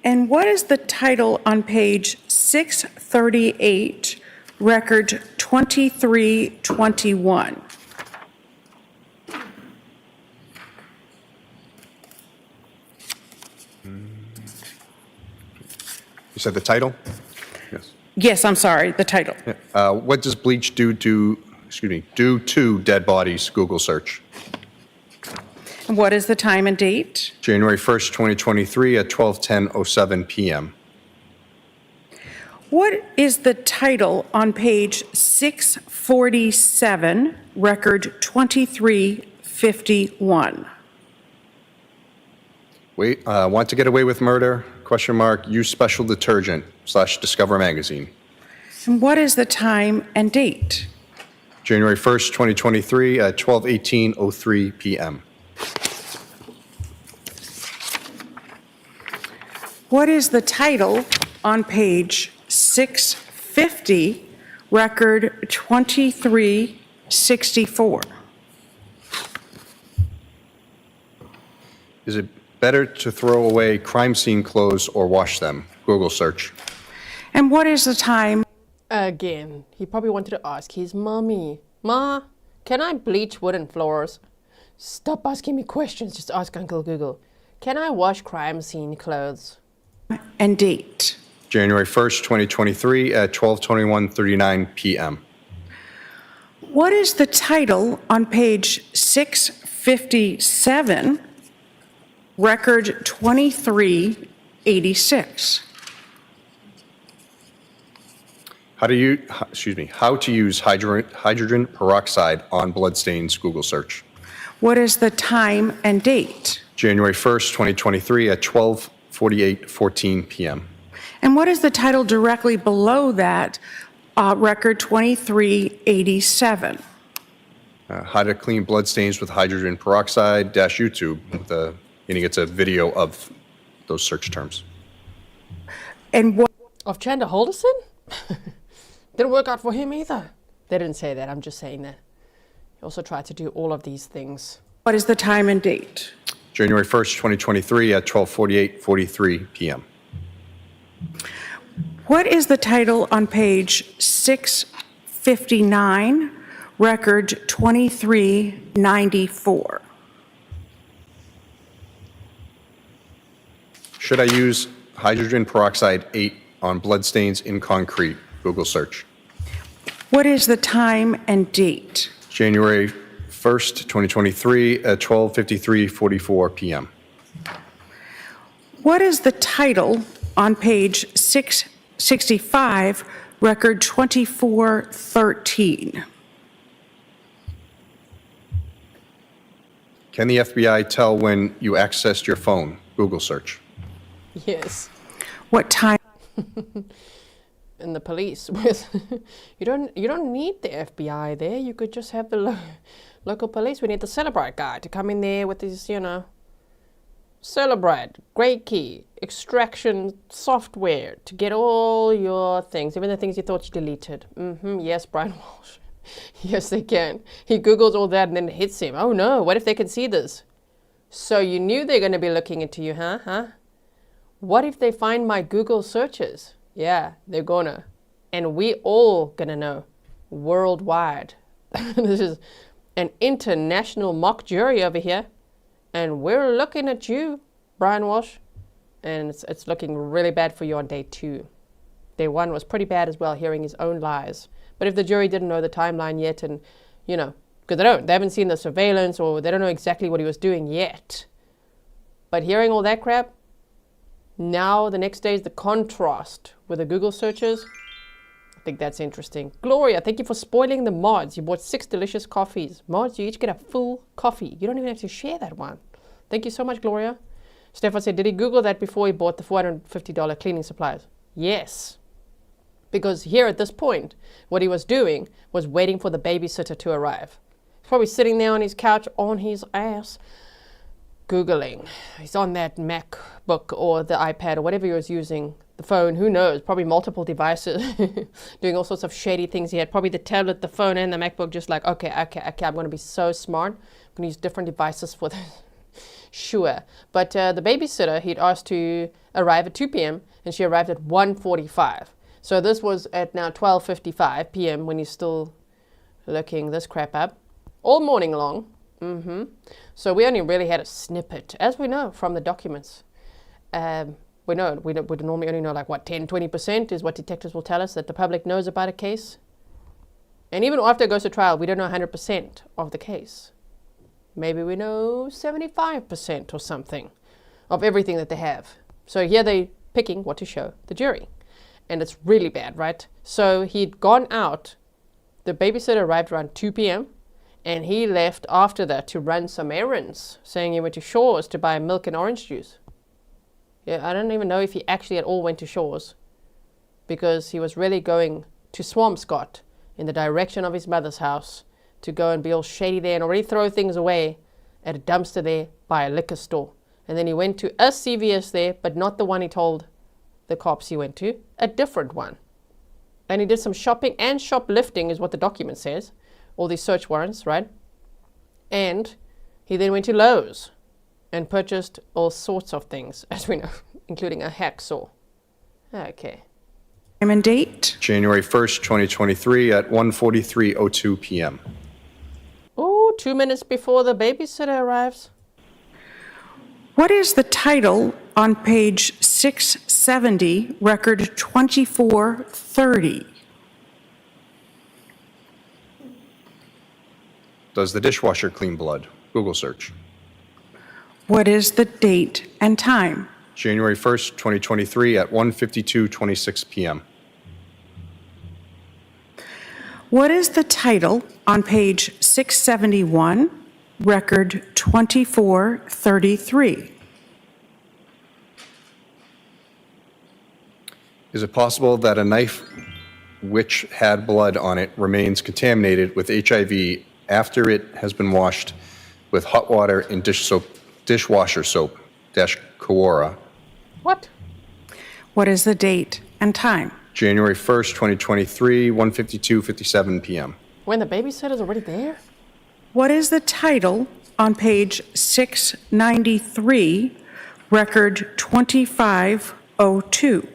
Speaker 5: And what is the title on page 638, record 2321?
Speaker 17: You said the title? Yes.
Speaker 5: Yes, I'm sorry, the title.
Speaker 17: What does bleach do to dead bodies? Google search.
Speaker 5: And what is the time and date?
Speaker 17: January 1st, 2023 at 12:10:07 p.m.
Speaker 5: What is the title on page 647, record 2351?
Speaker 17: Want to get away with murder? ? Use special detergent / Discover magazine.
Speaker 5: And what is the time and date?
Speaker 17: January 1st, 2023 at 12:18:03 p.m.
Speaker 5: What is the title on page 650, record 2364?
Speaker 17: Is it better to throw away crime scene clothes or wash them? Google search.
Speaker 5: And what is the time?
Speaker 2: Again, he probably wanted to ask his mommy, Ma, can I bleach wooden floors? Stop asking me questions, just ask Uncle Google. Can I wash crime scene clothes?
Speaker 5: And date.
Speaker 17: January 1st, 2023 at 12:21:39 p.m.
Speaker 5: What is the title on page 657, record 2386?
Speaker 17: How to use hydrogen peroxide on bloodstains? Google search.
Speaker 5: What is the time and date?
Speaker 17: January 1st, 2023 at 12:48:14 p.m.
Speaker 5: And what is the title directly below that, record 2387?
Speaker 17: How to clean bloodstains with hydrogen peroxide - YouTube. It's a video of those search terms.
Speaker 5: And what?
Speaker 2: Of Chandler Holderson? Didn't work out for him either. They didn't say that, I'm just saying that. He also tried to do all of these things.
Speaker 5: What is the time and date?
Speaker 17: January 1st, 2023 at 12:48:43 p.m.
Speaker 5: What is the title on page 659, record 2394?
Speaker 17: Should I use hydrogen peroxide 8 on bloodstains in concrete? Google search.
Speaker 5: What is the time and date?
Speaker 17: January 1st, 2023 at 12:53:44 p.m.
Speaker 5: What is the title on page 665, record 2413?
Speaker 17: Can the FBI tell when you accessed your phone? Google search.
Speaker 2: Yes.
Speaker 5: What time?
Speaker 2: And the police with you don't need the FBI there. You could just have the local police. We need the Celebrite guy to come in there with his, Celebrite, great key, extraction software to get all your things, even the things you thought you deleted. Yes, Brian Walsh. Yes, they can. He Googles all that and then it hits him. Oh no, what if they can see this? So you knew they're going to be looking into you, huh? What if they find my Google searches? Yeah, they're gonna. And we all gonna know. Worldwide. This is an international mock jury over here. And we're looking at you, Brian Walsh. And it's looking really bad for you on day 2. Day 1 was pretty bad as well, hearing his own lies. But if the jury didn't know the timeline yet and, because they haven't seen the surveillance or they don't know exactly what he was doing yet. But hearing all that crap, now the next day is the contrast with the Google searches. I think that's interesting. Gloria, thank you for spoiling the mods. You bought 6 delicious coffees. Mods, you each get a full coffee. You don't even have to share that one. Thank you so much, Gloria. Stefan said, did he Google that before he bought the $450 cleaning supplies? Yes. Because here at this point, what he was doing was waiting for the babysitter to arrive. He's probably sitting there on his couch on his ass, Googling. He's on that MacBook or the iPad or whatever he was using, the phone, who knows, probably multiple devices, doing all sorts of shady things. He had probably the tablet, the phone, and the MacBook, just like, okay, I'm going to be so smart. I'm going to use different devices for this. Sure. But the babysitter, he'd asked to arrive at 2 p.m. and she arrived at 1:45. So this was at now 12:55 p.m. when he's still looking this crap up all morning long. So we only really had a snippet, as we know from the documents. We would normally only know like what, 10-20% is what detectives will tell us that the public knows about a case. And even after it goes to trial, we don't know 100% of the case. Maybe we know 75% or something of everything that they have. So here they're picking what to show the jury. And it's really bad, right? So he'd gone out, the babysitter arrived around 2 p.m. and he left after that to run some errands, saying he went to Shaw's to buy milk and orange juice. Yeah, I don't even know if he actually at all went to Shaw's, because he was really going to Swampscott in the direction of his mother's house to go and be all shady there and already throw things away at a dumpster there by a liquor store. And then he went to a CVS there, but not the one he told the cops he went to, a different one. And he did some shopping and shoplifting is what the document says, all these search warrants, right? And he then went to Lowe's and purchased all sorts of things, as we know, including a hacksaw. Okay.
Speaker 5: Time and date?
Speaker 17: January 1st, 2023 at 1:43:02 p.m.
Speaker 2: Oh, 2 minutes before the babysitter arrives.
Speaker 5: What is the title on page 670, record 2430?
Speaker 17: Does the dishwasher clean blood? Google search.
Speaker 5: What is the date and time?
Speaker 17: January 1st, 2023 at 1:52:26 p.m.
Speaker 5: What is the title on page 671, record 2433?
Speaker 17: Is it possible that a knife which had blood on it remains contaminated with HIV after it has been washed with hot water and dishwasher soap, Cohasset?
Speaker 2: What?
Speaker 5: What is the date and time?
Speaker 17: January 1st, 2023, 1:52:57 p.m.
Speaker 2: When the babysitter's already there?
Speaker 5: What is the title on page 693, record 2502?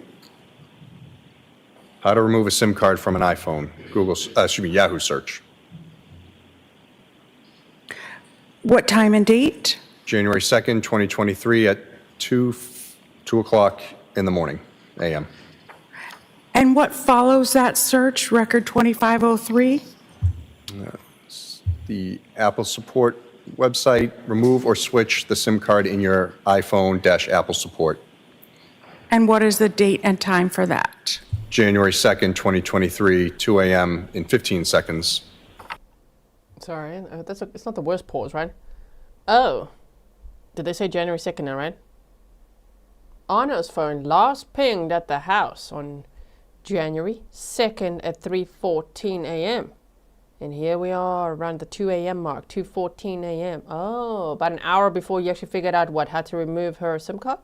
Speaker 17: How to remove a SIM card from an iPhone, Yahoo search.
Speaker 5: What time and date?
Speaker 17: January 2nd, 2023 at 2 o'clock in the morning, a.m.
Speaker 5: And what follows that search, record 2503?
Speaker 17: The Apple support website, remove or switch the SIM card in your iPhone - Apple support.
Speaker 5: And what is the date and time for that?
Speaker 17: January 2nd, 2023, 2 a.m. in 15 seconds.
Speaker 2: Sorry, it's not the worst pause, right? Oh, did they say January 2nd now, right? Anna's phone last pinged at the house on January 2nd at 3:14 a.m. And here we are around the 2 a.m. mark, 2:14 a.m. Oh, about an hour before you actually figured out how to remove her SIM card?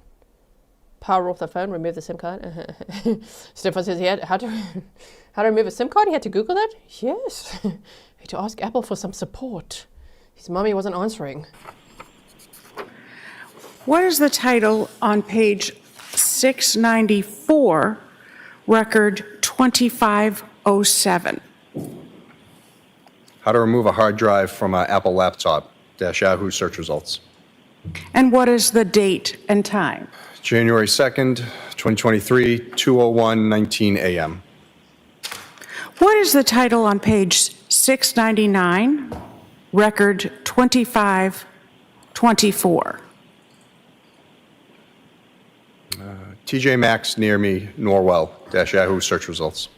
Speaker 2: Power off the phone, remove the SIM card. Stefan says he had how to remove a SIM card. He had to Google that. Yes, he had to ask Apple for some support. His mommy wasn't answering.
Speaker 5: What is the title on page 694, record 2507?
Speaker 17: How to remove a hard drive from an Apple laptop - Yahoo search results.
Speaker 5: And what is the date and time?
Speaker 17: January 2nd, 2023, 2:01:19 a.m.
Speaker 5: What is the title on page 699, record 2524?
Speaker 17: TJ Maxx near me, Norwell - Yahoo search results.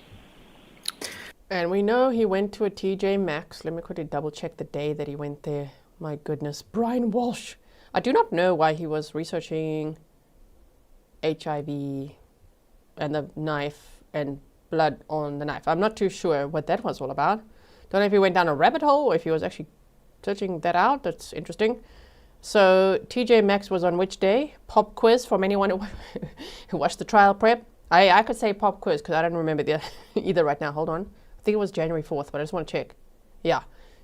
Speaker 2: And we know he went to a TJ Maxx. Let me quickly double check the day that he went there. My goodness, Brian Walshe. I do not know why he was researching HIV and the knife and blood on the knife. I'm not too sure what that was all about. Don't know if he went down a rabbit hole or if he was actually searching that out. That's interesting. So TJ Maxx was on which day? Pop quiz from anyone who watched the trial prep. I could say pop quiz because I don't remember the either right now. Hold on. I think it was January 4th, but I just want to check. Yeah.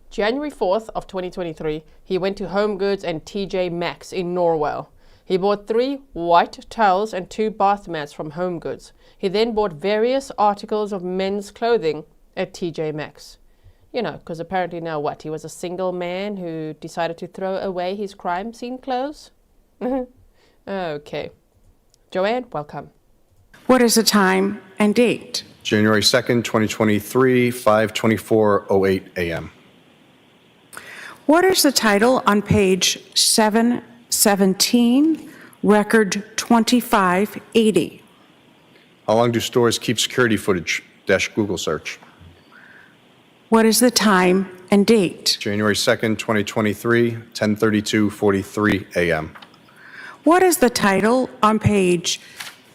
Speaker 2: January 4th of 2023, he went to Home Goods and TJ Maxx in Norwell. He bought 3 white towels and 2 bath mats from Home Goods. He then bought various articles of men's clothing at TJ Maxx. You know, because apparently now what? He was a single man who decided to throw away his crime scene clothes? Okay. Joanne, welcome.
Speaker 5: What is the time and date?
Speaker 17: January 2nd, 2023, 5:24:08 a.m.
Speaker 5: What is the title on page 717, record 2580?
Speaker 17: How long do stores keep security footage? Google search.
Speaker 5: What is the time and date?
Speaker 17: January 2nd, 2023, 10:32:43 a.m.
Speaker 5: What is the title on page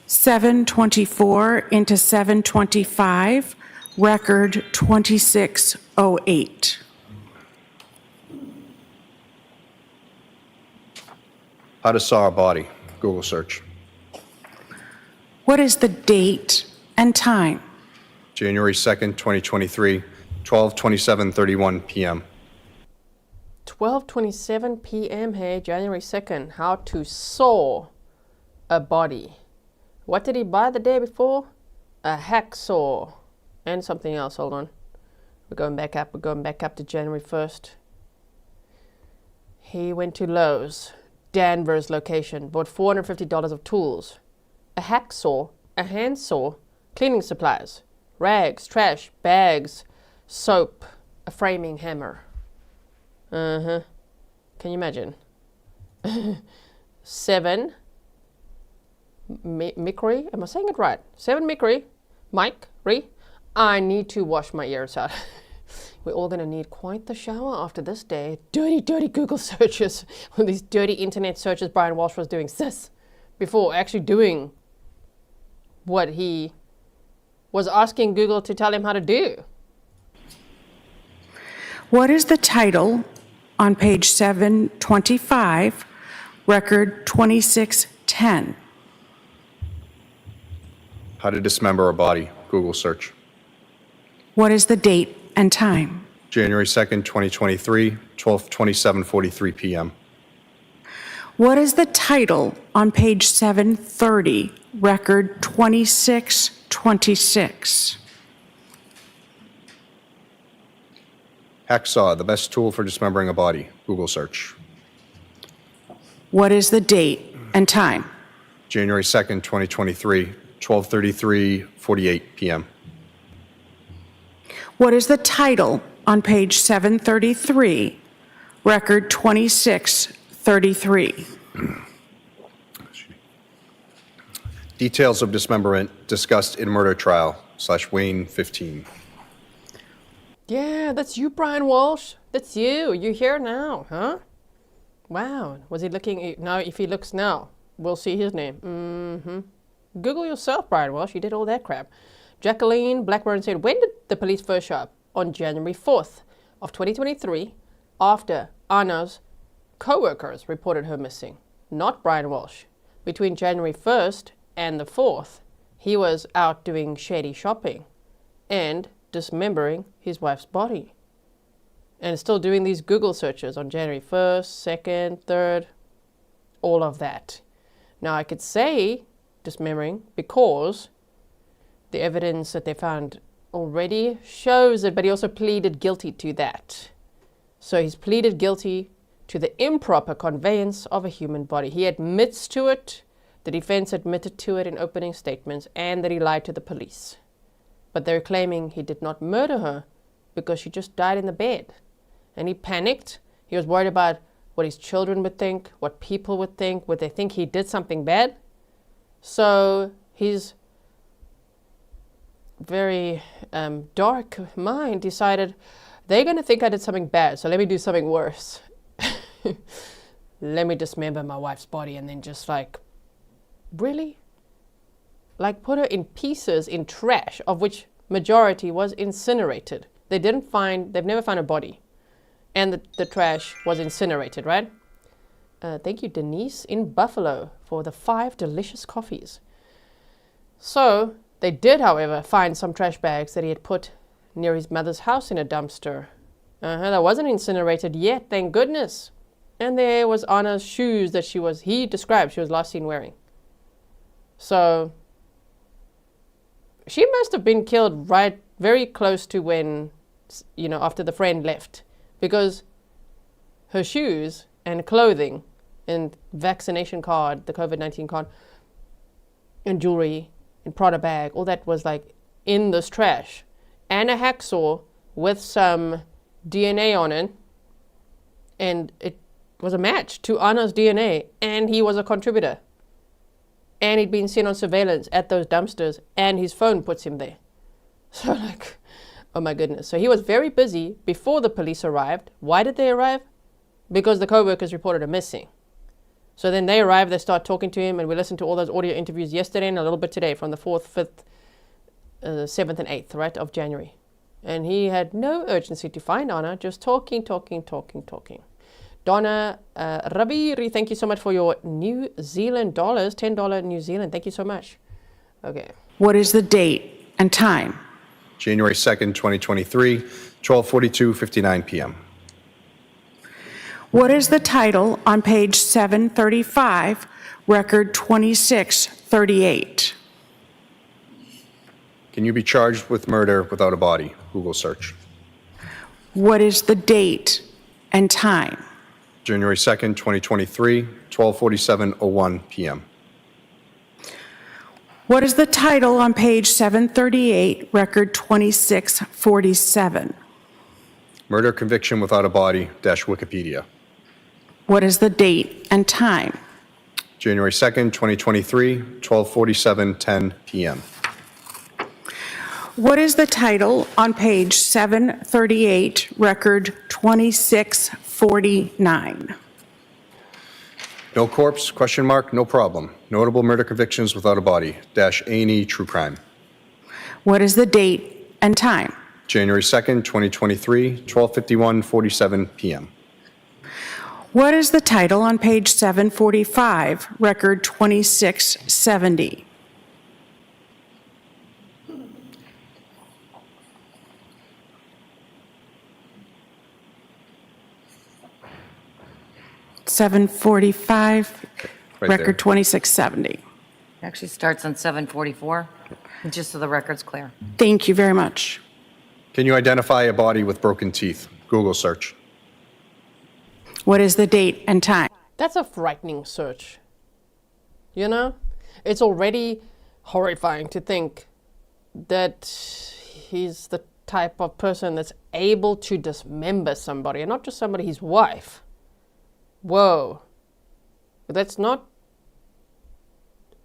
Speaker 5: 724 into 725, record 2608?
Speaker 17: How to saw a body? Google search.
Speaker 5: What is the date and time?
Speaker 17: January 2nd, 2023, 12:27:31 p.m.
Speaker 2: 12:27 p.m. Hey, January 2nd. How to saw a body. What did he buy the day before? A hacksaw and something else. Hold on. We're going back up to January 1st. He went to Lowe's, Danvers location, bought $450 of tools, a hacksaw, a handsaw, cleaning supplies, rags, trash, bags, soap, a framing hammer. Can you imagine? 7 Mickery, am I saying it right? 7 Mickery, Mike, I need to wash my ears out. We're all gonna need quite the shower after this day. Dirty, dirty Google searches. All these dirty internet searches Brian Walshe was doing, before actually doing what he was asking Google to tell him how to do.
Speaker 5: What is the title on page 725, record 2610?
Speaker 17: How to dismember a body? Google search.
Speaker 5: What is the date and time?
Speaker 17: January 2nd, 2023, 12:27:43 p.m.
Speaker 5: What is the title on page 730, record 2626?
Speaker 17: Hacksaw, the best tool for dismembering a body. Google search.
Speaker 5: What is the date and time?
Speaker 17: January 2nd, 2023, 12:33:48 p.m.
Speaker 5: What is the title on page 733, record 2633?
Speaker 17: Details of dismemberment discussed in murder trial / Wayne 15.
Speaker 2: Yeah, that's you, Brian Walshe. That's you. You're here now, huh? Wow. Was he looking? Now, if he looks now, we'll see his name. Google yourself, Brian Walshe. You did all that crap. Jacqueline Blackburn said, when did the police first show up? On January 4th of 2023, after Anna's co-workers reported her missing. Not Brian Walshe. Between January 1st and the 4th, he was out doing shady shopping and dismembering his wife's body. And still doing these Google searches on January 1st, 2nd, 3rd, all of that. Now I could say dismembering because the evidence that they found already shows it, but he also pleaded guilty to that. So he's pleaded guilty to the improper conveyance of a human body. He admits to it, the defense admitted to it in opening statements, and that he lied to the police. But they're claiming he did not murder her because she just died in the bed. And he panicked. He was worried about what his children would think, what people would think. Would they think he did something bad? So his very dark mind decided, they're going to think I did something bad, so let me do something worse. Let me dismember my wife's body and then just like, really? Like put her in pieces in trash, of which majority was incinerated. They've never found a body. And the trash was incinerated, right? Thank you, Denise in Buffalo, for the 5 delicious coffees. So they did, however, find some trash bags that he had put near his mother's house in a dumpster. That wasn't incinerated yet, thank goodness. And there was Anna's shoes that he described she was last seen wearing. So she must have been killed right very close to when, after the friend left. Because her shoes and clothing and vaccination card, the COVID-19 card, and jewelry and Prada bag, all that was like in this trash. And a hacksaw with some DNA on it. And it was a match to Anna's DNA. And he was a contributor. And he'd been seen on surveillance at those dumpsters. And his phone puts him there. So oh my goodness. So he was very busy before the police arrived. Why did they arrive? Because the co-workers reported him missing. So then they arrive, they start talking to him, and we listened to all those audio interviews yesterday and a little bit today from the 4th, 5th, 7th, and 8th, right, of January. And he had no urgency to find Anna, just talking. Donna Raviri, thank you so much for your New Zealand dollars, $10 New Zealand. Thank you so much. Okay.
Speaker 5: What is the date and time?
Speaker 17: January 2nd, 2023, 12:42:59 p.m.
Speaker 5: What is the title on page 735, record 2638?
Speaker 17: Can you be charged with murder without a body? Google search.
Speaker 5: What is the date and time?
Speaker 17: January 2nd, 2023, 12:47:01 p.m.
Speaker 5: What is the title on page 738, record 2647?
Speaker 17: Murder conviction without a body, Wikipedia.
Speaker 5: What is the date and time?
Speaker 17: January 2nd, 2023, 12:47:10 p.m.
Speaker 5: What is the title on page 738, record 2649?
Speaker 17: No corpse, ? No problem. Notable murder convictions without a body, A&E True Crime.
Speaker 5: What is the date and time?
Speaker 17: January 2nd, 2023, 12:51:47 p.m.
Speaker 5: What is the title on page 745, record 2670?
Speaker 17: Right
Speaker 5: record
Speaker 17: there.
Speaker 5: 2670.
Speaker 6: It actually starts on 744, just so the record's clear.
Speaker 5: Thank you very much.
Speaker 17: Can you identify a body with broken teeth? Google search.
Speaker 5: What is the date and time?
Speaker 2: That's a frightening search. It's already horrifying to think that he's the type of person that's able to dismember somebody, and not just somebody, his wife. Whoa. That's not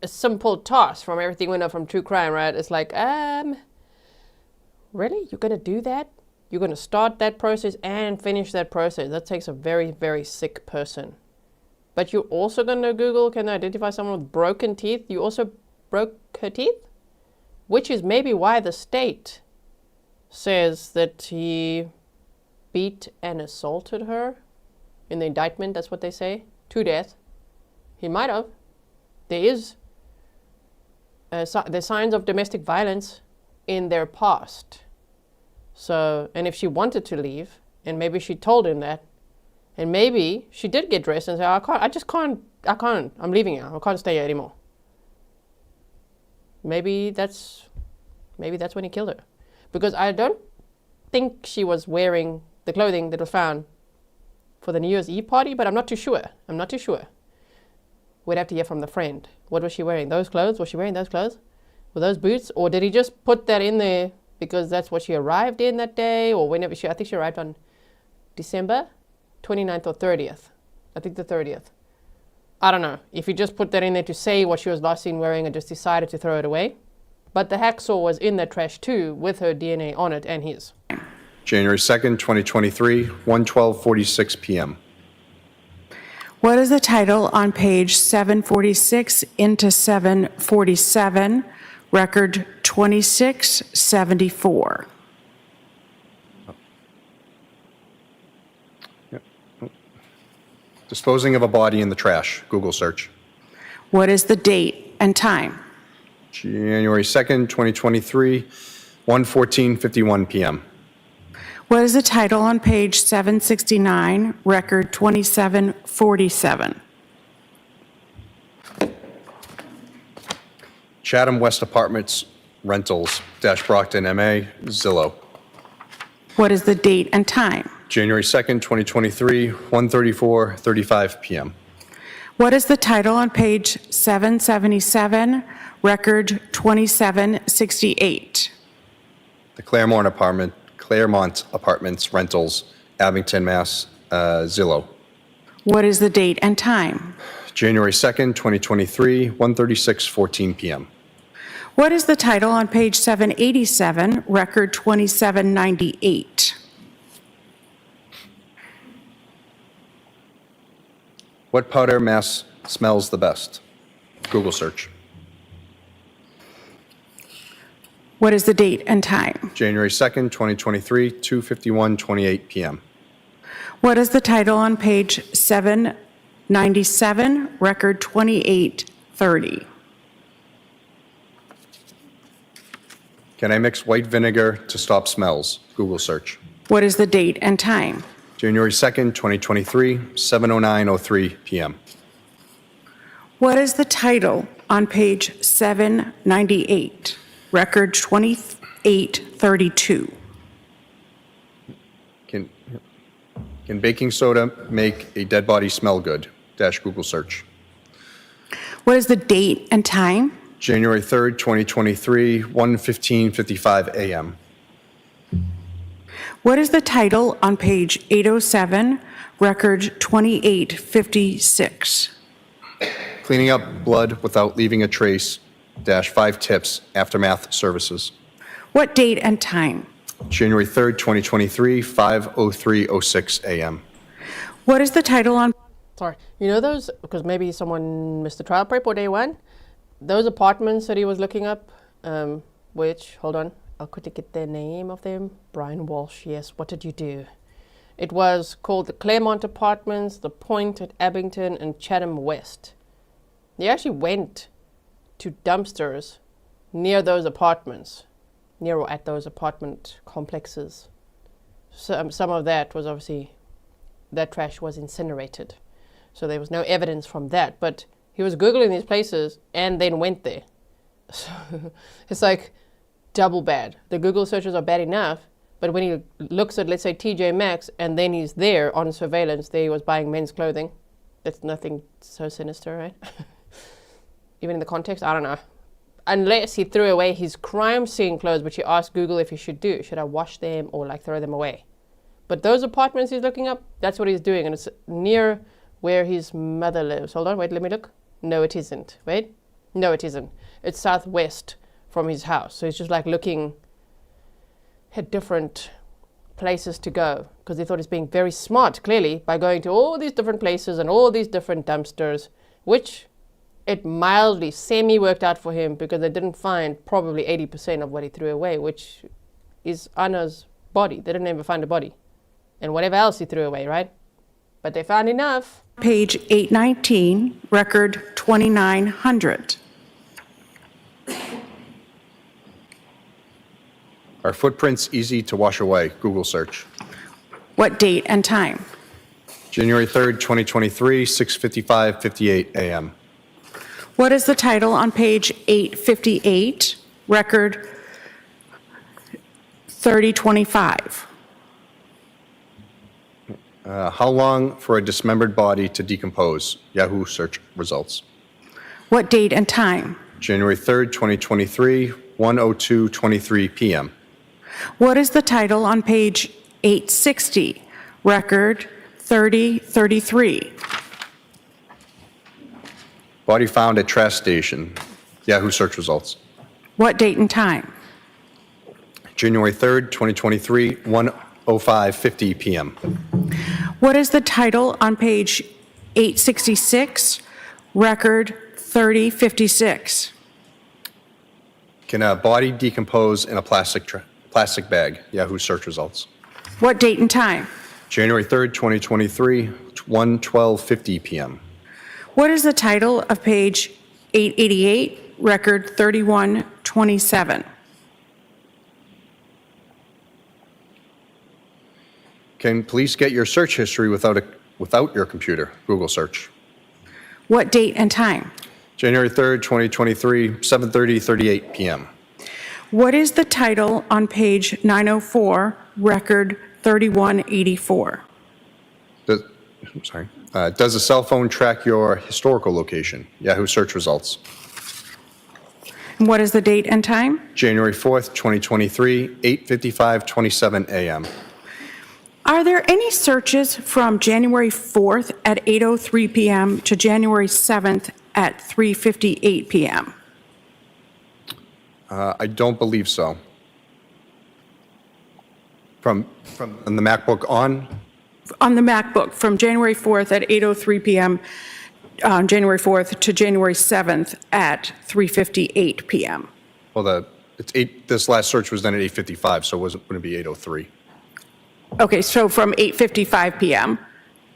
Speaker 2: a simple task from everything we know from true crime, right? It's like, really? You're going to do that? You're going to start that process and finish that process? That takes a very, very sick person. But you're also going to Google, can they identify someone with broken teeth? You also broke her teeth? Which is maybe why the state says that he beat and assaulted her. In the indictment, that's what they say, to death. He might have. There's signs of domestic violence in their past. So, and if she wanted to leave, and maybe she told him that, and maybe she did get dressed and say, I can't, I'm leaving here, I can't stay here anymore. Maybe that's when he killed her. Because I don't think she was wearing the clothing that was found for the New Year's Eve party, but I'm not too sure. We'd have to hear from the friend. What was she wearing? Those clothes? Was she wearing those clothes? Were those boots? Or did he just put that in there because that's what she arrived in that day? Or whenever I think she arrived on December 29th or 30th. I think the 30th. I don't know. If he just put that in there to say what she was last seen wearing and just decided to throw it away. But the hacksaw was in that trash too, with her DNA on it and his.
Speaker 17: January 2nd, 2023, 1:12:46 p.m.
Speaker 5: What is the title on page 746 into 747, record 2674?
Speaker 17: Disposing of a body in the trash, Google search.
Speaker 5: What is the date and time?
Speaker 17: January 2nd, 2023, 1:14:51 p.m.
Speaker 5: What is the title on page 769, record 2747?
Speaker 17: Chatham West Apartments Rentals, Brockton, MA, Zillow.
Speaker 5: What is the date and time?
Speaker 17: January 2nd, 2023, 1:34:35 p.m.
Speaker 5: What is the title on page 777, record 2768?
Speaker 17: The Claremont Apartments Rentals, Abington, Mass, Zillow.
Speaker 5: What is the date and time?
Speaker 17: January 2nd, 2023, 1:36:14 p.m.
Speaker 5: What is the title on page 787, record 2798?
Speaker 17: What powder mask smells the best? Google search.
Speaker 5: What is the date and time?
Speaker 17: January 2nd, 2023, 2:51:28 p.m.
Speaker 5: What is the title on page 797, record 2830?
Speaker 17: Can I mix white vinegar to stop smells? Google search.
Speaker 5: What is the date and time?
Speaker 17: January 2nd, 2023, 7:09:03 p.m.
Speaker 5: What is the title on page 798, record 2832?
Speaker 17: Can baking soda make a dead body smell good? Google search.
Speaker 5: What is the date and time?
Speaker 17: January 3rd, 2023, 1:15:55 a.m.
Speaker 5: What is the title on page 807, record 2856?
Speaker 17: Cleaning up blood without leaving a trace, 5 tips, aftermath services.
Speaker 5: What date and time?
Speaker 17: January 3rd, 2023, 5:03:06 a.m.
Speaker 5: What is the title on?
Speaker 2: Sorry, you know those, because maybe someone missed the trial prep or day one, those apartments that he was looking up, which, hold on, I'll quickly get the name of them. Brian Walshe, yes, what did you do? It was called the Claremont Apartments, the Point at Abington, and Chatham West. They actually went to dumpsters near those apartments, near or at those apartment complexes. So, some of that was obviously, that trash was incinerated. So there was no evidence from that, but he was Googling these places and then went there. So it's like double bad. The Google searches are bad enough, but when he looks at, let's say, TJ Maxx, and then he's there on surveillance, there he was buying men's clothing. That's nothing so sinister, right? Even in the context, I don't know. Unless he threw away his crime scene clothes, which he asked Google if he should do. Should I wash them or like throw them away? But those apartments he's looking up, that's what he's doing. And it's near where his mother lives. Hold on, wait, let me look. No, it isn't. Wait. No, it isn't. It's southwest from his house. So he's just like looking at different places to go, because he thought he's being very smart, clearly, by going to all these different places and all these different dumpsters, which it mildly, semi-worked out for him, because they didn't find probably 80% of what he threw away, which is Anna's body. They didn't even find a body. And whatever else he threw away, right? But they found enough.
Speaker 5: Page 819, record 2900.
Speaker 17: Are footprints easy to wash away? Google search.
Speaker 5: What date and time?
Speaker 17: January 3rd, 2023, 6:55:58 a.m.
Speaker 5: What is the title on page 858, record 3025?
Speaker 17: How long for a dismembered body to decompose? Yahoo search results.
Speaker 5: What date and time?
Speaker 17: January 3rd, 2023, 1:02:23 p.m.
Speaker 5: What is the title on page 860, record 3033?
Speaker 17: Body found at trash station. Yahoo search results.
Speaker 5: What date and time?
Speaker 17: January 3rd, 2023, 1:05:50 p.m.
Speaker 5: What is the title on page 866, record 3056?
Speaker 17: Can a body decompose in a plastic bag? Yahoo search results.
Speaker 5: What date and time?
Speaker 17: January 3rd, 2023, 1:12:50 p.m.
Speaker 5: What is the title of page 888, record 3127?
Speaker 17: Can police get your search history without your computer? Google search.
Speaker 5: What date and time?
Speaker 17: January 3rd, 2023, 7:38 p.m.
Speaker 5: What is the title on page 904, record 3184?
Speaker 17: Does a cell phone track your historical location? Yahoo search results.
Speaker 5: And what is the date and time?
Speaker 17: January 4th, 2023, 8:55:27 a.m.
Speaker 5: Are there any searches from January 4th at 8:03 p.m. to January 7th at 3:58 p.m.?
Speaker 17: I don't believe so. From the MacBook on?
Speaker 5: On the MacBook, from January 4th at 8:03 p.m., January 4th to January 7th at 3:58 p.m.
Speaker 17: Well, this last search was done at 8:55, so it wouldn't be 8:03.
Speaker 5: Okay, so from 8:55 p.m.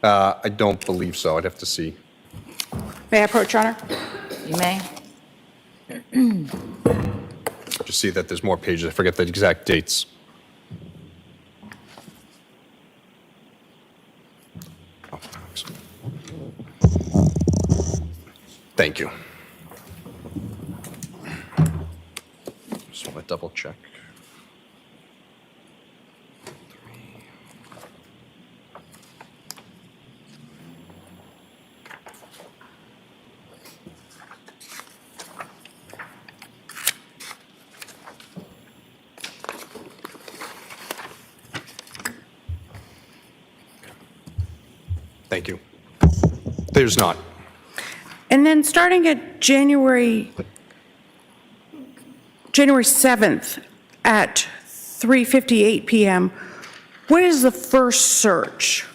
Speaker 17: I don't believe so. I'd have to see.
Speaker 5: May I approach, Your Honor?
Speaker 6: You may.
Speaker 17: Just see that there's more pages. I forget the exact dates. Oh, thanks. Thank you. Just want to double check. Thank you. There's not.
Speaker 5: And then starting at January 7th at 3:58 p.m., what is the first search?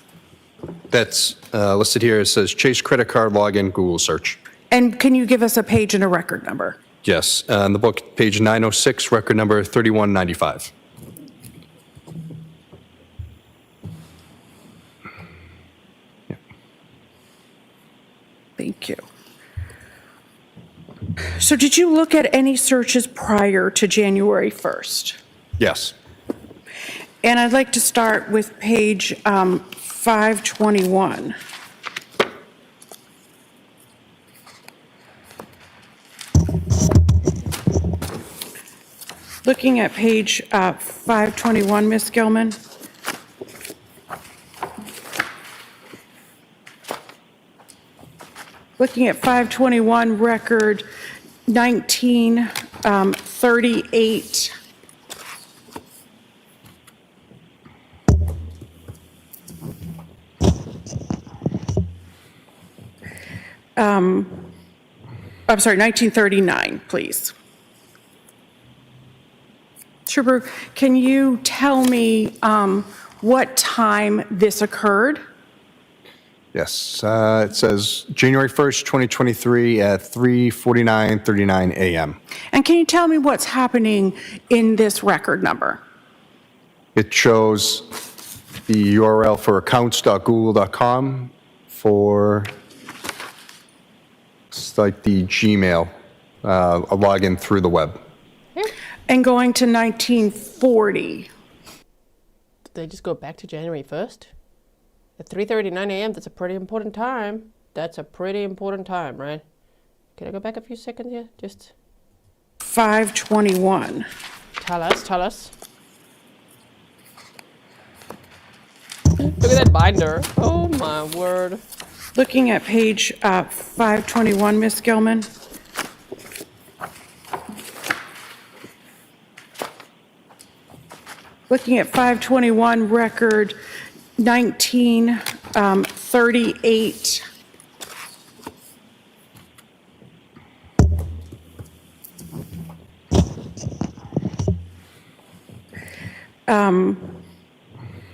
Speaker 17: That's listed here. It says Chase credit card login Google search.
Speaker 5: And can you give us a page and a record number?
Speaker 17: Yes. In the book, page 906, record number 3195.
Speaker 5: Thank you. So did you look at any searches prior to January 1st?
Speaker 17: Yes.
Speaker 5: And I'd like to start with page 521. Looking at page 521, Ms. Gilman. Looking at 521, record 1938. I'm sorry, 1939, please. Trooper, can you tell me what time this occurred?
Speaker 17: Yes. It says January 1st, 2023 at 3:49:39 a.m.
Speaker 5: And can you tell me what's happening in this record number?
Speaker 17: It shows the URL for accounts.google.com for it's like the Gmail, a login through the web.
Speaker 5: And going to 1940.
Speaker 2: Did they just go back to January 1st? At 3:39 a.m., that's a pretty important time. That's a pretty important time, right? Can I go back a few seconds here? Just
Speaker 5: 521.
Speaker 2: Tell us. Look at that binder. Oh my word.
Speaker 5: Looking at page 521, Ms. Gilman. Looking at 521, record 1938.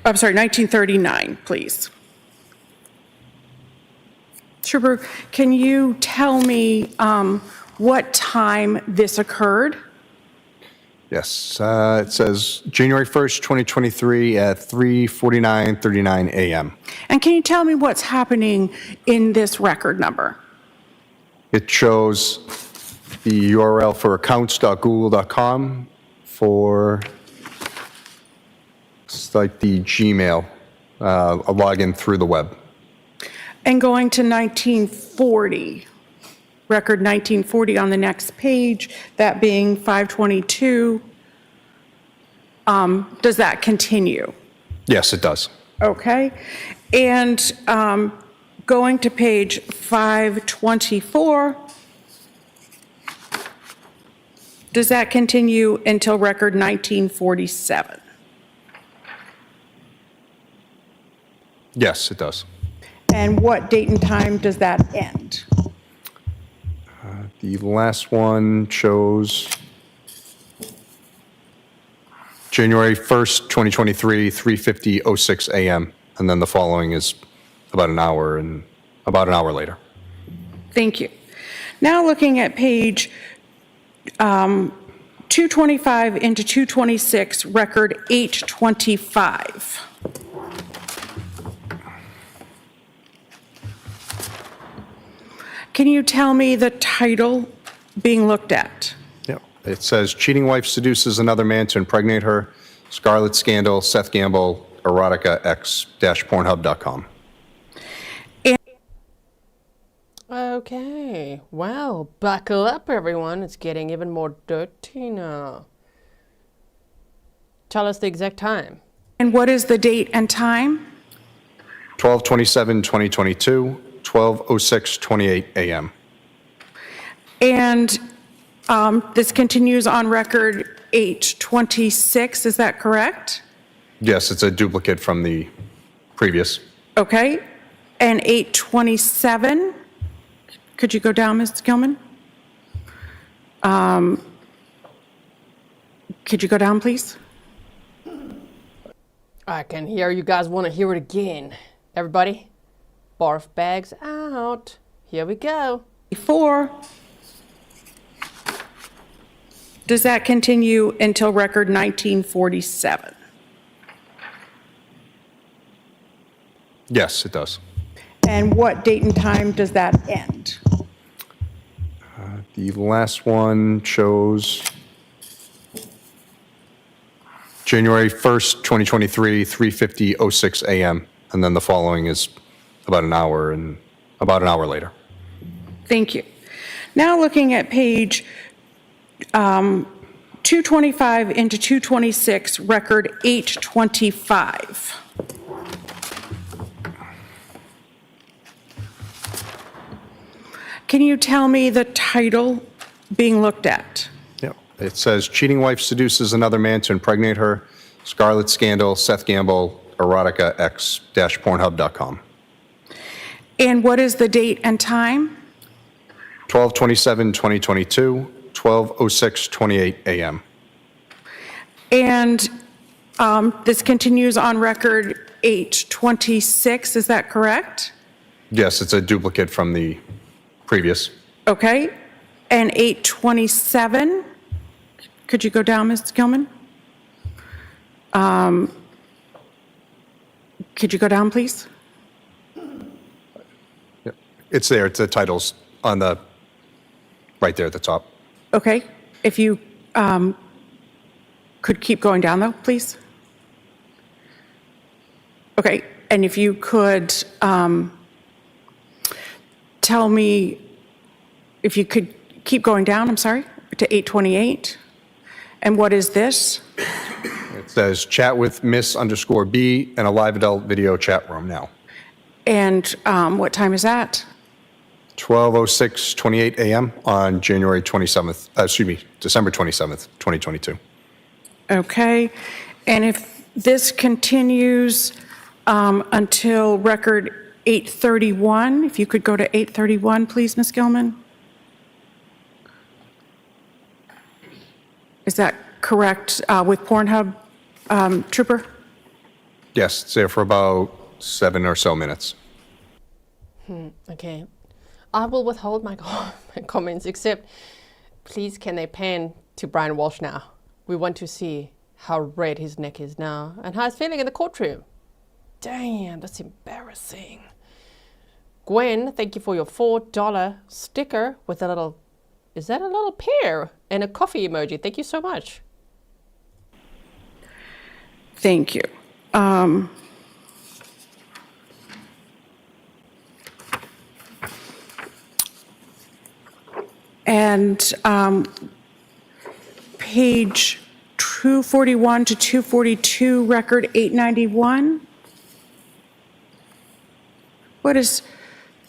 Speaker 5: I'm sorry, 1939, please. Trooper, can you tell me what time this occurred?
Speaker 17: Yes, it says January 1st, 2023 at 3:49:39 a.m.
Speaker 5: And can you tell me what's happening in this record number?
Speaker 17: It shows the URL for accounts.google.com for, it's like the Gmail, a login through the web.
Speaker 5: And going to 1940, record 1940 on the next page, that being 522, does that continue?
Speaker 17: Yes, it does.
Speaker 5: Okay. And going to page 524, does that continue until record 1947?
Speaker 17: Yes, it does.
Speaker 5: And what date and time does that end?
Speaker 17: The last one shows January 1st, 2023, 3:50:06 a.m. And then the following is about an hour later.
Speaker 5: Thank you. Now looking at page 225 into 226, record 825. Can you tell me the title being looked at?
Speaker 17: Yeah. It says cheating wife seduces another man to impregnate her. Scarlet Scandal, Seth Gamble, Erotica X-Pornhub.com.
Speaker 2: Okay, well, buckle up, everyone. It's getting even more dirty now. Tell us the exact time.
Speaker 5: And what is the date and time?
Speaker 17: 12/27/2022, 12:06:28 a.m.
Speaker 5: And this continues on record 826, is that correct?
Speaker 17: Yes, it's a duplicate from the previous.
Speaker 5: Okay. And 827, could you go down, Ms. Gilman? Could you go down, please?
Speaker 2: I can hear you guys want to hear it again. Everybody, barf bags out. Here we go.
Speaker 5: 4. Does that continue until record 1947?
Speaker 17: Yes, it does.
Speaker 5: And what date and time does that end?
Speaker 17: The last one shows January 1st, 2023, 3:50:06 a.m. And then the following is about an hour later.
Speaker 5: Thank you. Now looking at page 225 into 226, record 825. Can you tell me the title being looked at?
Speaker 17: Yeah. It says cheating wife seduces another man to impregnate her. Scarlet Scandal, Seth Gamble, Erotica X-Pornhub.com.
Speaker 5: And what is the date and time?
Speaker 17: 12/27/2022, 12:06:28 a.m.
Speaker 5: And this continues on record 826, is that correct?
Speaker 17: Yes, it's a duplicate from the previous.
Speaker 5: Okay. And 827, could you go down, Ms. Gilman? Could you go down, please?
Speaker 17: Yeah. It's there. It's the titles on the, right there at the top.
Speaker 5: Okay. If you could keep going down, though, please. Okay. And if you could tell me, if you could keep going down, I'm sorry, to 828. And what is this?
Speaker 17: It says chat with Miss_B in a live adult video chat room now.
Speaker 5: And what time is that?
Speaker 17: 12:06:28 a.m. on January 27th, December 27th, 2022.
Speaker 5: Okay. And if this continues until record 831, if you could go to 831, please, Ms. Gilman. Is that correct with Pornhub, Trooper?
Speaker 17: Yes, it's there for about 7 or so minutes.
Speaker 2: Okay. I will withhold my comments, except please can they pan to Brian Walshe now? We want to see how red his neck is now and how he's feeling in the courtroom. Damn, that's embarrassing. Gwen, thank you for your $4 sticker with a little, is that a little pear? And a coffee emoji. Thank you so much.
Speaker 5: Thank you. And page 241 to 242, record 891. What is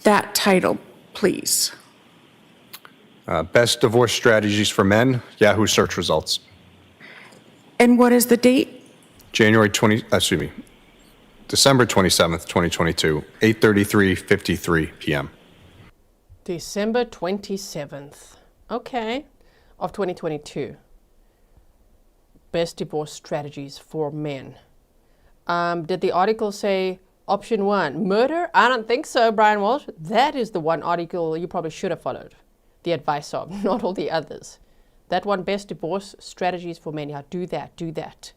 Speaker 5: that title, please?
Speaker 17: Best divorce strategies for men, Yahoo search results.
Speaker 5: And what is the date?
Speaker 17: December 27th, 2022, 8:33:53 p.m.
Speaker 2: December 27th. Okay. Of 2022. Best divorce strategies for men. Did the article say option 1, murder? I don't think so, Brian Walsh. That is the one article you probably should have followed the advice of, not all the others. That one, best divorce strategies for men. Yeah, do that.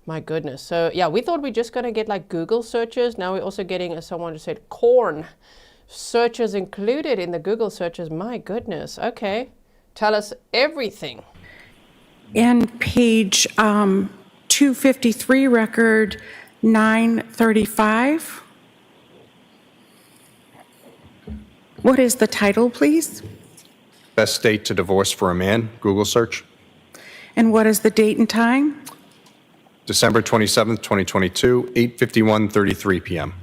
Speaker 2: My goodness. So yeah, we thought we're just going to get like Google searches. Now we're also getting, as someone just said, corn searches included in the Google searches. My goodness. Okay. Tell us everything.
Speaker 5: And page 253, record 935. What is the title, please?
Speaker 17: Best date to divorce for a man, Google search.
Speaker 5: And what is the date and time?
Speaker 17: December 27th, 2022, 8:51:33 p.m.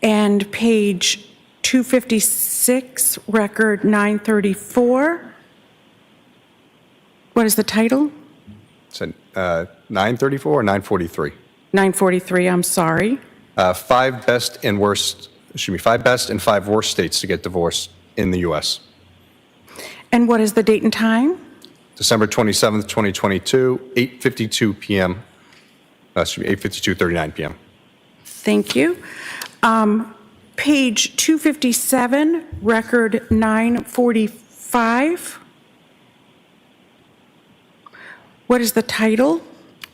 Speaker 5: And page 256, record 934. What is the title?
Speaker 17: It's at 9:34 or 9:43?
Speaker 5: 943, I'm sorry.
Speaker 17: Five best and five worst states to get divorced in the U.S.
Speaker 5: And what is the date and time?
Speaker 17: December 27th, 2022, 8:52 p.m. 8:52:39 p.m.
Speaker 5: Thank you. Page 257, record 945. What is the title?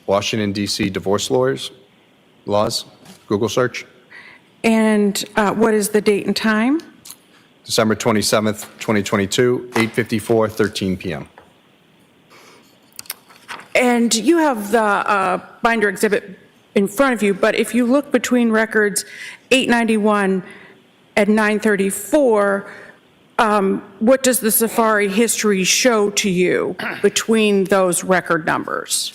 Speaker 17: Washington, D.C. divorce laws, Google search.
Speaker 5: And what is the date and time?
Speaker 17: December 27th, 2022, 8:54:13 p.m.
Speaker 5: And you have the binder exhibit in front of you, but if you look between records 891 and 934, what does the Safari history show to you between those record numbers,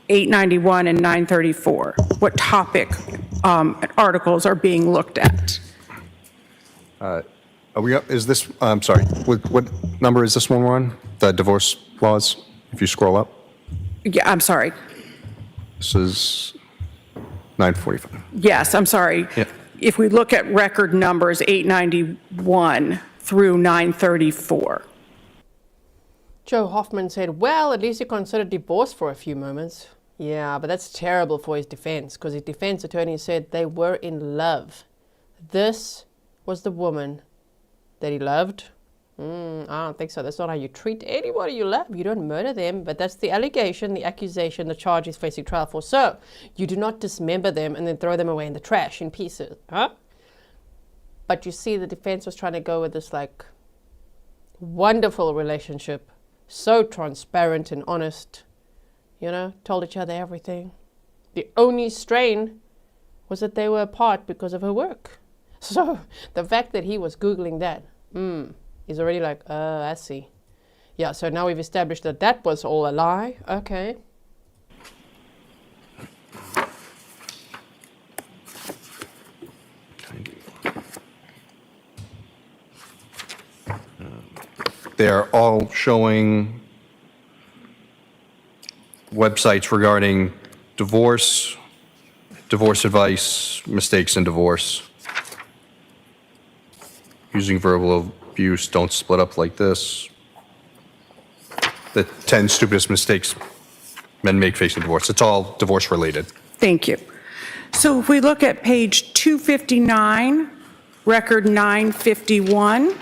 Speaker 5: 891 and 934? What topic articles are being looked at?
Speaker 17: Are we up? Is this, I'm sorry, what number is this one we're on? The divorce laws, if you scroll up?
Speaker 5: Yeah, I'm sorry.
Speaker 17: This is 945.
Speaker 5: Yes, I'm sorry.
Speaker 17: Yeah.
Speaker 5: If we look at record numbers 891 through 934.
Speaker 2: Joe Hoffman said, well, at least he considered divorce for a few moments. Yeah, but that's terrible for his defense, because his defense attorney said they were in love. This was the woman that he loved. I don't think so. That's not how you treat anybody you love. You don't murder them, but that's the allegation, the accusation, the charge he's facing trial for. So, you do not dismember them and then throw them away in the trash in pieces, huh? But you see, the defense was trying to go with this, like, wonderful relationship, so transparent and honest, you know, told each other everything. The only strain was that they were apart because of her work. So, the fact that he was Googling that, he's already like, I see. Yeah, so now we've established that that was all a lie. Okay.
Speaker 17: They're all showing websites regarding divorce advice, mistakes in divorce, using verbal abuse, don't split up like this, the 10 stupidest mistakes men make facing divorce. It's all divorce related.
Speaker 5: Thank you. So if we look at page 259, record 951.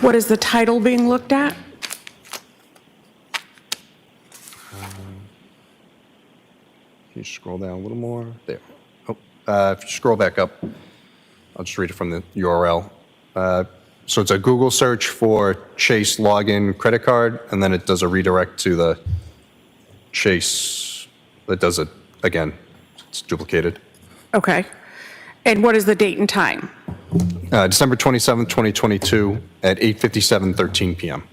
Speaker 5: What is the title being looked at?
Speaker 17: Can you scroll down a little more? There. Oh, if you scroll back up, I'll just read it from the URL. So it's a Google search for Chase login credit card, and then it does a redirect to the Chase that does it again. It's duplicated.
Speaker 5: Okay. And what is the date and time?
Speaker 17: December 27th, 2022 at 8:57:13 p.m.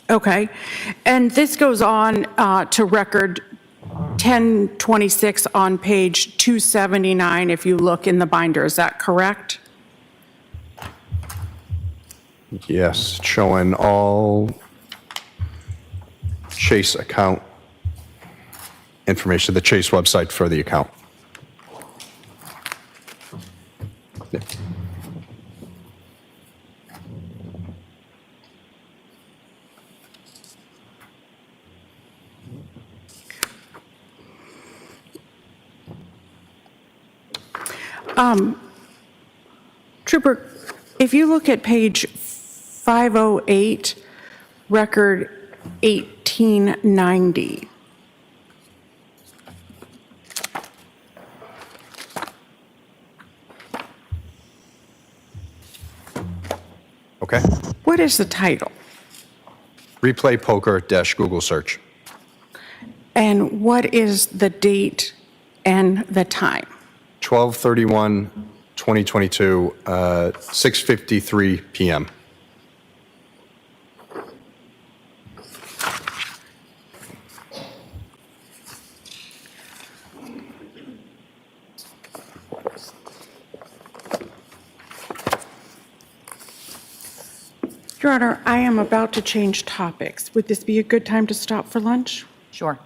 Speaker 5: Okay. And this goes on to record 1026 on page 279 if you look in the binder. Is that correct?
Speaker 17: Yes, showing all Chase account information, the Chase website for the account. Yeah.
Speaker 5: Trooper, if you look at page 508, record 1890.
Speaker 17: Okay.
Speaker 5: What is the title?
Speaker 17: Replay poker dash Google search.
Speaker 5: And what is the date and the time?
Speaker 17: 12/31/2022, 6:53 p.m.
Speaker 5: Your Honor, I am about to change topics. Would this be a good time to stop for lunch?
Speaker 6: Sure.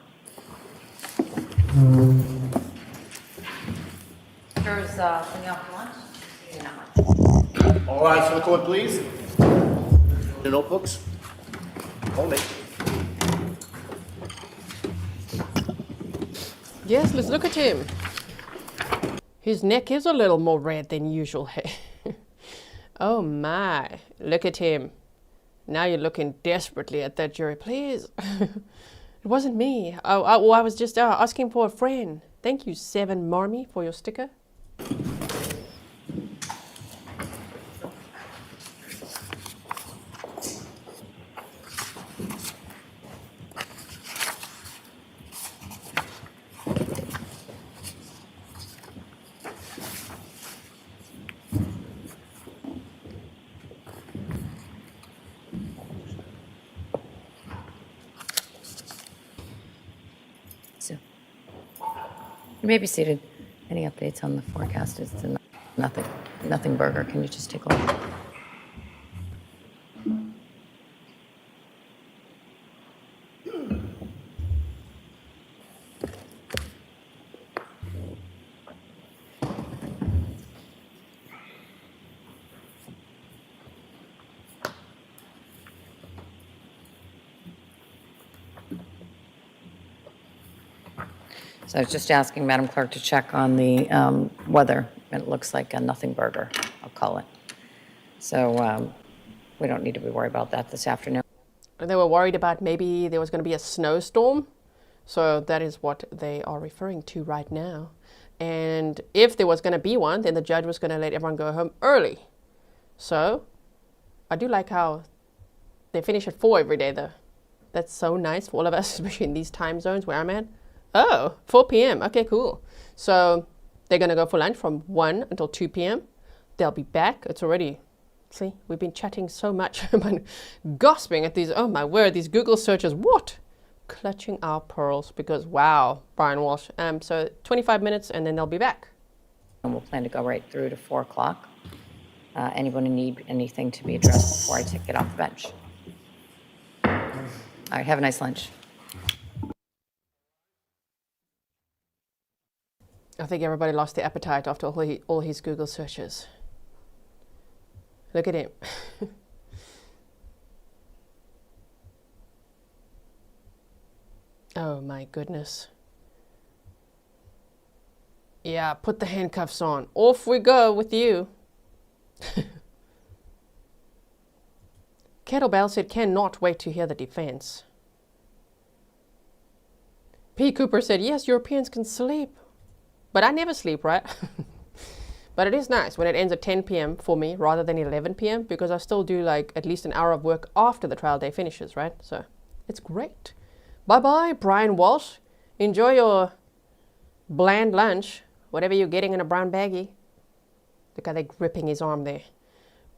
Speaker 6: Jurors, bring up lunch.
Speaker 9: All rise for the court, please. The notebooks. Hold it.
Speaker 2: Yes, let's look at him. His neck is a little more red than usual. Oh my, look at him. Now you're looking desperately at that jury. Please. It wasn't me. I was just asking for a friend. Thank you, 7 Marmy, for your sticker.
Speaker 6: So, you may be seated. Any updates on the forecast? It's nothing burger. Can you just take a look? So I was just asking Madam Clerk to check on the weather. It looks like a nothing burger, I'll call it. So we don't need to be worried about that this afternoon.
Speaker 2: They were worried about maybe there was going to be a snowstorm. So that is what they are referring to right now. And if there was going to be one, then the judge was going to let everyone go home early. So I do like how they finish at 4 every day, though. That's so nice for all of us, especially in these time zones where I'm at. Oh, 4 p.m. Okay, cool. So they're going to go for lunch from 1 until 2 p.m. They'll be back. It's already, see, we've been chatting so much. I'm gasping at these, oh my word, these Google searches. What? Clutching our pearls because, wow, Brian Walsh. So 25 minutes and then they'll be back.
Speaker 6: And we'll plan to go right through to 4 o'clock. Anyone need anything to be addressed before I get off the bench? All right, have a nice lunch.
Speaker 2: I think everybody lost their appetite after all his Google searches. Look at him. Oh my goodness. Yeah, put the handcuffs on. Off we go with you. Kettlebell said, cannot wait to hear the defense. P. Cooper said, yes, Europeans can sleep. But I never sleep, right? But it is nice when it ends at 10 p.m. for me rather than 11 p.m. because I still do like at least an hour of work after the trial day finishes, right? So it's great. Bye-bye, Brian Walsh. Enjoy your bland lunch, whatever you're getting in a brown baggie. Look how they're gripping his arm there.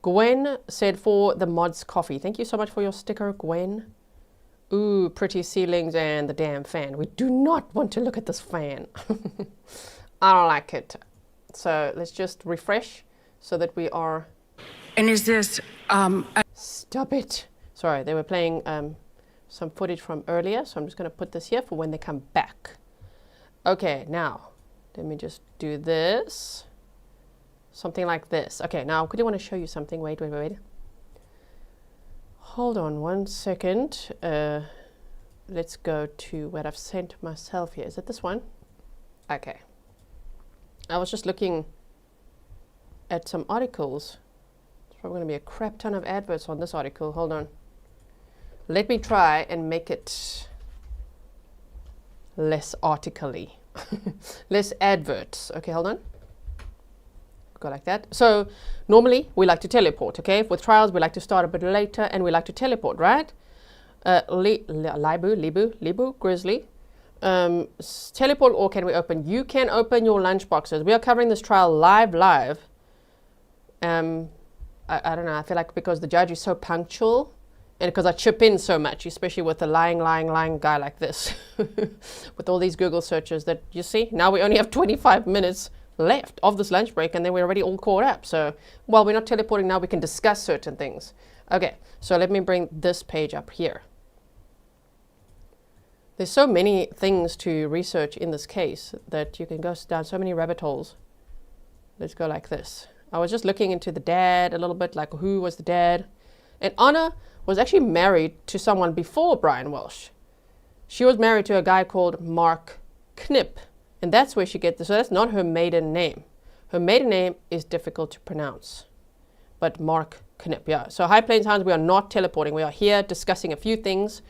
Speaker 2: Gwen said for the mods coffee. Thank you so much for your sticker, Gwen. Ooh, pretty ceilings and the damn fan. We do not want to look at this fan. I don't like it. So let's just refresh so that we are...
Speaker 5: And is this...
Speaker 2: Stop it. Sorry, they were playing some footage from earlier, so I'm just going to put this here for when they come back. Okay, now, let me just do this. Something like this. Okay, now I quickly want to show you something. Wait. Hold on one second. Let's go to what I've sent myself here. Is it this one? Okay. I was just looking at some articles. There's probably going to be a crap ton of adverts on this article. Hold on. Let me try and make it less article-y. Less adverts. Okay, hold on. Go like that. So normally we like to teleport, okay? With trials we like to start a bit later and we like to teleport, right? Libu, Grizzly. Teleport or can we open? You can open your lunch boxes. We are covering this trial live. I don't know. I feel like because the judge is so punctual and because I chip in so much, especially with a lying guy like this, with all these Google searches that you see. Now we only have 25 minutes left of this lunch break and then we're already all caught up. So while we're not teleporting now, we can discuss certain things. Okay, so let me bring this page up here. There's so many things to research in this case that you can go down so many rabbit holes. Let's go like this. I was just looking into the dad a little bit, like who was the dad. And Anna was actually married to someone before Brian Walsh. She was married to a guy called Mark Knipp. And that's where she gets this. So that's not her maiden name. Her maiden name is difficult to pronounce. But Mark Knipp, yeah. So High Plains Hounds, we are not teleporting. We are here discussing a few things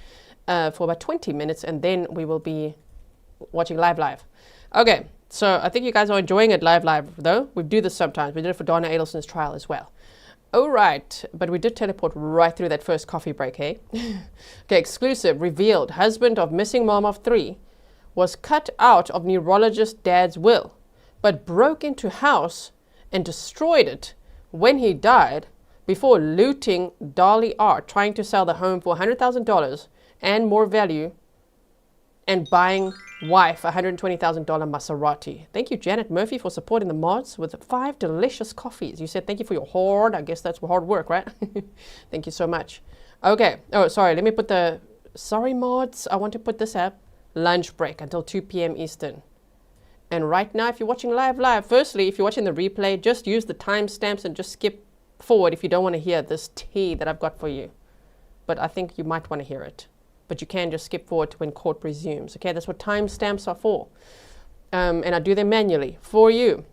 Speaker 2: for about 20 minutes and then we will be watching live. Okay, so I think you guys are enjoying it live though. We do this sometimes. We did it for Donna Adelson's trial as well. All right, but we did teleport right through that first coffee break, hey? Okay, exclusive, revealed, husband of missing mom of 3 was cut out of neurologist dad's will, but broke into house and destroyed it when he died before looting Dolly Art, trying to sell the home for $100,000 and more value and buying wife a $120,000 Maserati. Thank you, Janet Murphy, for supporting the mods with 5 delicious coffees. You said thank you for your hard, I guess that's hard work, right? Thank you so much. Okay, oh, sorry, let me put the, sorry mods, I want to put this up. Lunch break until 2 p.m. Eastern. And right now, if you're watching live, firstly, if you're watching the replay, just use the timestamps and just skip forward if you don't want to hear this tea that I've got for you. But I think you might want to hear it. But you can just skip forward to when court resumes. Okay, that's what timestamps are for. And I do them manually for you.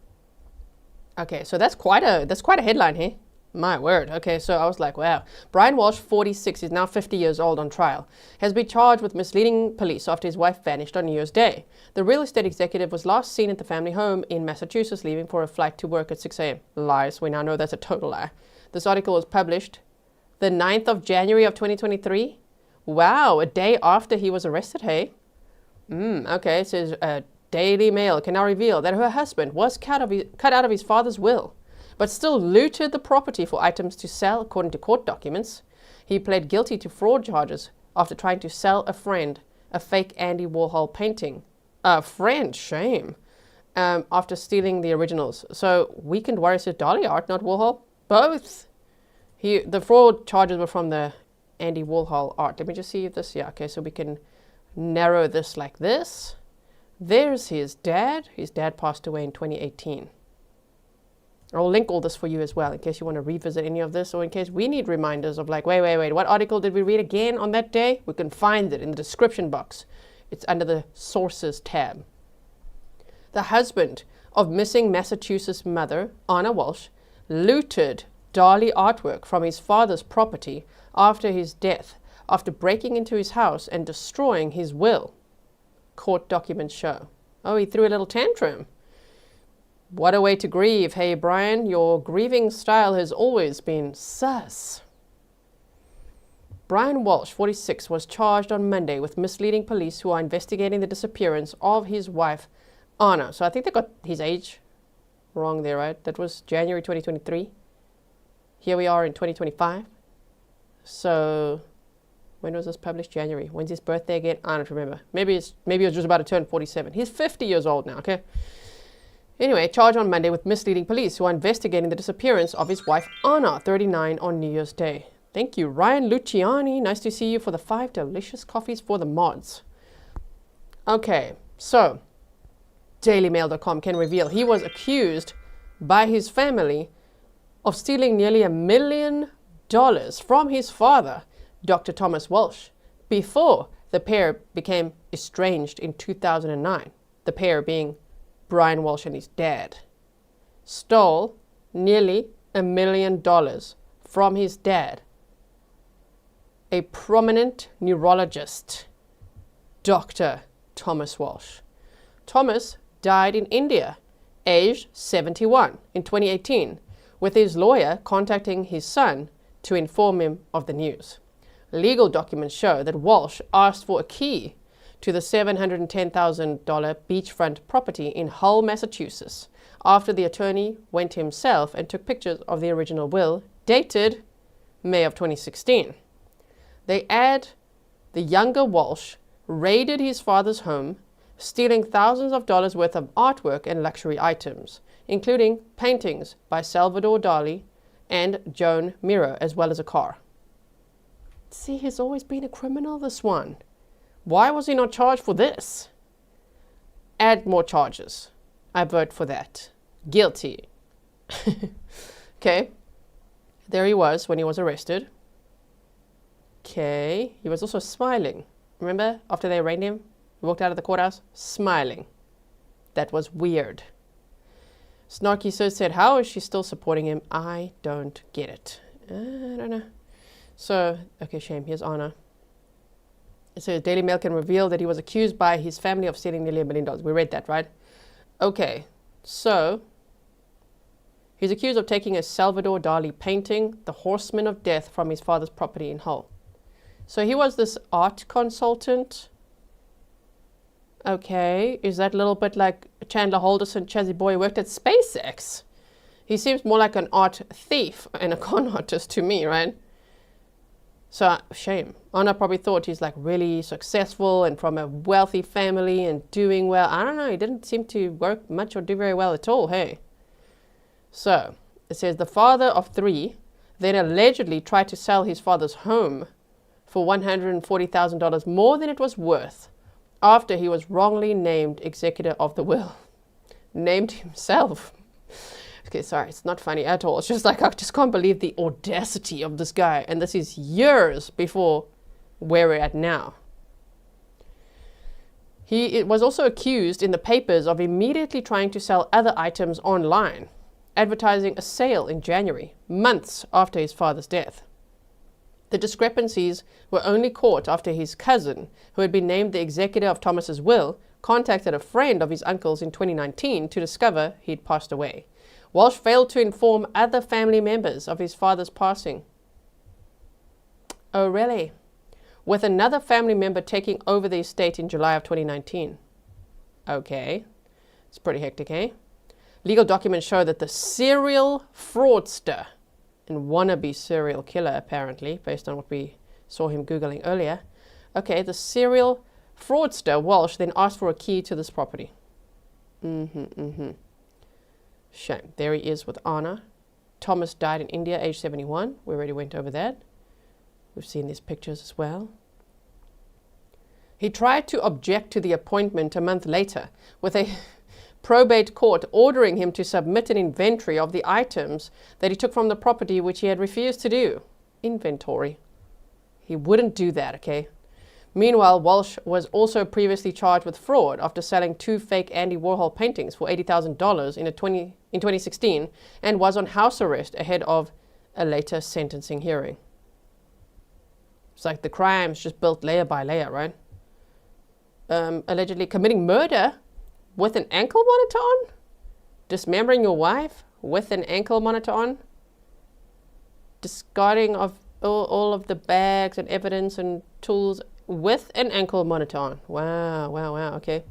Speaker 2: Okay, so that's quite a headline here. My word. Okay, so I was like, wow. Brian Walsh, 46, is now 50 years old on trial, has been charged with misleading police after his wife vanished on New Year's Day. The real estate executive was last seen at the family home in Massachusetts, leaving for a flight to work at 6 a.m. Lies. We now know that's a total lie. This article was published the 9th of January of 2023. Wow, a day after he was arrested, hey? Okay, it says Daily Mail can now reveal that her husband was cut out of his father's will, but still looted the property for items to sell, according to court documents. He pled guilty to fraud charges after trying to sell a friend a fake Andy Warhol painting. A friend, shame. After stealing the originals. So Weekend Warrior says Dolly Art, not Warhol. Both. The fraud charges were from the Andy Warhol art. Let me just see if this, yeah, okay, so we can narrow this like this. There's his dad. His dad passed away in 2018. I'll link all this for you as well in case you want to revisit any of this or in case we need reminders of like, wait, what article did we read again on that day? We can find it in the description box. It's under the sources tab. The husband of missing Massachusetts mother, Anna Walsh, looted Dali artwork from his father's property after his death, after breaking into his house and destroying his will. Court documents show. Oh, he threw a little tantrum. What a way to grieve. Hey, Brian, your grieving style has always been sus. Brian Walshe, 46, was charged on Monday with misleading police who are investigating the disappearance of his wife, Anna. So I think they got his age wrong there, right? That was January 2023. Here we are in 2025. So when was this published? January. When's his birthday again? I don't remember. Maybe he was just about to turn 47. He's 50 years old now, okay? Anyway, charged on Monday with misleading police who are investigating the disappearance of his wife, Anna, 39, on New Year's Day. Thank you, Ryan Luciani. Nice to see you for the 5 delicious coffees for the mods. Okay, so dailymail.com can reveal he was accused by his family of stealing nearly $1 million from his father, Dr. Thomas Walshe, before the pair became estranged in 2009. The pair being Brian Walshe and his dad. Stole nearly $1 million from his dad, a prominent neurologist, Dr. Thomas Walshe. Thomas died in India, aged 71, in 2018, with his lawyer contacting his son to inform him of the news. Legal documents show that Walshe asked for a key to the $710,000 beachfront property in Hull, Massachusetts, after the attorney went himself and took pictures of the original will, dated May of 2016. They add the younger Walshe raided his father's home, stealing thousands of dollars worth of artwork and luxury items, including paintings by Salvador Dali and Joan Miro, as well as a car. See, he's always been a criminal, this one. Why was he not charged for this? Add more charges. I vote for that. Guilty. Okay. There he was when he was arrested. Okay. He was also smiling. Remember, after they arraigned him, he walked out of the courthouse smiling. That was weird. Snarky so said, how is she still supporting him? I don't get it. I don't know. So, okay, shame. Here's Anna. So Daily Mail can reveal that he was accused by his family of stealing nearly $1 million. We read that, right? Okay, so he's accused of taking a Salvador Dali painting, The Horseman of Death, from his father's property in Hull. So he was this art consultant. Okay, is that a little bit like Chandler Halderson, Chazzy Boy, worked at SpaceX? He seems more like an art thief and a con artist to me, right? So, shame. Anna probably thought he's like really successful and from a wealthy family and doing well. I don't know, he didn't seem to work much or do very well at all, hey? So, it says the father of 3 then allegedly tried to sell his father's home for $140,000 more than it was worth after he was wrongly named executor of the will. Named himself. Okay, sorry, it's not funny at all. It's just like, I just can't believe the audacity of this guy. And this is years before where we're at now. He was also accused in the papers of immediately trying to sell other items online, advertising a sale in January, months after his father's death. The discrepancies were only caught after his cousin, who had been named the executor of Thomas's will, contacted a friend of his uncle's in 2019 to discover he'd passed away. Walshe failed to inform other family members of his father's passing. Oh, really? With another family member taking over the estate in July of 2019. Okay. It's pretty hectic, eh? Legal documents show that the serial fraudster and wannabe serial killer, apparently, based on what we saw him Googling earlier. Okay, the serial fraudster, Walshe, then asked for a key to this property. Shame. There he is with Anna. Thomas died in India, age 71. We already went over that. We've seen these pictures as well. He tried to object to the appointment a month later, with a probate court ordering him to submit an inventory of the items that he took from the property, which he had refused to do. Inventory. He wouldn't do that, okay? Meanwhile, Walshe was also previously charged with fraud after selling 2 fake Andy Warhol paintings for $80,000 in 2016 and was on house arrest ahead of a later sentencing hearing. It's like the crimes just built layer by layer, right? Allegedly committing murder with an ankle monitor on? Dismembering your wife with an ankle monitor on? Discarding of all of the bags and evidence and tools with an ankle monitor on. Wow, okay.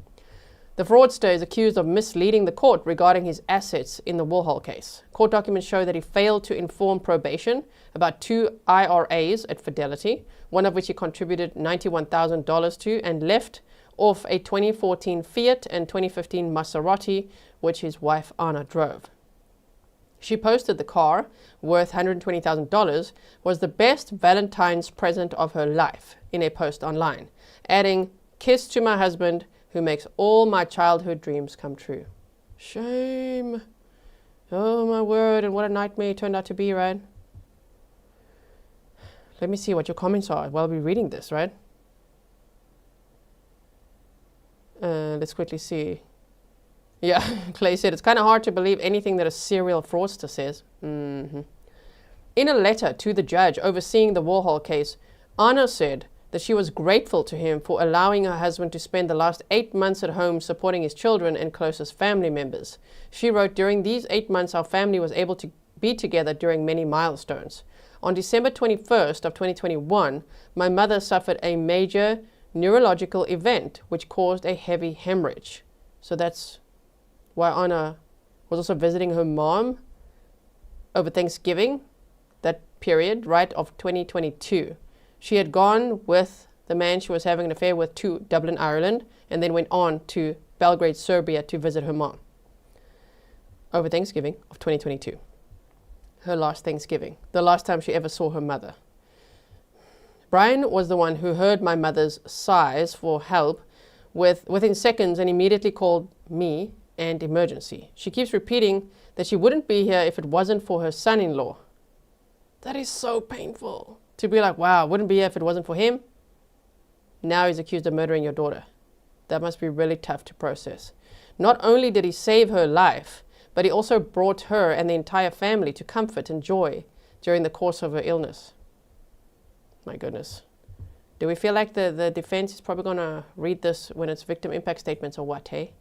Speaker 2: The fraudster is accused of misleading the court regarding his assets in the Walshe case. Court documents show that he failed to inform probation about 2 IRAs at Fidelity, one of which he contributed $91,000 to, and left off a 2014 Fiat and 2015 Maserati, which his wife Anna drove. She posted the car, worth $120,000, was the best Valentine's present of her life in a post online, adding, "Kiss to my husband, who makes all my childhood dreams come true." Shame. Oh my word, and what a nightmare it turned out to be, right? Let me see what your comments are while we're reading this, right? Let's quickly see. Yeah, Clay said, it's kind of hard to believe anything that a serial fraudster says. In a letter to the judge overseeing the Walshe case, Anna said that she was grateful to him for allowing her husband to spend the last 8 months at home supporting his children and closest family members. She wrote, "During these 8 months, our family was able to be together during many milestones. On December 21st of 2021, my mother suffered a major neurological event which caused a heavy hemorrhage." So that's why Anna was also visiting her mom over Thanksgiving, that period, right, of 2022. She had gone with the man she was having an affair with to Dublin, Ireland, and then went on to Belgrade, Serbia to visit her mom over Thanksgiving of 2022. Her last Thanksgiving, the last time she ever saw her mother. Brian was the one who heard my mother's sighs for help within seconds and immediately called me and emergency. She keeps repeating that she wouldn't be here if it wasn't for her son-in-law. That is so painful. To be like, wow, wouldn't be here if it wasn't for him. Now he's accused of murdering your daughter. That must be really tough to process. Not only did he save her life, but he also brought her and the entire family to comfort and joy during the course of her illness. My goodness. Do we feel like the defense is probably going to read this when it's victim impact statements or what, hey?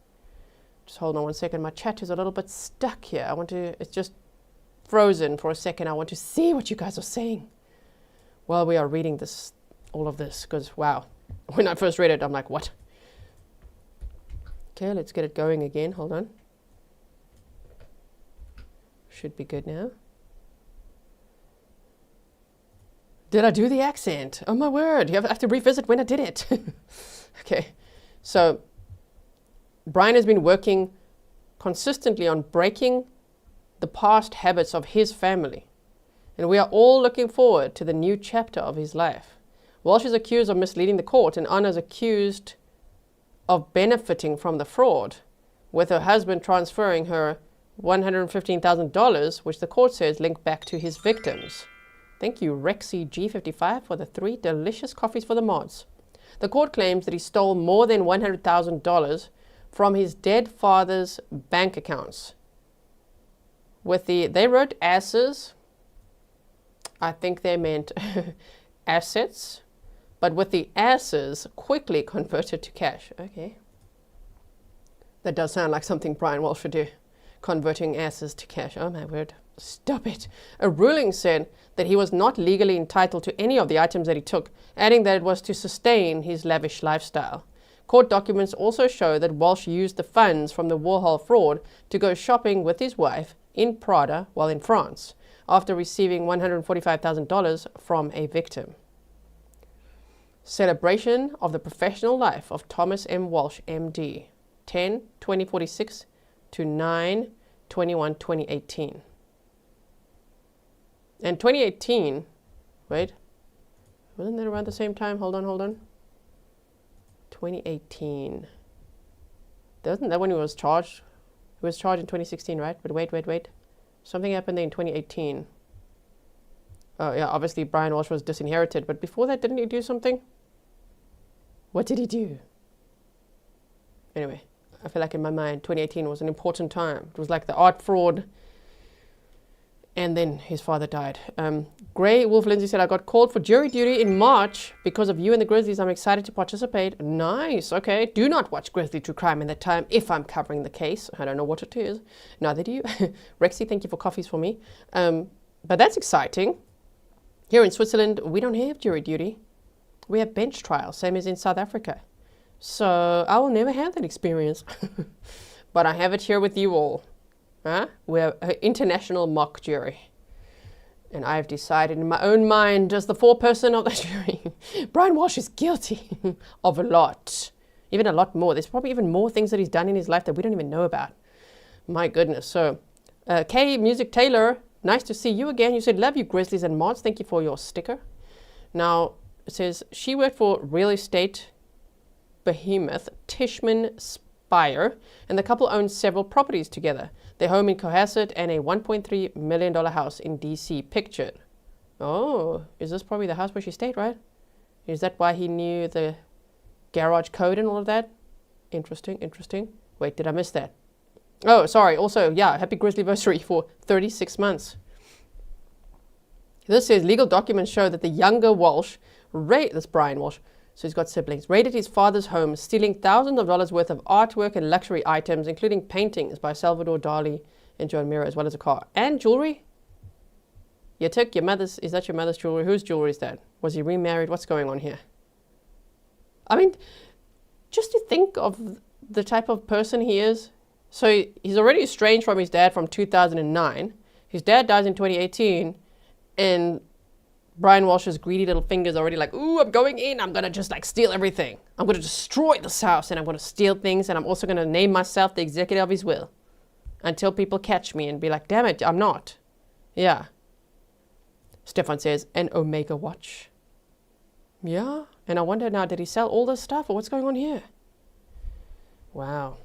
Speaker 2: Just hold on one second. My chat is a little bit stuck here. It's just frozen for a second. I want to see what you guys are saying while we are reading this, all of this, because wow, when I first read it, I'm like, what? Okay, let's get it going again. Hold on. Should be good now. Did I do the accent? Oh my word, you have to revisit when I did it. Okay, so Brian has been working consistently on breaking the past habits of his family. And we are all looking forward to the new chapter of his life. Walshe is accused of misleading the court, and Anna is accused of benefiting from the fraud, with her husband transferring her $115,000, which the court says linked back to his victims. Thank you, Rexy G55, for the 3 delicious coffees for the mods. The court claims that he stole more than $100,000 from his dead father's bank accounts. They wrote asses. I think they meant assets, but with the asses quickly converted to cash. Okay. That does sound like something Brian Walshe would do. Converting asses to cash. Oh my word. Stop it. A ruling said that he was not legally entitled to any of the items that he took, adding that it was to sustain his lavish lifestyle. Court documents also show that Walshe used the funds from the Walshe fraud to go shopping with his wife in Prada while in France, after receiving $145,000 from a victim. Celebration of the professional life of Thomas M. Walshe, MD, 10/2046 to 9/21/2018. And 2018, wait, wasn't that around the same time? Hold on. 2018. Wasn't that when he was charged? He was charged in 2016, right? But wait. Something happened in 2018. Oh yeah, obviously Brian Walshe was disinherited, but before that, didn't he do something? What did he do? Anyway, I feel like in my mind, 2018 was an important time. It was like the art fraud And then his father died. Grey Wolf Lindsay said, I got called for jury duty in March because of you and the Grizzlies. I'm excited to participate. Nice. Okay. Do not watch Grizzly True Crime in that time if I'm covering the case. I don't know what it is. Neither do you. Rexy, thank you for coffees for me. But that's exciting. Here in Switzerland, we don't have jury duty. We have bench trial, same as in South Africa. So I will never have that experience. But I have it here with you all. We're an international mock jury. And I've decided in my own mind as the foreperson of the jury, Brian Walshe is guilty of a lot. Even a lot more. There's probably even more things that he's done in his life that we don't even know about. My goodness. So, K Music Taylor, nice to see you again. You said, love you, Grizzlies and Mods. Thank you for your sticker. Now, it says, she worked for real estate behemoth Tishman Speyer, and the couple owned several properties together. Their home in Cohasset and a $1.3 million house in DC pictured. Oh, is this probably the house where she stayed, right? Is that why he knew the garage code and all of that? Interesting, interesting. Wait, did I miss that? Oh, sorry. Also, yeah, happy Grizzlyversary for 36 months. This says legal documents show that the younger Walshe, this Brian Walshe, so he's got siblings, raided his father's home, stealing thousands of dollars worth of artwork and luxury items, including paintings by Salvador Dali and Joan Miró, as well as a car. And jewelry? You took your mother's, is that your mother's jewelry? Whose jewelry is that? Was he remarried? What's going on here? I mean, just to think of the type of person he is. So he's already estranged from his dad from 2009. His dad dies in 2018, and Brian Walshe's greedy little fingers already like, ooh, I'm going in. I'm going to just like steal everything. I'm going to destroy this house and I'm going to steal things. And I'm also going to name myself the executor of his will until people catch me and be like, damn it, I'm not. Yeah. Stefan says, an Omega watch. Yeah. And I wonder now, did he sell all this stuff or what's going on here? Wow.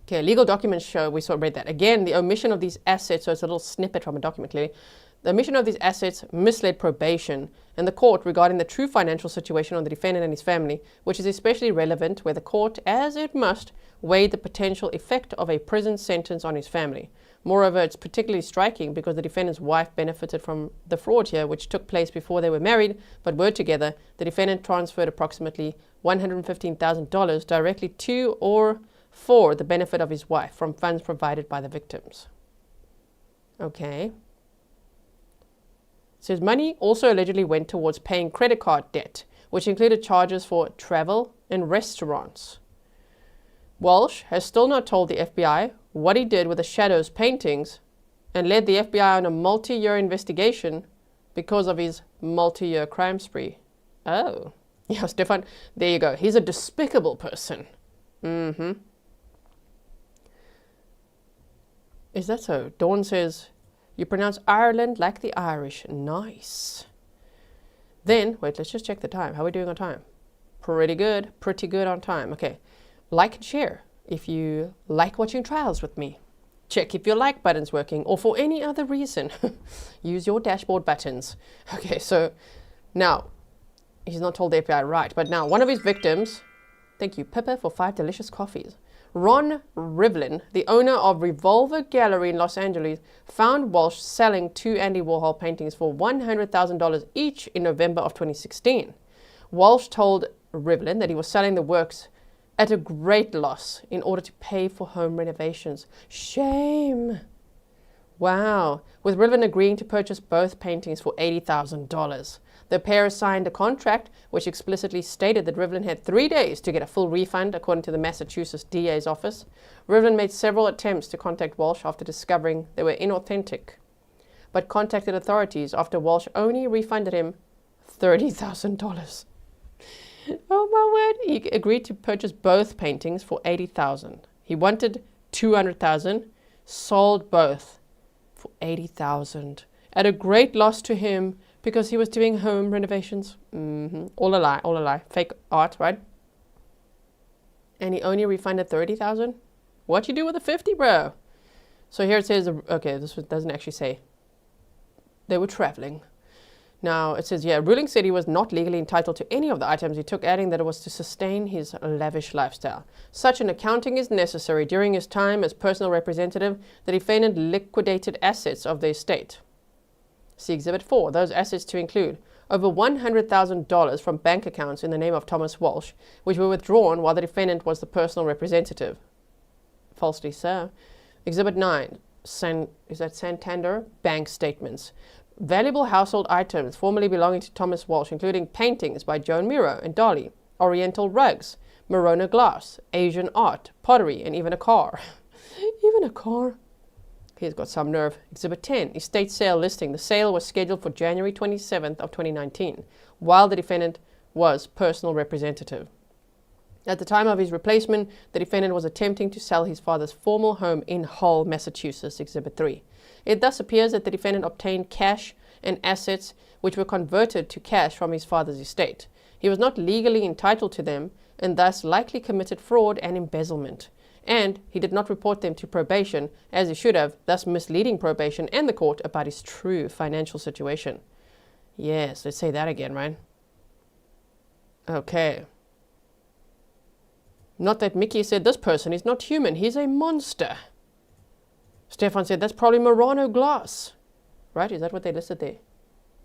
Speaker 2: Okay, legal documents show, we read that. Again, the omission of these assets, so it's a little snippet from a document clearly. The omission of these assets misled probation and the court regarding the true financial situation of the defendant and his family, which is especially relevant where the court, as it must, weighed the potential effect of a prison sentence on his family. Moreover, it's particularly striking because the defendant's wife benefited from the fraud here, which took place before they were married, but were together. The defendant transferred approximately $115,000 directly to or for the benefit of his wife from funds provided by the victims. Okay. It says money also allegedly went towards paying credit card debt, which included charges for travel and restaurants. Walshe has still not told the FBI what he did with the Shadows paintings and led the FBI on a multi-year investigation because of his multi-year crime spree. Oh, yeah, Stefan, there you go. He's a despicable person. Mm-hmm. Is that so? Dawn says, you pronounce Ireland like the Irish. Nice. Then, wait, let's just check the time. How are we doing on time? Pretty good on time. Okay. Like and share if you like watching trials with me. Check if your like button's working or for any other reason. Use your dashboard buttons. Okay, so now, he's not told the FBI right, but now one of his victims, thank you, Pippa, for 5 delicious coffees. Ron Rivlin, the owner of Revolver Gallery in Los Angeles, found Walshe selling 2 Andy Warhol paintings for $100,000 each in November of 2016. Walshe told Rivlin that he was selling the works at a great loss in order to pay for home renovations. Shame. Wow. With Rivlin agreeing to purchase both paintings for $80,000. The pair signed a contract which explicitly stated that Rivlin had 3 days to get a full refund, according to the Massachusetts DA's office. Rivlin made several attempts to contact Walshe after discovering they were inauthentic, but contacted authorities after Walshe only refunded him $30,000. Oh my word. He agreed to purchase both paintings for $80,000. He wanted $200,000, sold both for $80,000 at a great loss to him because he was doing home renovations. All a lie. Fake art, right? And he only refunded $30,000? What'd you do with the 50, bro? So here it says, okay, this doesn't actually say. They were traveling. Now, it says, yeah, ruling said he was not legally entitled to any of the items he took, adding that it was to sustain his lavish lifestyle. Such an accounting is necessary. During his time as personal representative, the defendant liquidated assets of the estate. See Exhibit 4. Those assets to include over $100,000 from bank accounts in the name of Thomas Walshe, which were withdrawn while the defendant was the personal representative. Falsely so. Exhibit 9. Is that Santander? Bank statements. Valuable household items formerly belonging to Thomas Walshe, including paintings by Joan Miro and Dali, Oriental rugs, Morona glass, Asian art, pottery, and even a car. Even a car. He's got some nerve. Exhibit 10, estate sale listing. The sale was scheduled for January 27th of 2019, while the defendant was personal representative. At the time of his replacement, the defendant was attempting to sell his father's former home in Hull, Massachusetts. Exhibit 3. It thus appears that the defendant obtained cash and assets which were converted to cash from his father's estate. He was not legally entitled to them and thus likely committed fraud and embezzlement. And he did not report them to probation as he should have, thus misleading probation and the court about his true financial situation. Yes, let's say that again, right? Okay. Not that Mickey said this person is not human, he's a monster. Stefan said that's probably Murano glass. Right? Is that what they listed there?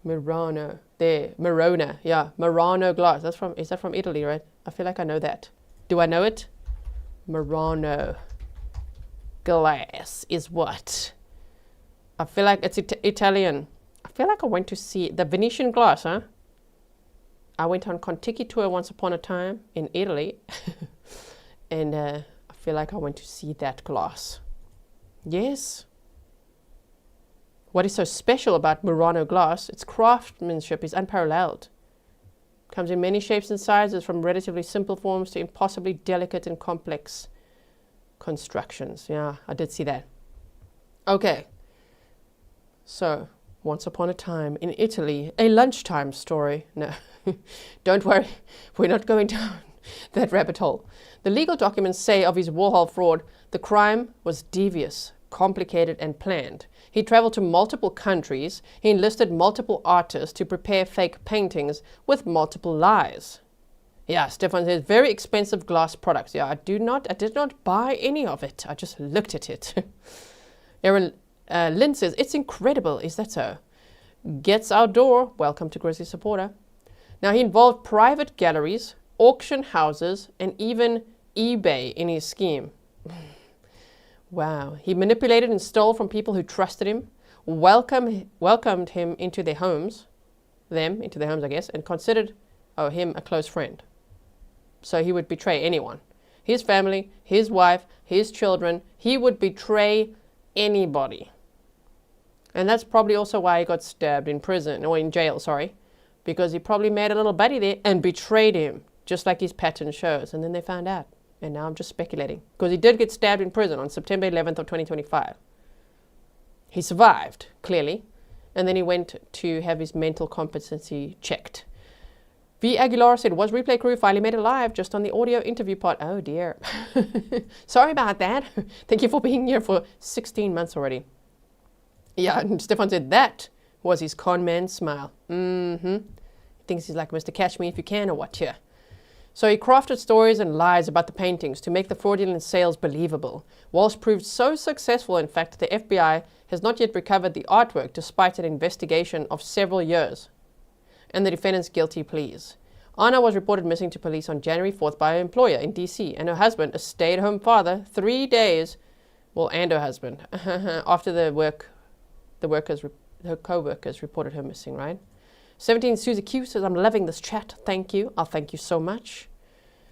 Speaker 2: Murano. There. Morona. Yeah. Murano glass. Is that from Italy, right? I feel like I know that. Do I know it? Murano glass is what? I feel like it's Italian. I feel like I went to see the Venetian glass, huh? I went on Contiki tour once upon a time in Italy. And I feel like I went to see that glass. Yes. What is so special about Murano glass? Its craftsmanship is unparalleled. Comes in many shapes and sizes, from relatively simple forms to impossibly delicate and complex constructions. Yeah, I did see that. Okay. So, once upon a time in Italy, a lunchtime story. No, don't worry, we're not going down that rabbit hole. The legal documents say of his Warhol fraud, the crime was devious, complicated, and planned. He traveled to multiple countries. He enlisted multiple artists to prepare fake paintings with multiple lies. Yeah, Stefan says, very expensive glass products. Yeah, I did not buy any of it. I just looked at it. Aaron Lynn says, it's incredible. Is that so? Gets Outdoor. Welcome to Grizzly supporter. Now, he involved private galleries, auction houses, and even eBay in his scheme. Wow. He manipulated and stole from people who trusted him, welcomed him into their homes, I guess, and considered him a close friend. So he would betray anyone. His family, his wife, his children. He would betray anybody. And that's probably also why he got stabbed in prison, or in jail, sorry. Because he probably made a little buddy there and betrayed him, just like his pattern shows. And then they found out. And now I'm just speculating. Because he did get stabbed in prison on September 11th of 2025. He survived, clearly. And then he went to have his mental competency checked. V. Aguilar said, was replay crew finally made alive just on the audio interview part? Oh dear. Sorry about that. Thank you for being here for 16 months already. Yeah, and Stefan said that was his con man smile. He thinks he's like Mr. Catch Me If You Can or what here. So he crafted stories and lies about the paintings to make the fraudulent sales believable. Walshe proved so successful, in fact, that the FBI has not yet recovered the artwork despite an investigation of several years and the defendant's guilty pleas. Anna was reported missing to police on January 4th by her employer in D.C. and her husband, a stay-at-home father, 3 days, and her husband, after her co-workers reported her missing, right? 17 Susie Q says, I'm loving this chat. Thank you. I'll thank you so much.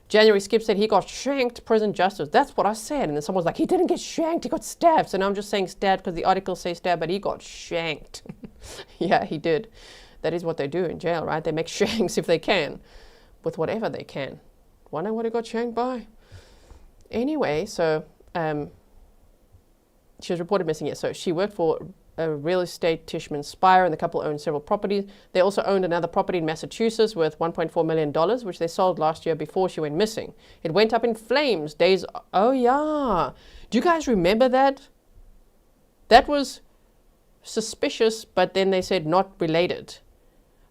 Speaker 2: January Skip said he got shanked, prison justice. That's what I said. And then someone's like, he didn't get shanked, he got stabbed. So now I'm just saying stabbed because the articles say stabbed, but he got shanked. Yeah, he did. That is what they do in jail, right? They make shanks if they can, with whatever they can. Wonder what he got shanked by. Anyway, so she was reported missing. Yeah, so she worked for a real estate Tishman Spire, and the couple owned several properties. They also owned another property in Massachusetts worth $1.4 million, which they sold last year before she went missing. It went up in flames days. Oh yeah, do you guys remember that? That was suspicious, but then they said not related.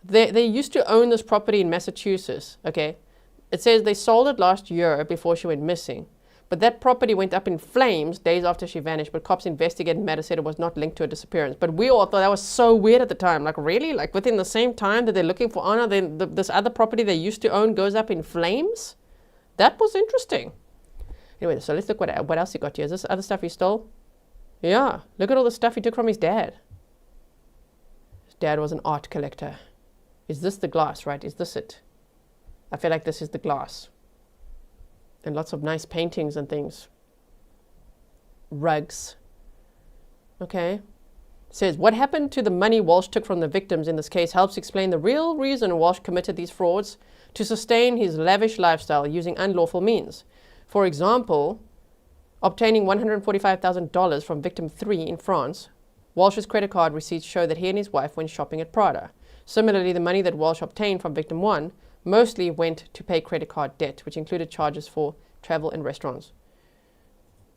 Speaker 2: They used to own this property in Massachusetts, okay? It says they sold it last year before she went missing. But that property went up in flames days after she vanished, but cops investigated and matter said it was not linked to her disappearance. But we all thought that was so weird at the time. Like, really? Like, within the same time that they're looking for Anna, then this other property they used to own goes up in flames? That was interesting. Anyway, so let's look what else he got here. Is this other stuff he stole? Yeah, look at all the stuff he took from his dad. His dad was an art collector. Is this the glass, right? Is this it? I feel like this is the glass. And lots of nice paintings and things. Rugs. Okay. It says, what happened to the money Walshe took from the victims in this case helps explain the real reason Walshe committed these frauds to sustain his lavish lifestyle using unlawful means. For example, obtaining $145,000 from victim 3 in France, Walshe's credit card receipts show that he and his wife went shopping at Prada. Similarly, the money that Walshe obtained from victim 1 mostly went to pay credit card debt, which included charges for travel and restaurants.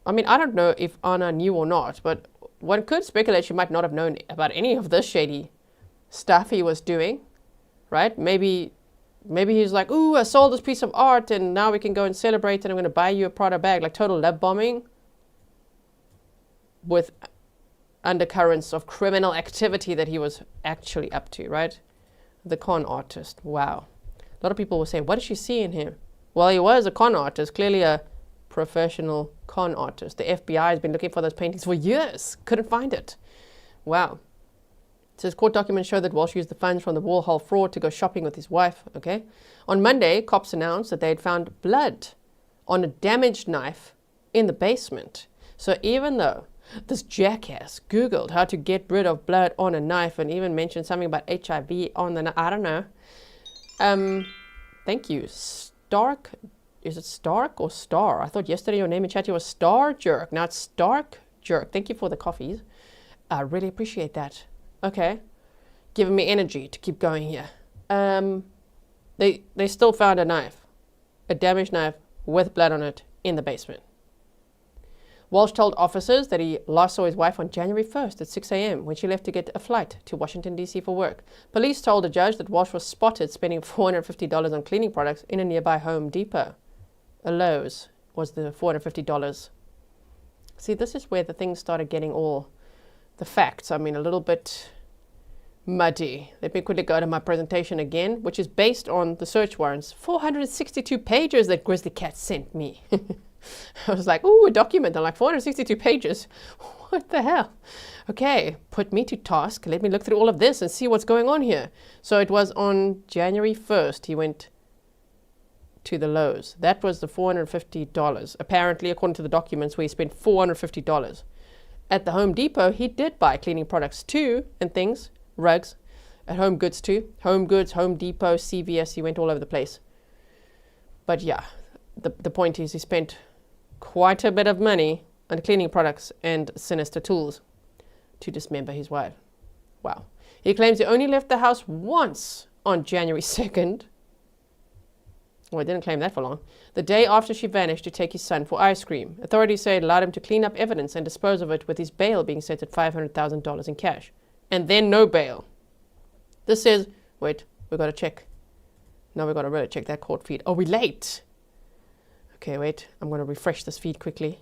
Speaker 2: I mean, I don't know if Anna knew or not, but one could speculate she might not have known about any of this shady stuff he was doing, right? Maybe he's like, ooh, I sold this piece of art and now we can go and celebrate and I'm going to buy you a Prada bag, like total love bombing with undercurrents of criminal activity that he was actually up to, right? The con artist, wow. A lot of people will say, what did she see in him? Well, he was a con artist, clearly a professional con artist. The FBI has been looking for those paintings for years. Couldn't find it. Wow. It says court documents show that Walshe used the funds from the Warhol fraud to go shopping with his wife. Okay. On Monday, cops announced that they had found blood on a damaged knife in the basement. So even though this jackass Googled how to get rid of blood on a knife and even mentioned something about HIV on the knife, I don't know. Thank you. Stark, is it Stark or Star? I thought yesterday your name in chat was Star Jerk. Now it's Stark Jerk. Thank you for the coffees. I really appreciate that. Okay. Giving me energy to keep going here. They still found a knife. A damaged knife with blood on it in the basement. Walshe told officers that he last saw his wife on January 1st at 6 a.m. when she left to get a flight to Washington, D.C. for work. Police told a judge that Walshe was spotted spending $450 on cleaning products in a nearby Home Depot. A Lowe's was the $450. See, this is where the things started getting all the facts. I mean, a little bit muddy. Let me quickly go to my presentation again, which is based on the search warrants. 462 pages that Grizzly Cat sent me. I was like, ooh, a document. I'm like, 462 pages. What the hell? Okay, put me to task. Let me look through all of this and see what's going on here. So it was on January 1st he went to the Lowe's. That was the $450. Apparently, according to the documents, where he spent $450. At the Home Depot, he did buy cleaning products too and things, rugs. At Home Goods too. Home Goods, Home Depot, CVS, he went all over the place. But yeah, the point is he spent quite a bit of money on cleaning products and sinister tools to dismember his wife. Wow. He claims he only left the house once on January 2nd. Well, he didn't claim that for long. The day after she vanished to take his son for ice cream. Authorities say it allowed him to clean up evidence and dispose of it with his bail being set at $500,000 in cash. And then no bail. This says, wait, we've got to check. Now we've got to really check that court feed. Oh, we're late. Okay, wait, I'm going to refresh this feed quickly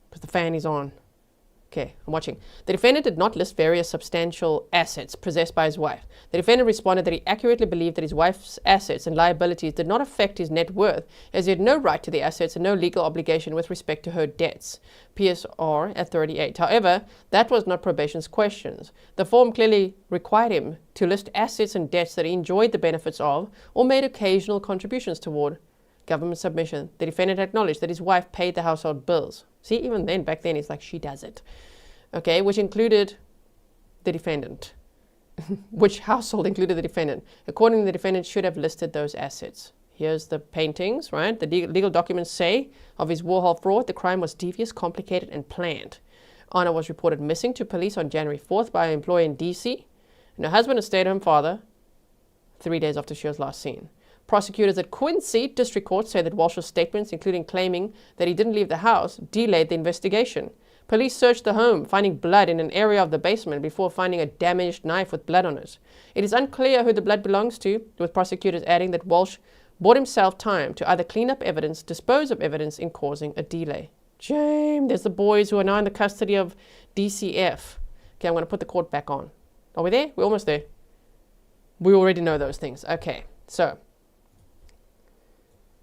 Speaker 2: because the fan is on. Okay, I'm watching. The defendant did not list various substantial assets possessed by his wife. The defendant responded that he accurately believed that his wife's assets and liabilities did not affect his net worth, as he had no right to the assets and no legal obligation with respect to her debts. PSR at 38. However, that was not probation's questions. The form clearly required him to list assets and debts that he enjoyed the benefits of or made occasional contributions toward. Government submission. The defendant acknowledged that his wife paid the household bills. See, even then, back then, it's like she does it. Okay, which included the defendant. Which household included the defendant? Accordingly, the defendant should have listed those assets. Here's the paintings, right? The legal documents say of his Warhol fraud, the crime was devious, complicated, and planned. Anna was reported missing to police on January 4th by an employee in D.C. and her husband, a stay-at-home father, 3 days after she was last seen. Prosecutors at Quincy District Court say that Walshe's statements, including claiming that he didn't leave the house, delayed the investigation. Police searched the home, finding blood in an area of the basement before finding a damaged knife with blood on it. It is unclear who the blood belongs to, with prosecutors adding that Walshe bought himself time to either clean up evidence, dispose of evidence in causing a delay. Shame. There's the boys who are now in the custody of DCF. Okay, I'm going to put the court back on. Are we there? We're almost there. We already know those things. Okay, so.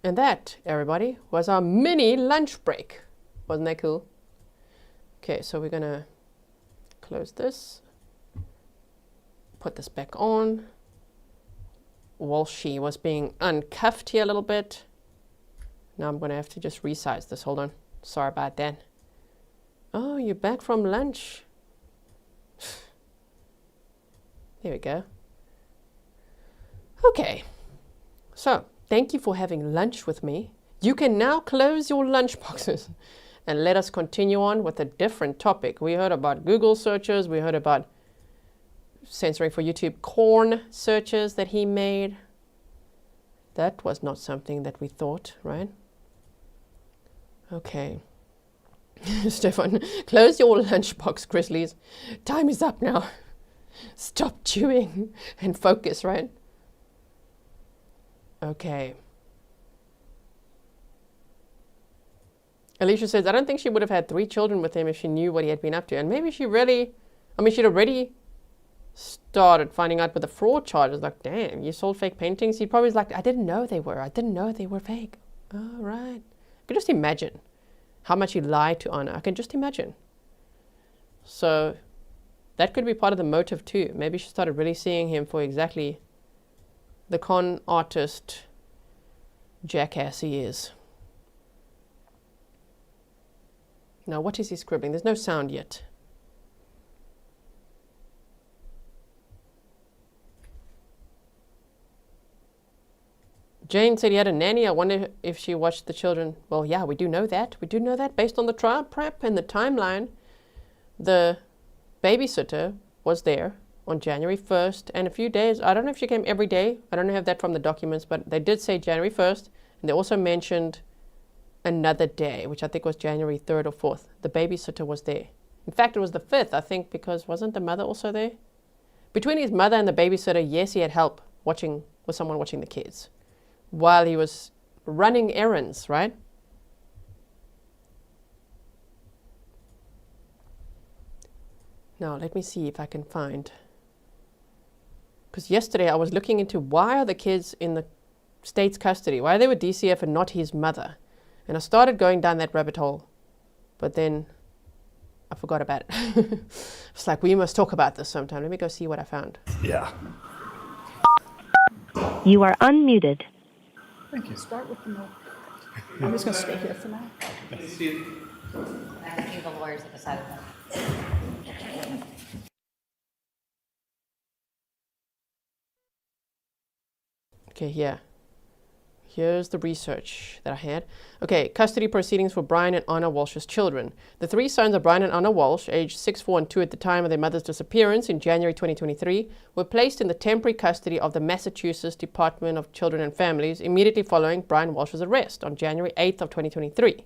Speaker 2: And that, everybody, was our mini lunch break. Wasn't that cool? Okay, so we're going to close this. Put this back on. Walshe was being uncuffed here a little bit. Now I'm going to have to just resize this. Hold on. Sorry about that. Oh, you're back from lunch. There we go. Okay. So, thank you for having lunch with me. You can now close your lunch boxes and let us continue on with a different topic. We heard about Google searches. We heard about censoring for YouTube corn searches that he made. That was not something that we thought, right? Okay. Stefan, close your lunchbox, Grizzlies. Time is up now. Stop chewing and focus, right? Okay. Alicia says, I don't think she would have had 3 children with him if she knew what he had been up to. And maybe she really, she'd already started finding out with the fraud charges. Like, damn, you sold fake paintings? He probably was like, I didn't know they were. I didn't know they were fake. All right. I can just imagine how much he lied to Anna. I can just imagine. So that could be part of the motive too. Maybe she started really seeing him for exactly the con artist jackass he is. Now, what is he scribbling? There's no sound yet. Jane said he had a nanny. I wonder if she watched the children. Well, yeah, we do know that. We do know that based on the trial prep and the timeline. The babysitter was there on January 1st and a few days. I don't know if she came every day. I don't have that from the documents, but they did say January 1st. And they also mentioned another day, which I think was January 3rd or 4th. The babysitter was there. In fact, it was the 5th, I think, because wasn't the mother also there? Between his mother and the babysitter, yes, he had help watching, with someone watching the kids while he was running errands, right? Now, let me see if I can find. Because yesterday I was looking into why are the kids in the state's custody? Why are they with DCF and not his mother? And I started going down that rabbit hole, but then I forgot about it. It's like, we must talk about this sometime. Let me go see what I found.
Speaker 17: Yeah.
Speaker 18: You are unmuted.
Speaker 5: Thank you. Start with the note. I'm just going to stay here for now.
Speaker 6: I think the lawyers have decided that.
Speaker 2: Okay, here. Here's the research that I had. Okay, custody proceedings for Brian and Anna Walshe's children. The 3 sons of Brian and Anna Walshe, aged 6, 4, and 2 at the time of their mother's disappearance in January 2023, were placed in the temporary custody of the Massachusetts Department of Children and Families immediately following Brian Walshe's arrest on January 8th of 2023.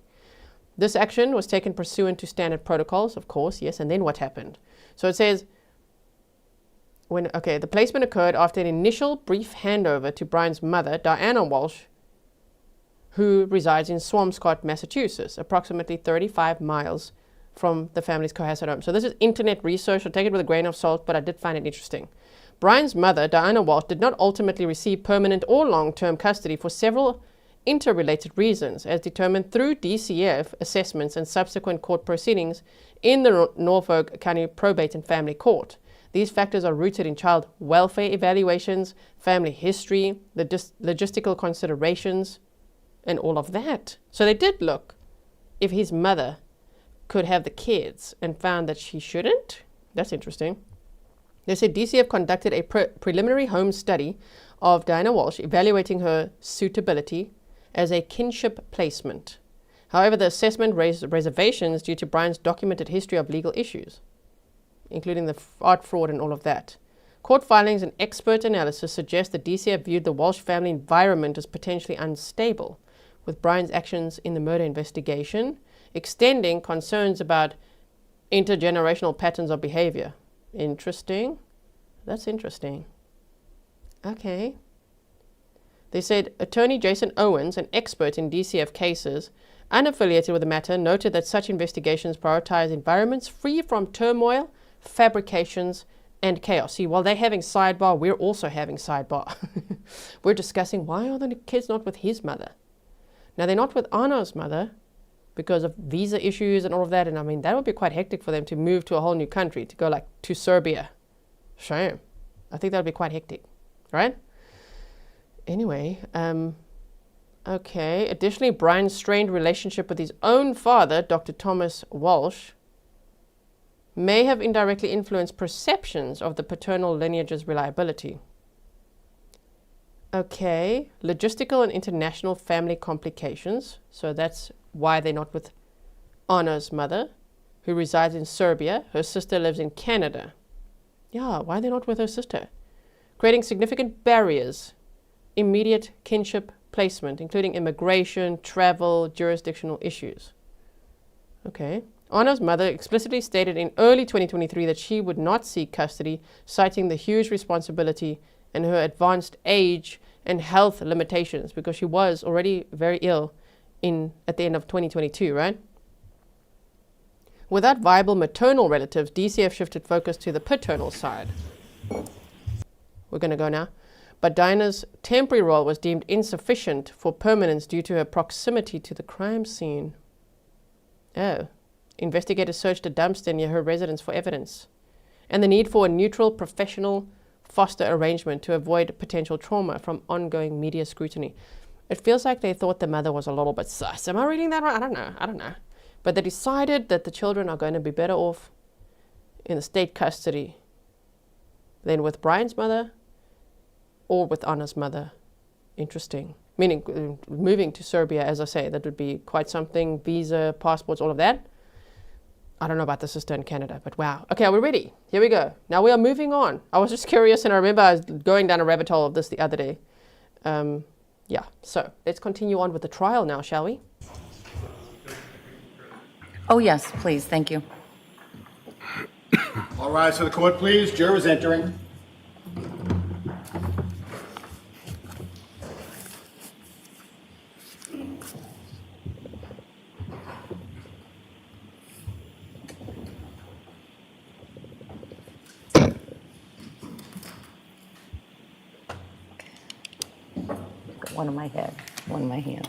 Speaker 2: This action was taken pursuant to standard protocols, of course, yes, and then what happened? So it says, the placement occurred after an initial brief handover to Brian's mother, Diana Walshe, who resides in Swampscott, Massachusetts, approximately 35 miles from the family's Cohasset home. So this is internet research, so take it with a grain of salt, but I did find it interesting. Brian's mother, Diana Walshe, did not ultimately receive permanent or long-term custody for several interrelated reasons, as determined through DCF assessments and subsequent court proceedings in the Norfolk County Probate and Family Court. These factors are rooted in child welfare evaluations, family history, the logistical considerations, and all of that. So they did look if his mother could have the kids and found that she shouldn't. That's interesting. They said DCF conducted a preliminary home study of Diana Walshe, evaluating her suitability as a kinship placement. However, the assessment raised reservations due to Brian's documented history of legal issues, including the art fraud and all of that. Court filings and expert analysis suggest that DCF viewed the Walshe family environment as potentially unstable, with Brian's actions in the murder investigation extending concerns about intergenerational patterns of behavior. Interesting. That's interesting. Okay. They said attorney Jason Owens, an expert in DCF cases, unaffiliated with the matter, noted that such investigations prioritize environments free from turmoil, fabrications, and chaos. See, while they're having sidebar, we're also having sidebar. We're discussing why are the kids not with his mother? Now, they're not with Anna's mother because of visa issues and all of that. And I mean, that would be quite hectic for them to move to a whole new country, to go like to Serbia. Shame. I think that would be quite hectic, right? Anyway, okay. Additionally, Brian's strained relationship with his own father, Dr. Thomas Walshe, may have indirectly influenced perceptions of the paternal lineage's reliability. Okay, logistical and international family complications. So that's why they're not with Anna's mother, who resides in Serbia. Her sister lives in Canada. Yeah, why they're not with her sister? Creating significant barriers, immediate kinship placement, including immigration, travel, jurisdictional issues. Okay. Anna's mother explicitly stated in early 2023 that she would not seek custody, citing the huge responsibility and her advanced age and health limitations, because she was already very ill at the end of 2022, right? Without viable maternal relatives, DCF shifted focus to the paternal side. We're going to go now. But Dinah's temporary role was deemed insufficient for permanence due to her proximity to the crime scene. Oh. Investigators searched a dumpster near her residence for evidence, and the need for a neutral professional foster arrangement to avoid potential trauma from ongoing media scrutiny. It feels like they thought the mother was a little bit sus. Am I reading that right? I don't know. But they decided that the children are going to be better off in the state custody than with Brian's mother or with Anna's mother. Interesting. Meaning moving to Serbia, as I say, that would be quite something. Visa, passports, all of that. I don't know about the sister in Canada, but wow. Okay, are we ready? Here we go. Now we are moving on. I was just curious, and I remember I was going down a rabbit hole of this the other day. Yeah, so let's continue on with the trial now, shall we?
Speaker 6: Oh, yes, please. Thank you.
Speaker 9: All rise for the court, please. Jurors entering.
Speaker 6: One in my head, one in my hands.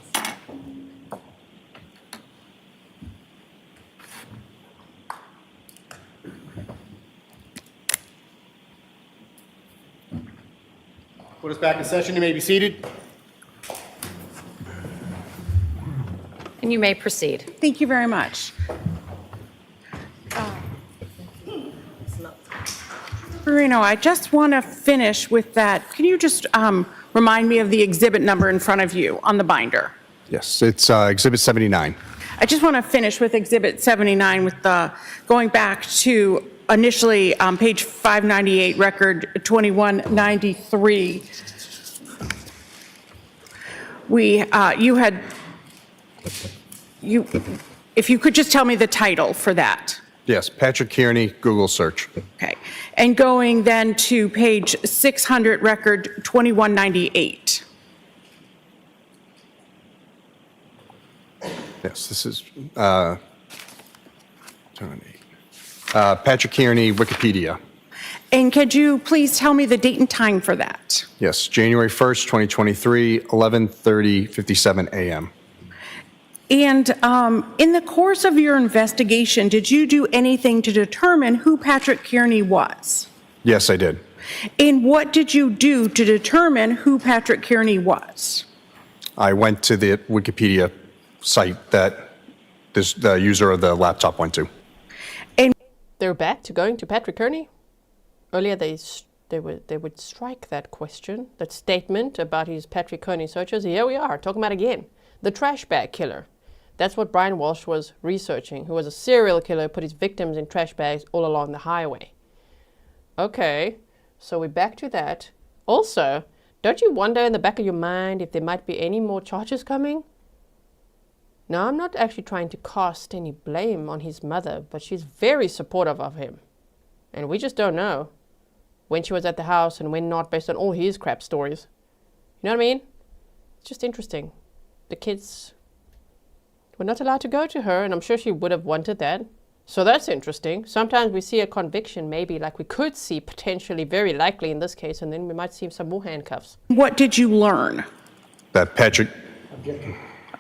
Speaker 9: Court is back in session. You may be seated.
Speaker 6: And you may proceed.
Speaker 5: Thank you very much. Guarino, I just want to finish with that. Can you just remind me of the exhibit number in front of you on the binder?
Speaker 17: Yes, it's Exhibit 79.
Speaker 5: I just want to finish with Exhibit 79 with going back to initially page 598, record 2193. If you could just tell me the title for that.
Speaker 17: Yes, Patrick Kearney, Google search.
Speaker 5: Okay. And going then to page 600, record 2198.
Speaker 17: Yes, this is Patrick Kearney, Wikipedia.
Speaker 5: And could you please tell me the date and time for that?
Speaker 17: Yes, January 1st, 2023, 11:30:57 a.m.
Speaker 5: And in the course of your investigation, did you do anything to determine who Patrick Kearney was?
Speaker 17: Yes, I did.
Speaker 5: And what did you do to determine who Patrick Kearney was?
Speaker 17: I went to the Wikipedia site that the user of the laptop went to.
Speaker 5: And
Speaker 2: they're back to going to Patrick Kearney. Earlier they would strike that question, that statement about his Patrick Kearney searches. Here we are talking about again the trash bag killer. That's what Brian Walshe was researching, who was a serial killer, put his victims in trash bags all along the highway. Okay, so we're back to that. Also, don't you wonder in the back of your mind if there might be any more charges coming? Now, I'm not actually trying to cast any blame on his mother, but she's very supportive of him. And we just don't know when she was at the house and when not, based on all his crap stories. You know what I mean? It's just interesting. The kids were not allowed to go to her, and I'm sure she would have wanted that. So that's interesting. Sometimes we see a conviction, maybe like we could see potentially, very likely in this case, and then we might see some more handcuffs.
Speaker 5: What did you learn?
Speaker 17: That Patrick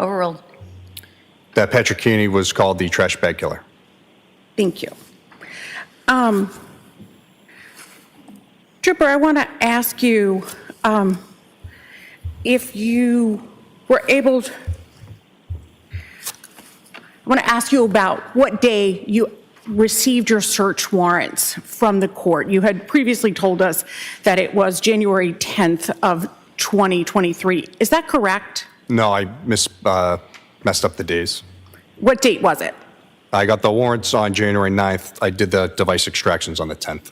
Speaker 6: Overruled.
Speaker 17: That Patrick Keeney was called the trash bag killer.
Speaker 5: Thank you. Trooper, I want to ask you if you were able to, I want to ask you about what day you received your search warrants from the court. You had previously told us that it was January 10th of 2023. Is that correct?
Speaker 17: No, I messed up the days.
Speaker 5: What date was it?
Speaker 17: I got the warrants on January 9th. I did the device extractions on the 10th.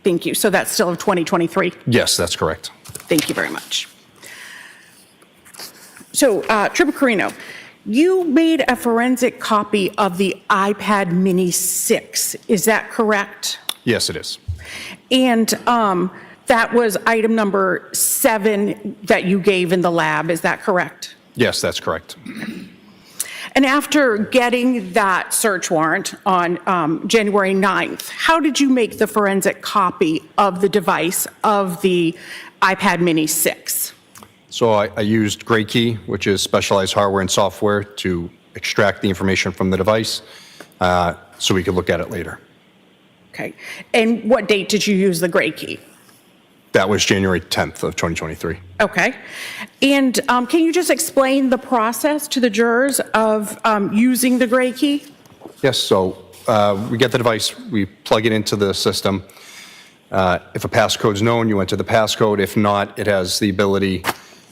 Speaker 5: Thank you. So that's still of 2023?
Speaker 17: Yes, that's correct.
Speaker 5: Thank you very much. So, Trooper Guarino, you made a forensic copy of the iPad Mini 6. Is that correct?
Speaker 17: Yes, it is.
Speaker 5: And that was item number 7 that you gave in the lab. Is that correct?
Speaker 17: Yes, that's correct.
Speaker 5: And after getting that search warrant on January 9th, how did you make the forensic copy of the device of the iPad Mini 6?
Speaker 17: So I used Gray Key, which is specialized hardware and software, to extract the information from the device so we could look at it later.
Speaker 5: Okay. And what date did you use the Gray Key?
Speaker 17: That was January 10th of 2023.
Speaker 5: Okay. And can you just explain the process to the jurors of using the Gray Key?
Speaker 17: Yes, so we get the device, we plug it into the system. If a passcode is known, you enter the passcode. If not, it has the ability,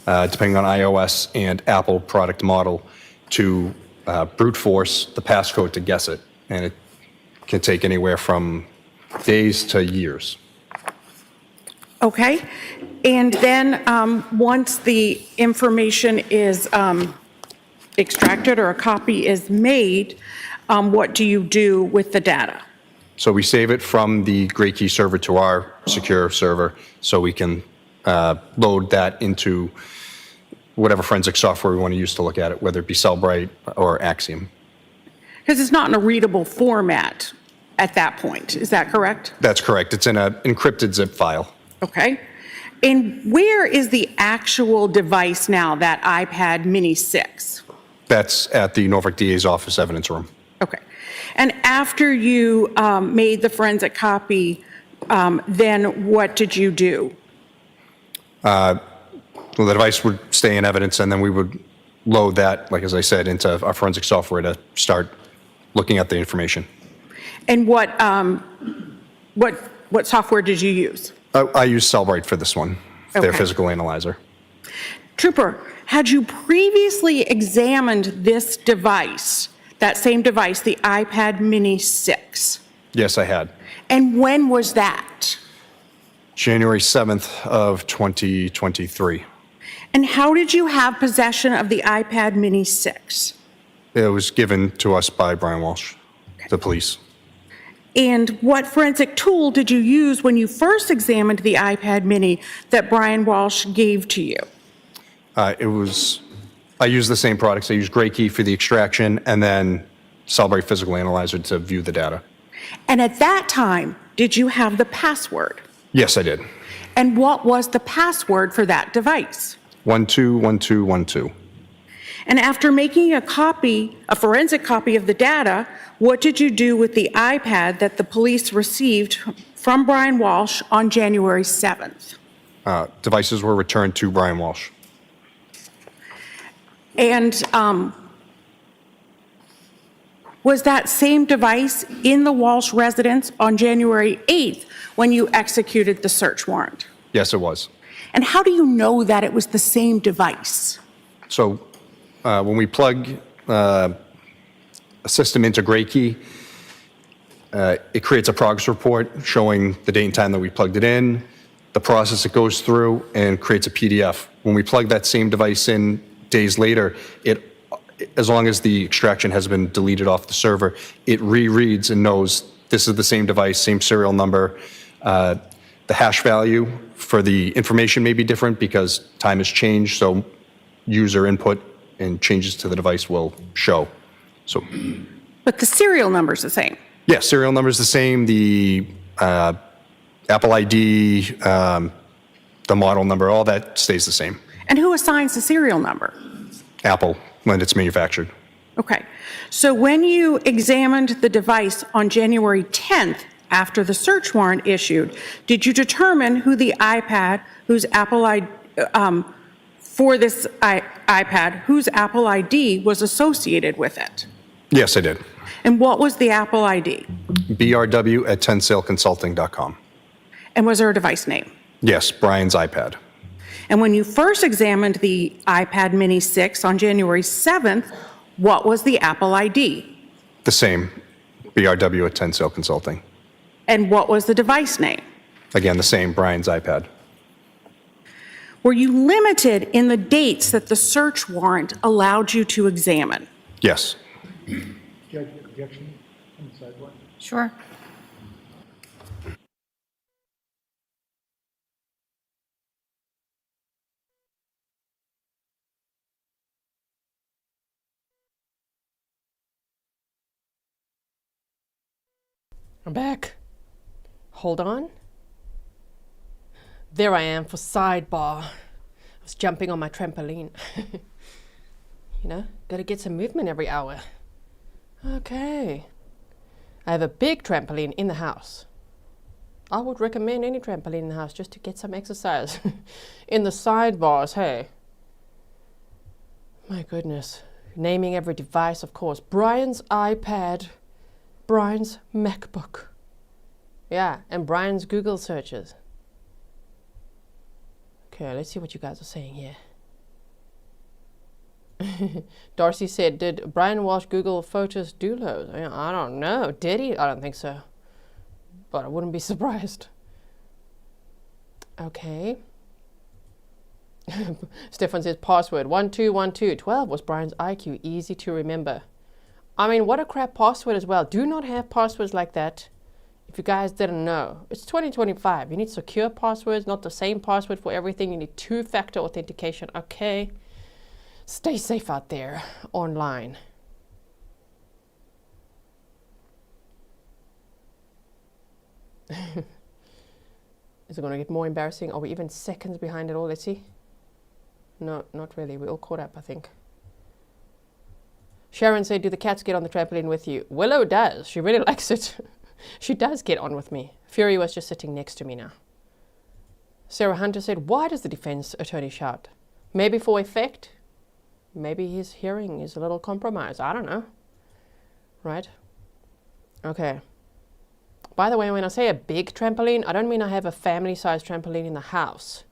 Speaker 17: depending on iOS and Apple product model, to brute force the passcode to guess it. And it can take anywhere from days to years.
Speaker 5: Okay. And then once the information is extracted or a copy is made, what do you do with the data?
Speaker 17: So we save it from the Gray Key server to our secure server so we can load that into whatever forensic software we want to use to look at it, whether it be Cellbrite or Axiom.
Speaker 5: Because it's not in a readable format at that point. Is that correct?
Speaker 17: That's correct. It's in an encrypted zip file.
Speaker 5: Okay. And where is the actual device now, that iPad Mini 6?
Speaker 17: That's at the Norfolk DA's office evidence room.
Speaker 5: Okay. And after you made the forensic copy, then what did you do?
Speaker 17: Well, the device would stay in evidence, and then we would load that, like as I said, into our forensic software to start looking at the information.
Speaker 5: And what software did you use?
Speaker 17: I use Cellbrite for this one, their
Speaker 5: Okay.
Speaker 17: physical analyzer.
Speaker 5: Trooper, had you previously examined this device, that same device, the iPad Mini 6?
Speaker 17: Yes, I had.
Speaker 5: And when was that?
Speaker 17: January 7th of 2023.
Speaker 5: And how did you have possession of the iPad Mini 6?
Speaker 17: It was given to us by Brian Walshe, the police.
Speaker 5: And what forensic tool did you use when you first examined the iPad Mini that Brian Walshe gave to you?
Speaker 17: I used the same products. I used Gray Key for the extraction and then Cellbrite Physical Analyzer to view the data.
Speaker 5: And at that time, did you have the password?
Speaker 17: Yes, I did.
Speaker 5: And what was the password for that device?
Speaker 17: 121212.
Speaker 5: And after making a forensic copy of the data, what did you do with the iPad that the police received from Brian Walshe on January 7th?
Speaker 17: Devices were returned to Brian Walshe.
Speaker 5: And was that same device in the Walshe residence on January 8th when you executed the search warrant?
Speaker 17: Yes, it was.
Speaker 5: And how do you know that it was the same device?
Speaker 17: So when we plug a system into Gray Key, it creates a progress report showing the date and time that we plugged it in, the process it goes through, and creates a PDF. When we plug that same device in days later, it as long as the extraction has been deleted off the server, it rereads and knows this is the same device, same serial number. The hash value for the information may be different because time has changed, so user input and changes to the device will show. So,
Speaker 5: But the serial number's the same.
Speaker 17: yeah, serial number is the same. The Apple ID, the model number, all that stays the same.
Speaker 5: And who assigns the serial number?
Speaker 17: Apple, when it's manufactured.
Speaker 5: Okay. So when you examined the device on January 10th, after the search warrant issued, did you determine who the iPad, whose Apple ID, for this iPad, whose Apple ID was associated with it?
Speaker 17: Yes, I did.
Speaker 5: And what was the Apple ID?
Speaker 17: brw@tensaleconsulting.com.
Speaker 5: And was there a device name?
Speaker 17: Yes, Brian's iPad.
Speaker 5: And when you first examined the iPad Mini 6 on January 7th, what was the Apple ID?
Speaker 17: The same, brw@tensaleconsulting.
Speaker 5: And what was the device name?
Speaker 17: Again, the same, Brian's iPad.
Speaker 5: Were you limited in the dates that the search warrant allowed you to examine?
Speaker 17: Yes.
Speaker 7: Judge, objection on the sidewalk?
Speaker 6: Sure.
Speaker 2: I'm back. Hold on. There I am for sidebar. I was jumping on my trampoline. You know, gotta get some movement every hour. Okay. I have a big trampoline in the house. I would recommend any trampoline in the house just to get some exercise. In the sidebars, hey. My goodness. Naming every device, of course. Brian's iPad. Brian's MacBook. Yeah, and Brian's Google searches. Okay, let's see what you guys are saying here. Darcy said, did Brian Walshe Google Photos do those? I don't know. Did he? I don't think so. But I wouldn't be surprised. Okay. Stefan says, password 1212. 12 was Brian's IQ. Easy to remember. I mean, what a crap password as well. Do not have passwords like that. If you guys didn't know, it's 2025. You need secure passwords, not the same password for everything. You need two-factor authentication. Okay. Stay safe out there online. Is it going to get more embarrassing? Are we even seconds behind it all? Let's see. No, not really. We're all caught up, I think. Sharon said, do the cats get on the trampoline with you? Willow does. She really likes it. She does get on with me. Fury was just sitting next to me now. Sarah Hunter said, why does the defense attorney shout? Maybe for effect? Maybe his hearing is a little compromised. I don't know. Right? Okay. By the way, when I say a big trampoline, I don't mean I have a family-sized trampoline in the house.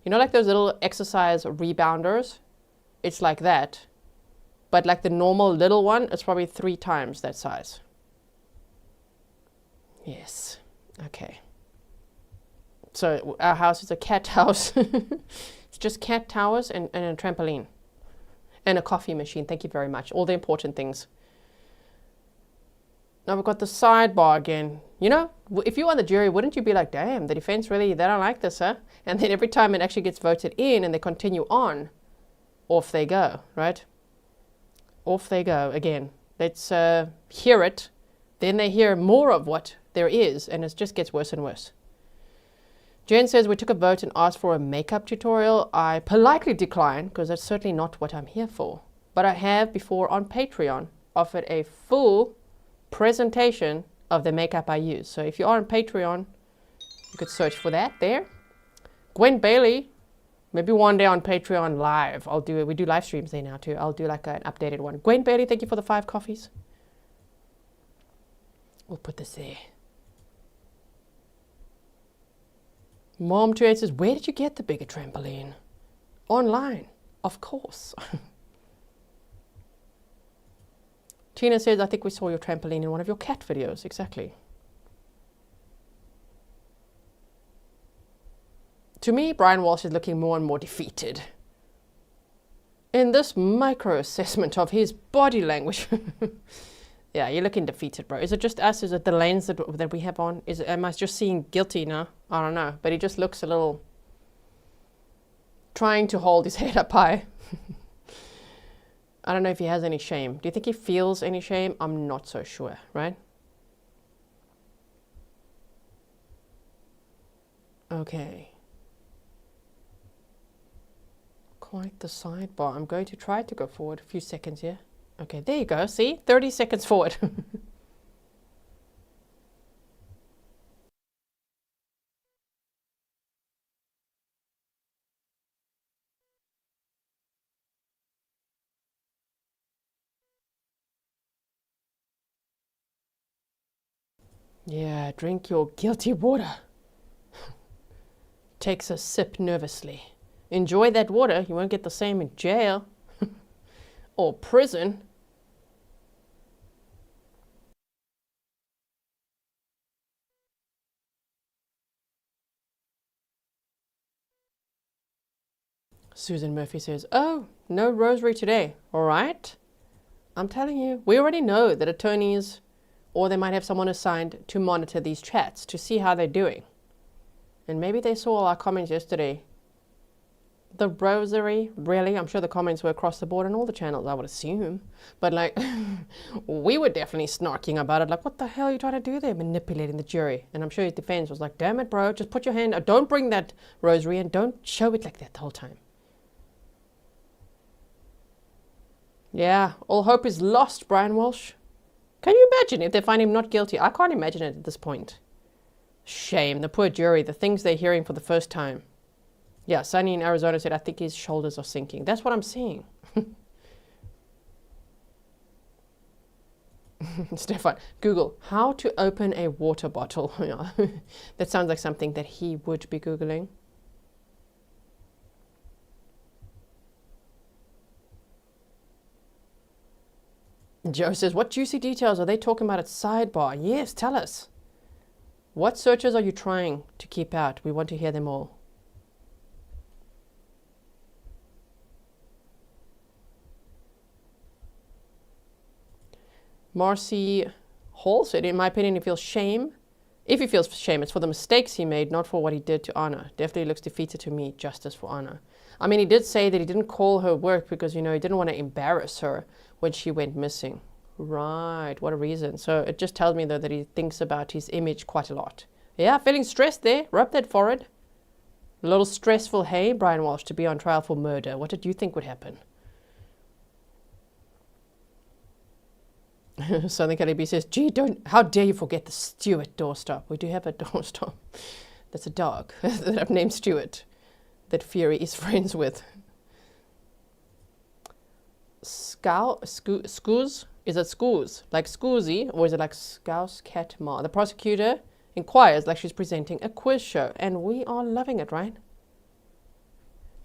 Speaker 2: You know, like those little exercise rebounders? It's like that. But like the normal little one, it's probably 3 times that size. Yes. Okay. So our house is a cat house. It's just cat towers and a trampoline. And a coffee machine. Thank you very much. All the important things. Now we've got the sidebar again. You know, if you were on the jury, wouldn't you be like, damn, the defense really, they don't like this, huh? And then every time it actually gets voted in and they continue on, off they go, right? Off they go again. Let's hear it. Then they hear more of what there is, and it just gets worse and worse. Jen says, we took a vote and asked for a makeup tutorial. I politely declined, because that's certainly not what I'm here for. But I have before on Patreon offered a full presentation of the makeup I use. So if you are on Patreon, you could search for that there. Gwen Bailey, maybe one day on Patreon live. I'll do it. We do live streams there now too. I'll do like an updated one. Gwen Bailey, thank you for the 5 coffees. We'll put this there. Mom28 says, where did you get the bigger trampoline? Online, of course. Tina says, I think we saw your trampoline in one of your cat videos. Exactly. To me, Brian Walshe is looking more and more defeated. in this micro assessment of his body language. Yeah, you're looking defeated, bro. Is it just us? Is it the lens that we have on? Am I just seeing guilty now? I don't know. But he just looks a little trying to hold his head up high. I don't know if he has any shame. Do you think he feels any shame? I'm not so sure, right? Okay. Quite the sidebar. I'm going to try to go forward a few seconds here. Okay, there you go. See? 30 seconds forward. Yeah, drink your guilty water. Takes a sip nervously. Enjoy that water. You won't get the same in jail. Or prison. Susan Murphy says, oh, no rosary today. All right. I'm telling you, we already know that attorneys, or they might have someone assigned to monitor these chats to see how they're doing. And maybe they saw all our comments yesterday. The rosary, really? I'm sure the comments were across the board on all the channels, I would assume. But like, we were definitely snarking about it. Like, what the hell are you trying to do there? Manipulating the jury. And I'm sure his defense was like, damn it, bro, just put your hand, don't bring that rosary and don't show it like that the whole time. Yeah, all hope is lost, Brian Walshe. Can you imagine if they find him not guilty? I can't imagine it at this point. Shame, the poor jury, the things they're hearing for the first time. Yeah, Sunny in Arizona said, I think his shoulders are sinking. That's what I'm seeing. Stefan, Google, how to open a water bottle. That sounds like something that he would be Googling. Joe says, what juicy details are they talking about at sidebar? Yes, tell us. What searches are you trying to keep out? We want to hear them all. Marcy Hall said, in my opinion, he feels shame. If he feels shame, it's for the mistakes he made, not for what he did to Anna. Definitely looks defeated to me, justice for Anna. I mean, he did say that he didn't call her work because, you know, he didn't want to embarrass her when she went missing. Right, what a reason. So it just tells me, though, that he thinks about his image quite a lot. Yeah, feeling stressed there. Rub that forehead. A little stressful, hey, Brian Walshe, to be on trial for murder. What did you think would happen? Southern Calibi says, gee, how dare you forget the Stuart doorstop. We do have a doorstop. That's a dog that I've named Stuart, that Fury is friends with. Scoos? Is it Scoos? Like Scoozy, or is it like Scouse Cat Ma? The prosecutor inquires like she's presenting a quiz show, and we are loving it, right?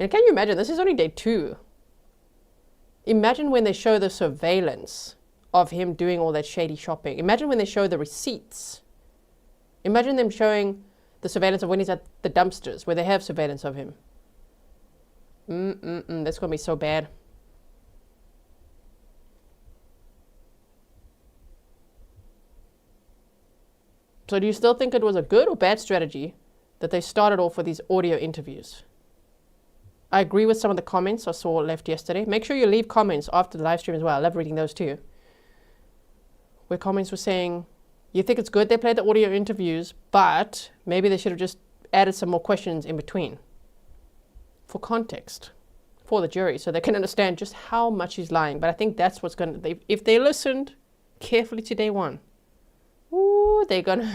Speaker 2: And can you imagine, this is only day 2. Imagine when they show the surveillance of him doing all that shady shopping. Imagine when they show the receipts. Imagine them showing the surveillance of when he's at the dumpsters, where they have surveillance of him. That's going to be so bad. So do you still think it was a good or bad strategy that they started off with these audio interviews? I agree with some of the comments I saw left yesterday. Make sure you leave comments after the live stream as well. I love reading those too. Where comments were saying, you think it's good they played the audio interviews, but maybe they should have just added some more questions in between for context for the jury so they can understand just how much he's lying. But I think that's what's going to, if they listened carefully to day 1, ooh, they're going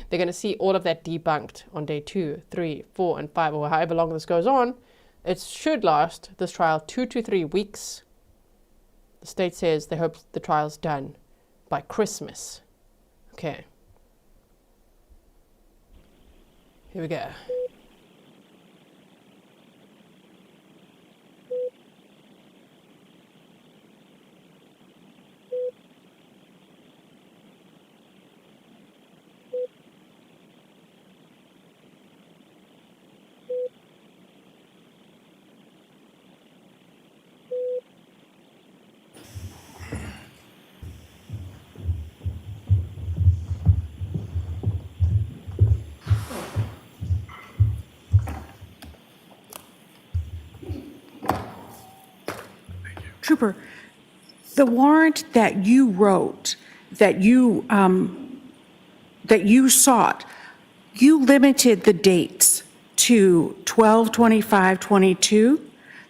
Speaker 2: to see all of that debunked on day 2, 3, 4, and 5, or however long this goes on. It should last, this trial, 2 to 3 weeks. The state says they hope the trial's done by Christmas. Okay. Here we go.
Speaker 5: Trooper, the warrant that you wrote, that you sought, you limited the dates to 12/25/22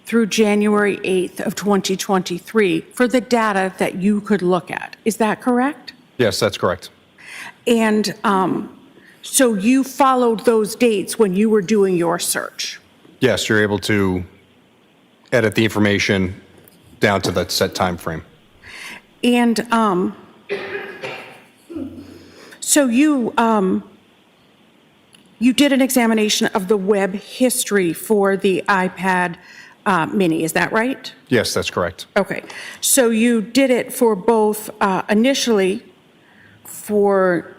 Speaker 5: through January 8th of 2023 for the data that you could look at. Is that correct?
Speaker 17: Yes, that's correct.
Speaker 5: And so you followed those dates when you were doing your search?
Speaker 17: Yes, you're able to edit the information down to that set time frame.
Speaker 5: And so you did an examination of the web history for the iPad mini, is that right?
Speaker 17: Yes, that's correct.
Speaker 5: Okay. So you did it for both initially for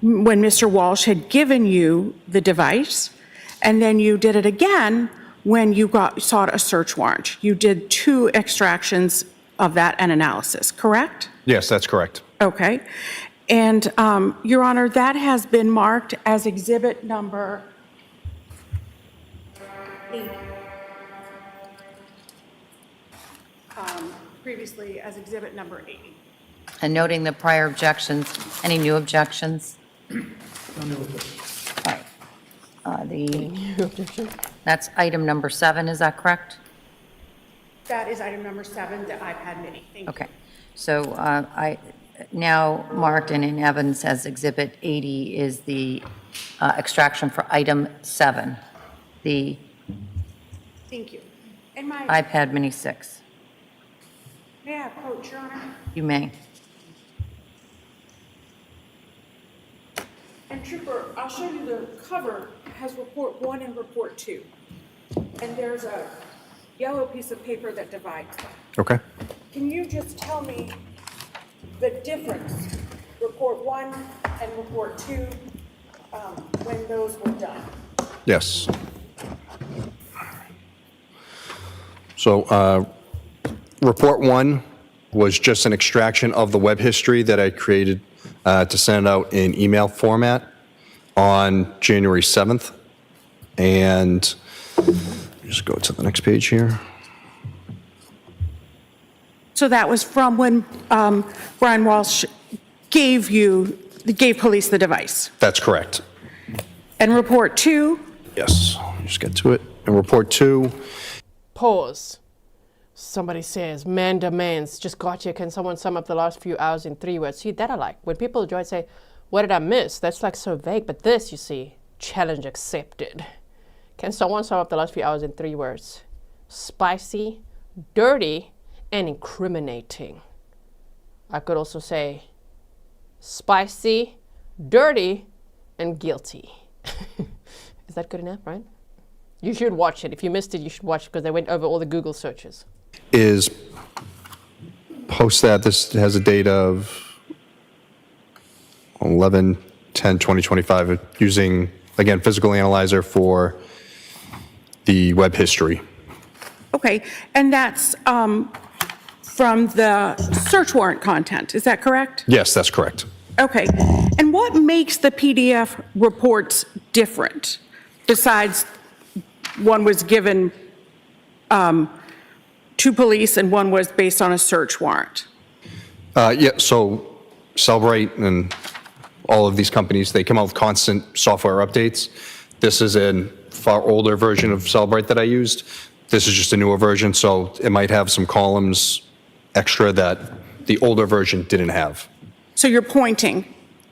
Speaker 5: when Mr. Walsh had given you the device, and then you did it again when you sought a search warrant. You did 2 extractions of that and analysis, correct?
Speaker 17: Yes, that's correct.
Speaker 5: Okay. And, Your Honor, that has been marked as exhibit number 8. Previously as exhibit number 8.
Speaker 6: And noting the prior objections, any new objections? All right. That's item number 7, is that correct?
Speaker 5: That is item number 7, the iPad mini. Thank you.
Speaker 6: Okay. So I now marked and in evidence as exhibit 80 is the extraction for item 7, the
Speaker 5: Thank you. And my,
Speaker 6: iPad mini 6.
Speaker 5: may I approach, Your Honor?
Speaker 6: You may.
Speaker 5: And Trooper, I'll show you the cover has report 1 and report 2. And there's a yellow piece of paper that divides them.
Speaker 17: Okay.
Speaker 5: Can you just tell me the difference, report 1 and report 2, when those were done?
Speaker 17: Yes. So report 1 was just an extraction of the web history that I created to send out in email format on January 7th. And just go to the next page here.
Speaker 5: So that was from when Brian Walsh gave police the device?
Speaker 17: That's correct.
Speaker 5: And report 2?
Speaker 17: Yes, just get to it. And report 2.
Speaker 2: Pause. Somebody says, man demands, just gotcha. Can someone sum up the last few hours in 3 words? See, that I like. When people try to say, what did I miss? That's like so vague. But this, you see, challenge accepted. Can someone sum up the last few hours in 3 words? Spicy, dirty, and incriminating. I could also say spicy, dirty, and guilty. Is that good enough, right? You should watch it. If you missed it, you should watch it because they went over all the Google searches.
Speaker 17: Is post that. This has a date of 11/10/2025 using, again, physical analyzer for the web history.
Speaker 5: Okay, and that's from the search warrant content, is that correct?
Speaker 17: Yes, that's correct.
Speaker 5: Okay, and what makes the PDF reports different besides one was given to police and one was based on a search warrant?
Speaker 17: Yeah, so Cellbrite and all of these companies, they come out with constant software updates. This is a far older version of Cellbrite that I used. This is just a newer version, so it might have some columns extra that the older version didn't have.
Speaker 5: So you're pointing,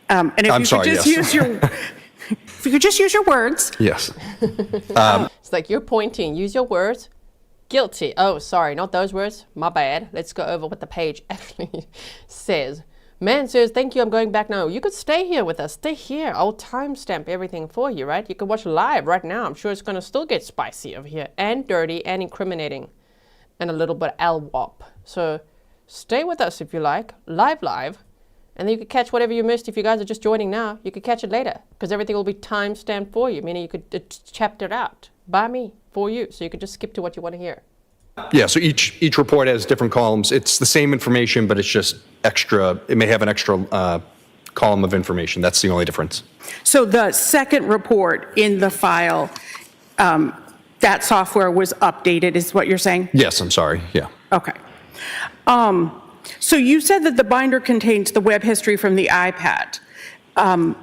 Speaker 5: and if
Speaker 17: I'm
Speaker 5: you
Speaker 17: sorry,
Speaker 5: could just
Speaker 17: yes.
Speaker 5: if you could just use your words.
Speaker 17: Yes.
Speaker 2: It's like you're pointing, use your words. Guilty. Oh, sorry, not those words. My bad. Let's go over what the page actually says. Man says, thank you, I'm going back now. You could stay here with us. Stay here. I'll timestamp everything for you, right? You can watch live right now. I'm sure it's going to still get spicy over here and dirty and incriminating and a little bit LWAP. So stay with us if you like, live. And then you could catch whatever you missed. If you guys are just joining now, you could catch it later because everything will be timestamped for you, meaning you could chapter it out by me for you. So you could just skip to what you want to hear.
Speaker 17: Yeah, so each report has different columns. It's the same information, but it's just extra. It may have an extra column of information. That's the only difference.
Speaker 5: So the second report in the file, that software was updated, is what you're saying?
Speaker 17: Yes, I'm sorry. Yeah.
Speaker 5: Okay. So you said that the binder contains the web history from the iPad.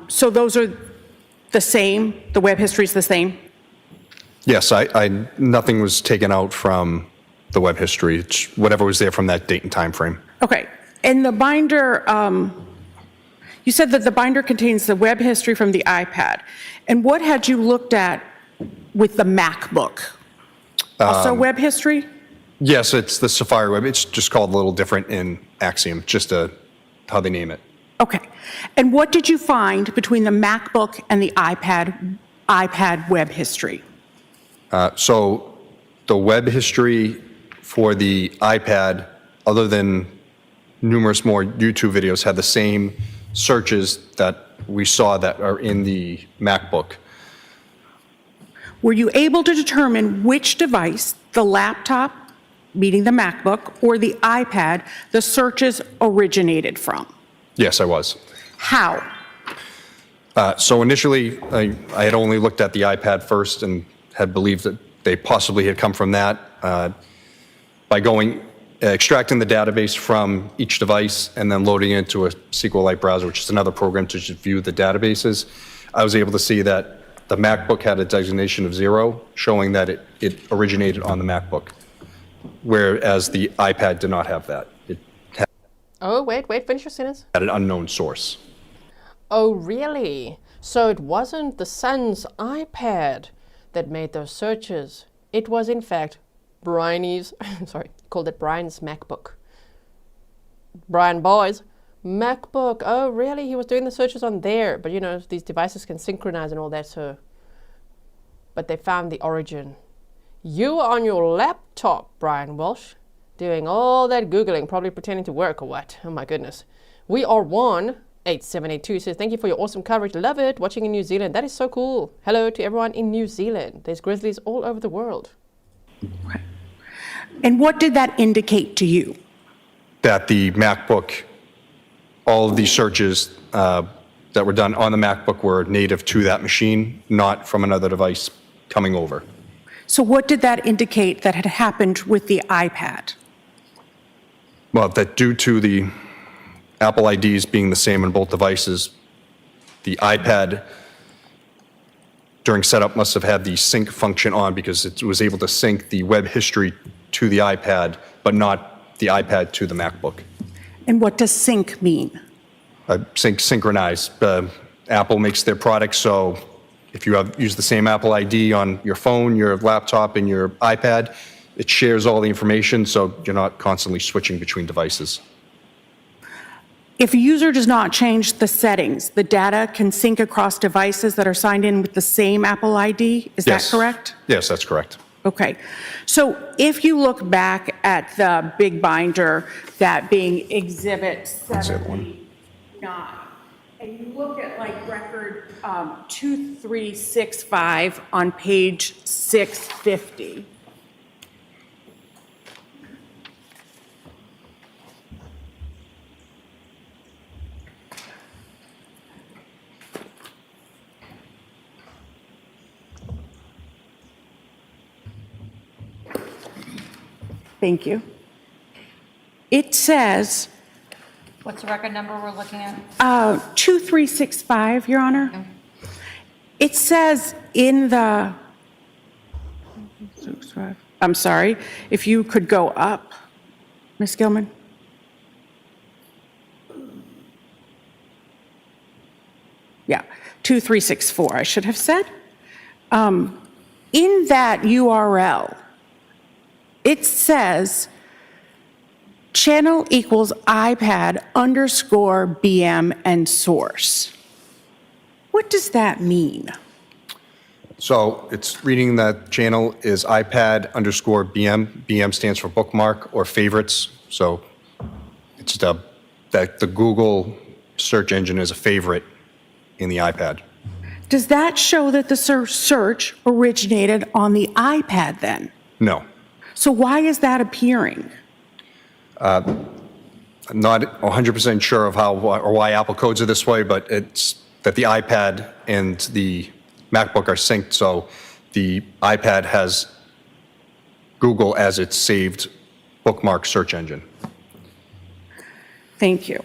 Speaker 5: So those are the same? The web history is the same?
Speaker 17: Yes, nothing was taken out from the web history. It's whatever was there from that date and time frame.
Speaker 5: Okay. And the binder, you said that the binder contains the web history from the iPad. And what had you looked at with the MacBook? Also web history?
Speaker 17: Yes, it's the Safari Web. It's just called a little different in Axiom, just how they name it.
Speaker 5: Okay. And what did you find between the MacBook and the iPad web history?
Speaker 17: So the web history for the iPad, other than numerous more YouTube videos, had the same searches that we saw that are in the MacBook.
Speaker 5: Were you able to determine which device, the laptop, meaning the MacBook, or the iPad, the searches originated from?
Speaker 17: Yes, I was.
Speaker 5: How?
Speaker 17: So initially, I had only looked at the iPad first and had believed that they possibly had come from that. By extracting the database from each device and then loading it into a SQLite browser, which is another program to just view the databases, I was able to see that the MacBook had a designation of 0, showing that it originated on the MacBook, whereas the iPad did not have that. It had
Speaker 2: Oh, wait, finish your sentence.
Speaker 17: an unknown source.
Speaker 2: Oh, really? So it wasn't the son's iPad that made those searches. It was, in fact, Brian's MacBook. Brian Boy's MacBook. Oh, really? He was doing the searches on there. But, you know, these devices can synchronize and all that, so. But they found the origin. You were on your laptop, Brian Walshe, doing all that Googling, probably pretending to work or what? Oh, my goodness. We are 18782 says, thank you for your awesome coverage. Love it. Watching in New Zealand. That is so cool. Hello to everyone in New Zealand. There's Grizzlies all over the world.
Speaker 5: Okay. And what did that indicate to you?
Speaker 17: That the MacBook, all of these searches that were done on the MacBook were native to that machine, not from another device coming over.
Speaker 5: So what did that indicate that had happened with the iPad?
Speaker 17: Well, that due to the Apple IDs being the same on both devices, the iPad during setup must have had the sync function on because it was able to sync the web history to the iPad, but not the iPad to the MacBook.
Speaker 5: And what does sync mean?
Speaker 17: Synchronize. Apple makes their products, so if you use the same Apple ID on your phone, your laptop, and your iPad, it shares all the information, so you're not constantly switching between devices.
Speaker 5: If a user does not change the settings, the data can sync across devices that are signed in with the same Apple ID? Is that correct?
Speaker 17: Yes, that's correct.
Speaker 5: Okay. So if you look back at the big binder, that being Exhibit 79, and you look at like record 2365 on page 650, thank you. It says...
Speaker 6: What's the record number we're looking at?
Speaker 5: 2365, Your Honor.
Speaker 6: Okay.
Speaker 5: It says in the... I'm sorry, if you could go up, Ms. Gilman. Yeah, 2364, I should have said. In that URL, it says channel equals iPad underscore BM and source. What does that mean?
Speaker 17: So it's reading that channel is iPad underscore BM. BM stands for bookmark or favorites. So it's that the Google search engine is a favorite in the iPad.
Speaker 5: Does that show that the search originated on the iPad then?
Speaker 17: No.
Speaker 5: So why is that appearing?
Speaker 17: I'm not 100% sure of how or why Apple codes it this way, but it's that the iPad and the MacBook are synced, so the iPad has Google as its saved bookmark search engine.
Speaker 5: Thank you.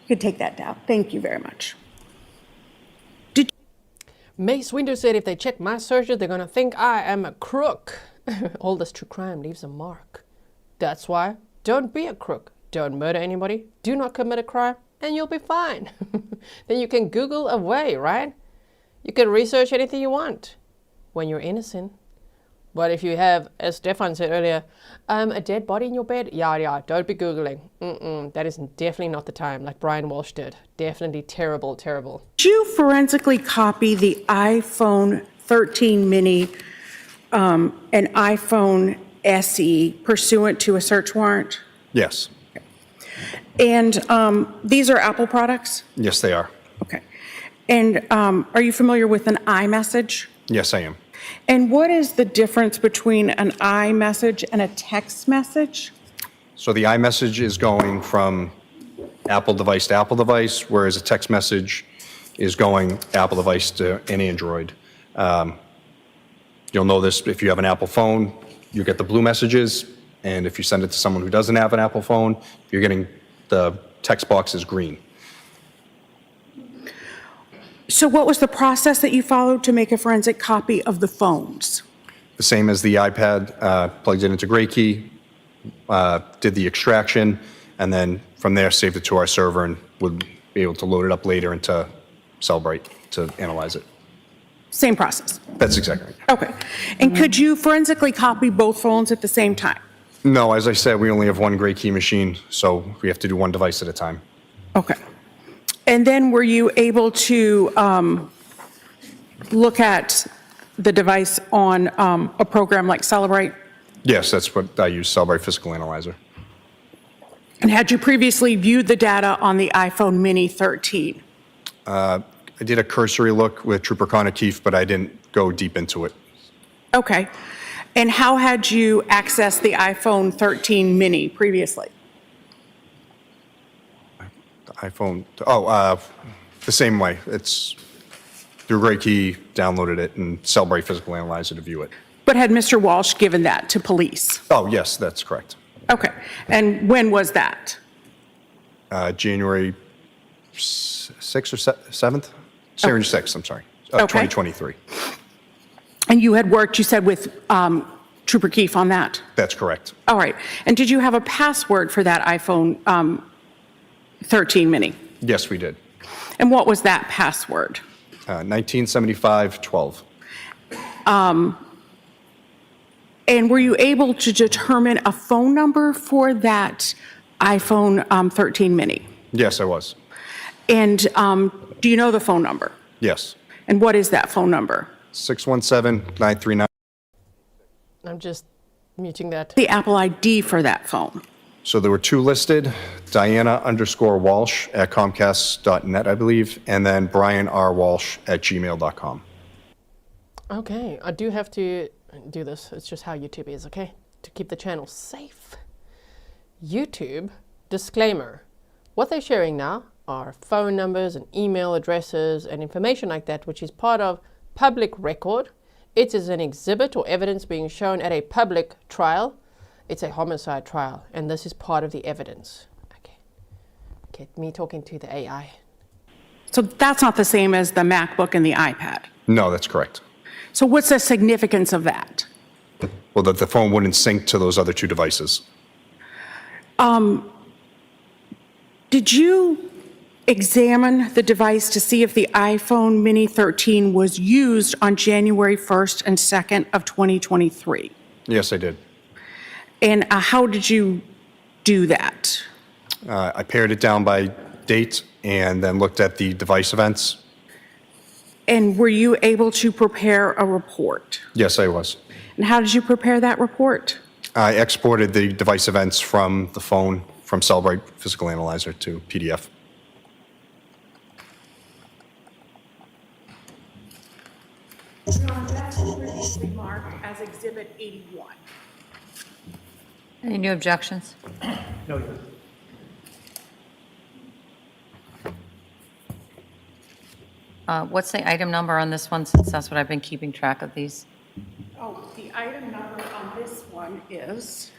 Speaker 5: You could take that down. Thank you very much.
Speaker 2: Mace Windu said if they check my searches, they're going to think I am a crook. All this true crime leaves a mark. That's why don't be a crook. Don't murder anybody. Do not commit a crime, and you'll be fine. Then you can Google away, right? You can research anything you want when you're innocent. But if you have, as Stefan said earlier, a dead body in your bed, yeah, don't be Googling. That is definitely not the time, like Brian Walshe did. Definitely terrible, terrible.
Speaker 5: Did you forensically copy the iPhone 13 mini and iPhone SE pursuant to a search warrant?
Speaker 17: Yes.
Speaker 5: And these are Apple products?
Speaker 17: Yes, they are.
Speaker 5: Okay. And are you familiar with an iMessage?
Speaker 17: Yes, I am.
Speaker 5: And what is the difference between an iMessage and a text message?
Speaker 17: So the iMessage is going from Apple device to Apple device, whereas a text message is going Apple device to an Android. You'll know this if you have an Apple phone, you get the blue messages, and if you send it to someone who doesn't have an Apple phone, you're getting the text box is green.
Speaker 5: So what was the process that you followed to make a forensic copy of the phones?
Speaker 17: The same as the iPad, plugged it into GrayKey, did the extraction, and then from there saved it to our server and would be able to load it up later into Cellbrite to analyze it.
Speaker 5: Same process?
Speaker 17: That's exactly right.
Speaker 5: Okay. And could you forensically copy both phones at the same time?
Speaker 17: No, as I said, we only have one GrayKey machine, so we have to do one device at a time.
Speaker 5: Okay. And then were you able to look at the device on a program like Cellbrite?
Speaker 17: Yes, that's what I use, Cellbrite Physical Analyzer.
Speaker 5: And had you previously viewed the data on the iPhone Mini 13?
Speaker 17: I did a cursory look with Trooper Guarino, but I didn't go deep into it.
Speaker 5: Okay. And how had you accessed the iPhone 13 Mini previously?
Speaker 17: iPhone, the same way. It's through GrayKey, downloaded it, and Cellbrite Physical Analyzer to view it.
Speaker 5: But had Mr. Walsh given that to police?
Speaker 17: Oh, yes, that's correct.
Speaker 5: Okay. And when was that?
Speaker 17: January 6th or 7th? January 6th, I'm sorry,
Speaker 5: Okay.
Speaker 17: 2023.
Speaker 5: And you had worked, you said, with Trooper Keefe on that?
Speaker 17: That's correct.
Speaker 5: All right. And did you have a password for that iPhone 13 Mini?
Speaker 17: Yes, we did.
Speaker 5: And what was that password?
Speaker 17: 1975-12.
Speaker 5: And were you able to determine a phone number for that iPhone 13 Mini?
Speaker 17: Yes, I was.
Speaker 5: And do you know the phone number?
Speaker 17: Yes.
Speaker 5: And what is that phone number?
Speaker 17: 617-939.
Speaker 2: I'm just muting that.
Speaker 5: The Apple ID for that phone.
Speaker 17: So there were two listed, Diana_Walsh at Comcast.net, I believe, and then Brian R. Walsh at gmail.com.
Speaker 2: Okay, I do have to do this. It's just how YouTube is, okay? To keep the channel safe. YouTube, disclaimer. What they're sharing now are phone numbers and email addresses and information like that, which is part of public record. It is an exhibit or evidence being shown at a public trial. It's a homicide trial, and this is part of the evidence. Okay. Get me talking to the AI.
Speaker 5: So that's not the same as the MacBook and the iPad?
Speaker 17: No, that's correct.
Speaker 5: So what's the significance of that?
Speaker 17: Well, that the phone wouldn't sync to those other two devices.
Speaker 5: Did you examine the device to see if the iPhone Mini 13 was used on January 1st and 2nd of 2023?
Speaker 17: Yes, I did.
Speaker 5: And how did you do that?
Speaker 17: I pared it down by date and then looked at the device events.
Speaker 5: And were you able to prepare a report?
Speaker 17: Yes, I was.
Speaker 5: And how did you prepare that report?
Speaker 17: I exported the device events from the phone, from Cellbrite Physical Analyzer to PDF.
Speaker 5: John, that's previously marked as Exhibit 81.
Speaker 6: Any new objections?
Speaker 16: No.
Speaker 6: What's the item number on this one, since that's what I've been keeping track of these?
Speaker 5: Oh, the item number on this one is...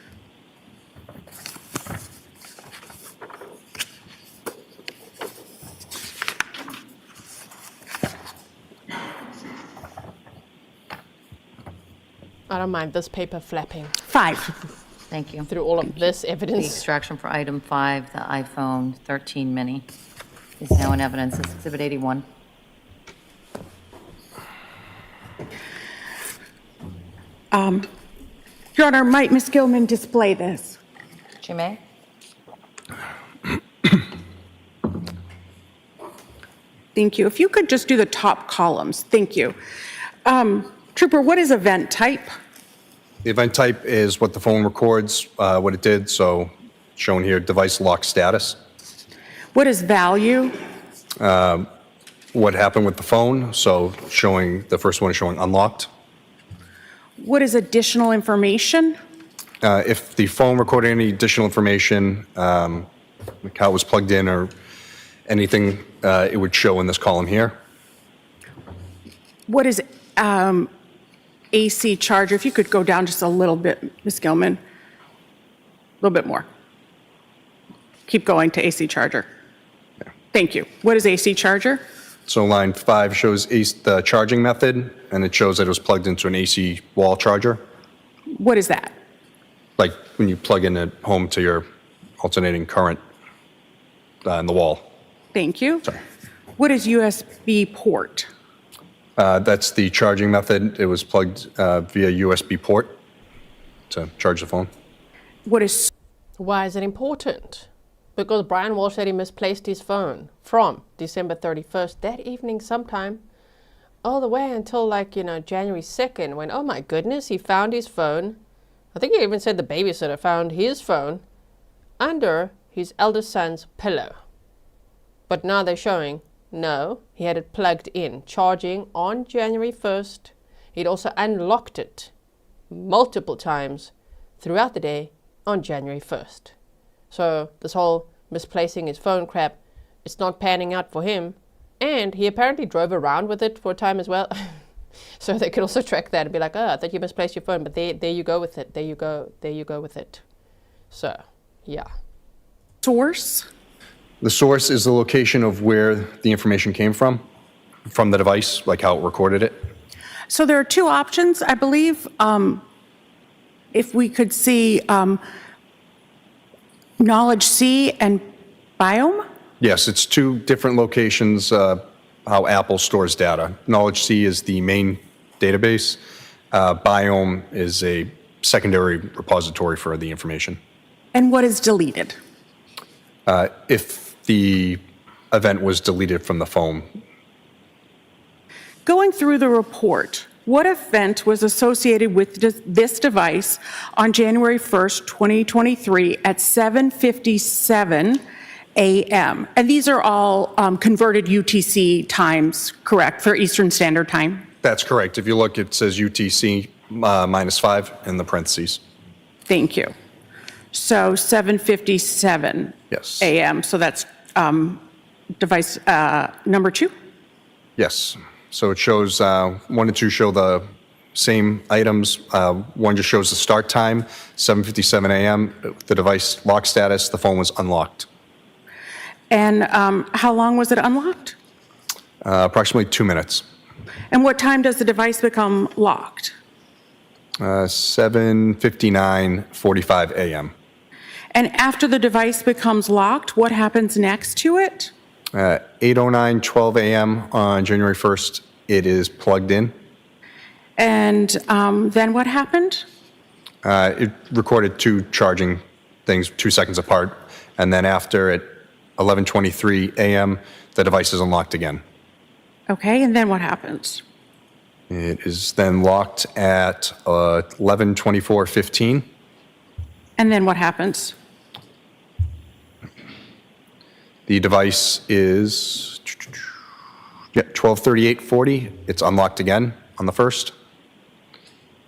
Speaker 2: I don't mind this paper flapping
Speaker 5: 5.
Speaker 6: Thank you.
Speaker 2: through all of this
Speaker 6: The
Speaker 2: evidence.
Speaker 6: extraction for item 5, the iPhone 13 mini, is now in evidence as Exhibit 81.
Speaker 5: Your Honor, might Ms. Gilman display this?
Speaker 6: She may?
Speaker 5: Thank you. If you could just do the top columns. Thank you. Trooper, what is event type?
Speaker 17: The event type is what the phone records, what it did, so shown here, device lock status.
Speaker 5: What is value?
Speaker 17: What happened with the phone, so showing, the first one is showing unlocked.
Speaker 5: What is additional information?
Speaker 17: If the phone recorded any additional information, like how it was plugged in or anything, it would show in this column here.
Speaker 5: What is AC charger? If you could go down just a little bit, Ms. Gilman. A little bit more. Keep going to AC charger. Thank you. What is AC charger?
Speaker 17: So line 5 shows the charging method, and it shows that it was plugged into an AC wall charger.
Speaker 5: What is that?
Speaker 17: Like when you plug in at home to your alternating current in the wall.
Speaker 5: Thank you. What is USB port?
Speaker 17: That's the charging method. It was plugged via USB port to charge the phone.
Speaker 5: What is...
Speaker 2: Why is it important? Because Brian Walsh said he misplaced his phone from December 31st, that evening sometime, all the way until January 2nd, when, oh my goodness, he found his phone. I think he even said the babysitter found his phone under his eldest son's pillow. But now they're showing, no, he had it plugged in, charging on January 1st. He'd also unlocked it multiple times throughout the day on January 1st. So this whole misplacing his phone crap, it's not panning out for him. And he apparently drove around with it for a time as well. So they could also track that and be like, oh, I thought you misplaced your phone, but there you go with it. There you go with it. So, yeah.
Speaker 5: Source?
Speaker 17: The source is the location of where the information came from the device, like how it recorded it.
Speaker 5: So there are 2 options, I believe. If we could see Knowledge C and Biome?
Speaker 17: Yes, it's 2 different locations how Apple stores data. Knowledge C is the main database. Biome is a secondary repository for the information.
Speaker 5: And what is deleted?
Speaker 17: If the event was deleted from the phone.
Speaker 5: Going through the report, what event was associated with this device on January 1st, 2023 at 7:57 a.m.? And these are all converted UTC times, correct, for Eastern Standard Time?
Speaker 17: That's correct. If you look, it says UTC -5 in the parentheses.
Speaker 5: Thank you. So 7:57
Speaker 17: Yes.
Speaker 5: a.m. So that's device number 2?
Speaker 17: Yes. So it shows 1 and 2 show the same items. 1 just shows the start time, 7:57 a.m. The device lock status, the phone was unlocked.
Speaker 5: And how long was it unlocked?
Speaker 17: Approximately 2 minutes.
Speaker 5: And what time does the device become locked?
Speaker 17: 7:59:45 a.m.
Speaker 5: And after the device becomes locked, what happens next to it?
Speaker 17: 8:09:12 a.m. on January 1st, it is plugged in.
Speaker 5: And then what happened?
Speaker 17: It recorded 2 charging things 2 seconds apart. And then after at 11:23 a.m., the device is unlocked again.
Speaker 5: Okay, and then what happens?
Speaker 17: It is then locked at 11:24:15.
Speaker 5: And then what happens?
Speaker 17: The device is 12:38:40. It's unlocked again on the first.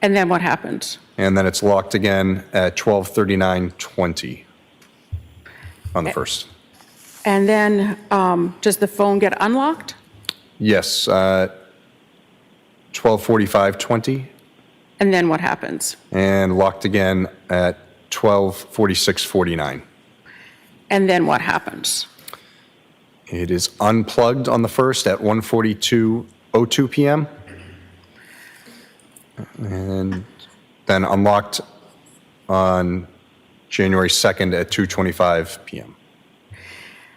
Speaker 5: And then what happens?
Speaker 17: And then it's locked again at 12:39:20 on the first.
Speaker 5: And then does the phone get unlocked?
Speaker 17: Yes, 12:45:20.
Speaker 5: And then what happens?
Speaker 17: And locked again at 12:46:49.
Speaker 5: And then what happens?
Speaker 17: It is unplugged on the 1st at 1:42:02 p.m. And then unlocked on January 2nd at 2:25 p.m.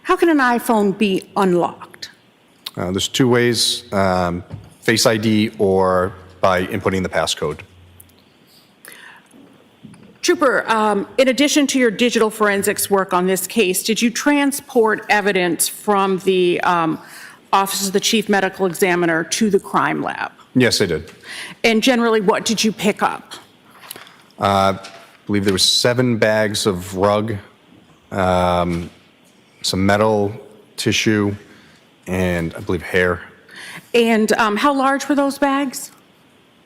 Speaker 5: How can an iPhone be unlocked?
Speaker 17: There's two ways, Face ID or by inputting the passcode.
Speaker 5: Trooper, in addition to your digital forensics work on this case, did you transport evidence from the Office of the Chief Medical Examiner to the crime lab?
Speaker 17: Yes, I did.
Speaker 5: And generally, what did you pick up?
Speaker 17: I believe there was 7 bags of rug, some metal tissue, and I believe hair.
Speaker 5: And how large were those bags?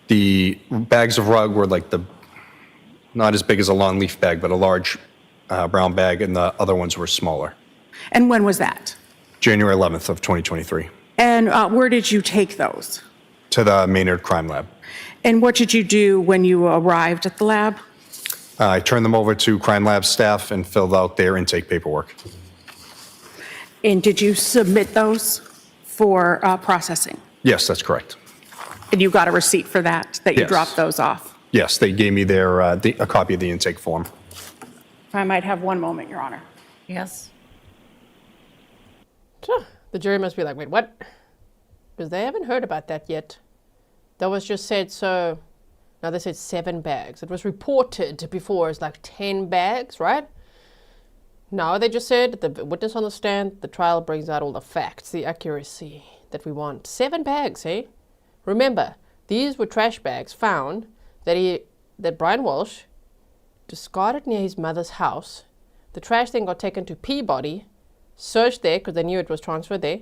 Speaker 17: The bags of rug were like not as big as a lawn leaf bag, but a large brown bag, and the other ones were smaller.
Speaker 5: And when was that?
Speaker 17: January 11th of 2023.
Speaker 5: And where did you take those?
Speaker 17: To the Maynard Crime Lab.
Speaker 5: And what did you do when you arrived at the lab?
Speaker 17: I turned them over to Crime Lab staff and filled out their intake paperwork.
Speaker 5: And did you submit those for processing?
Speaker 17: Yes, that's correct.
Speaker 5: And you got a receipt for that you
Speaker 17: Yes.
Speaker 5: dropped those off?
Speaker 17: Yes, they gave me a copy of the intake form.
Speaker 5: If I might have one moment, Your Honor.
Speaker 6: Yes.
Speaker 2: The jury must be like, wait, what? Because they haven't heard about that yet. That was just said, so now they said 7 bags. It was reported before as like 10 bags, right? Now they just said, the witness on the stand, the trial brings out all the facts, the accuracy that we want. 7 bags, eh? Remember, these were trash bags found that Brian Walshe discarded near his mother's house. The trash then got taken to Peabody, searched there because they knew it was transferred there.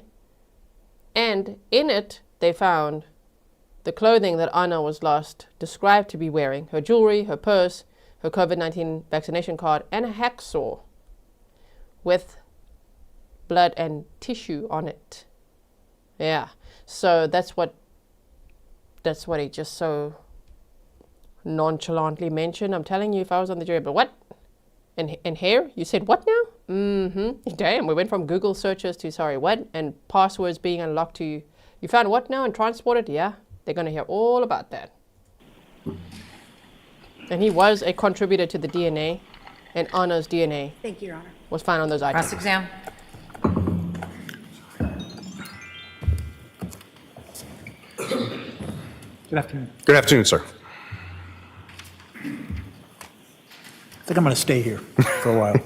Speaker 2: And in it, they found the clothing that Anna was last described to be wearing, her jewelry, her purse, her COVID-19 vaccination card, and a hacksaw with blood and tissue on it. Yeah, so that's what he just so nonchalantly mentioned. I'm telling you, if I was on the jury, but what? And hair? You said what now? Mm-hmm. Damn, we went from Google searches to sorry, what? And passwords being unlocked to you found what now and transported? Yeah, they're going to hear all about that. And he was a contributor to the DNA, and Anna's DNA.
Speaker 5: Thank you, Your Honor.
Speaker 2: Was found on those items.
Speaker 6: Cross-exam.
Speaker 16: Good afternoon.
Speaker 17: Good afternoon, sir.
Speaker 16: I think I'm going to stay here for a while.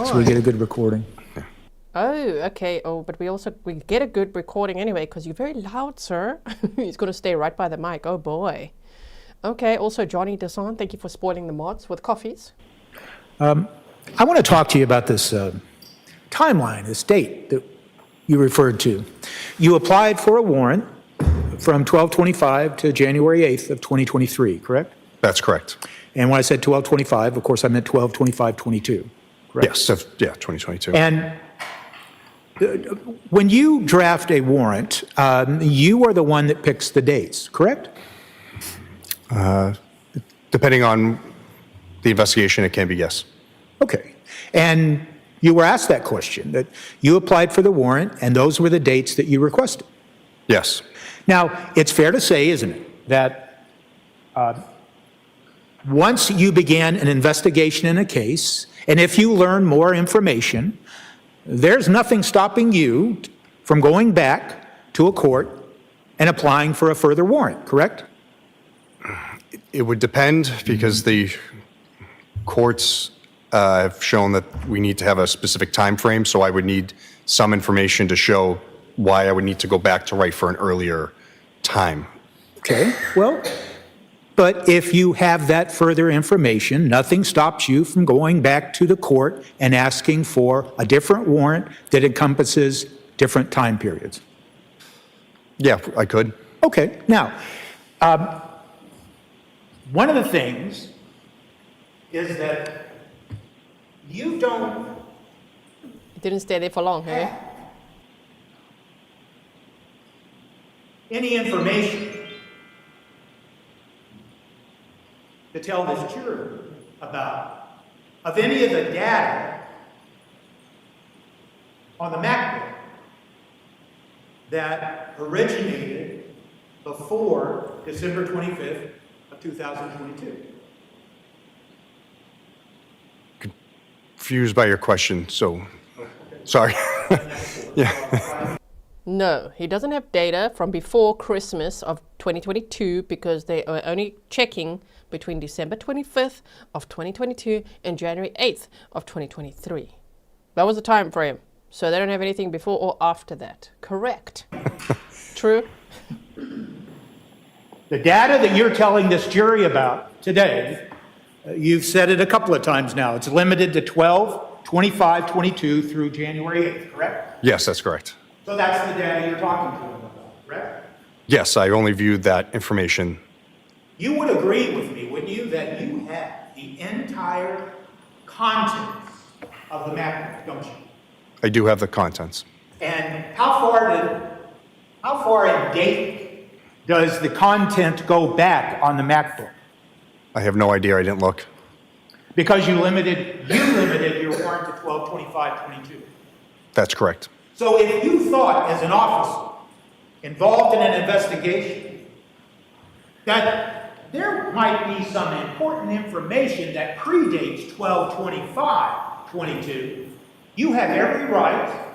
Speaker 16: So we get a good recording.
Speaker 2: Oh, okay. Oh, but we get a good recording anyway because you're very loud, sir. He's going to stay right by the mic. Oh, boy. Okay. Also, Johnny Desant, thank you for spoiling the mods with coffees.
Speaker 16: I want to talk to you about this timeline, this date that you referred to. You applied for a warrant from 12/25 to January 8th of 2023, correct?
Speaker 17: That's correct.
Speaker 16: And when I said 12/25, of course, I meant 12/25/22, correct?
Speaker 17: Yes, yeah, 2022.
Speaker 16: And when you draft a warrant, you are the one that picks the dates, correct?
Speaker 17: Depending on the investigation, it can be yes.
Speaker 16: Okay. And you were asked that question, that you applied for the warrant, and those were the dates that you requested.
Speaker 17: Yes.
Speaker 16: Now, it's fair to say, isn't it, that once you began an investigation in a case, and if you learn more information, there's nothing stopping you from going back to a court and applying for a further warrant, correct?
Speaker 17: It would depend because the courts have shown that we need to have a specific time frame, so I would need some information to show why I would need to go back to write for an earlier time.
Speaker 16: Okay, well, but if you have that further information, nothing stops you from going back to the court and asking for a different warrant that encompasses different time periods.
Speaker 17: Yeah, I could.
Speaker 16: Okay, now, one of the things is that you don't...
Speaker 2: It didn't stay there for long, hey?
Speaker 16: Any information to tell this jury about of any of the data on the MacBook that originated before December 25th of 2022?
Speaker 17: Confused by your question, so, sorry. Yeah.
Speaker 2: No, he doesn't have data from before Christmas of 2022 because they are only checking between December 25th of 2022 and January 8th of 2023. That was the time frame. So they don't have anything before or after that. Correct. True?
Speaker 16: The data that you're telling this jury about today, you've said it a couple of times now. It's limited to 12, 25, 22 through January 8th, correct?
Speaker 17: Yes, that's correct.
Speaker 16: So that's the data you're talking to them about, correct?
Speaker 17: Yes, I only viewed that information.
Speaker 16: You would agree with me, wouldn't you, that you have the entire contents of the MacBook, don't you?
Speaker 17: I do have the contents.
Speaker 16: And how far in date does the content go back on the MacBook?
Speaker 17: I have no idea. I didn't look.
Speaker 16: Because you limited your warrant to 12, 25, 22.
Speaker 17: That's correct.
Speaker 16: So if you thought, as an officer involved in an investigation, that there might be some important information that predates 12, 25, 22, you have every right,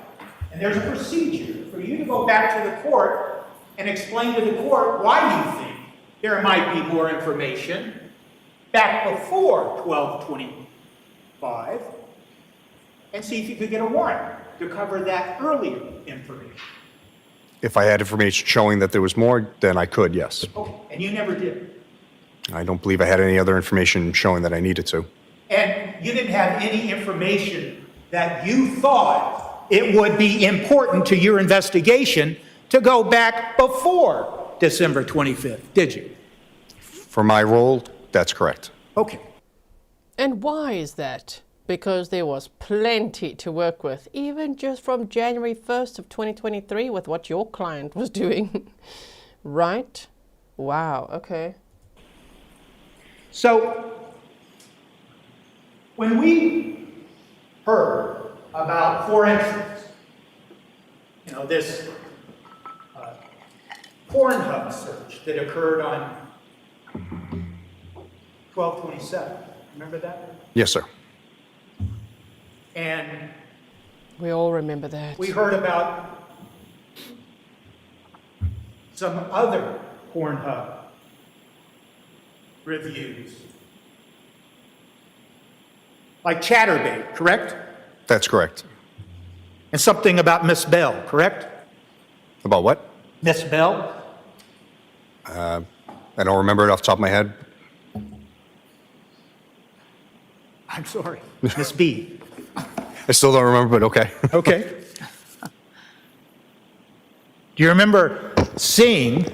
Speaker 16: and there's a procedure for you to go back to the court and explain to the court why you think there might be more information back before 12/25, and see if you could get a warrant to cover that earlier information.
Speaker 17: If I had information showing that there was more, then I could, yes.
Speaker 16: Okay, and you never did.
Speaker 17: I don't believe I had any other information showing that I needed to.
Speaker 16: And you didn't have any information that you thought it would be important to your investigation to go back before December 25th, did you?
Speaker 17: For my role, that's correct.
Speaker 16: Okay.
Speaker 2: And why is that? Because there was plenty to work with, even just from January 1st of 2023 with what your client was doing. Right? Wow, okay.
Speaker 16: So, when we heard about, for instance, this Pornhub search that occurred on 12/27, remember that?
Speaker 17: Yes, sir.
Speaker 16: And
Speaker 2: we all remember that.
Speaker 16: We heard about some other Pornhub reviews. Like Chatterbait, correct?
Speaker 17: That's correct.
Speaker 16: And something about Miss Bell, correct?
Speaker 17: About what?
Speaker 16: Miss Bell?
Speaker 17: I don't remember it off the top of my head.
Speaker 16: I'm sorry, Miss B.
Speaker 17: I still don't remember, but okay.
Speaker 16: Okay. Do you remember seeing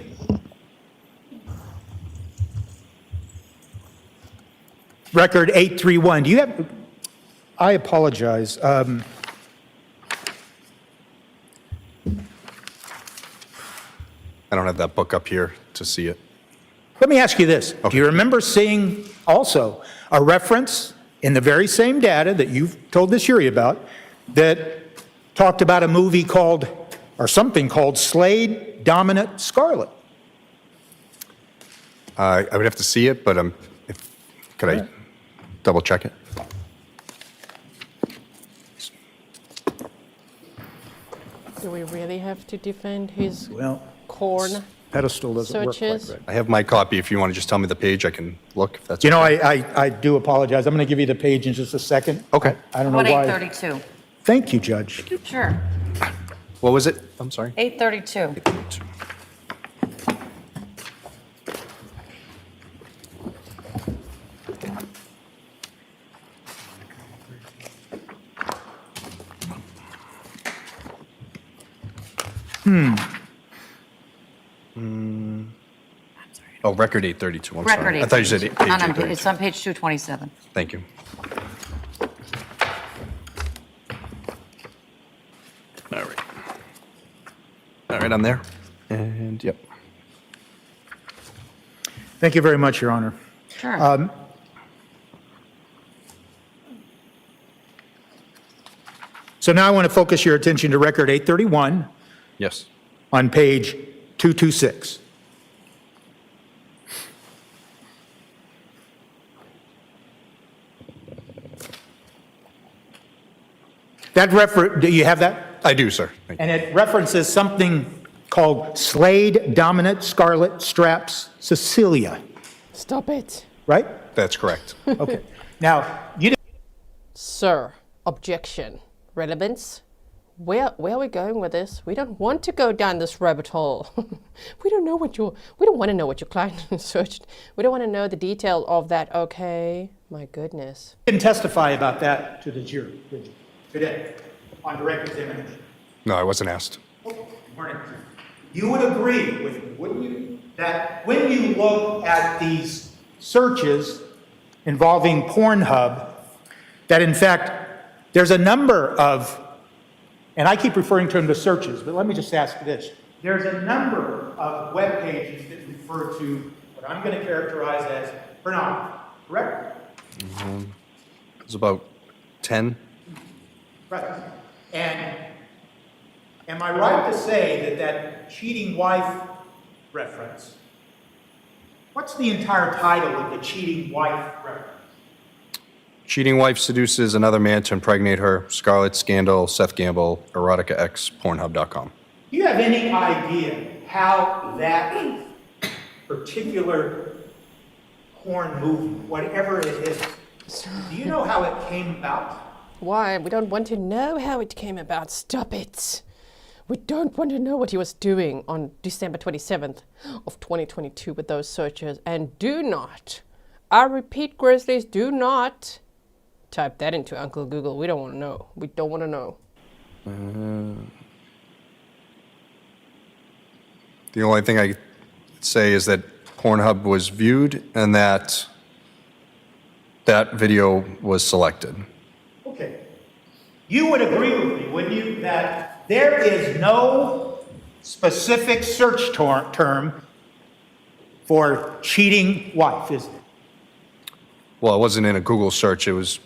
Speaker 16: record 831? Do you have, I apologize.
Speaker 17: I don't have that book up here to see it.
Speaker 16: Let me ask you this. Okay. Do you remember seeing also a reference in the very same data that you've told this jury about that talked about a movie called, or something called, Slade, Dominant, Scarlet?
Speaker 17: I would have to see it, but could I double check it?
Speaker 2: Do we really have to defend his corn
Speaker 16: pedestal doesn't work
Speaker 2: searches?
Speaker 16: quite right.
Speaker 17: I have my copy. If you want to just tell me the page, I can look. If that's
Speaker 16: I do apologize. I'm going to give you the page in just a second.
Speaker 17: Okay.
Speaker 16: I don't know why.
Speaker 6: 832.
Speaker 16: Thank you, Judge.
Speaker 6: Sure.
Speaker 17: What was it? I'm sorry.
Speaker 6: 832.
Speaker 17: Oh, record 832. I'm
Speaker 6: Record
Speaker 17: sorry. I thought you said page 832.
Speaker 6: It's on page 227.
Speaker 17: Thank you. All right. All right, I'm there. And yep.
Speaker 16: Thank you very much, Your Honor.
Speaker 5: Sure.
Speaker 16: So now I want to focus your attention to record 831
Speaker 17: Yes.
Speaker 16: on page 226. Do you have that?
Speaker 17: I do, sir. Thank you.
Speaker 16: And it references something called Slade Dominant Scarlet Straps Cecilia,
Speaker 2: Stop it.
Speaker 16: right?
Speaker 17: That's correct.
Speaker 16: Okay. Now, you didn't.
Speaker 2: Sir, objection. Relevance? Where are we going with this? We don't want to go down this rabbit hole. We don't want to know what your client searched. We don't want to know the detail of that. Okay. My goodness.
Speaker 16: Didn't testify about that to the jury, did you? Today, on direct examination.
Speaker 17: No, I wasn't asked.
Speaker 16: Morning. You would agree with me, wouldn't you, that when you look at these searches involving Pornhub, that in fact, there's a number of, and I keep referring to them as searches, but let me just ask this. There's a number of web pages that refer to what I'm going to characterize as pornography, correct?
Speaker 17: It's about 10.
Speaker 16: Right. And am I right to say that that cheating wife reference, what's the entire title of the cheating wife reference?
Speaker 17: Cheating wife seduces another man to impregnate her. Scarlet Scandal, Seth Gamble, Erotica X, Pornhub.com.
Speaker 16: Do you have any idea how that particular porn movie, whatever it is, do you know how it came about?
Speaker 2: Why? We don't want to know how it came about. Stop it. We don't want to know what he was doing on December 27th of 2022 with those searches. And do not, I repeat, Grizzlies, do not type that into Uncle Google. We don't want to know. We don't want to know.
Speaker 17: The only thing I say is that Pornhub was viewed and that that video was selected.
Speaker 16: Okay. You would agree with me, wouldn't you, that there is no specific search term for cheating wife, is there?
Speaker 17: Well, it wasn't in a Google search. It was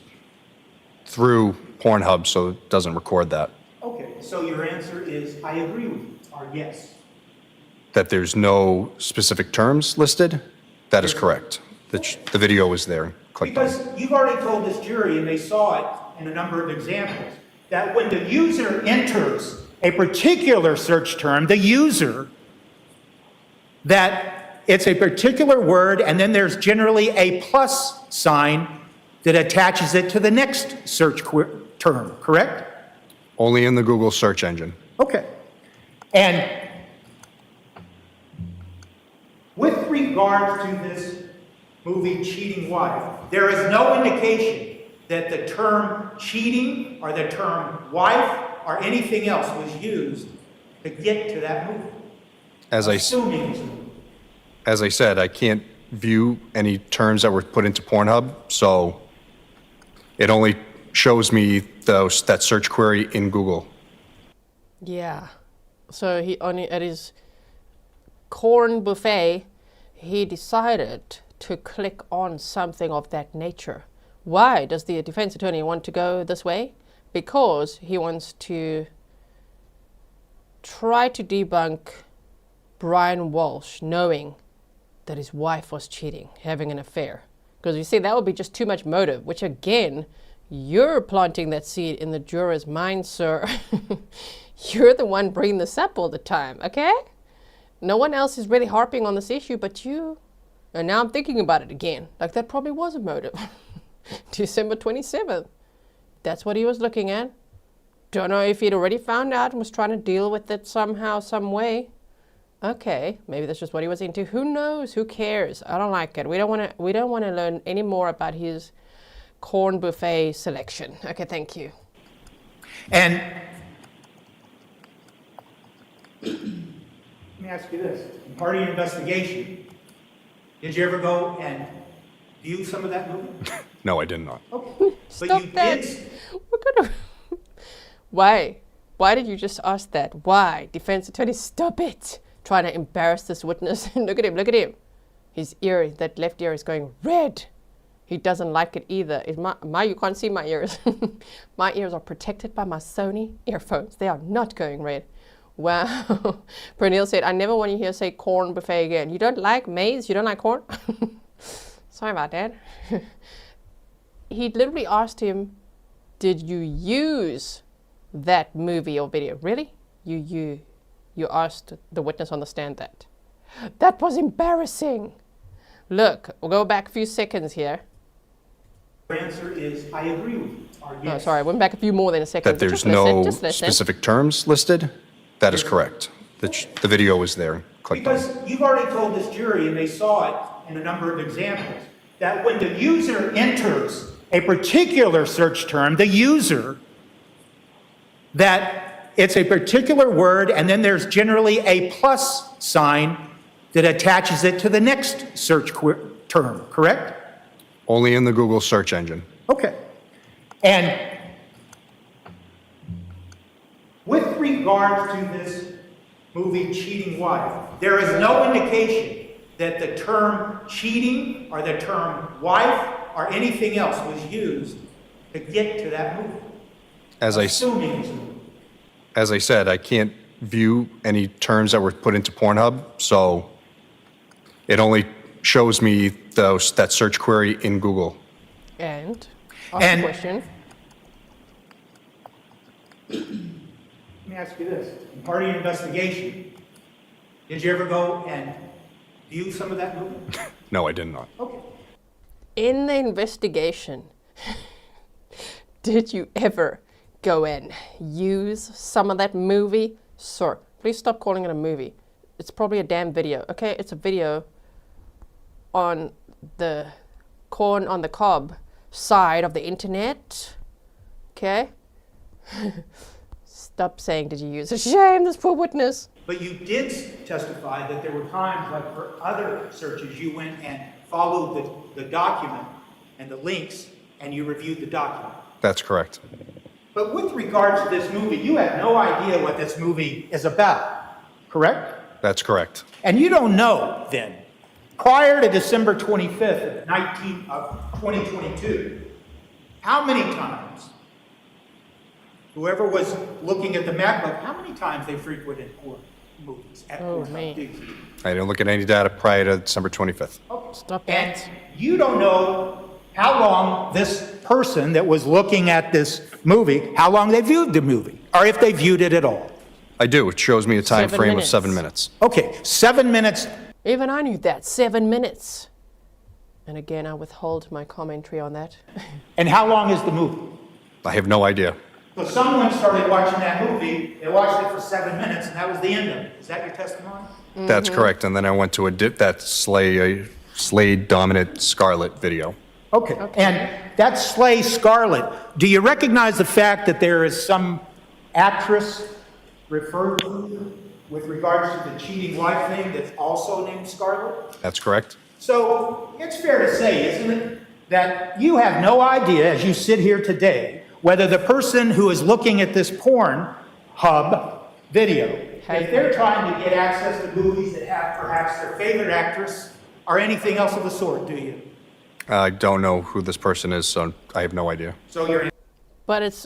Speaker 17: through Pornhub, so it doesn't record that.
Speaker 16: Okay, so your answer is I agree with you, or yes.
Speaker 17: That there's no specific terms listed? That is correct. The video was there. Clicked on it.
Speaker 16: Because you've already told this jury, and they saw it in a number of examples, that when the user enters a particular search term, the user, that it's a particular word, and then there's generally a plus sign that attaches it to the next search term, correct?
Speaker 17: Only in the Google search engine.
Speaker 16: Okay. And with regard to this movie Cheating Wife, there is no indication that the term cheating or the term wife or anything else was used to get to that movie.
Speaker 17: As I said, I can't view any terms that were put into Pornhub, so it only shows me that search query in Google.
Speaker 2: Yeah. So he only, at his corn buffet, he decided to click on something of that nature. Why does the defense attorney want to go this way? Because he wants to try to debunk Brian Walshe, knowing that his wife was cheating, having an affair. Because you see, that would be just too much motive, which again, you're planting that seed in the juror's mind, sir. You're the one bringing this up all the time, okay? No one else is really harping on this issue but you. And now I'm thinking about it again. Like that probably was a motive. December 27th. That's what he was looking at. Don't know if he'd already found out and was trying to deal with it somehow, some way. Okay, maybe that's just what he was into. Who knows? Who cares? I don't like it. We don't want to learn any more about his corn buffet selection. Okay, thank you.
Speaker 16: And let me ask you this. In part of your investigation, did you ever go and view some of that movie?
Speaker 17: No, I did not.
Speaker 16: Okay.
Speaker 2: Stop that. We're gonna... Why? Why did you just ask that? Why? Defense attorney, stop it. Trying to embarrass this witness. Look at him, look at him. His ear, that left ear is going red. He doesn't like it either. You can't see my ears. My ears are protected by my Sony earphones. They are not going red. Wow. Pernille said, I never want to hear say corn buffet again. You don't like maize? You don't like corn? Sorry about that. He literally asked him, did you use that movie or video? Really? You asked the witness on the stand that. That was embarrassing. Look, we'll go back a few seconds here.
Speaker 16: The answer is, I agree with you.
Speaker 2: Oh, sorry, I went back a few more than a second.
Speaker 17: That there's no specific terms listed? That is correct. The video was there. Clicked on.
Speaker 16: Because you've already told this jury, and they saw it in a number of examples, that when the user enters a particular search term, the user, that it's a particular word, and then there's generally a plus sign that attaches it to the next search term, correct?
Speaker 17: Only in the Google search engine.
Speaker 16: Okay. And with regards to this movie Cheating Wife, there is no indication that the term cheating or the term wife or anything else was used to get to that movie.
Speaker 17: As I said, I can't view any terms that were put into Pornhub, so it only shows me that search query in Google.
Speaker 2: And ask the question.
Speaker 16: Let me ask you this. In part of your investigation, did you ever go and view some of that movie?
Speaker 17: No, I did not.
Speaker 16: Okay.
Speaker 2: In the investigation, did you ever go and use some of that movie? Sir, please stop calling it a movie. It's probably a damn video. Okay, it's a video on the corn on the cob side of the internet. Okay? Stop saying, did you use it? Shame, this poor witness.
Speaker 16: But you did testify that there were times, like for other searches, you went and followed the document and the links, and you reviewed the document.
Speaker 17: That's correct.
Speaker 16: But with regards to this movie, you have no idea what this movie is about, correct?
Speaker 17: That's correct.
Speaker 16: And you don't know, then, prior to December 25th of 2022, how many times, whoever was looking at the MacBook, how many times they frequented porn movies at Pornhub?
Speaker 17: I didn't look at any data prior to December 25th.
Speaker 16: Okay. Stop that. And you don't know how long this person that was looking at this movie, how long they viewed the movie, or if they viewed it at all.
Speaker 17: I do. It shows me a time
Speaker 2: 7
Speaker 17: frame
Speaker 2: minutes.
Speaker 17: of 7 minutes.
Speaker 16: Okay, 7 minutes.
Speaker 2: Even I knew that, 7 minutes. And again, I withhold my commentary on that.
Speaker 16: And how long is the movie?
Speaker 17: I have no idea.
Speaker 16: So someone started watching that movie, they watched it for 7 minutes, and that was the end of it. Is that your testimony?
Speaker 17: That's correct. And then I went to that Slade Dominant Scarlet video.
Speaker 16: Okay. And that Slay Scarlet, do you recognize the fact that there is some actress referred to with regards to the cheating wife thing that's also named Scarlet?
Speaker 17: That's correct.
Speaker 16: So it's fair to say, isn't it, that you have no idea as you sit here today whether the person who is looking at this Pornhub video, if they're trying to get access to movies that have perhaps their favorite actress or anything else of the sort, do you?
Speaker 17: I don't know who this person is, so I have no idea.
Speaker 16: So you're...
Speaker 2: But it's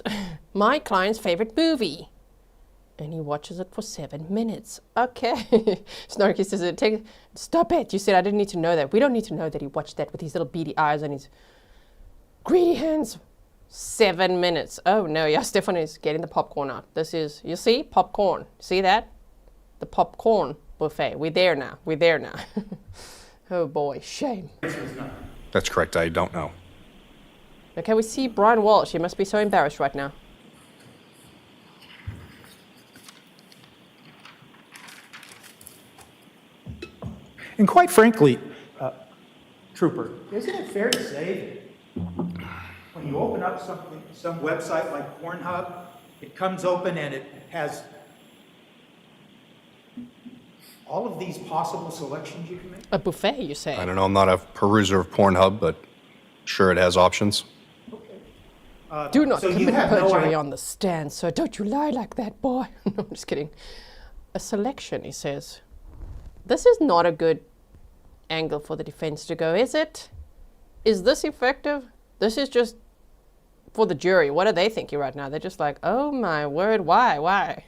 Speaker 2: my client's favorite movie. And he watches it for 7 minutes. Okay. Snarky says, stop it. You said I didn't need to know that. We don't need to know that he watched that with his little beady eyes and his greedy hands. 7 minutes. Oh no, yeah, Stefan is getting the popcorn out. This is, you see, popcorn. See that? The popcorn buffet. We're there now. We're there now. Oh boy, shame.
Speaker 17: That's correct. I don't know.
Speaker 2: Okay, we see Brian Walsh. He must be so embarrassed right now.
Speaker 16: And quite frankly, Trooper, isn't it fair to say that when you open up some website like Pornhub, it comes open and it has all of these possible selections you can make?
Speaker 2: A buffet, you say?
Speaker 17: I don't know. I'm not a peruser of Pornhub, but sure it has options.
Speaker 2: Do not
Speaker 16: so you
Speaker 2: commit
Speaker 16: have no
Speaker 2: perjury
Speaker 16: idea.
Speaker 2: on the stand, sir. Don't you lie like that, boy. No, I'm just kidding. A selection, he says. This is not a good angle for the defense to go, is it? Is this effective? This is just for the jury. What are they thinking right now? They're just like, oh my word, why?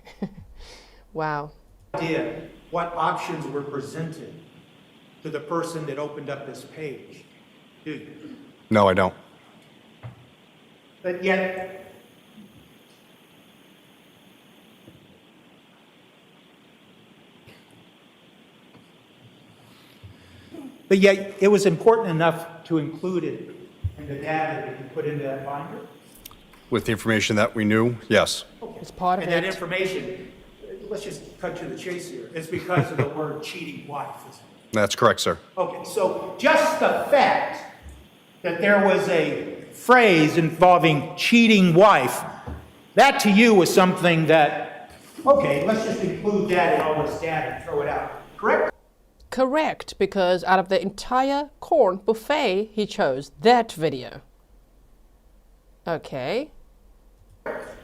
Speaker 2: Wow.
Speaker 16: Idea what options were presented to the person that opened up this page, do you?
Speaker 17: No, I don't.
Speaker 16: But yet, it was important enough to include it in the data that you put into that binder?
Speaker 17: With the information that we knew, yes.
Speaker 2: It's part of
Speaker 16: And that
Speaker 2: it.
Speaker 16: information, let's just cut to the chase here, it's because of the word cheating wife, isn't it?
Speaker 17: That's correct, sir.
Speaker 16: Okay, so just the fact that there was a phrase involving cheating wife, that to you was something that, okay, let's just include that in all this data and throw it out, correct?
Speaker 2: Correct, because out of the entire corn buffet, he chose that video. Okay.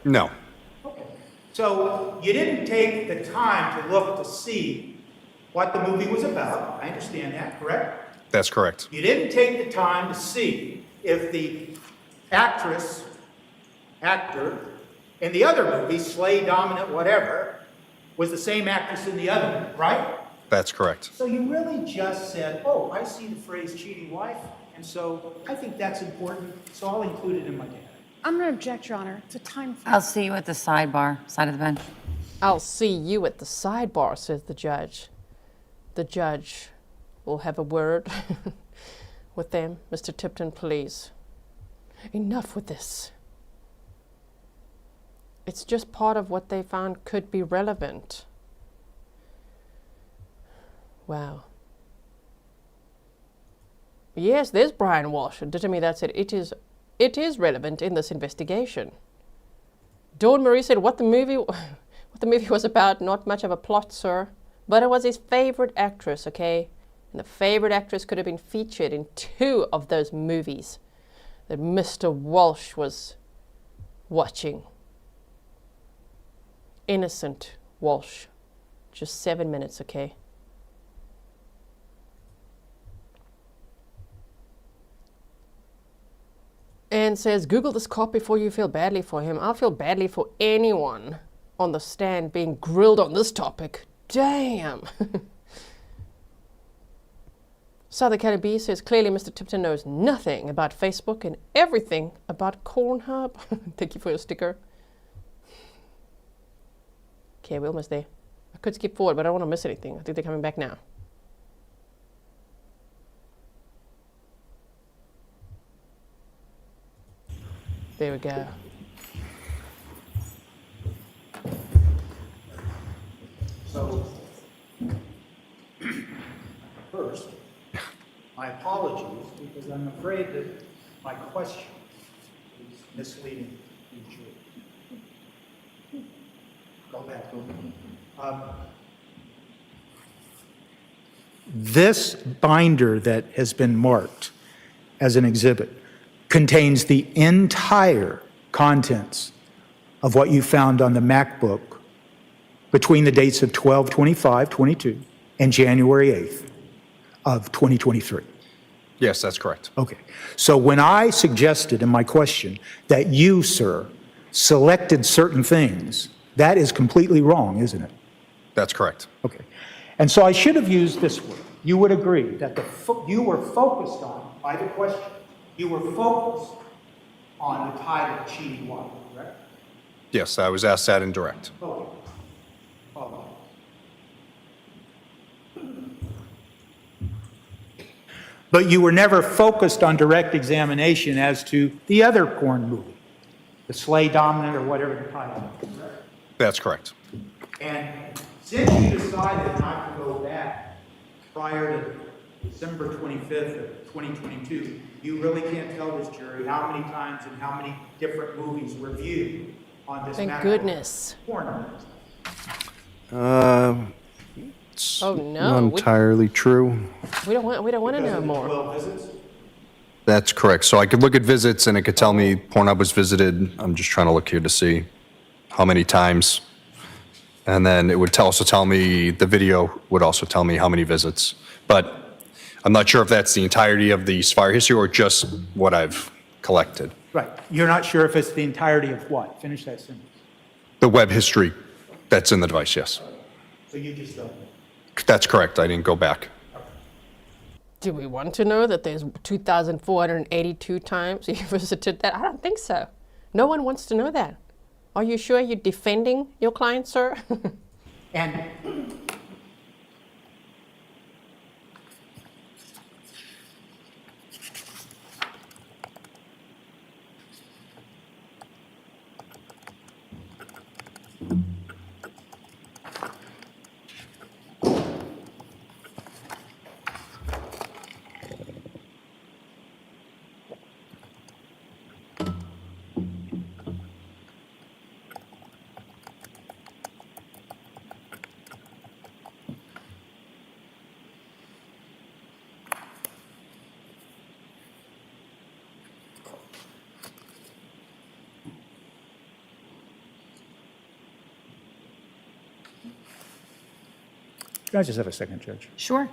Speaker 17: No.
Speaker 16: So you didn't take the time to look to see what the movie was about. I understand that, correct?
Speaker 17: That's correct.
Speaker 16: You didn't take the time to see if the actor in the other movie, Slay, Dominant, whatever, was the same actress in the other one, right?
Speaker 17: That's correct.
Speaker 16: So you really just said, oh, I see the phrase cheating wife, and so I think that's important, so I'll include it in my data.
Speaker 5: I'm going to object, Your Honor. It's a time.
Speaker 6: I'll see you at the sidebar, side of the bench.
Speaker 2: I'll see you at the sidebar, says the judge. The judge will have a word with them. Mr. Tipton, please. Enough with this. It's just part of what they found could be relevant. Wow. Yes, there's Brian Walshe. To me, that's it. It is relevant in this investigation. Dawn Marie said what the movie was about, not much of a plot, sir. But it was his favorite actress, okay? And the favorite actress could have been featured in 2 of those movies that Mr. Walshe was watching. Innocent Walshe. Just 7 minutes, okay? And says, Google this cop before you feel badly for him. I'll feel badly for anyone on the stand being grilled on this topic. Damn. Southern Cali B says, clearly Mr. Tipton knows nothing about Facebook and everything about Cornhub. Thank you for your sticker. Okay, we're almost there. I could skip forward, but I don't want to miss anything. I think they're coming back now. There we go.
Speaker 16: So, first, my apologies, because I'm afraid that my question is misleading the jury. Go back. This binder that has been marked as an exhibit contains the entire contents of what you found on the MacBook between the dates of 12/25/22 and January 8th of 2023.
Speaker 17: Yes, that's correct.
Speaker 16: Okay. So when I suggested in my question that you, sir, selected certain things, that is completely wrong, isn't it?
Speaker 17: That's correct.
Speaker 16: Okay. And so I should have used this word. You would agree that you were focused on, by the question, you were focused on the title cheating wife, correct?
Speaker 17: Yes, I was asked that in direct.
Speaker 16: Okay. Follow. But you were never focused on direct examination as to the other porn movie, the Slay Dominant or whatever the title is, correct?
Speaker 17: That's correct.
Speaker 16: And since you decided not to go back prior to December 25th of 2022, you really can't tell this jury how many times and how many different movies were viewed on this
Speaker 2: Thank
Speaker 16: MacBook
Speaker 2: goodness.
Speaker 16: porn.
Speaker 17: It's
Speaker 2: Oh, no.
Speaker 17: not entirely true.
Speaker 2: We don't want to know more.
Speaker 16: 12 visits?
Speaker 17: That's correct. So I could look at visits and it could tell me Pornhub was visited. I'm just trying to look here to see how many times. And then it would also tell me, the video would also tell me how many visits. But I'm not sure if that's the entirety of the Sapphire history or just what I've collected.
Speaker 16: Right. You're not sure if it's the entirety of what? Finish that sentence.
Speaker 17: The web history that's in the device, yes.
Speaker 16: So you just don't know.
Speaker 17: That's correct. I didn't go back.
Speaker 2: Do we want to know that there's 2,482 times you visited that? I don't think so. No one wants to know that. Are you sure you're defending your client, sir?
Speaker 16: And can I just have a second, Judge?
Speaker 6: Sure.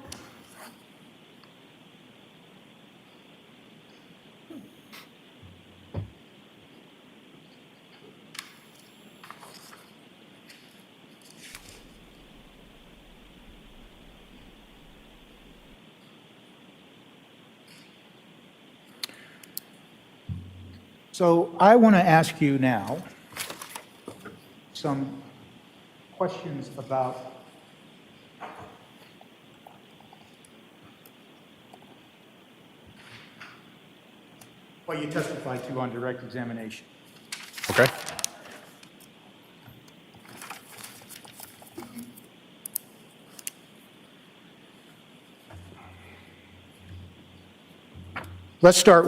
Speaker 16: So I want to ask you now some questions about what you testified to on direct examination.
Speaker 17: Okay.
Speaker 16: Let's just start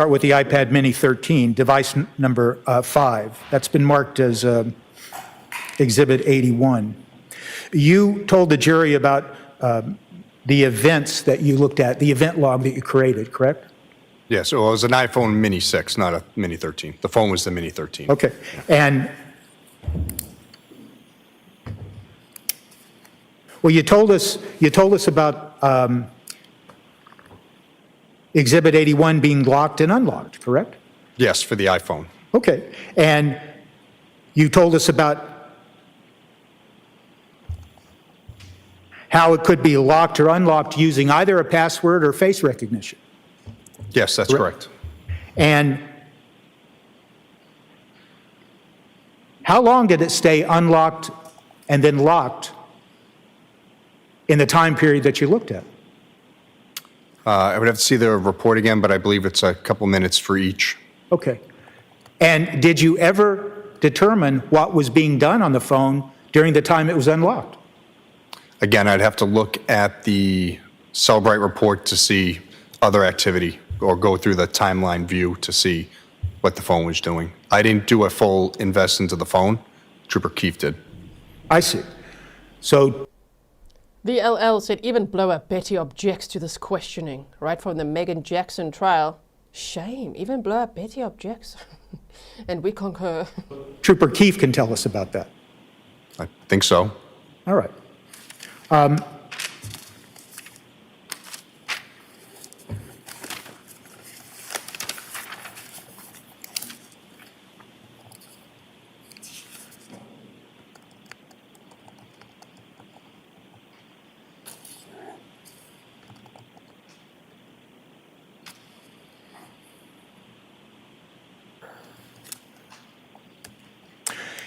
Speaker 16: with the iPad Mini 13, device number 5. That's been marked as Exhibit 81. You told the jury about the events that you looked at, the event log that you created, correct?
Speaker 17: Yeah, so it was an iPhone Mini 6, not a Mini 13. The phone was the Mini 13.
Speaker 16: Okay. And well, you told us about Exhibit 81 being locked and unlocked, correct?
Speaker 17: Yes, for the iPhone.
Speaker 16: Okay. And you told us about how it could be locked or unlocked using either a password or face recognition.
Speaker 17: Yes, that's correct.
Speaker 16: And how long did it stay unlocked and then locked in the time period that you looked at?
Speaker 17: I would have to see the report again, but I believe it's a couple minutes for each.
Speaker 16: Okay. And did you ever determine what was being done on the phone during the time it was unlocked?
Speaker 17: Again, I'd have to look at the Cellbrite report to see other activity or go through the timeline view to see what the phone was doing. I didn't do a full invest into the phone. Trooper Keefe did.
Speaker 16: I see. So
Speaker 2: The LL said even Blower Betty objects to this questioning, right from the Megan Jackson trial. Shame, even Blower Betty objects. And we concur.
Speaker 16: Trooper Keefe can tell us about that.
Speaker 17: I think so.
Speaker 16: All right.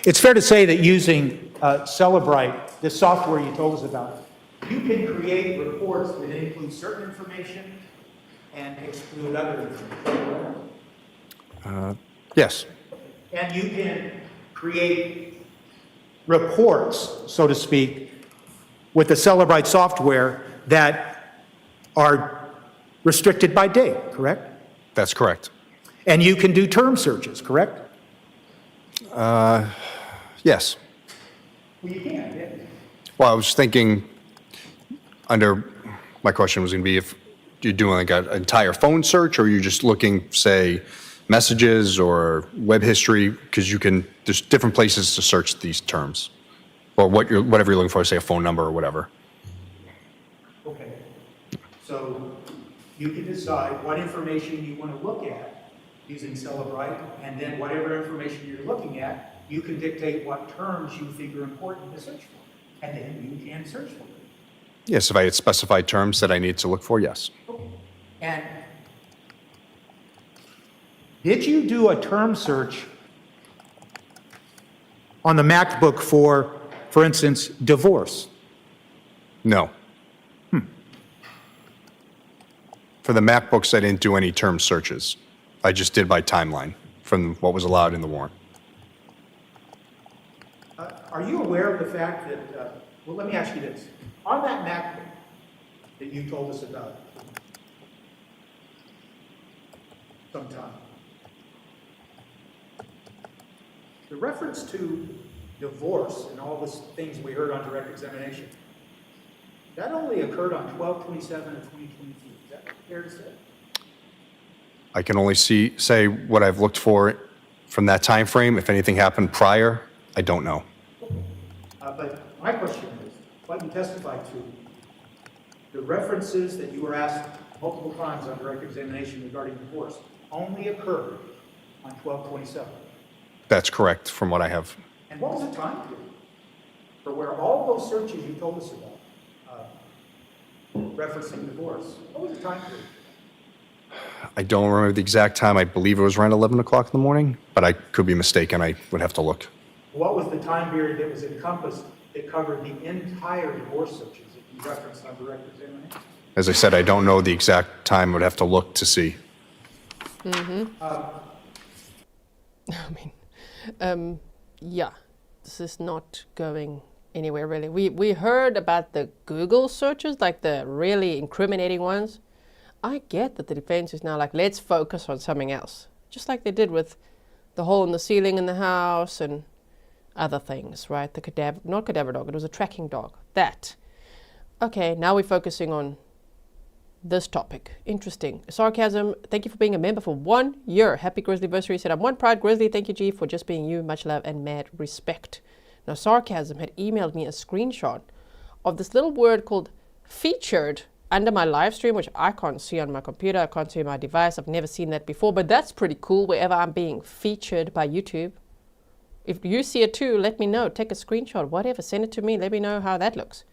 Speaker 16: It's fair to say that using Cellbrite, the software you told us about, you can create reports that include certain information and exclude other information.
Speaker 17: Yes.
Speaker 16: And you can create reports, so to speak, with the Cellbrite software that are restricted by date, correct?
Speaker 17: That's correct.
Speaker 16: And you can do term searches, correct?
Speaker 17: Yes.
Speaker 16: Well, you can, yeah.
Speaker 17: Well, I was thinking my question was going to be if you're doing like an entire phone search or you're just looking, say, messages or web history, because there's different places to search these terms. or whatever you're looking for, say a phone number or whatever.
Speaker 16: Okay. So you can decide what information you want to look at using Cellebrite, and then whatever information you're looking at, you can dictate what terms you think are important to search for, and then you can search for it.
Speaker 17: Yes, if I had specified terms that I need to look for, yes.
Speaker 16: Okay. And did you do a term search on the MacBook for instance, divorce?
Speaker 17: No. For the MacBooks, I didn't do any term searches. I just did by timeline from what was allowed in the warrant.
Speaker 16: Are you aware of the fact that, well, let me ask you this. On that MacBook that you told us about sometime, the reference to divorce and all these things we heard on direct examination, that only occurred on 12/27 of 2022. Is that fair to say?
Speaker 17: I can only say what I've looked for from that time frame. If anything happened prior, I don't know.
Speaker 16: But my question is, what you testified to, the references that you were asked multiple times on direct examination regarding divorce only occurred on 12/27.
Speaker 17: That's correct from what I have.
Speaker 16: And what was the time period for where all those searches you told us about, referencing divorce, what was the time period?
Speaker 17: I don't remember the exact time. I believe it was around 11 o'clock in the morning, but I could be mistaken. I would have to look.
Speaker 16: What was the time period that was encompassed that covered the entire divorce searches that you referenced on direct examination?
Speaker 17: As I said, I don't know the exact time. I would have to look to see.
Speaker 2: Yeah, this is not going anywhere really. We heard about the Google searches, like the really incriminating ones. I get that the defense is now like, let's focus on something else. Just like they did with the hole in the ceiling in the house and other things, right? The cadaver, not cadaver dog, it was a tracking dog. That. Okay, now we're focusing on this topic. Interesting. Sarcasm, thank you for being a member for 1 year. Happy Grizzly anniversary. Said, I'm one proud Grizzly. Thank you, G, for just being you. Much love and mad respect. Now, Sarcasm had emailed me a screenshot of this little word called featured under my live stream, which I can't see on my computer. I can't see on my device. I've never seen that before, but that's pretty cool wherever I'm being featured by YouTube. If you see it too, let me know. Take a screenshot, whatever. Send it to me. Let me know how that looks.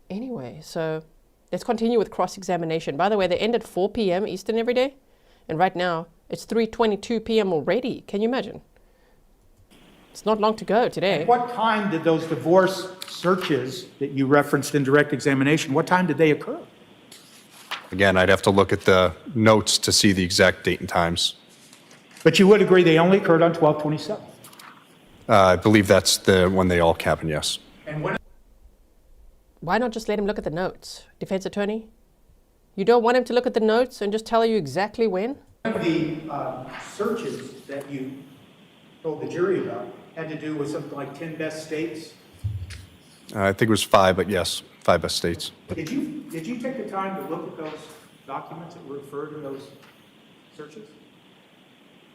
Speaker 2: Anyway, so let's continue with cross-examination. By the way, they end at 4 p.m. Eastern every day. And right now, it's 3:22 p.m. already. Can you imagine? It's not long to go today.
Speaker 16: At what time did those divorce searches that you referenced in direct examination, what time did they occur?
Speaker 17: Again, I'd have to look at the notes to see the exact date and times.
Speaker 16: But you would agree they only occurred on 12/27?
Speaker 17: I believe that's the one they all happened, yes.
Speaker 16: And when?
Speaker 2: Why not just let him look at the notes, defense attorney? You don't want him to look at the notes and just tell you exactly when?
Speaker 16: One of the searches that you told the jury about had to do with something like 10 best states.
Speaker 17: I think it was 5, but yes, 5 best states.
Speaker 16: Did you take the time to look at those documents that were referred in those searches?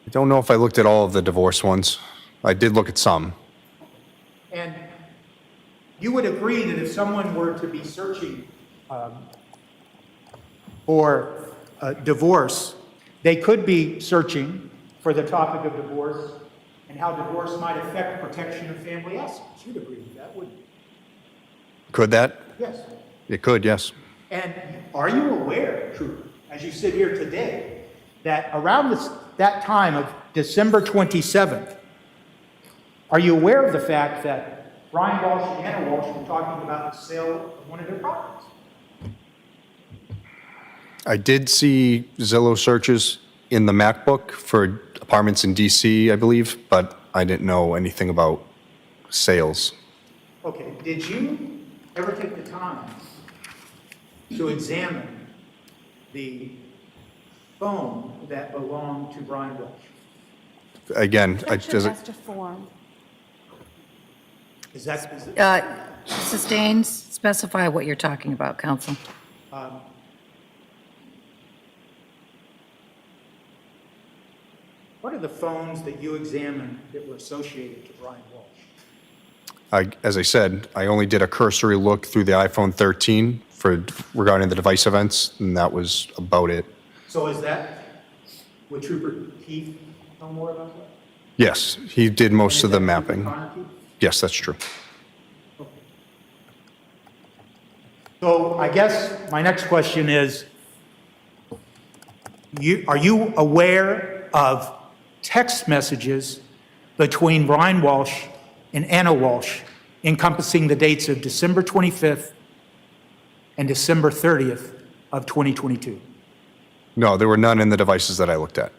Speaker 17: I don't know if I looked at all of the divorce ones. I did look at some.
Speaker 16: And you would agree that if someone were to be searching for divorce, they could be searching for the topic of divorce and how divorce might affect protection of family assets. You'd agree with that, wouldn't you?
Speaker 17: Could that?
Speaker 16: Yes.
Speaker 17: It could, yes.
Speaker 16: And are you aware, Trooper, as you sit here today, that around that time of December 27th, are you aware of the fact that Brian Walshe and Anna Walshe were talking about the sale of one of their properties?
Speaker 17: I did see Zillow searches in the MacBook for apartments in DC, I believe, but I didn't know anything about sales.
Speaker 16: Okay, did you ever take the time to examine the phone that belonged to Brian Walshe?
Speaker 17: Again,
Speaker 16: Is that
Speaker 6: Sustains, specify what you're talking about, counsel.
Speaker 16: What are the phones that you examined that were associated to Brian
Speaker 17: As I said, I only did a cursory look through the iPhone 13 regarding the device events, and that was about it.
Speaker 16: So is that, would Trooper Keith know more about that?
Speaker 17: Yes, he did most of the
Speaker 16: And is that
Speaker 17: mapping.
Speaker 16: Trooper Connor Keith?
Speaker 17: Yes, that's true.
Speaker 16: So I guess my next question is, are you aware of text messages between Brian Walshe and Anna Walshe encompassing the dates of December 25th and December 30th of 2022?
Speaker 17: No, there were none in the devices that I looked at.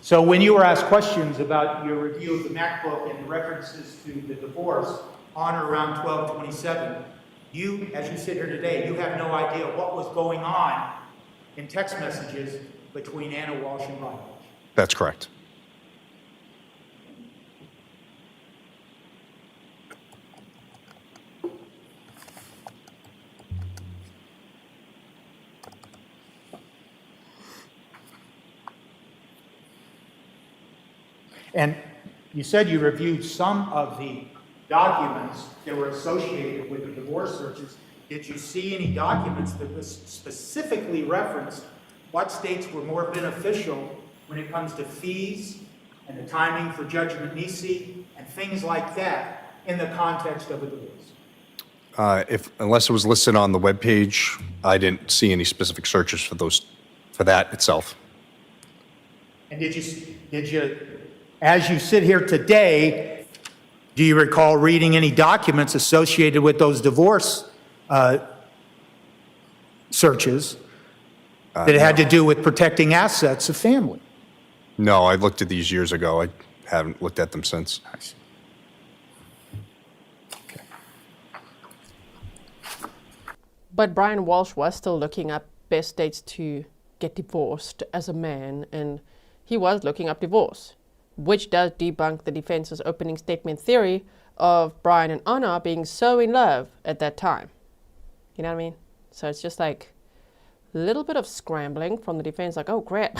Speaker 16: So when you were asked questions about your review of the MacBook and references to the divorce on or around 12/27, you, as you sit here today, you have no idea what was going on in text messages between Anna Walshe and Brian Walshe.
Speaker 17: That's correct.
Speaker 16: And you said you reviewed some of the documents that were associated with the divorce searches. Did you see any documents that specifically referenced what states were more beneficial when it comes to fees and the timing for judgment nisi and things like that in the context of a divorce?
Speaker 17: Unless it was listed on the webpage, I didn't see any specific searches for that itself.
Speaker 16: And did you, as you sit here today, do you recall reading any documents associated with those divorce searches that had to do with protecting assets of family?
Speaker 17: No, I looked at these years ago. I haven't looked at them since.
Speaker 2: But Brian Walshe was still looking up best dates to get divorced as a man, and he was looking up divorce, which does debunk the defense's opening statement theory of Brian and Anna being so in love at that time. You know what I mean? So it's just like a little bit of scrambling from the defense, like, oh crap,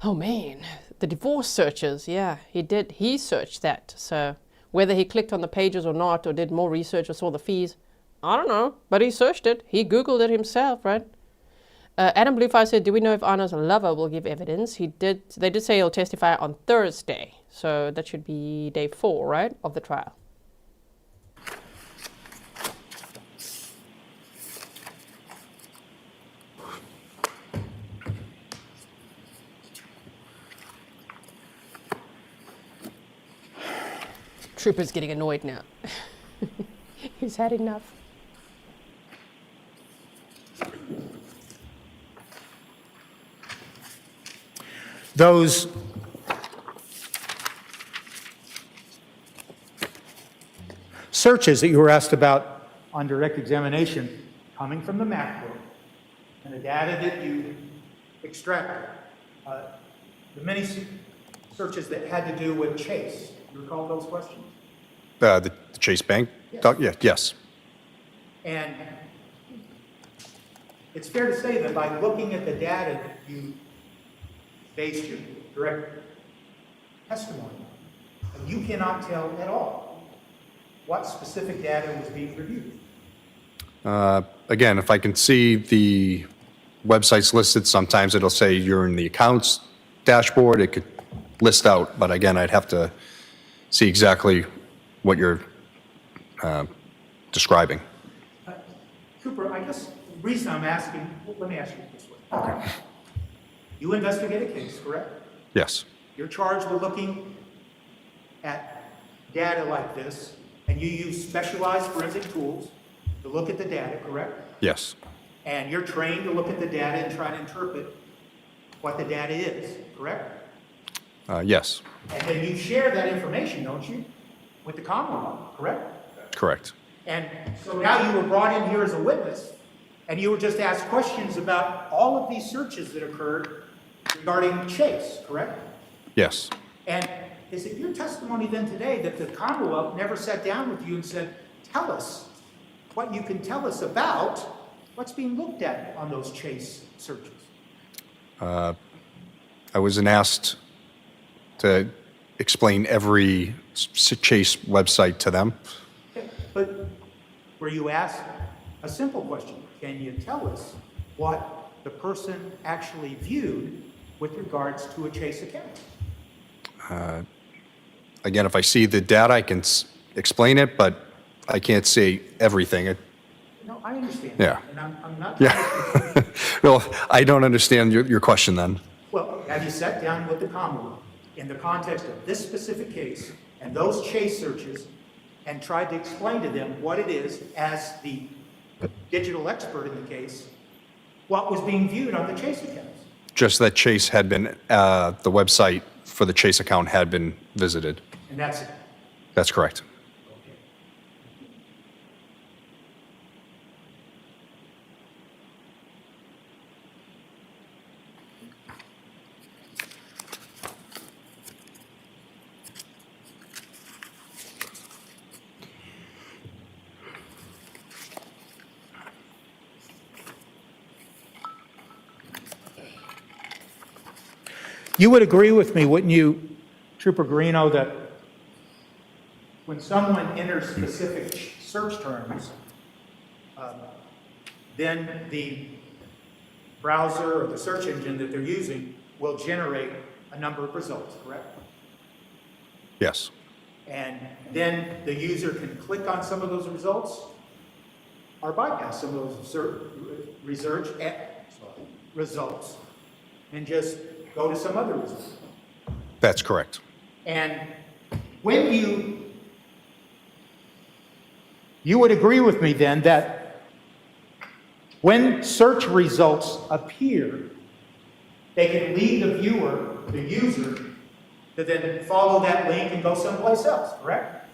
Speaker 2: oh man, the divorce searches, yeah, he searched that. So whether he clicked on the pages or not, or did more research or saw the fees, I don't know, but he searched it. He Googled it himself, right? Adam Bluefire said, do we know if Anna's lover will give evidence? They did say he'll testify on Thursday. So that should be day 4, right, of the trial. Trooper's getting annoyed now. He's had enough.
Speaker 16: Those searches that you were asked about on direct examination coming from the MacBook and the data that you extracted, the many searches that had to do with Chase, you recall those questions?
Speaker 17: The Chase Bank?
Speaker 16: Yes.
Speaker 17: Yes.
Speaker 16: And it's fair to say that by looking at the data that you based your direct testimony on, you cannot tell at all what specific data was being reviewed.
Speaker 17: Again, if I can see the websites listed, sometimes it'll say you're in the accounts dashboard. It could list out, but again, I'd have to see exactly what you're describing.
Speaker 16: Cooper, I guess the reason I'm asking, let me ask you this way. Okay. You investigate a case, correct?
Speaker 17: Yes.
Speaker 16: You're charged with looking at data like this, and you use specialized forensic tools to look at the data, correct?
Speaker 17: Yes.
Speaker 16: And you're trained to look at the data and try to interpret what the data is, correct?
Speaker 17: Yes.
Speaker 16: And then you share that information, don't you, with the Commonwealth, correct?
Speaker 17: Correct.
Speaker 16: And so now you were brought in here as a witness, and you were just asked questions about all of these searches that occurred regarding Chase, correct?
Speaker 17: Yes.
Speaker 16: And is it your testimony then today that the Commonwealth never sat down with you and said, tell us what you can tell us about what's being looked at on those Chase searches?
Speaker 17: I wasn't asked to explain every Chase website to them.
Speaker 16: But were you asked a simple question? Can you tell us what the person actually viewed with regards to a Chase account?
Speaker 17: Again, if I see the data, I can explain it, but I can't say everything.
Speaker 16: No, I understand.
Speaker 17: Yeah.
Speaker 16: And I'm not.
Speaker 17: Yeah. Well, I don't understand your question then.
Speaker 16: Well, have you sat down with the Commonwealth in the context of this specific case and those Chase searches and tried to explain to them what it is, as the digital expert in the case, what was being viewed on the Chase accounts?
Speaker 17: Just that Chase had been, the website for the Chase account had been visited.
Speaker 16: And that's it.
Speaker 17: That's correct.
Speaker 16: You would agree with me, wouldn't you, Trooper Guarino, that when someone enters specific search terms, then the browser or the search engine that they're using will generate a number of results, correct?
Speaker 17: Yes.
Speaker 16: And then the user can click on some of those results or bypass some of those results and just go to some other results.
Speaker 17: That's correct.
Speaker 16: And when you would agree with me then that when search results appear, they can lead the viewer, the user, to then follow that link and go someplace else, correct?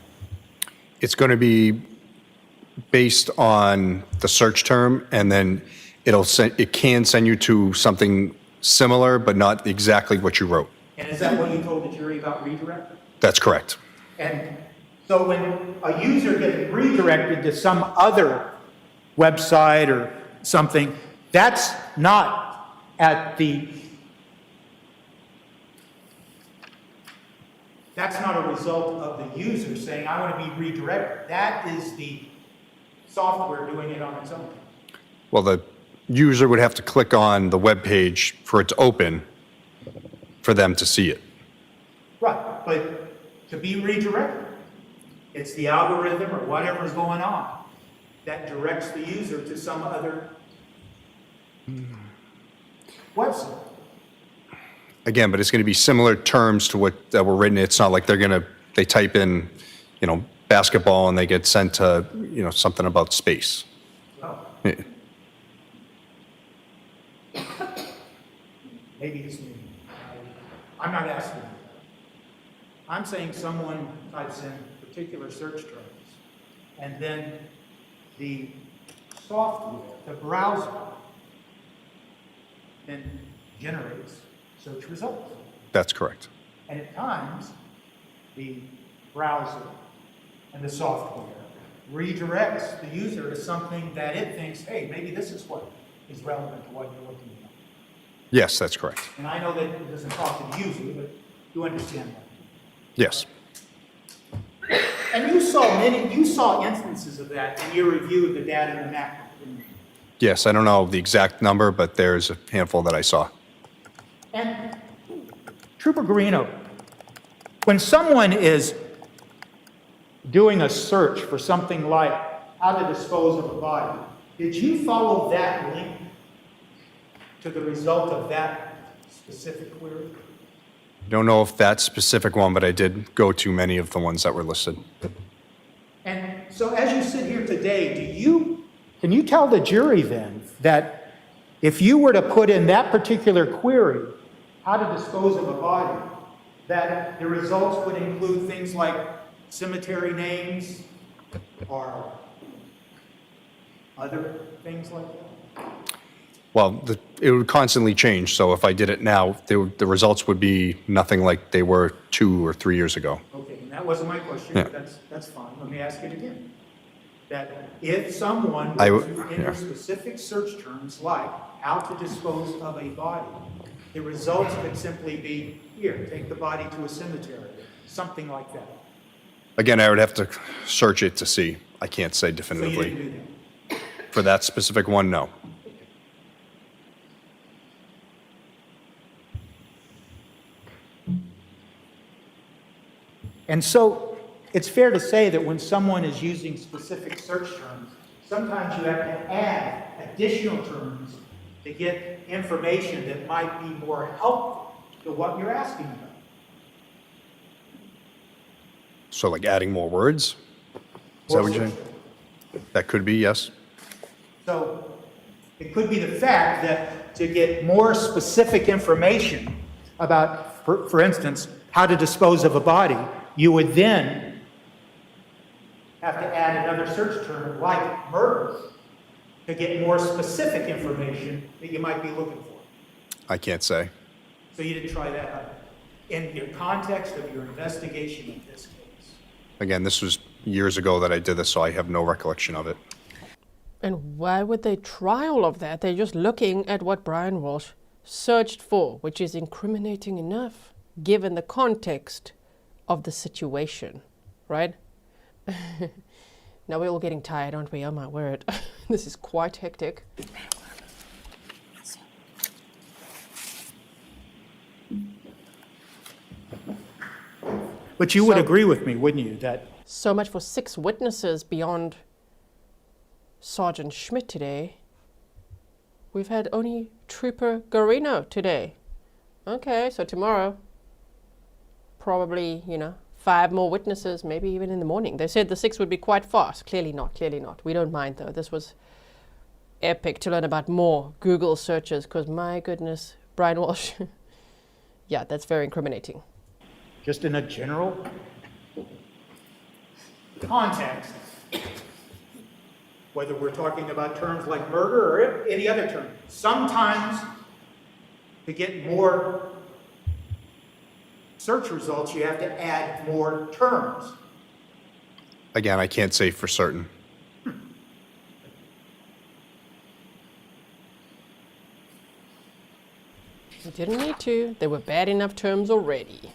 Speaker 17: It's going to be based on the search term, and then it can send you to something similar, but not exactly what you wrote.
Speaker 16: And is that what you told the jury about redirect?
Speaker 17: That's correct.
Speaker 16: And so when a user gets redirected to some other website or something, that's not that's not a result of the user saying, I want to be redirected. That is the software doing it on its own.
Speaker 17: Well, the user would have to click on the web page for it to open for them to see it.
Speaker 16: Right, but to be redirected, it's the algorithm or whatever's going on that directs the user to some other website.
Speaker 17: Again, but it's going to be similar terms to what that were written. It's not like they type in, basketball and they get sent to, something about space.
Speaker 16: Oh.
Speaker 17: Yeah.
Speaker 16: Maybe it's me. I'm not asking you. I'm saying someone types in particular search terms, and then the software, the browser, then generates search results.
Speaker 17: That's correct.
Speaker 16: And at times, the browser and the software redirects the user to something that it thinks, hey, maybe this is what is relevant to what you're looking at.
Speaker 17: Yes, that's correct.
Speaker 16: And I know that it doesn't talk to the user, but you understand that.
Speaker 17: Yes.
Speaker 16: And you saw instances of that in your review of the data in the MacBook, didn't you?
Speaker 17: Yes, I don't know the exact number, but there's a handful that I saw.
Speaker 16: And Trooper Guarino, when someone is doing a search for something like how to dispose of a body, did you follow that link to the result of that specific query?
Speaker 17: Don't know if that specific one, but I did go to many of the ones that were listed.
Speaker 16: And so as you sit here today, can you tell the jury then that if you were to put in that particular query, how to dispose of a body, that the results would include things like cemetery names or other things like that?
Speaker 17: Well, it would constantly change, so if I did it now, the results would be nothing like they were 2 or 3 years ago.
Speaker 16: Okay, and that wasn't my question,
Speaker 17: Yeah.
Speaker 16: but that's fine. Let me ask it again. That if someone were to enter specific search terms like how to dispose of a body, the results could simply be, here, take the body to a cemetery, something like that.
Speaker 17: Again, I would have to search it to see. I can't say
Speaker 16: So you
Speaker 17: definitively.
Speaker 16: didn't do that.
Speaker 17: For that specific one, no.
Speaker 16: And so it's fair to say that when someone is using specific search terms, sometimes you have to add additional terms to get information that might be more helpful to what you're asking about.
Speaker 17: So like adding more words? Is that what you're saying? That could be, yes.
Speaker 16: So it could be the fact that to get more specific information about, for instance, how to dispose of a body, you would then have to add another search term like murder to get more specific information that you might be looking for.
Speaker 17: I can't say.
Speaker 16: So you didn't try that out in your context of your investigation of this case.
Speaker 17: Again, this was years ago that I did this, so I have no recollection of it.
Speaker 2: And why would they try all of that? They're just looking at what Brian Walshe searched for, which is incriminating enough, given the context of the situation, right? Now we're all getting tired, aren't we? Oh my word. This is quite hectic.
Speaker 16: But you would agree with me, wouldn't you, that
Speaker 2: so much for 6 witnesses beyond Sergeant Schmidt today. We've had only Trooper Guarino today. Okay, so tomorrow, probably, 5 more witnesses, maybe even in the morning. They said the 6 would be quite fast. Clearly not, clearly not. We don't mind though. This was epic to learn about more Google searches, because my goodness, Brian Walshe, yeah, that's very incriminating.
Speaker 16: just in a general context, whether we're talking about terms like murder or any other term, sometimes to get more search results, you have to add more terms.
Speaker 17: Again, I can't say for certain.
Speaker 2: You didn't need to. They were bad enough terms already.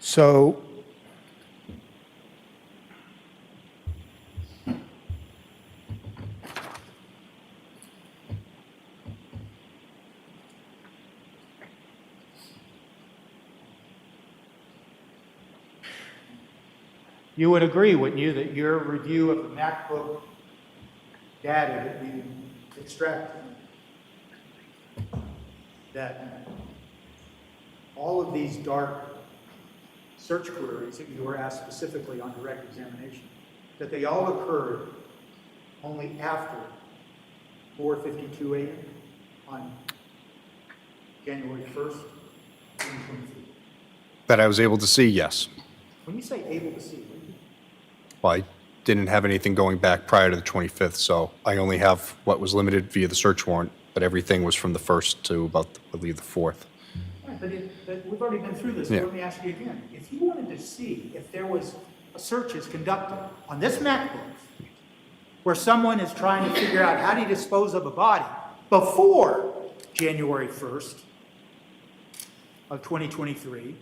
Speaker 16: So, you would agree, wouldn't you, that your review of the MacBook data that we extracted, that all of these dark search queries that you were asked specifically on direct examination, that they all occurred only after 4:52 a.m. on January 1st, 2023?
Speaker 17: That I was able to see, yes.
Speaker 16: When you say able to see,
Speaker 17: Well, I didn't have anything going back prior to the 25th, so I only have what was limited via the search warrant, but everything was from the 1st to about, I believe, the 4th.
Speaker 16: right, but we've already been through this.
Speaker 17: Yeah.
Speaker 16: Let me ask you again. If you wanted to see if there was a searches conducted on this MacBook where someone is trying to figure out how to dispose of a body before January 1st of 2023,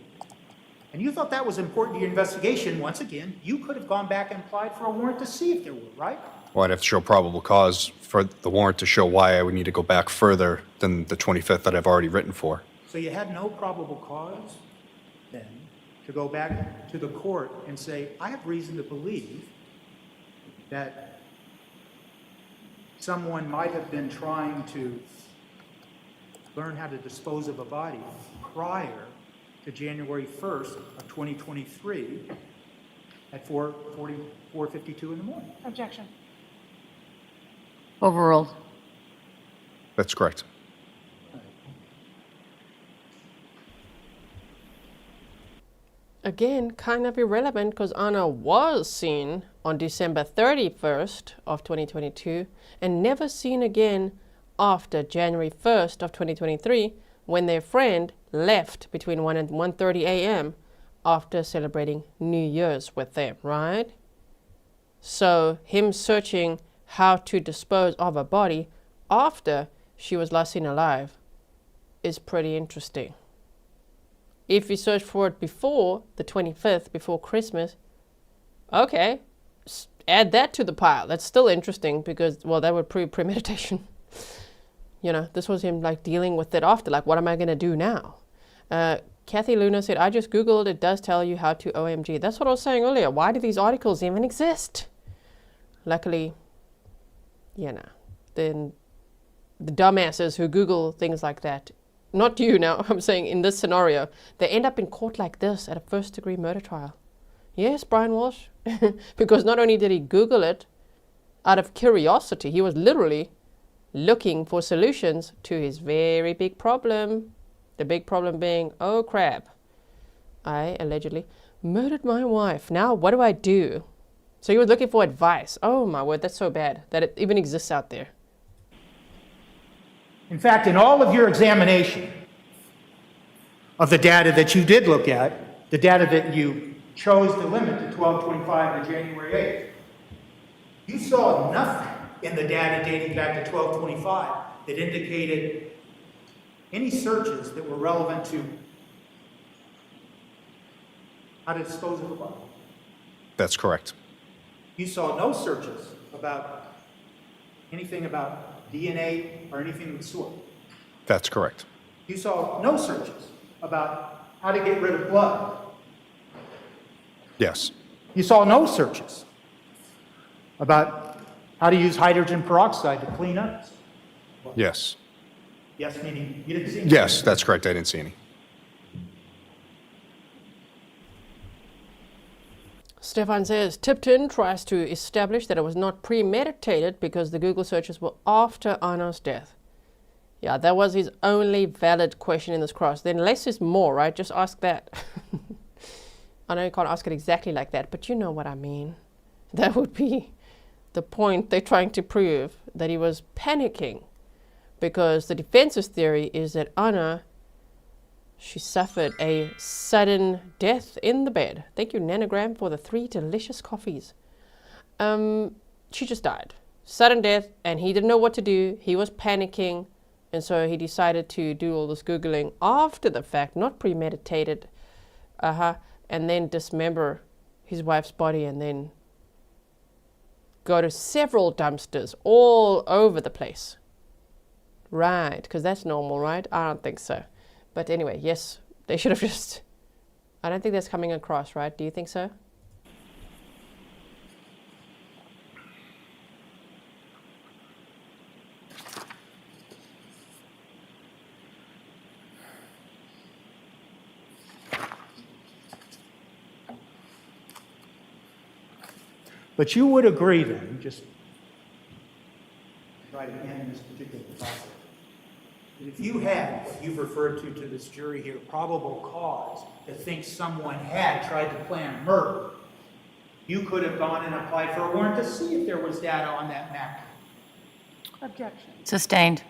Speaker 16: and you thought that was important to your investigation, once again, you could have gone back and applied for a warrant to see if there were, right?
Speaker 17: Well, I'd have to show probable cause for the warrant to show why I would need to go back further than the 25th that I've already written for.
Speaker 16: So you had no probable cause then to go back to the court and say, I have reason to believe that someone might have been trying to learn how to dispose of a body prior to January 1st of 2023 at 4:52 in the morning.
Speaker 12: Objection.
Speaker 6: Overruled.
Speaker 17: That's correct.
Speaker 2: Again, kind of irrelevant because Anna was seen on December 31st of 2022 and never seen again after January 1st of 2023 when their friend left between 1 and 1:30 a.m. after celebrating New Year's with them, right? So him searching how to dispose of a body after she was last seen alive is pretty interesting. If you search for it before the 25th, before Christmas, okay, add that to the pile. That's still interesting because, well, that would prove premeditation. You know, this was him like dealing with it after, like, what am I going to do now? Kathy Luna said, I just Googled, it does tell you how to OMG. That's what I was saying earlier. Why do these articles even exist? Luckily, you know, then the dumbasses who Google things like that, not you now, I'm saying in this scenario, they end up in court like this at a first-degree murder trial. Yes, Brian Walsh, because not only did he Google it out of curiosity, he was literally looking for solutions to his very big problem. The big problem being, oh crap, I allegedly murdered my wife. Now what do I do? So he was looking for advice. Oh my word, that's so bad that it even exists out there.
Speaker 16: In fact, in all of your examination of the data that you did look at, the data that you chose to limit to 12/25 to January 8th, you saw nothing in the data dating back to 12/25 that indicated any searches that were relevant to how to dispose of a body.
Speaker 17: That's correct.
Speaker 16: You saw no searches about anything about DNA or anything of the sort.
Speaker 17: That's correct.
Speaker 16: You saw no searches about how to get rid of blood.
Speaker 17: Yes.
Speaker 16: You saw no searches about how to use hydrogen peroxide to clean up.
Speaker 17: Yes.
Speaker 16: Yes, meaning you didn't see any.
Speaker 17: Yes, that's correct. I didn't see any.
Speaker 2: Stefan says, Tipton tries to establish that it was not premeditated because the Google searches were after Anna's death. Yeah, that was his only valid question in this cross. Then less is more, right? Just ask that. I know you can't ask it exactly like that, but you know what I mean. That would be the point they're trying to prove, that he was panicking. Because the defense's theory is that Anna, she suffered a sudden death in the bed. Thank you, Nanogram, for the 3 delicious coffees. She just died. Sudden death, and he didn't know what to do. He was panicking, and so he decided to do all this Googling after the fact, not premeditated, and then dismember his wife's body and then go to several dumpsters all over the place. Right, because that's normal, right? I don't think so. But anyway, yes, they should have just... I don't think that's coming across, right? Do you think so?
Speaker 16: But you would agree then, just try to end this particular process, that if you had what you've referred to this jury here, probable cause to think someone had tried to plan murder, you could have gone and applied for a warrant to see if there was data on that map.
Speaker 5: Objection.
Speaker 6: Sustained.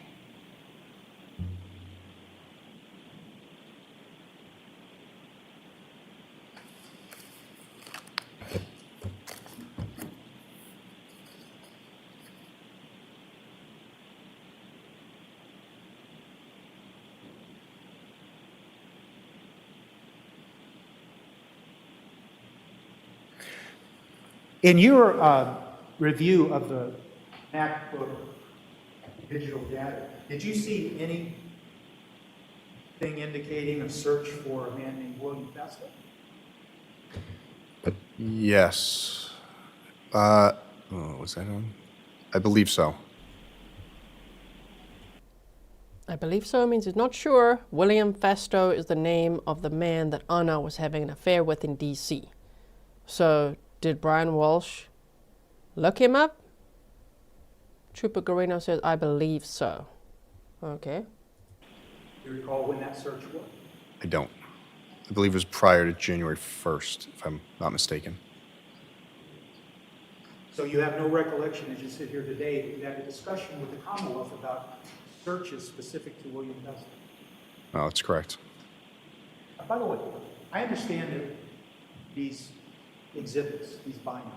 Speaker 16: In your review of the MacBook digital data, did you see anything indicating a search for a man named William Festa?
Speaker 17: Yes. Was that on? I believe so.
Speaker 2: I believe so means he's not sure. William Festo is the name of the man that Anna was having an affair with in D.C. So did Brian Walsh look him up? Trooper Guarino says, I believe so. Okay.
Speaker 16: Do you recall when that search was?
Speaker 17: I don't. I believe it was prior to January 1st, if I'm not mistaken.
Speaker 16: So you have no recollection as you sit here today that you had a discussion with the Commonwealth about searches specific to William Festa?
Speaker 17: No, that's correct.
Speaker 16: By the way, I understand that these exhibits, these bindings,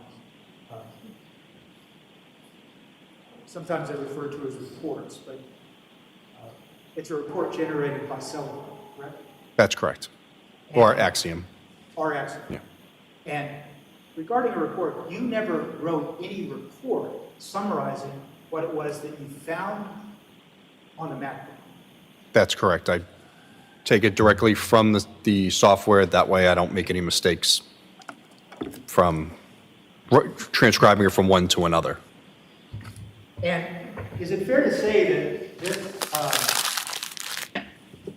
Speaker 16: sometimes they're referred to as reports, but It's a report generated by Celebrate, correct?
Speaker 17: That's correct. Or Axiom.
Speaker 16: Or Axiom.
Speaker 17: Yeah.
Speaker 16: And regarding a report, you never wrote any report summarizing what it was that you found on the MacBook.
Speaker 17: That's correct. I take it directly from the software. That way I don't make any mistakes from transcribing it from one to another.
Speaker 16: And is it fair to say that this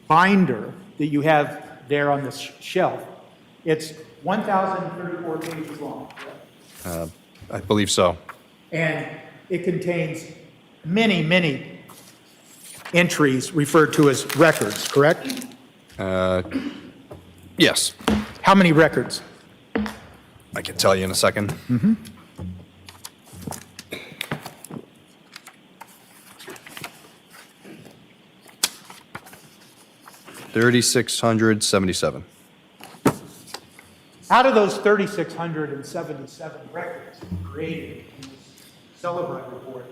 Speaker 16: binder that you have there on the shelf, it's 1,034 pages long, correct?
Speaker 17: I believe so.
Speaker 16: And it contains many, many entries referred to as records, correct?
Speaker 17: Yes.
Speaker 16: How many records?
Speaker 17: I can tell you in a second.
Speaker 16: Mm-hmm.
Speaker 17: $3,677.
Speaker 16: Out of those 3,677 records created in this Celebrate report,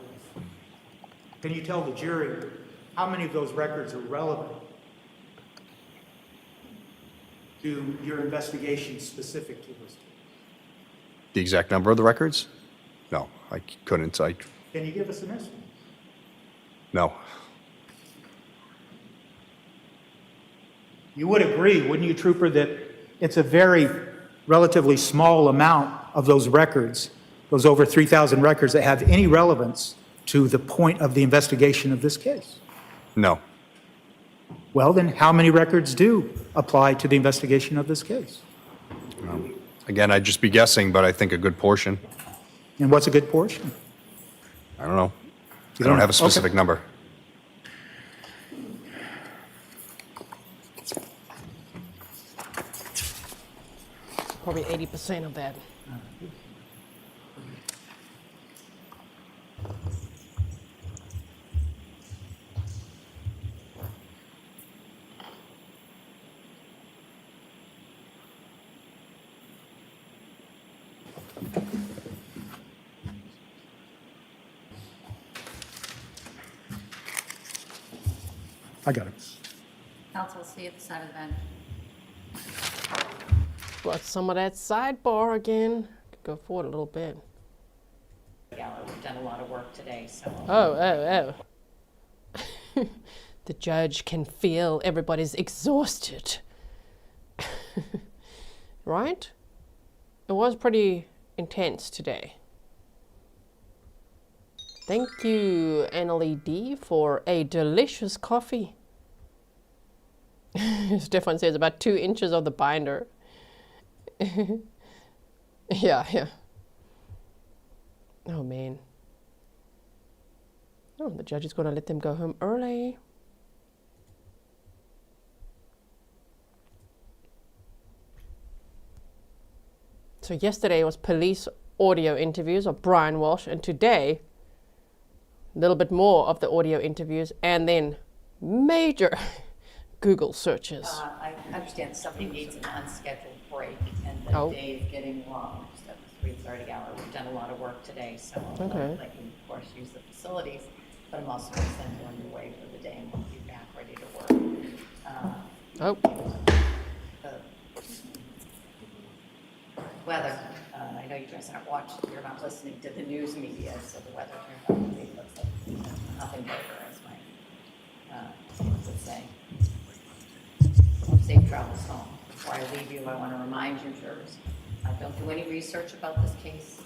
Speaker 16: can you tell the jury how many of those records are relevant to your investigation specific to this?
Speaker 17: The exact number of the records? No, I couldn't.
Speaker 16: Can you give us an estimate?
Speaker 17: No.
Speaker 16: You would agree, wouldn't you, Trooper, that it's a very relatively small amount of those records, those over 3,000 records, that have any relevance to the point of the investigation of this case?
Speaker 17: No.
Speaker 16: Well, then how many records do apply to the investigation of this case?
Speaker 17: Again, I'd just be guessing, but I think a good portion.
Speaker 16: And what's a good portion?
Speaker 17: I don't know.
Speaker 16: You
Speaker 17: I don't have a
Speaker 16: know?
Speaker 17: specific
Speaker 16: Okay.
Speaker 17: number.
Speaker 2: Probably 80% of that.
Speaker 16: I got it.
Speaker 6: Counsel, see you at the side of the bench.
Speaker 2: Got some of that sidebar again. Go forward a little bit.
Speaker 6: Yeah, we've done a lot of work today, so.
Speaker 2: Oh. The judge can feel everybody's exhausted. Right? It was pretty intense today. Thank you, Annalie D, for a delicious coffee. Stefan says about 2 inches of the binder. Yeah. Oh, man. Oh, the judge is going to let them go home early. So yesterday was police audio interviews of Brian Walshe, and today, a little bit more of the audio interviews, and then major Google searches.
Speaker 6: I understand somebody needs an unscheduled break, and the day is getting long. Just at the 3:30 hour. We've done a lot of work today, so I'll let you, of course, use the facilities, but I'm also going to send you on your way for the day, and we'll be back ready to work. The weather. I know you guys aren't watching, you're not listening to the news media, so the weather turned out to be looks like nothing better, as my kids would say. Safe travels home. Before I leave you, I want to remind you, jurors, don't do any research about this case.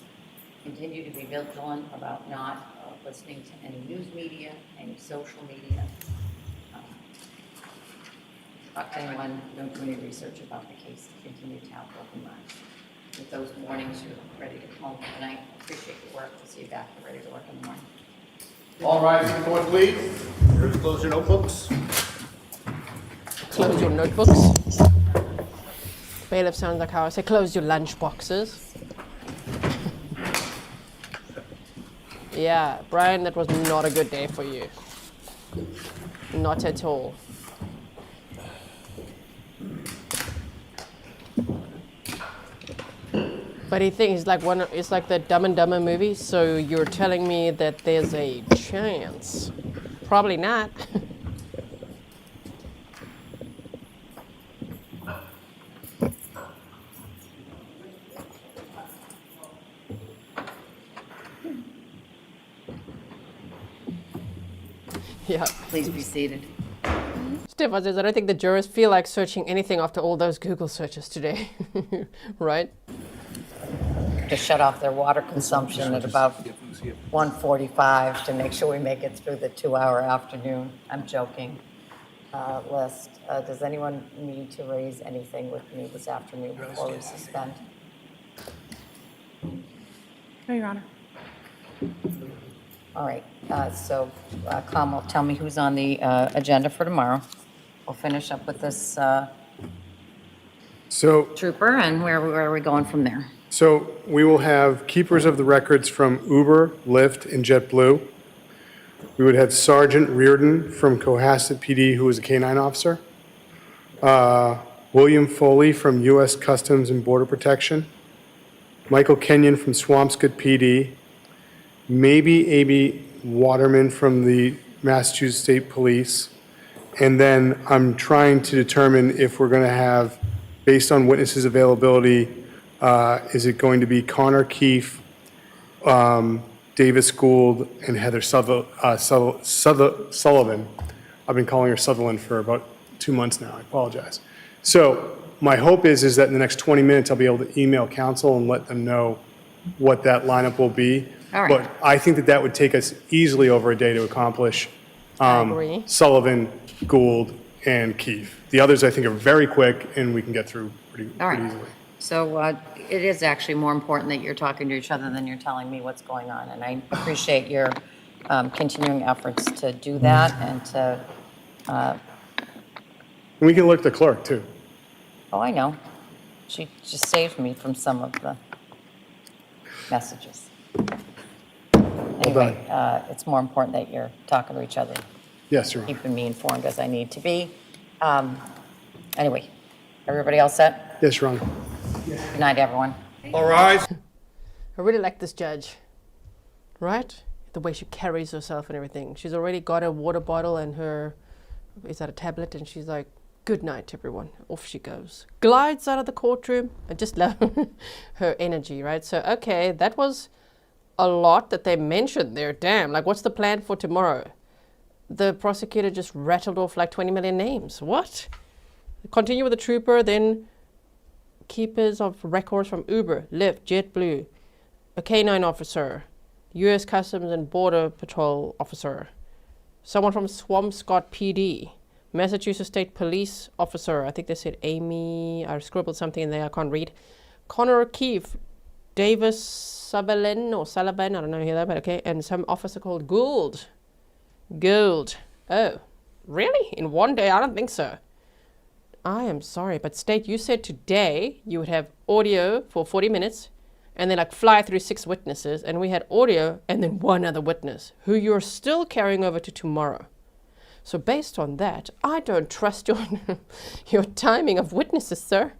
Speaker 6: Continue to be vigilant about not listening to any news media, any social media. Talk to anyone, don't do any research about the case. Continue to have open minds. With those mornings, you're ready to come home for the night. Appreciate your work. We'll see you back. You're ready to work in the morning.
Speaker 9: All rise for the court, please. Jurors, close your notebooks.
Speaker 2: Close your notebooks. Bailiff sounds like how I say close your lunch boxes. Yeah, Brian, that was not a good day for you. Not at all. But he thinks it's like the Dumb and Dumber movie, so you're telling me that there's a chance. Probably not.
Speaker 6: Please be seated.
Speaker 2: Stefan says, I don't think the jurors feel like searching anything after all those Google searches today. Right?
Speaker 6: To shut off their water consumption at about 1:45 to make sure we make it through the 2-hour afternoon. I'm joking. List. Does anyone need to raise anything with me this afternoon before we suspend?
Speaker 5: No, Your Honor.
Speaker 6: All right. So, Kamal, tell me who's on the agenda for tomorrow. We'll finish up with this
Speaker 3: So,
Speaker 6: trooper, and where are we going from there?
Speaker 3: so we will have keepers of the records from Uber, Lyft, and JetBlue. We would have Sergeant Reardon from Cohasset PD, who is a K-9 officer. William Foley from U.S. Customs and Border Protection. Michael Kenyon from Swampscott PD. Maybe A.B. Waterman from the Massachusetts State Police. And then I'm trying to determine if we're going to have, based on witnesses' availability, is it going to be Connor Keefe, Davis Gould, and Heather Sullivan. I've been calling her Sutherland for about 2 months now. I apologize. So my hope is that in the next 20 minutes, I'll be able to email counsel and let them know what that lineup will be.
Speaker 6: All right.
Speaker 3: But I think that would take us easily over a day to accomplish
Speaker 2: agree.
Speaker 3: Sullivan, Gould, and Keefe. The others, I think, are very quick, and we can get through pretty easily.
Speaker 6: So it is actually more important that you're talking to each other than you're telling me what's going on. And I appreciate your continuing efforts to do that and to...
Speaker 3: And we can look at the clerk, too.
Speaker 6: Oh, I know. She just saved me from some of the messages. Anyway, it's more important that you're talking to each other.
Speaker 3: Yes, Your Honor.
Speaker 6: Keeping me informed as I need to be. Anyway, everybody all set?
Speaker 3: Yes, Your Honor.
Speaker 6: Good night, everyone.
Speaker 10: All rise.
Speaker 2: I really like this judge, right? The way she carries herself and everything. She's already got a water bottle and her, is that a tablet? And she's like, good night, everyone. Off she goes. Glides out of the courtroom. I just love her energy, right? So, okay, that was a lot that they mentioned there. Damn, like what's the plan for tomorrow? The prosecutor just rattled off like 20 million names. What? Continue with the trooper, then keepers of records from Uber, Lyft, JetBlue, a K-9 officer, U.S. Customs and Border Patrol officer, someone from Swampscott PD, Massachusetts State Police officer, I think they said Amy, I scribbled something in there I can't read, Connor Keefe, Davis Sullivan, I don't know that, but okay, and some officer called Gould. Oh, really? In one day? I don't think so. I am sorry, but State, you said today you would have audio for 40 minutes and then like fly through 6 witnesses, and we had audio and then 1 other witness who you're still carrying over to tomorrow. So based on that, I don't trust your timing of witnesses, sir.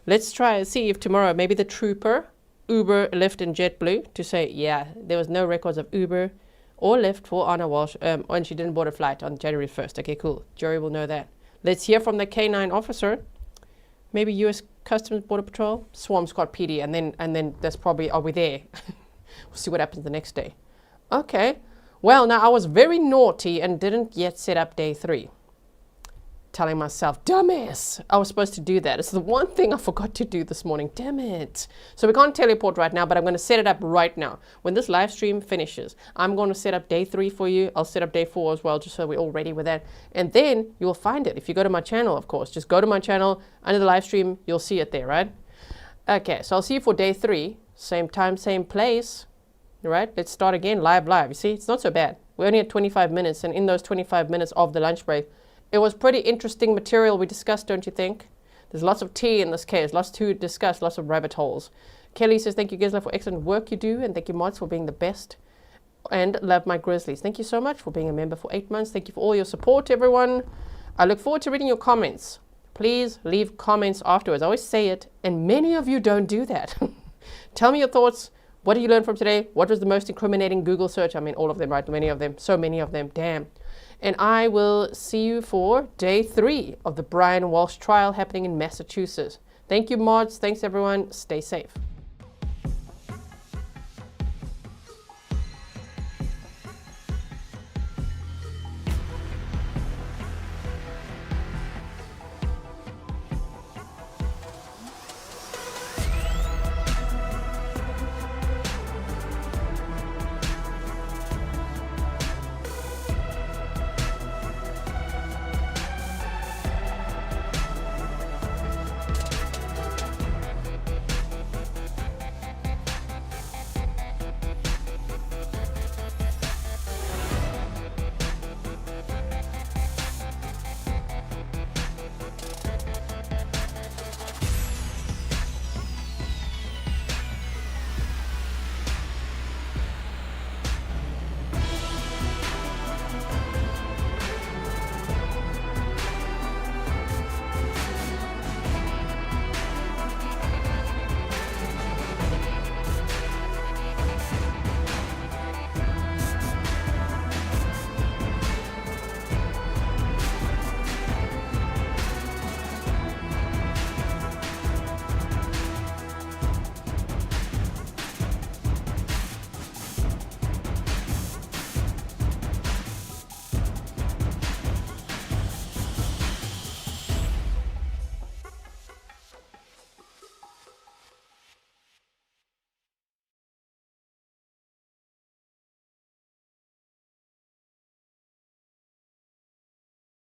Speaker 2: Let's try and see if tomorrow maybe the trooper, Uber, Lyft, and JetBlue to say, yeah, there was no records of Uber or Lyft for Anna Walsh, and she didn't board a flight on January 1st. Okay, cool. Jury will know that. Let's hear from the K-9 officer, maybe U.S. Customs Border Patrol, Swampscott PD, and then that's probably, are we there? We'll see what happens the next day. Okay. Well, now I was very naughty and didn't yet set up day 3. Telling myself, dumbass, I was supposed to do that. It's the one thing I forgot to do this morning. Damn it. So we can't teleport right now, but I'm going to set it up right now. When this live stream finishes, I'm going to set up day 3 for you. I'll set up day 4 as well, just so we're all ready with that. And then you'll find it. If you go to my channel, of course, just go to my channel under the live stream. You'll see it there, right? Okay, so I'll see you for day 3. Same time, same place. Right? Let's start again, live. You see, it's not so bad. We only had 25 minutes, and in those 25 minutes of the lunch break, it was pretty interesting material we discussed, don't you think? There's lots of tea in this case, lots to discuss, lots of rabbit holes. Kelly says, thank you, Grizzly, for excellent work you do, and thank you, mods, for being the best. And love my Grizzlies. Thank you so much for being a member for 8 months. Thank you for all your support, everyone. I look forward to reading your comments. Please leave comments afterwards. I always say it, and many of you don't do that. Tell me your thoughts. What did you learn from today? What was the most incriminating Google search? I mean, all of them, right? Many of them. So many of them. Damn. And I will see you for day 3 of the Brian Walsh trial happening in Massachusetts. Thank you, mods. Thanks, everyone. Stay safe.